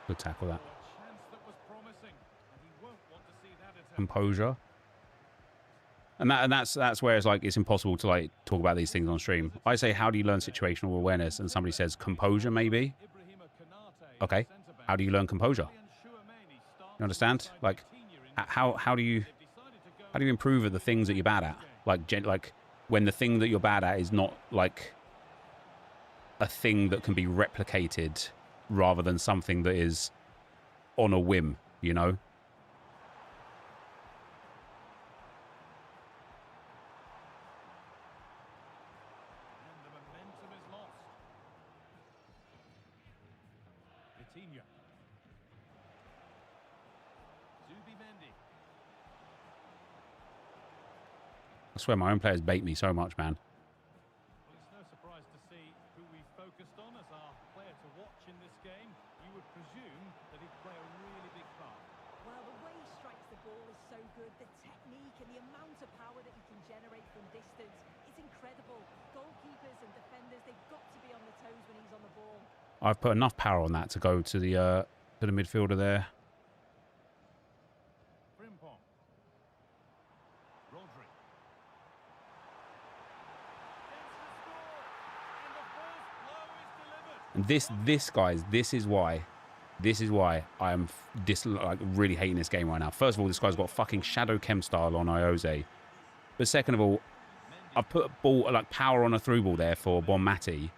Good tackle that. A chance that was promising, and he won't want to see that attack. Composure. And that's where it's like it's impossible to like talk about these things on stream. I say, how do you learn situational awareness? And somebody says composure, maybe. Okay. How do you learn composure? You understand? Like, how do you improve at the things that you're bad at? Like when the thing that you're bad at is not like a thing that can be replicated, rather than something that is on a whim, you know? And the momentum is lost. Coutinho. Zubimendi. swear my own players bait me so much, man. Well, it's no surprise to see who we focused on as our player to watch in this game. You would presume that he'd play a really big part. Well, the way he strikes the ball is so good. The technique and the amount of power that he can generate from distance is incredible. Goalkeepers and defenders, they've got to be on their toes when he's on the ball. I've put enough power on that to go to the midfielder there. Frimpong. Rodri. And this guys, this is why I am like really hating this game right now. First of all, this guy's got fucking shadow chem style on Iose. But second of all, I've put a ball like power on a through ball there for Bonmati.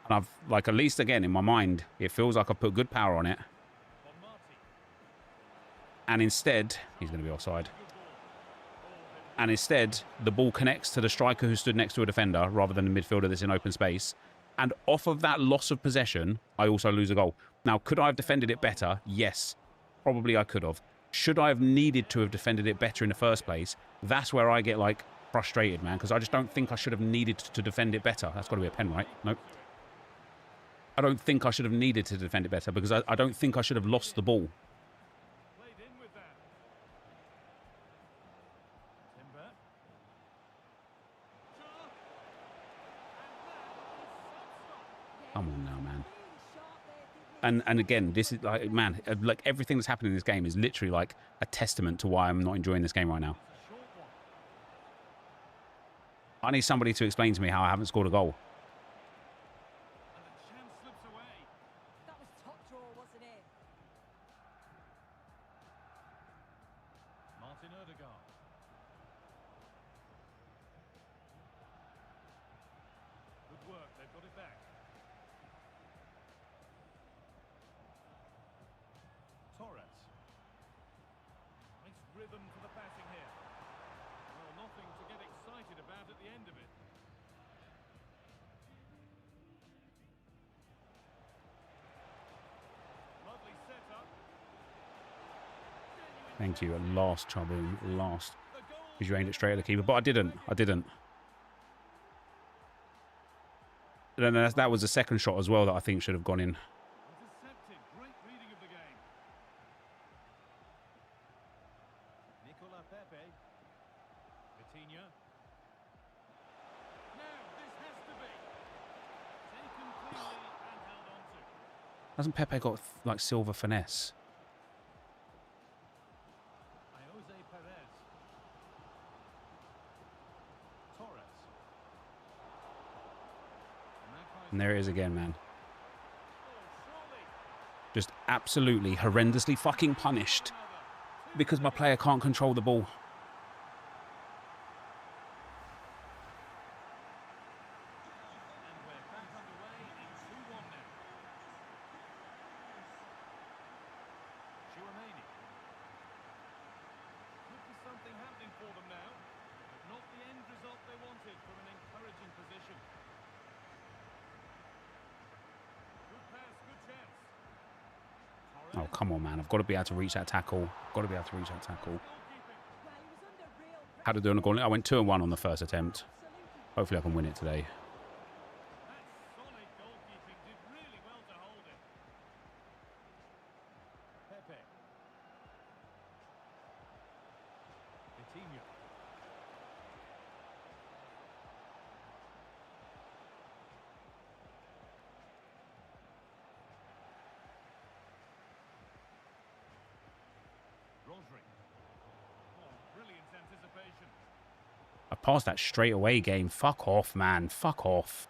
And I've like, at least again in my mind, it feels like I've put good power on it. And instead, he's going to be offside. And instead, the ball connects to the striker who stood next to a defender rather than the midfielder that's in open space. And off of that loss of possession, I also lose a goal. Now, could I have defended it better? Yes, probably I could have. Should I have needed to have defended it better in the first place? That's where I get like frustrated, man, because I just don't think I should have needed to defend it better. That's got to be a pen, right? Nope. I don't think I should have needed to defend it better because I don't think I should have lost the ball. Played in with that. Timber. Come on now, man. And again, this is like, man, like everything that's happening in this game is literally like a testament to why I'm not enjoying this game right now. I need somebody to explain to me how I haven't scored a goal. And the chance slips away. That was top draw, wasn't it? Martin Odegaard. Good work, they've got it back. Torres. Nice rhythm to the passing here. Well, nothing to get excited about at the end of it. Lovely setup. Thank you. At last, Chaboon. Last. The goal. Because you aimed it straight at the keeper. But I didn't. I didn't. And then that was the second shot as well that I think should have gone in. Intercepted. Great reading of the game. Nicola Pepe. Vitinha. Now, this has to be taken cleanly and held onto. Hasn't Pepe got like silver finesse? Iose Perez. Torres. And there it is again, man. Surely. Just absolutely horrendously fucking punished because my player can't control the ball. And we're back underway in 2-1 now. Chouameni. Could be something happening for them now, but not the end result they wanted from an encouraging position. Good pass, good chance. Oh, come on, man. I've got to be able to reach that tackle. Got to be able to reach that tackle. Goalkeeping. Well, he was under real pressure. How to do on a goal? I went 2-1 on the first attempt. Absolutely. Hopefully I can win it today. That's solid goalkeeping. Did really well to hold it. Pepe. Vitinha. Rodri. Oh, brilliant anticipation. I passed that straight away game. Fuck off, man. Fuck off.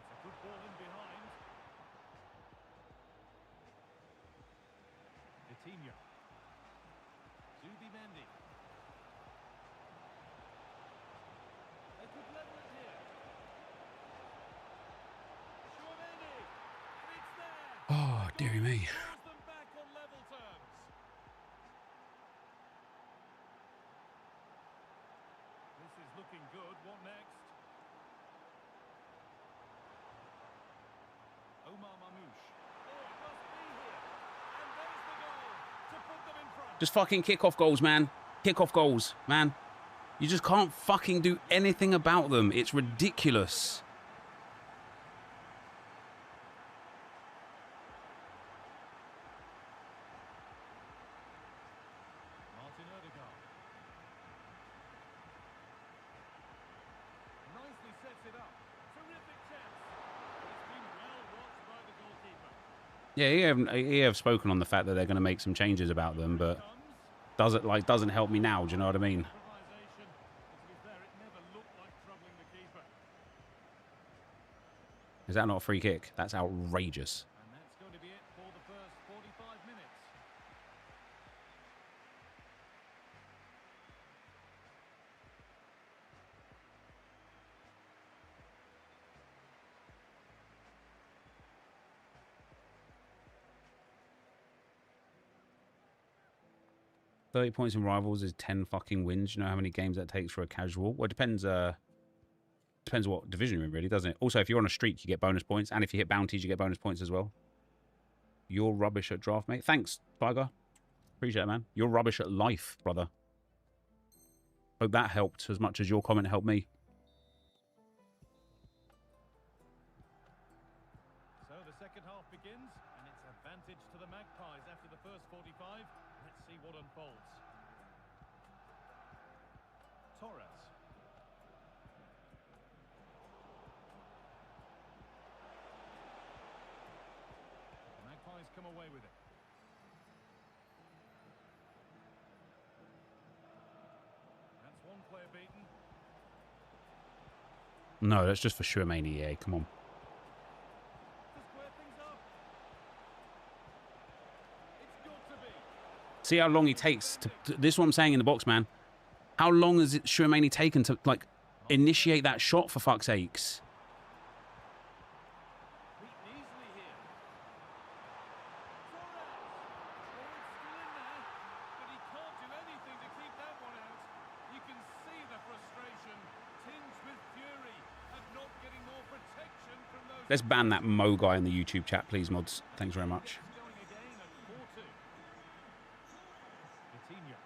It's a good ball in behind. Vitinha. Zubimendi. They could level it here. Chouameni. And it's there. Oh, dearie me. Draws them back on level terms. This is looking good. What next? Omar Mamouche. Oh, it must be here. And there's the goal to put them in front. Just fucking kick off goals, man. Kick off goals, man. You just can't fucking do anything about them. It's ridiculous. Martin Odegaard. Nicely sets it up. Terrific chance. It's been well watched by the goalkeeper. Yeah, he have spoken on the fact that they're going to make some changes about them, but doesn't help me now. Do you know what I mean? Improvisation. To be fair, it never looked like troubling the keeper. Is that not a free kick? That's outrageous. And that's going to be it for the first 45 minutes. $30 points in rivals is 10 fucking wins. You know how many games that takes for a casual? Well, it depends. Depends what division you're in, really, doesn't it? Also, if you're on a streak, you get bonus points, and if you hit bounties, you get bonus points as well. You're rubbish at draft, mate. Thanks, Tiger. Appreciate it, man. You're rubbish at life, brother. Hope that helped as much as your comment helped me. So the second half begins, and it's advantage to the Magpies after the first 45. Let's see what unfolds. Torres. The Magpies come away with it. That's one player beaten. No, that's just for sure, mania. Yeah, come on. To square things up. It's got to be. See how long he takes to... This is what I'm saying in the box, man. How long has it Schumanni taken to, like, initiate that shot, for fuck's sakes? Beaten easily here. Torres. Oh, it's still in there, but he can't do anything to keep that one out. You can see the frustration, tinged with fury, at not getting more protection from those. Let's ban that Mo guy in the YouTube chat, please, mods. Thanks very much. It's going again at 4-2. Coutinho.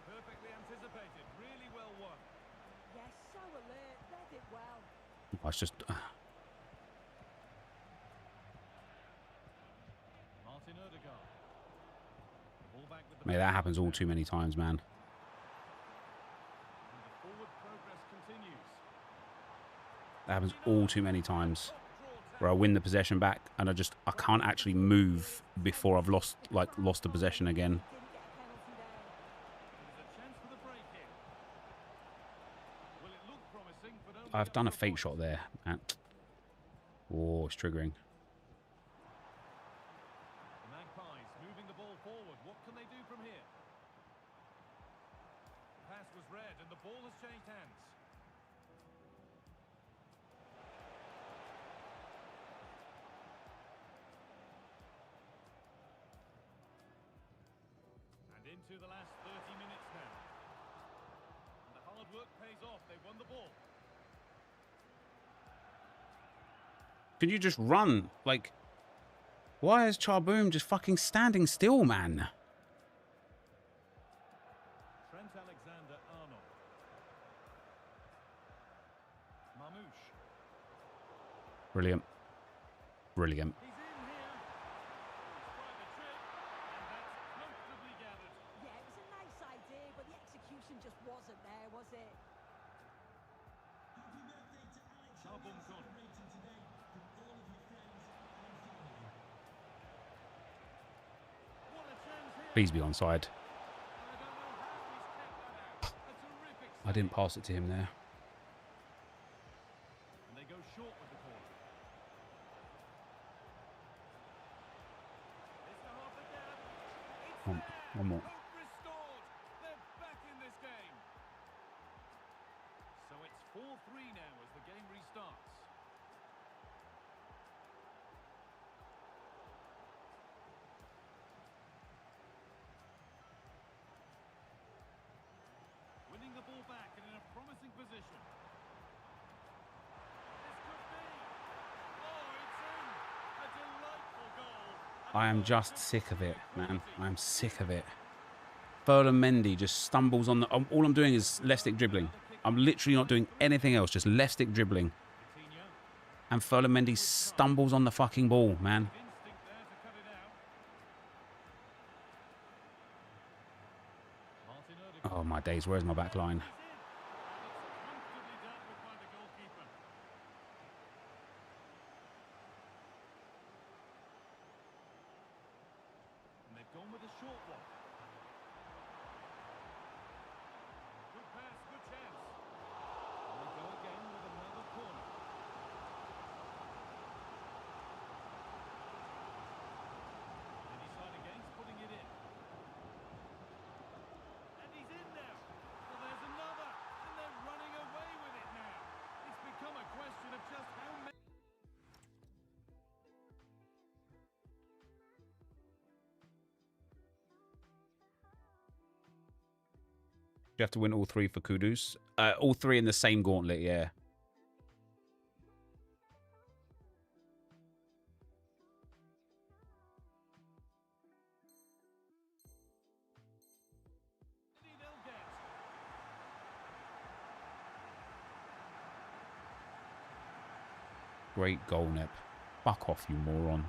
Perfectly anticipated, really well won. Yes, so alert, read it well. Oh, it's just... Martin Odegaard. Ball back with the Mate, that happens all too many times, man. and the forward progress continues. That happens all too many times. Where I win the possession back and I can't actually move before I've lost the possession again. Didn't get a penalty there. There's a chance for the break here. Well, it looked promising, but only I've done a up to fake point. shot there. Oh, it's triggering. The Magpies moving the ball forward. What can they do from here? The pass was read and the ball has changed hands. And into the last 30 minutes now. And the hard work pays off. They won the ball. Can you just run? Like, why is Charboom just fucking standing still, man? Trent Alexander-Arnold. Mamouche. Brilliant. Brilliant. He's in here. He's tried the trick, and that's comfortably gathered. Yeah, it was a nice idea, but the execution just wasn't there, was it? Charbon Kun. What a chance here. Please be onside. I don't know how he's kept that out. A terrific I didn't pass it to him there. and they go short with the corner. It's the half a gap. It's One- there. one more. Hope restored. They're back in this game. So it's 4-3 now as the game restarts. Winning the ball back and in a promising position. This could be. Oh, it's in. A delightful I am just sick of it, man. I'm sick of it. Mendy just stumbles on the... all I'm doing is left stick dribbling. I'm literally not doing anything else, just left stick dribbling. And Mendy stumbles on the fucking ball, man. Oh, my days. Where's my back line? You have to win all 3 for Kudus. All 3 in the same gauntlet, yeah. Great goal, Nep. Fuck off, you moron.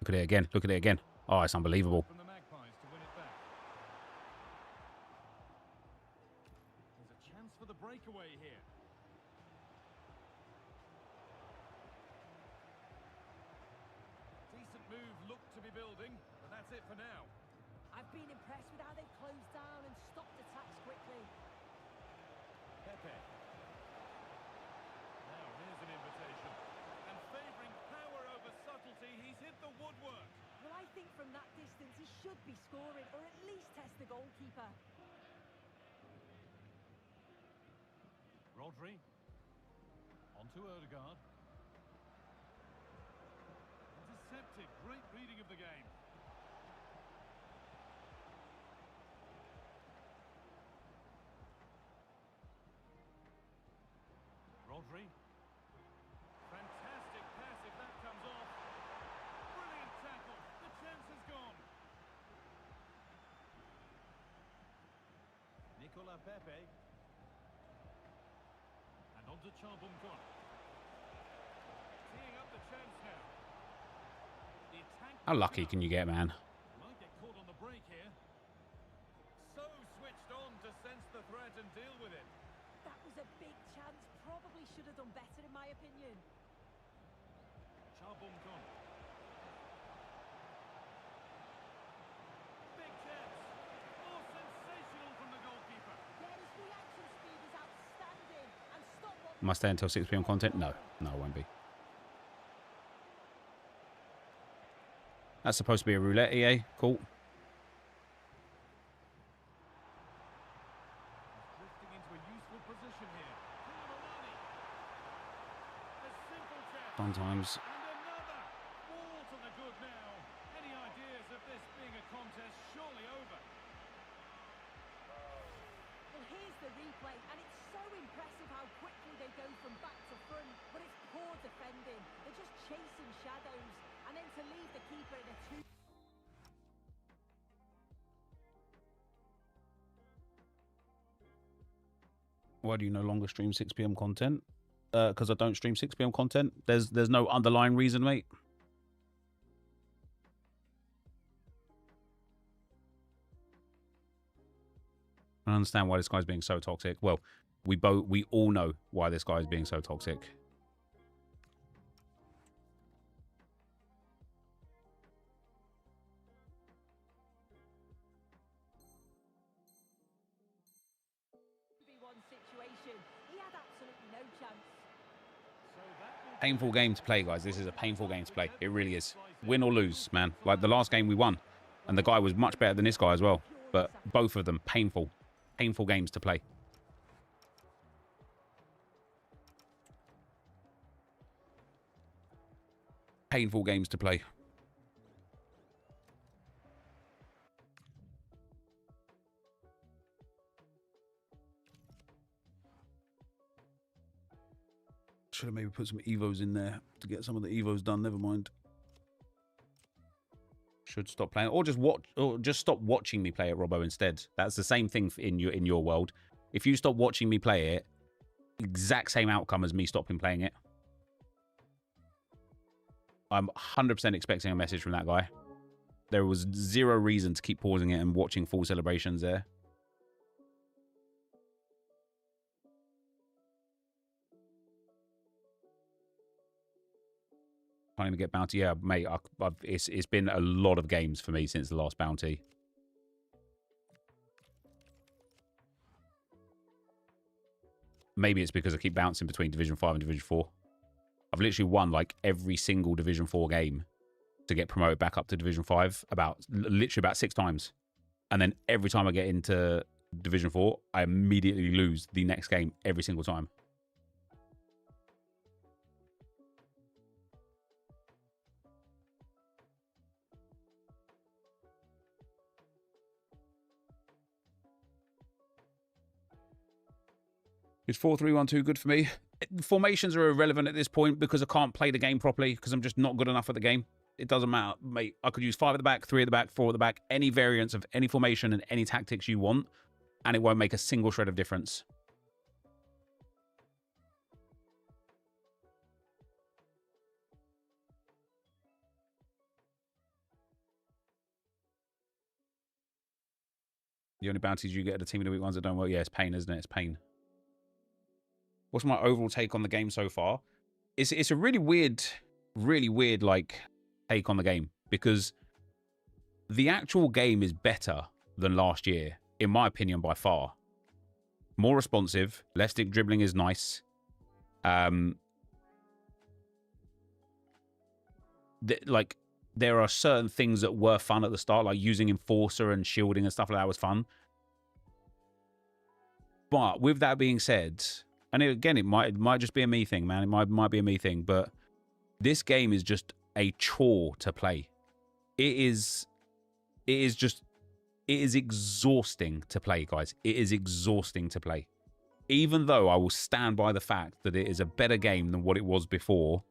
Look at it again. Look at it again. Oh, it's unbelievable. From the Magpies to win it back. There's a chance for the breakaway here. Decent move looked to be building, but that's it for now. I've been impressed with how they've closed down and stopped attacks quickly. Pepe. Now here's an invitation. And favouring power over subtlety, he's hit the woodwork. Well, I think from that distance he should be scoring, or at least test the goalkeeper. Rodri. On to Odegaard. Intercepted. Great reading of the game. Rodri. Fantastic pass if that comes off. Brilliant tackle. The chance has gone. Nicola Pepe. And on to Charbonneau. Teeing up the chance now. The attack. How lucky can you get, man? Might get caught on the break here. So switched on to sense the threat and deal with it. That was a big chance. Probably should have done better, in my opinion. Charbonneau. Big chance. Oh, sensational from the goalkeeper. Yeah, his reaction speed is outstanding. And stop what... Am I staying until 6 PM content? No. No, it won't be. That's supposed to be a roulette, EA. Cool. Drifting into a useful position here. A simple chance. Sometimes. And another. Ball to the good now. Any ideas of this being a contest surely over? Well, here's the replay, and it's so impressive how quickly they go from back to front. But it's poor defending. They're just chasing shadows. And then to leave the keeper in a 2... Why do you no longer stream 6 PM content? Because I don't stream 6 PM content. There's no underlying reason, mate. I don't understand why this guy's being so toxic. Well, we all know why this guy is being so toxic. situation. He had absolutely no chance. So that will Painful game to play, guys. This is a painful game to play. It really is. Win or lose, man. Like the last game we won. And the guy was much better than this guy as well. But both of them, painful. Painful games to play. Painful games to play. Should have maybe put some Evos in there to get some of the Evos done. Never mind. Should stop playing, or just watch, or just stop watching me play it, Robbo. Instead, that's the same thing in your world. If you stop watching me play it, exact same outcome as me stopping playing it. I'm 100% expecting a message from that guy. There was zero reason to keep pausing it and watching full celebrations there. Trying to get bounty. Yeah, mate, it's been a lot of games for me since the last bounty. Maybe it's because I keep bouncing between Division 5 and Division 4. I've literally won like every single Division 4 game to get promoted back up to Division 5 literally about 6 times. And then every time I get into Division 4, I immediately lose the next game every single time. Is 4-3-1-2 good for me? Formations are irrelevant at this point because I can't play the game properly because I'm just not good enough at the game. It doesn't matter, mate. I could use 5 at the back, 3 at the back, 4 at the back, any variants of any formation and any tactics you want, and it won't make a single shred of difference. The only bounties you get at the team of the week ones that don't work, yeah, it's pain, isn't it? It's pain. What's my overall take on the game so far? It's a really weird like take on the game because the actual game is better than last year, in my opinion, by far. More responsive, left stick dribbling is nice. Like there are certain things that were fun at the start, like using Enforcer and shielding and stuff like that was fun. But with that being said, and again, it might just be a me thing, man. It might be a me thing, but this game is just a chore to play. It is exhausting to play, guys. It is exhausting to play. Even though I will stand by the fact that it is a better game than what it was before,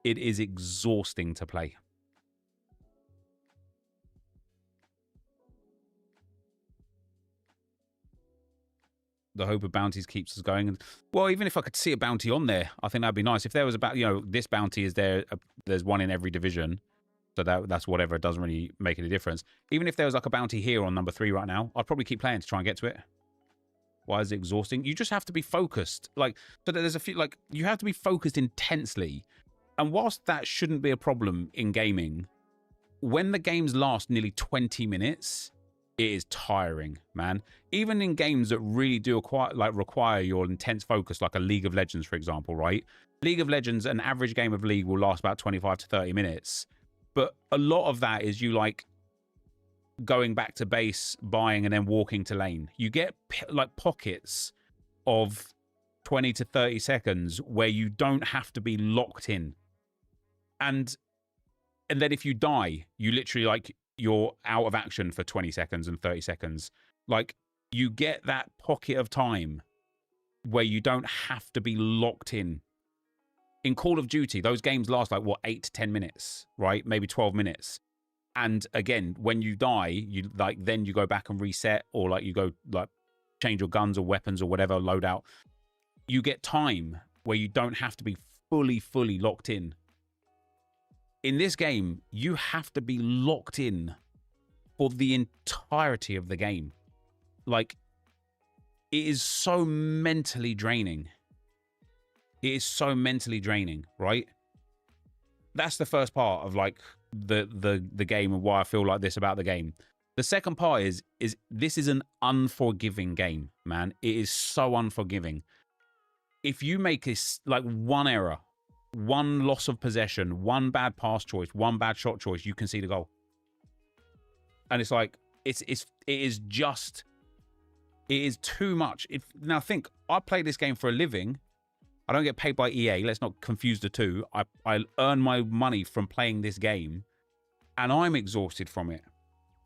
it is exhausting to play. The hope of bounties keeps us going. And well, even if I could see a bounty on there, I think that'd be nice. If there was about, you know, this bounty is there, there's one in every division. So that's whatever. It doesn't really make any difference. Even if there was like a bounty here on number 3 right now, I'd probably keep playing to try and get to it. Why is it exhausting? You just have to be focused. Like, so there's a few, like, you have to be focused intensely. And whilst that shouldn't be a problem in gaming, when the games last nearly 20 minutes, it is tiring, man. Even in games that really do require your intense focus, like a League of Legends, for example, right? League of Legends, an average game of League will last about 25 to 30 minutes. But a lot of that is you like going back to base, buying, and then walking to lane. You get like pockets of 20 to 30 seconds where you don't have to be locked in. And then if you die, you literally like you're out of action for 20 seconds and 30 seconds. Like you get that pocket of time where you don't have to be locked in. In Call of Duty, those games last like what, 8 to 10 minutes, right? Maybe 12 minutes. And again, when you die, you like then you go back and reset, or like you go like change your guns or weapons or whatever loadout. You get time where you don't have to be fully locked in. In this game, you have to be locked in for the entirety of the game. Like, it is so mentally draining. It is so mentally draining, right? That's the first part of like the game and why I feel like this about the game. The second part is this is an unforgiving game, man. It is so unforgiving. If you make this like one error, one loss of possession, one bad pass choice, one bad shot choice, you can see the goal. And it's like, it is too much. Now think, I play this game for a living. I don't get paid by EA. Let's not confuse the two. I earn my money from playing this game, and I'm exhausted from it.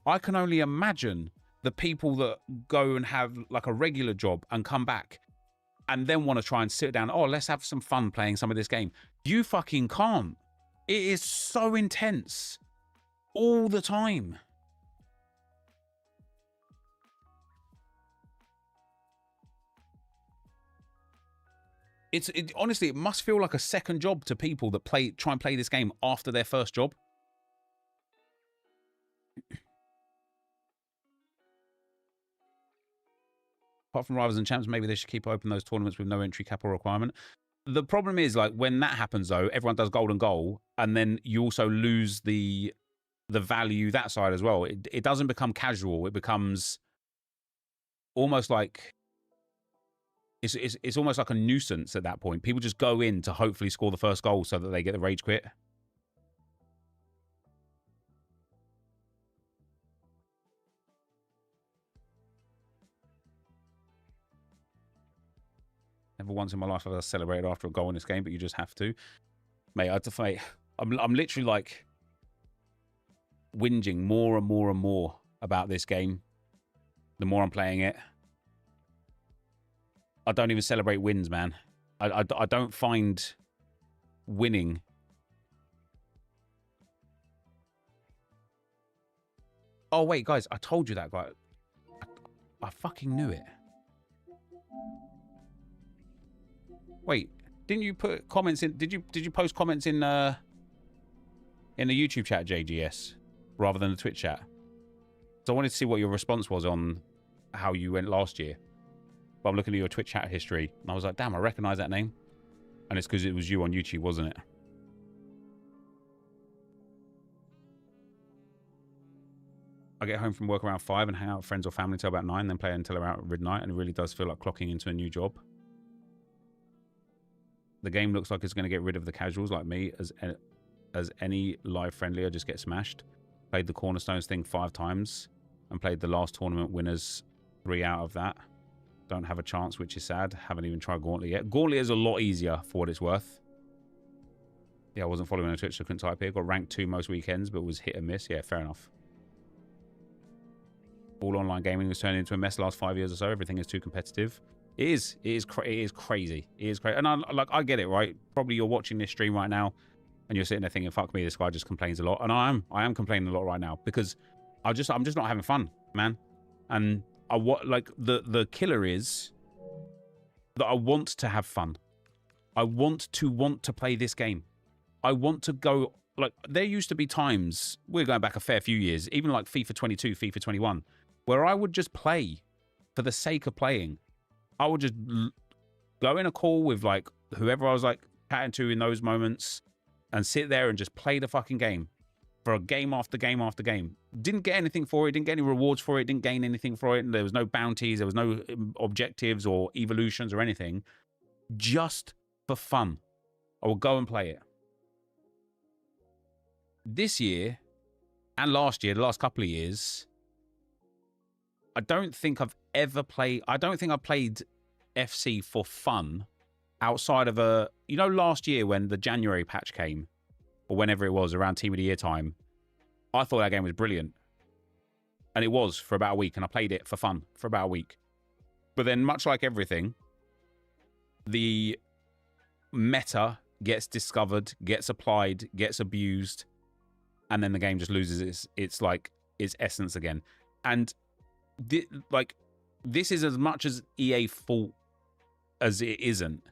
I can only imagine the people that go and have like a regular job and come back and then want to try and sit down. Oh, let's have some fun playing some of this game. You fucking can't. It is so intense all the time. Honestly, it must feel like a second job to people that try and play this game after their first job. Apart from Rivals and Champs, maybe they should keep open those tournaments with no entry cap or requirement. The problem is, like, when that happens, though, everyone does golden goal, and then you also lose the value that side as well. It doesn't become casual. It becomes almost like... It's almost like a nuisance at that point. People just go in to hopefully score the first goal so that they get the rage quit. Never once in my life have I celebrated after a goal in this game, but you just have to. Mate, I'm literally like whinging more and more and more about this game. The more I'm playing it. I don't even celebrate wins, man. I don't find winning. Oh, wait, guys. I told you that, guy. I fucking knew it. Wait, didn't you put comments in? Did you post comments in the YouTube chat, JGS, rather than the Twitch chat? So I wanted to see what your response was on how you went last year. But I'm looking at your Twitch chat history, and I was like, damn, I recognize that name. And it's because it was you on YouTube, wasn't it? I get home from work around 5 and hang out with friends or family until about 9, then play until around midnight, and it really does feel like clocking into a new job. The game looks like it's going to get rid of the casuals like me, as any live friendly, I just get smashed. Played the Cornerstones thing 5 times, and played the last tournament winners 3 out of that. Don't have a chance, which is sad. Haven't even tried Gauntlet yet. Gauntlet is a lot easier for what it's worth. Yeah, I wasn't following on Twitch, so I couldn't type here. Got ranked 2 most weekends, but was hit and miss. Yeah, fair enough. All online gaming was turned into a mess the last 5 years or so. Everything is too competitive. It is crazy. It is crazy. And I get it, right? Probably you're watching this stream right now, and you're sitting there thinking, "Fuck me, this guy just complains a lot." And I am complaining a lot right now because I'm just not having fun, man. And the killer is that I want to have fun. I want to play this game. I want to go, like, there used to be times, we're going back a fair few years, even like FIFA 22, FIFA 21, where I would just play for the sake of playing. I would just go in a call with like whoever I was like chatting to in those moments and sit there and just play the fucking game for a game after game after game. Didn't get anything for it, didn't get any rewards for it, didn't gain anything for it. There was no bounties, there was no objectives or evolutions or anything. Just for fun. I would go and play it. This year and last year, the last couple of years, I don't think I've played FC for fun outside of last year when the January patch came, or whenever it was around Team of the Year time, I thought that game was brilliant. And it was for about a week, and I played it for fun for about a week. But then, much like everything, the meta gets discovered, gets applied, gets abused, and then the game just loses its essence again. And this is as much as EA fault as it isn't,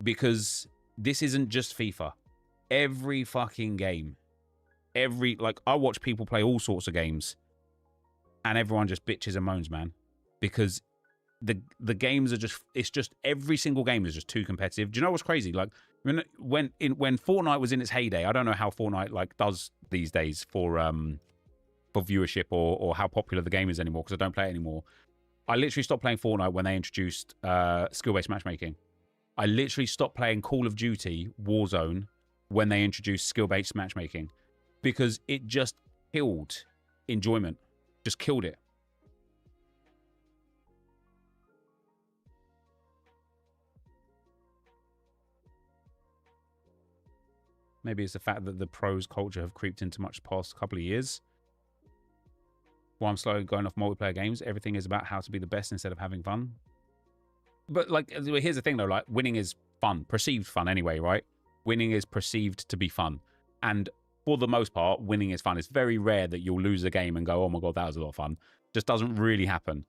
because this isn't just FIFA. Every fucking game, I watch people play all sorts of games, and everyone just bitches and moans, man, because the games are just every single game is just too competitive. Do you know what's crazy? Like when Fortnite was in its heyday, I don't know how Fortnite does these days for viewership or how popular the game is anymore, because I don't play it anymore. I literally stopped playing Fortnite when they introduced skill-based matchmaking. I literally stopped playing Call of Duty Warzone when they introduced skill-based matchmaking, because it just killed enjoyment, just killed it. Maybe it's the fact that the pros culture have creeped into much past couple of years. While I'm slowly going off multiplayer games, everything is about how to be the best instead of having fun. But like, here's the thing though, like winning is fun, perceived fun anyway, right? Winning is perceived to be fun. And for the most part, winning is fun. It's very rare that you'll lose a game and go, oh my God, that was a lot of fun. Just doesn't really happen.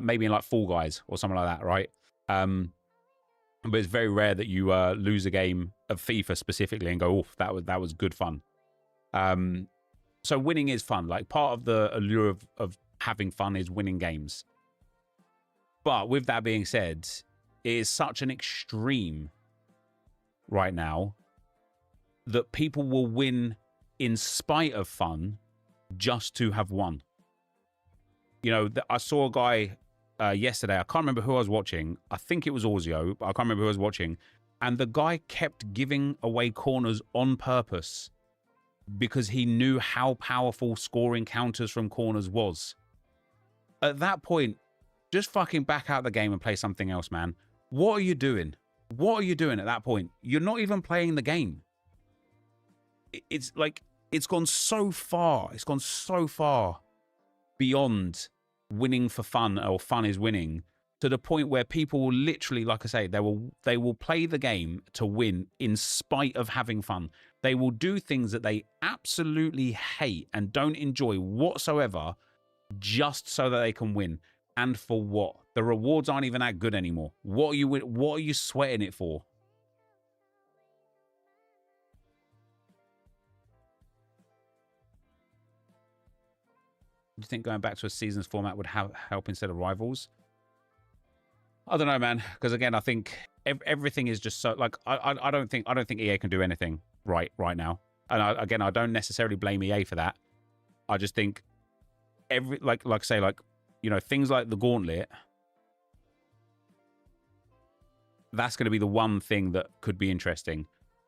Maybe in like Fall Guys or something like that, right? But it's very rare that you lose a game of FIFA specifically and go, oh, that was good fun. So winning is fun. Like part of the allure of having fun is winning games. But with that being said, it is such an extreme right now that people will win in spite of fun just to have won. You know, I saw a guy yesterday. I can't remember who I was watching. I think it was Orzio, but I can't remember who I was watching. And the guy kept giving away corners on purpose because he knew how powerful scoring counters from corners was. At that point, just fucking back out the game and play something else, man. What are you doing? What are you doing at that point? You're not even playing the game. It's like, it's gone so far. It's gone so far beyond winning for fun, or fun is winning, to the point where people will literally, like I say, they will play the game to win in spite of having fun. They will do things that they absolutely hate and don't enjoy whatsoever just so that they can win. And for what? The rewards aren't even that good anymore. What are you sweating it for? Do you think going back to a seasons format would help instead of rivals? I don't know, man. Because again, I think everything is just so like I don't think EA can do anything right now. And again, I don't necessarily blame EA for that. I just think like say, like, you know, things like the Gauntlet, that's going to be the one thing that could be interesting.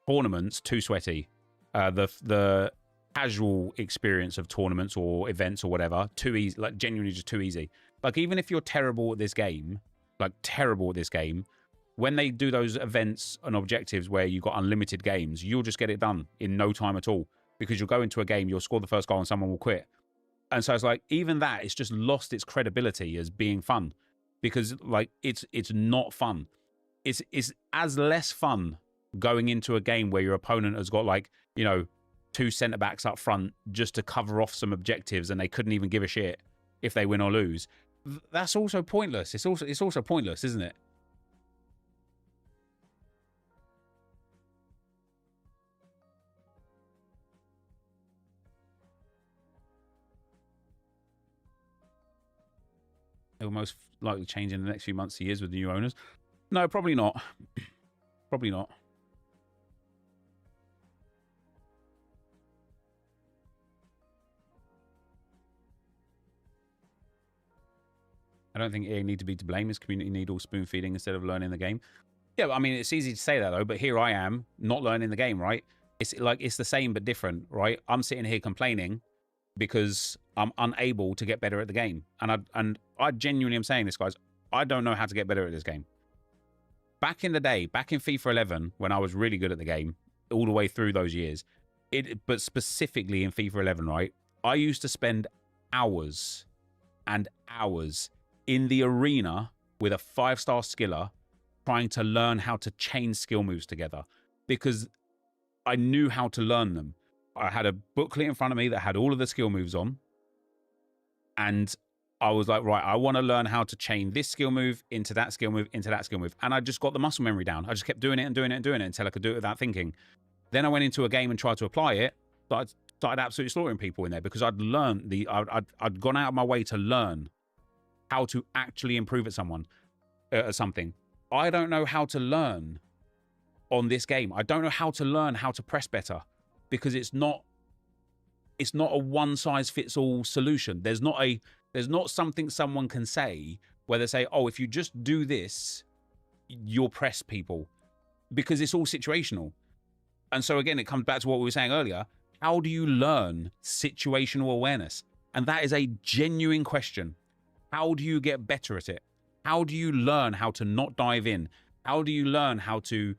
Tournaments, too sweaty. The casual experience of tournaments or events or whatever, too easy, like genuinely just too easy. Like, even if you're terrible at this game, when they do those events and objectives where you've got unlimited games, you'll just get it done in no time at all, because you'll go into a game, you'll score the first goal and someone will quit. And so it's like, even that, it's just lost its credibility as being fun, because like it's not fun. It's as less fun going into a game where your opponent has got, like, you know, 2 centre-backs up front just to cover off some objectives and they couldn't even give a shit if they win or lose. That's also pointless. It's also pointless, isn't it? It will most likely change in the next few months to years with the new owners. No, probably not. Probably not. I don't think EA need to be to blame. His community need all spoon feeding instead of learning the game. Yeah, I mean, it's easy to say that though, but here I am not learning the game, right? It's like, it's the same but different, right? I'm sitting here complaining because I'm unable to get better at the game. And I genuinely am saying this, guys. I don't know how to get better at this game. Back in the day, back in FIFA 11, when I was really good at the game, all the way through those years, but specifically in FIFA 11, right? I used to spend hours and hours in the arena with a 5-star skiller trying to learn how to chain skill moves together, because I knew how to learn them. I had a booklet in front of me that had all of the skill moves on, and I was like, right, I want to learn how to chain this skill move into that skill move into that skill move. And I just got the muscle memory down. I just kept doing it and doing it and doing it until I could do it without thinking. Then I went into a game and tried to apply it, but I started absolutely slaughtering people in there because I'd learned I'd gone out of my way to learn how to actually improve at something. I don't know how to learn on this game. I don't know how to learn how to press better, because it's not a one-size-fits-all solution. There's not something someone can say where they say, oh, if you just do this, you'll press people, because it's all situational. And so again, it comes back to what we were saying earlier. How do you learn situational awareness? And that is a genuine question. How do you get better at it? How do you learn how to not dive in? How do you learn how to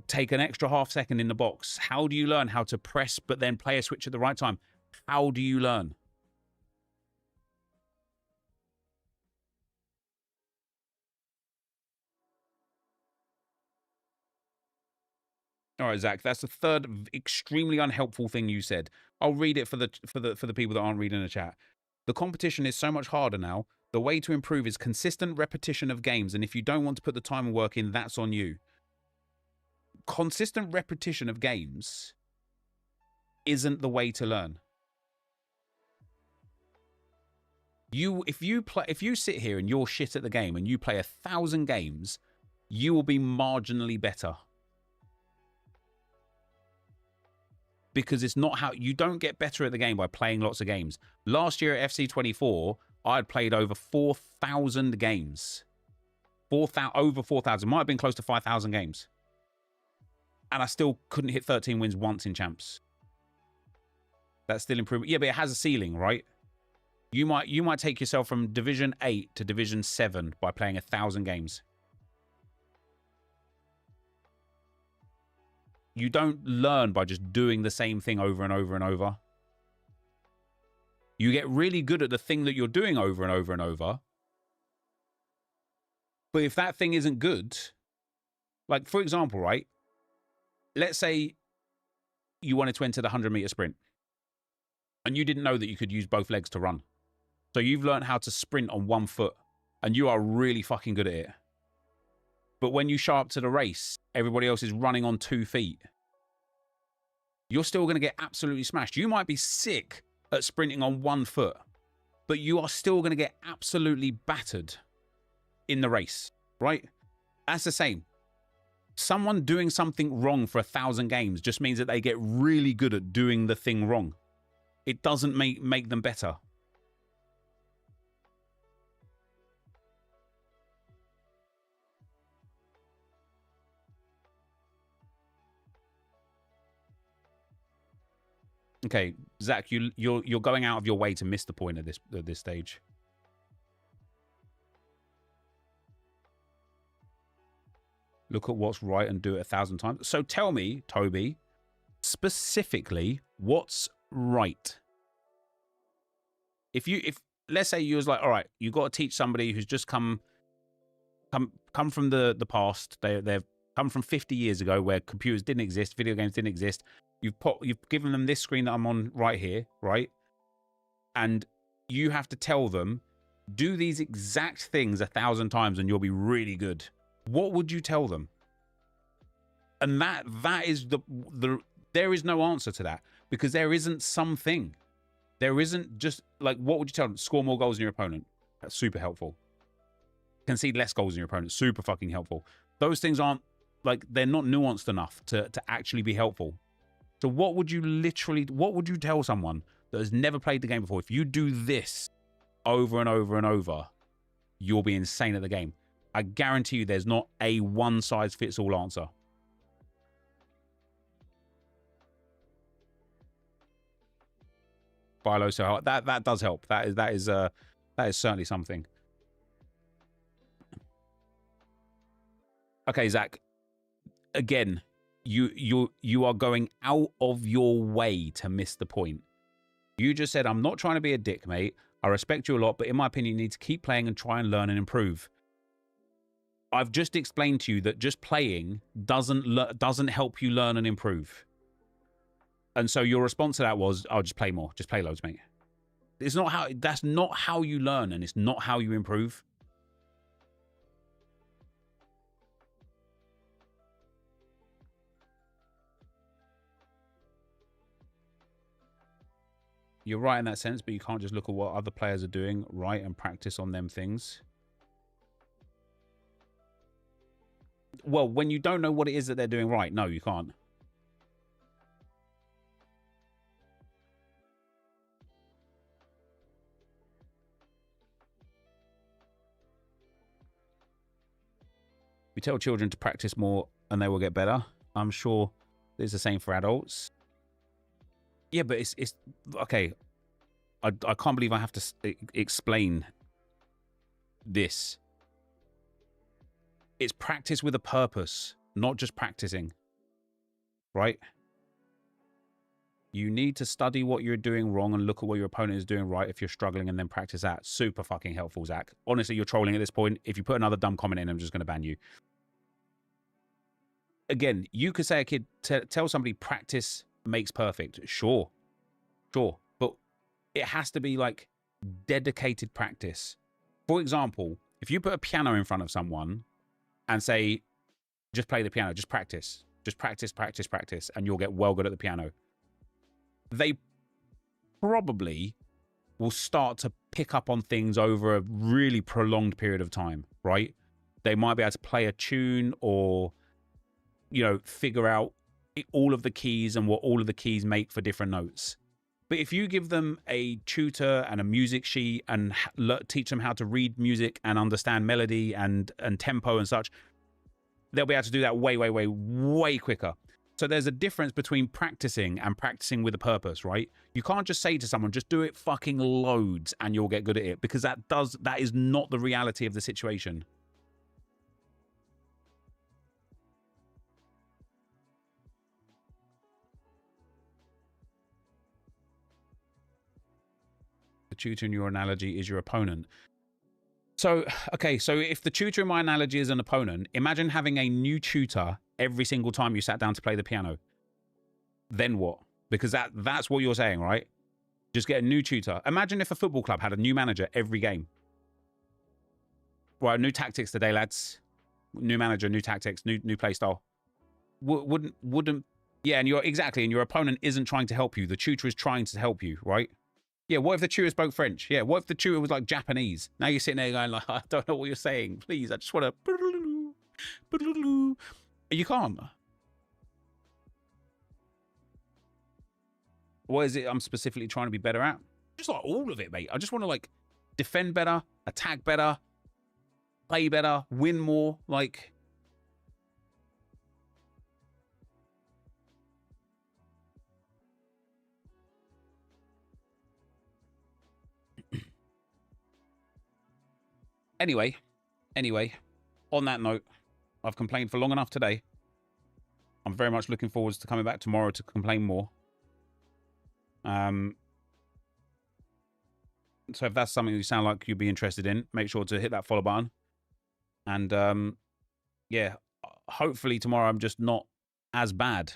take an extra half second in the box? How do you learn how to press but then play a switch at the right time? How do you learn? All right, Zach, that's the third extremely unhelpful thing you said. I'll read it for the people that aren't reading the chat. The competition is so much harder now. The way to improve is consistent repetition of games, and if you don't want to put the time and work in, that's on you. Consistent repetition of games isn't the way to learn. If you sit here and you're shit at the game and you play 1,000 games, you will be marginally better. Because it's not how you don't get better at the game by playing lots of games. Last year at FC24, I'd played over 4,000 games. Over 4,000. Might have been close to 5,000 games. And I still couldn't hit 13 wins once in champs. That's still improvement. Yeah, but it has a ceiling, right? You might take yourself from Division 8 to Division 7 by playing 1,000 games. You don't learn by just doing the same thing over and over and over. You get really good at the thing that you're doing over and over and over. But if that thing isn't good, like for example, right? Let's say you wanted to enter the 100-meter sprint and you didn't know that you could use both legs to run. So you've learned how to sprint on one foot and you are really fucking good at it. But when you show up to the race, everybody else is running on 2 feet. You're still going to get absolutely smashed. You might be sick at sprinting on 1 foot, but you are still going to get absolutely battered in the race, right? That's the same. Someone doing something wrong for 1,000 games just means that they get really good at doing the thing wrong. It doesn't make them better. Okay, Zach, you're going out of your way to miss the point at this stage. Look at what's right and do it 1,000 times. So tell me, Toby, specifically, what's right? If let's say you was like, all right, you got to teach somebody who's just come from the past. They've come from 50 years ago where computers didn't exist, video games didn't exist. You've given them this screen that I'm on right here, right? And you have to tell them, do these exact things 1,000 times and you'll be really good. What would you tell them? And that is there is no answer to that because there isn't something. There isn't just like, what would you tell them? Score more goals than your opponent. That's super helpful. Concede less goals than your opponent. Super fucking helpful. Those things aren't like, they're not nuanced enough to actually be helpful. So what would you tell someone that has never played the game before? If you do this over and over and over, you'll be insane at the game. I guarantee you there's not a one-size-fits-all answer. Philo, so that does help. That is certainly something. Okay, Zach. Again, you are going out of your way to miss the point. You just said, I'm not trying to be a dick, mate. I respect you a lot, but in my opinion, you need to keep playing and try and learn and improve. I've just explained to you that just playing doesn't help you learn and improve. And so your response to that was, I'll just play more. Just play loads, mate. That's not how you learn, and it's not how you improve. You're right in that sense, but you can't just look at what other players are doing right and practice on them things. Well, when you don't know what it is that they're doing right, no, you can't. We tell children to practice more and they will get better. I'm sure It's the same for adults. Yeah, but it's okay. I can't believe I have to explain this. It's practice with a purpose, not just practicing, right? You need to study what you're doing wrong and look at what your opponent is doing right if you're struggling, and then practice that. Super fucking helpful, Zach. Honestly, you're trolling at this point. If you put another dumb comment in, I'm just going to ban you. Again, you could say a kid, tell somebody practice makes perfect. Sure. Sure. But it has to be like dedicated practice. For example, if you put a piano in front of someone and say, just play the piano, just practice, practice, and you'll get well good at the piano, they probably will start to pick up on things over a really prolonged period of time, right? They might be able to play a tune or, you know, figure out all of the keys and what all of the keys make for different notes. But if you give them a tutor and a music sheet and teach them how to read music and understand melody and tempo and such, they'll be able to do that way quicker. So there's a difference between practicing and practicing with a purpose, right? You can't just say to someone, just do it fucking loads and you'll get good at it, because that is not the reality of the situation. The tutor in your analogy is your opponent. So, okay, so if the tutor in my analogy is an opponent, imagine having a new tutor every single time you sat down to play the piano. Then what? Because that's what you're saying, right? Just get a new tutor. Imagine if a football club had a new manager every game. Well, new tactics today, lads. New manager, new tactics, new play style. Wouldn't. Yeah, and your opponent isn't trying to help you. The tutor is trying to help you, right? Yeah, what if the tutor spoke French? Yeah, what if the tutor was like Japanese? Now you're sitting there going like, I don't know what you're saying. Please, I just want to... You can't. What is it I'm specifically trying to be better at? Just like all of it, mate. I just want to like defend better, attack better, play better, win more. Like... Anyway, on that note, I've complained for long enough today. I'm very much looking forward to coming back tomorrow to complain more. So if that's something you sound like you'd be interested in, make sure to hit that follow button. And yeah, hopefully tomorrow I'm just not as bad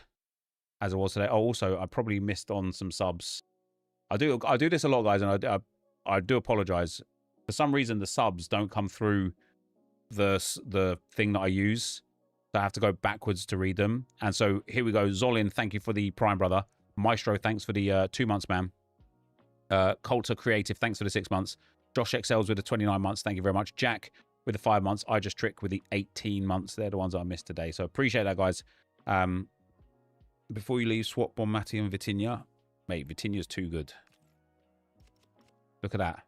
as I was today. Oh, also, I probably missed on some subs. I do this a lot, guys, and I do apologize. For some reason, the subs don't come through the thing that I use. So I have to go backwards to read them. And so here we go. Zolin, thank you for the Prime, brother. Maestro, thanks for the 2 months, man. Coulter Creative, thanks for the 6 months. Josh Excels with the 29 months. Thank you very much. Jack with the 5 months. I Just Trick with the 18 months. They're the ones I missed today. So appreciate that, guys. Before you leave, swap Bonmati and Vitinha. Mate, Vitinha's too good. Look at that.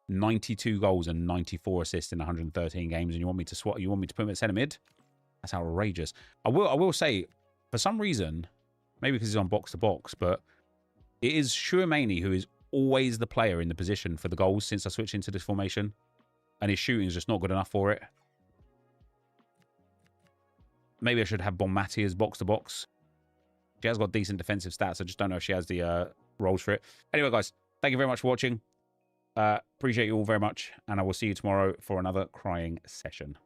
92 goals and 94 assists in 113 games, and you want me to swap? You want me to put him at centre mid? That's outrageous. I will say, for some reason, maybe because he's on box to box, but it is Chouameni who is always the player in the position for the goals since I switched into this formation, and his shooting is just not good enough for it. Maybe I should have Bonmati as box to box. She has got decent defensive stats. I just don't know if she has the roles for it. Anyway, guys, thank you very much for watching. Appreciate you all very much, and I will see you tomorrow for another crying session.